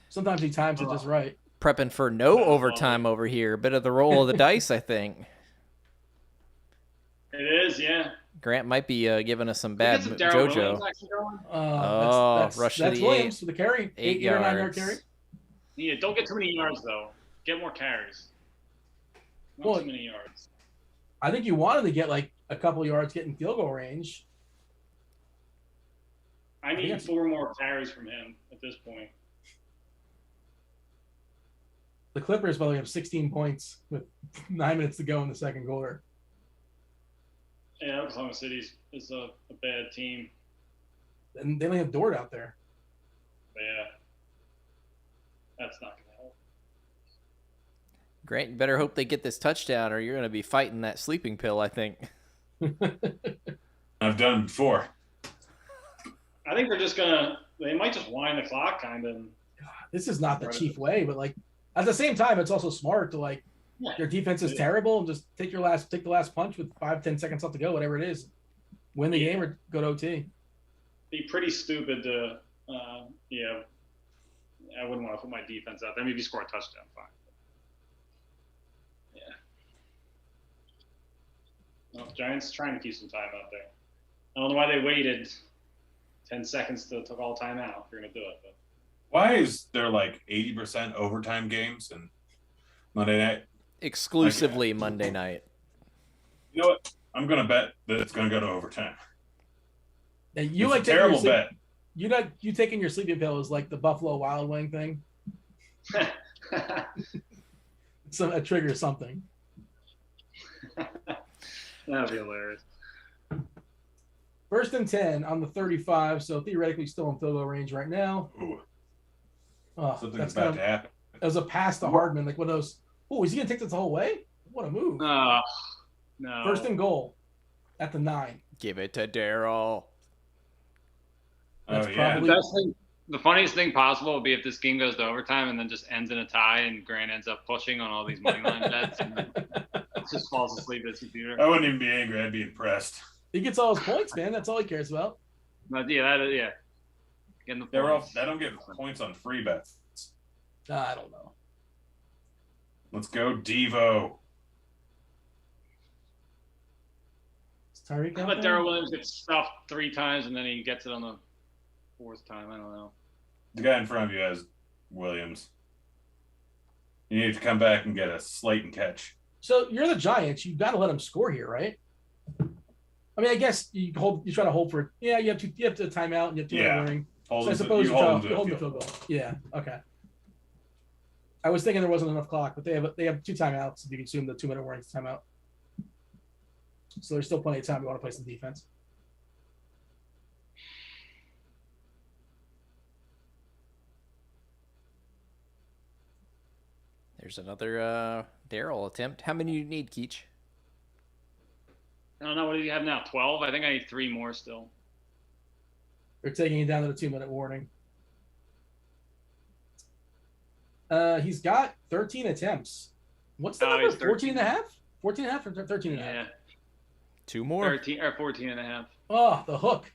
Sometimes he times it just right. Prepping for no overtime over here. Bit of the roll of the dice, I think. It is, yeah. Grant might be giving us some Look bad at some Darrell JoJo. Williams actually going. Rush to that's the Williams for the carry. 8 8 or 9 yard yards. carry. Yeah, don't get too many yards though. Get more carries. Not Well, too many yards. I think you wanted to get like a couple yards getting field goal range. I need 4 more carries from him at this point. The Clippers probably have 16 points with 9 minutes to go in the second quarter. Yeah, Oklahoma City is a bad team. And they only have Dort out there. But yeah, that's not going to help. Grant, you better hope they get this touchdown or you're gonna be fighting that sleeping pill, I think. I've done it before. I think they might just wind the clock kind of. This is not the chief way, but like at the same time, it's also smart to like your defense is terrible and just take the last punch with 5-10 seconds left to go, whatever it is. Win the game or go to OT. Be pretty stupid to, I wouldn't want to put my defense out there. Maybe score a touchdown, fine. Yeah. Well, Giants trying to keep some time out there. I don't know why they waited 10 seconds to call timeout if you're going to do it. But. Why is there like 80% overtime games and Monday night? Exclusively Monday night. You know what? I'm going to bet that it's going to go to overtime. Now, you It's like a terrible bet. You taking your sleeping pill is like the Buffalo Wild Wing thing. It's a trigger something. That'd be hilarious. 1st and 10 on the 35, so theoretically still in field goal range right now. Ooh, Oh, something's that's about to happen. That was a pass to Hardman, like one of those. Oh, is he gonna take this the whole way? What a move! No. 1st and goal at the 9. Give it to Daryl. That's Oh, yeah. probably- The funniest thing possible would be if this game goes to overtime and then just ends in a tie and Grant ends up pushing on all these money line bets and then just falls asleep at his computer. I wouldn't even be angry. I'd be impressed. He gets all his points, man. That's all he cares about. But yeah, getting the points. I don't get points on free bets. I don't know. Let's go, Devo. Is Tyreek How out about there? Darrell Williams gets stuffed 3 times and then he gets it on the 4th time? I don't know. The guy in front of you has Williams. You need to come back and get a slate and catch. So you're the Giants. You got to let him score here, right? I mean, I guess you try to hold for. Yeah, you have to timeout and you have to Yeah. warning. Hold So I him to- suppose you you hold him to hold a the field field goal. Yeah. Okay. I was thinking there wasn't enough clock, but they have 2 timeouts if you assume the 2-minute warnings timeout. So there's still plenty of time. You want to play some defense. There's another Daryl attempt. How many do you need, Keach? I don't know. What do you have now? 12? I think I need 3 more still. They're taking it down to the 2-minute warning. He's got 13 attempts. What's the number? he's 14 and a half? 14 and a half or 13 and a half? Yeah. 2 more. 13 or 14 and a half. Oh, the hook.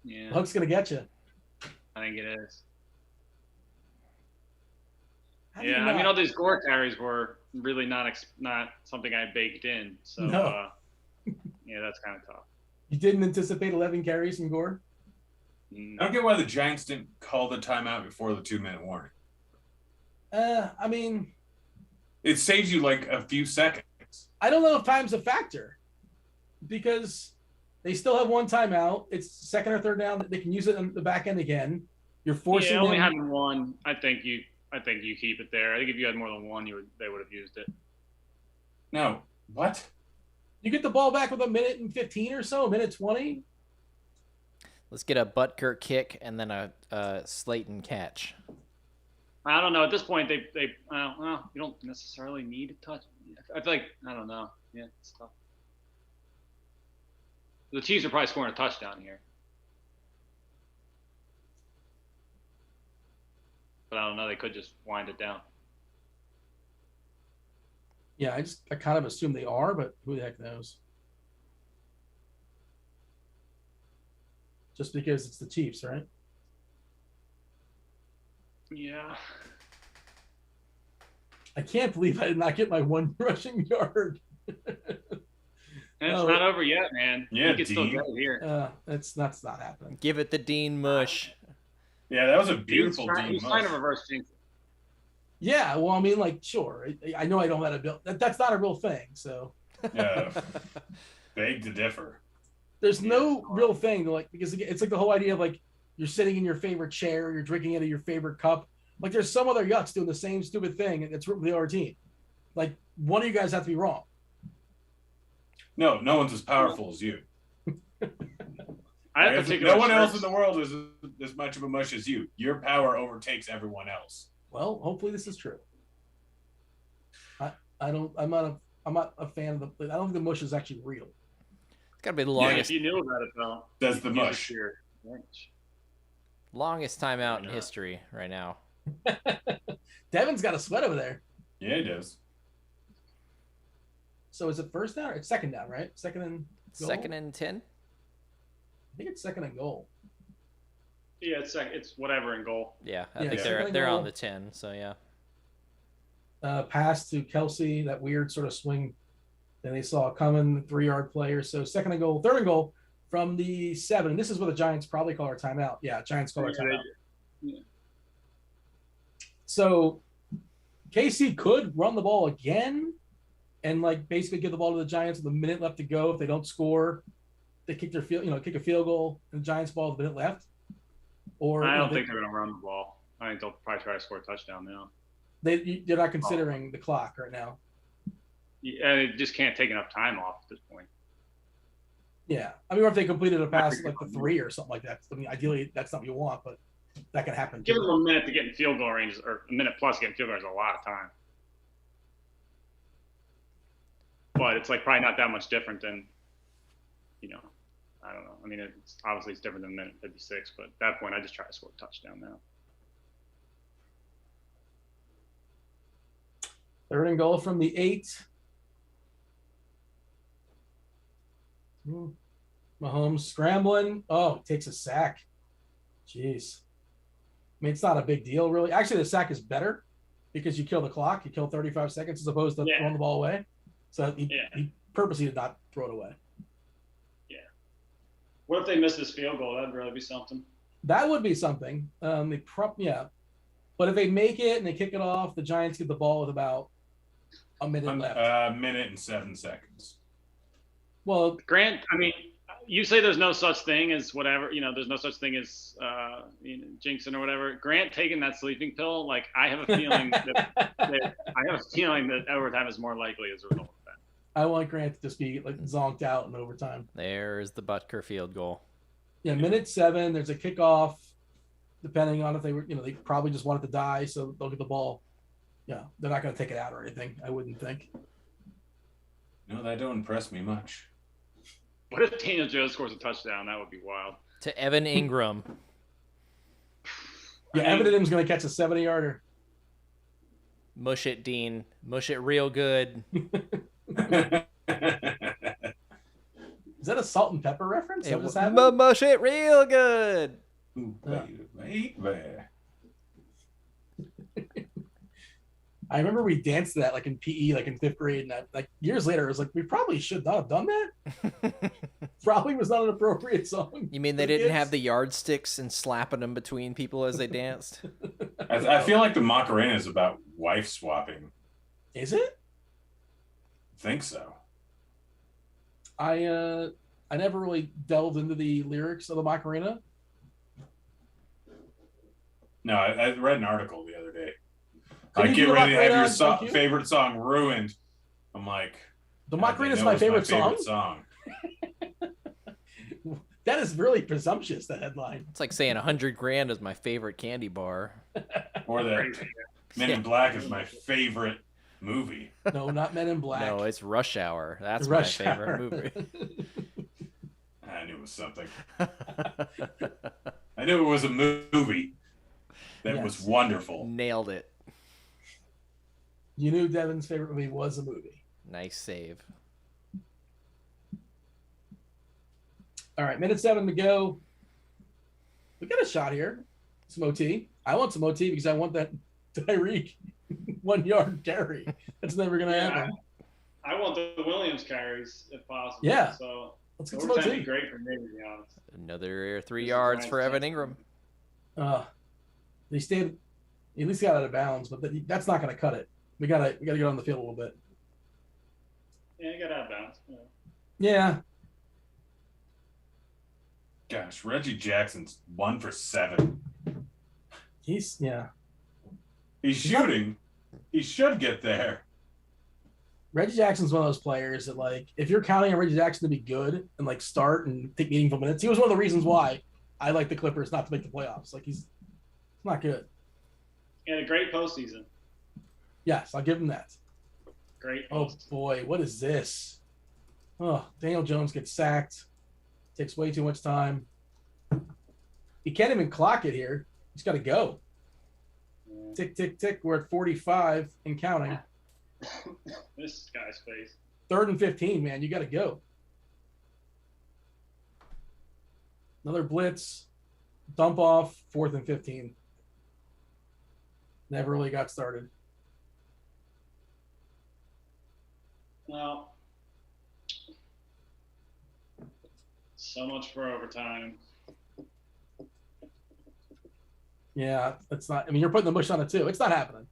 Yeah, The hook's going to get you. I think it is. How do you Yeah, I mean, not- all these score carries were really not something I baked in. So, No. yeah, that's kind of tough. You didn't anticipate 11 carries from Gore? I don't get why the Giants didn't call the timeout before the 2-minute warning. I mean, It saves you like a few seconds. I don't know if time's a factor because they still have 1 timeout. It's 2nd or 3rd down. They can use it on the back end again. You're forcing Yeah, only them. having 1. I think you keep it there. I think if you had more than 1, they would have used it. No. What? You get the ball back with 1 minute and 15 or so, 1 minute 20. Let's get a Butker kick and then a Slayton catch. I don't know. At this point, they well, you don't necessarily need a touch. I feel like, I don't know. Yeah, it's tough. The Chiefs are probably scoring a touchdown here. But I don't know. They could just wind it down. Yeah, I kind of assume they are, but who the heck knows? Just because it's the Chiefs, right? Yeah. I can't believe I did not get my one rushing yard. And it's not over yet, man. Yeah, you can still Dean. get it here. That's not happening. Give it the Dean mush. Yeah, that was a beautiful He was Dean trying to mush. reverse jinx. Yeah, well, I mean, like, sure. I know I don't have a bill. That's not a real thing. So Yeah, beg to differ. there's no real thing to like, because it's like the whole idea of like you're sitting in your favorite chair, you're drinking out of your favorite cup. Like there's some other yucks doing the same stupid thing, and it's the other team. Like one of you guys have to be wrong. No, no one's as powerful as you. I have There's particular no one else in shirts. the world is as much of a mush as you. Your power overtakes everyone else. Well, hopefully this is true. I'm not a fan of the. I don't think the mush is actually real. It's gotta be the Yeah, if longest you knew about it, though. That's the you'd use it mush. to your advantage. longest timeout in history right now. Devin's got a sweat over there. Yeah, it does. So is it first down or it's second down, right? Second and goal? Second and 10. I think it's second and goal. Yeah, it's whatever in goal. Yeah, I Yeah, think second and they're goal. on the 10. So yeah. Pass to Kelsey, that weird sort of swing. Then they saw it coming, 3-yard player. So second and goal, third and goal from the 7. And this is where the Giants probably call our timeout. Yeah, Giants call our timeout. Yeah. So KC could run the ball again and like basically give the ball to the Giants with a minute left to go. If they don't score, they kick their kick a field goal and the Giants ball with a minute left. Or I don't think they're going to run the ball. I think they'll probably try to score a touchdown now. they're not considering the clock right now. Yeah, they just can't take enough time off at this point. Yeah, I mean, or if they completed a pass at like the 3 or something like that. I mean, ideally that's not what you want, but that can happen. Give them a minute to get in field goal range, or a minute plus to get in field goal range is a lot of time. But it's like probably not that much different than, I don't know. I mean, it's obviously it's different than minute 56, but at that point, I just try to score a touchdown now. Third and goal from the 8. Mahomes scrambling. Oh, takes a sack. Jeez. I mean, it's not a big deal, really. Actually, the sack is better because you kill the clock. You kill 35 seconds as opposed to throwing the ball away. So he purposely did not throw it away. Yeah. What if they miss this field goal? That'd really be something. That would be something. But if they make it and they kick it off, the Giants get the ball with about a minute left. A minute and 7 seconds. Well, Grant, I mean, you say there's no such thing as whatever, there's no such thing as jinxing or whatever. Grant taking that sleeping pill, like I have a feeling that overtime is more likely as a result of that. I want Grant to just be like zonked out in overtime. There's the Butker field goal. Yeah, minute 7. There's a kickoff. Depending on if they were, they probably just wanted to die, so they'll get the ball. Yeah, they're not going to take it out or anything. I wouldn't think. No, that don't impress me much. What if Daniel Jones scores a touchdown? That would be wild. To Evan Ingram. Yeah, Evan Ingram's going to catch a 70-yarder. Mush it, Dean. Mush it real good. Is that a salt and pepper reference? That just happened? Mush it real good. Ooh, wait there. I remember we danced to that like in PE, like in 5th grade, and like years later, it was like we probably should not have done that. Probably was not an appropriate song. You mean they didn't have the yardsticks and slapping them between people as they danced? I feel like the Macarena is about wife swapping. Is it? I think so. I never really delved into the lyrics of the Macarena. No, I read an article the other day. Can Like, you get do ready to have Macarena? your favorite song ruined. I'm like, The God, Macarena they is know my it's favorite song. song. That is really presumptuous, the headline. It's like saying 100 grand is my favorite candy bar. Or that Men in Black is my favorite movie. No, not Men in Black. No, it's Rush Hour. That's Rush my favorite Hour. movie. I knew it was something. I knew it was a movie that was wonderful. Nailed it. You knew Devin's favorite movie was a movie. Nice save. All right, minute 7 to go. We got a shot here. Some OT. I want some OT because I want that Tyreek 1 yard carry. That's never going to happen. I want the Williams carries if possible. Yeah. So Let's get some overtime would OT. be great for me, to be honest. Another 3 This is yards nice. for Evan Ingram. They stayed. He at least got out of bounds, but that's not going to cut it. We gotta get on the field a little bit. Yeah, you got out of bounds. Yeah. Yeah. Gosh, Reggie Jackson's 1 for 7. He's He's shooting. He should get there. Reggie Jackson's one of those players that, like, if you're counting on Reggie Jackson to be good and like start and take meaningful minutes, he was one of the reasons why I like the Clippers not to make the playoffs. Like, he's not good. He had a great postseason. Yes, I'll give him that. Great. Oh boy, what is this? Oh, Daniel Jones gets sacked. Takes way too much time. He can't even clock it here. He's got to go. Tick, tick, tick. We're at 45 and counting. This guy's face. 3rd and 15, man. You got to go. Another blitz. Dump off. 4th and 15. Never really got started. Well, so much for overtime. Yeah, it's not. I mean, you're putting the mush on it too. It's not happening.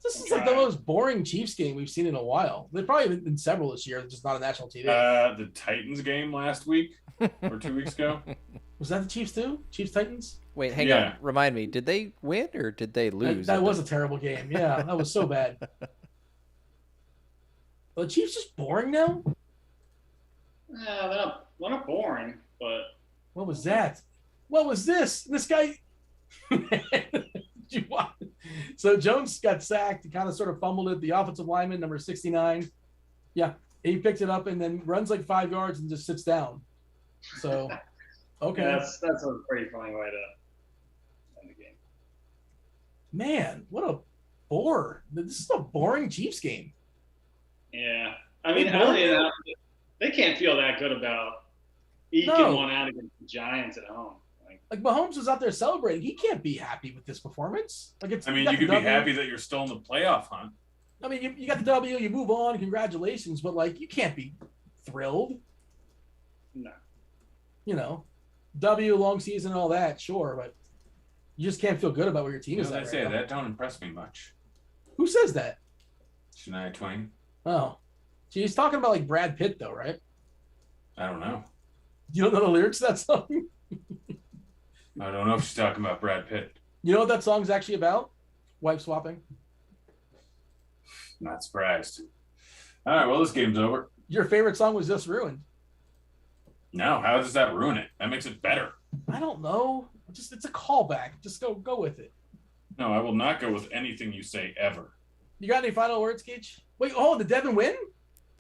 This is like the most boring Chiefs game we've seen in a while. They've probably been several this year, just not on national TV. The Titans game last week or 2 weeks ago. Was that the Chiefs too? Chiefs Titans? Wait, hang on. Remind me, did they win or did they lose? That was a terrible game. Yeah, that was so bad. The Chiefs just boring now? Yeah, they're not boring, but What was that? What was this? This guy. So Jones got sacked. He kind of sort of fumbled it. The offensive lineman, number 69. Yeah, he picked it up and then runs like 5 yards and just sits down. So, okay. that's a pretty funny way to end the game. Man, what a bore. This is a boring Chiefs game. Yeah, I mean, they can't feel that good about eking one out against the Giants at home. Like Mahomes was out there celebrating. He can't be happy with this performance. Like it's. I mean, you could be happy that you're still in the playoff hunt. I mean, you got the W. You move on. Congratulations, but like you can't be thrilled. No. You know, W, long season, all that. Sure, but you just can't feel good about where your team is at. They say that don't impress me much. Who says that? Shania Twain. Oh, she's talking about like Brad Pitt, though, right? I don't know. You don't know the lyrics to that song? I don't know if she's talking about Brad Pitt. You know what that song's actually about? Wife swapping. Not surprised. All right, well, this game's over. Your favorite song was just ruined. No, how does that ruin it? That makes it better. I don't know. It's a callback. Just go with it. No, I will not go with anything you say ever. You got any final words, Keach? Wait, did Devin win?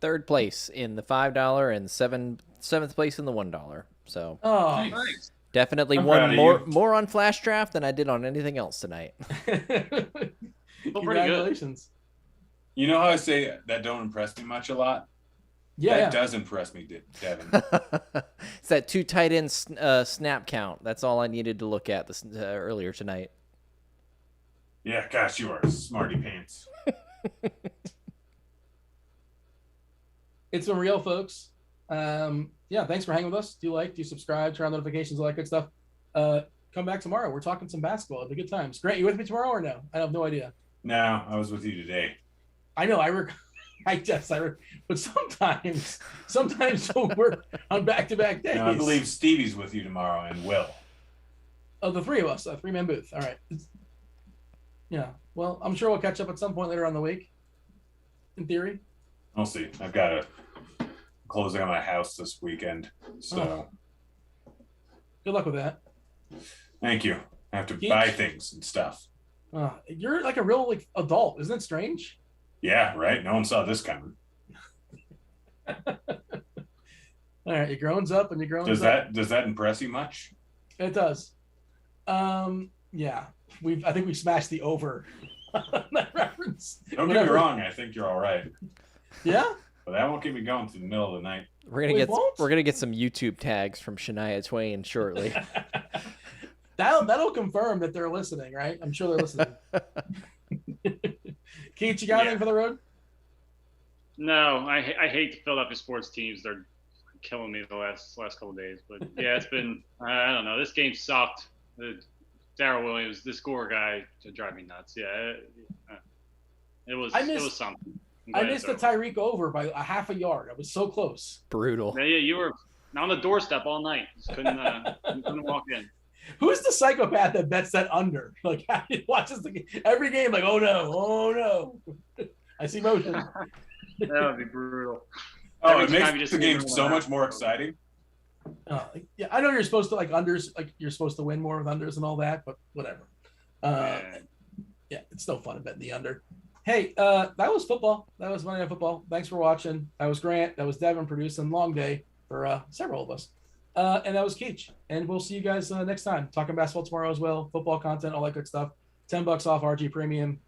3rd place in the $5 and 7th place in the $1. So Nice. definitely I'm won proud of more on Flash Draft than I did on anything else tonight. Congratulations. You know how I say that don't impress me much a lot? Yeah. That does impress me, Devin. It's that 2 tight end snap count. That's all I needed to look at this earlier tonight. Yeah, gosh, you are smarty pants. It's been real, folks. Yeah, thanks for hanging with us. Do subscribe, turn on notifications, all that good stuff. Come back tomorrow. We're talking some basketball. It'll be good times. Grant, you with me tomorrow or no? I have no idea. No, I was with you today. I know. But sometimes don't work on back-to-back days. No, I believe Stevie's with you tomorrow and Will. Oh, the three of us, a 3-man booth. All right. Yeah. Well, I'm sure we'll catch up at some point later on the week. In theory. We'll see. I've got a closing on my house this weekend, so Good luck with that. Thank you. I have to Keach? buy things and stuff. You're like a real like adult. Isn't it strange? Yeah, right. No one saw this coming. All right, you're growing up and you're growing Does up. that impress you much? It does. Yeah. I think we smashed the over on that reference. Don't get me wrong. I think you're all right. Yeah. But that won't keep me going to the middle of the night. We're gonna get some YouTube tags from Shania Twain shortly. That'll confirm that they're listening, right? I'm sure they're listening. Keith, you got anything for the road? No, I hate the Philadelphia sports teams. They're killing me the last couple of days. But yeah, it's been I don't know. This game sucked. Darrell Williams, the score guy, to drive me nuts. Yeah, it was something. I missed the Tyreek over by a half a yard. I was so close. Brutal. Yeah, you were on the doorstep all night. Just couldn't walk in. Who's the psychopath that bets that under? Like he watches every game, like, oh no. I see motion. That would be brutal. Oh, it makes the game so much more exciting. Yeah, I know you're supposed to like unders, like you're supposed to win more with unders and all that, but whatever. Yeah, it's still fun to bet the under. Hey, that was football. That was Monday Night Football. Thanks for watching. That was Grant. That was Devin producing. Long day for several of us. And that was Keach. And we'll see you guys next time. Talking basketball tomorrow as well. Football content, all that good stuff. $10 off RG Premium.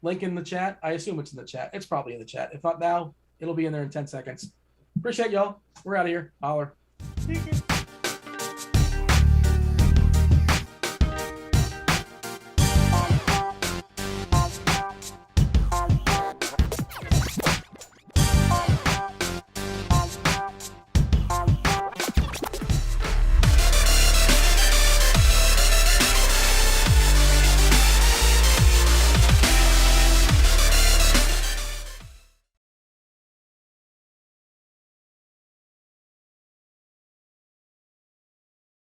Link in the chat. I assume it's in the chat. It's probably in the chat. If not now, it'll be in there in 10 seconds. Appreciate y'all. We're out of here. Holler.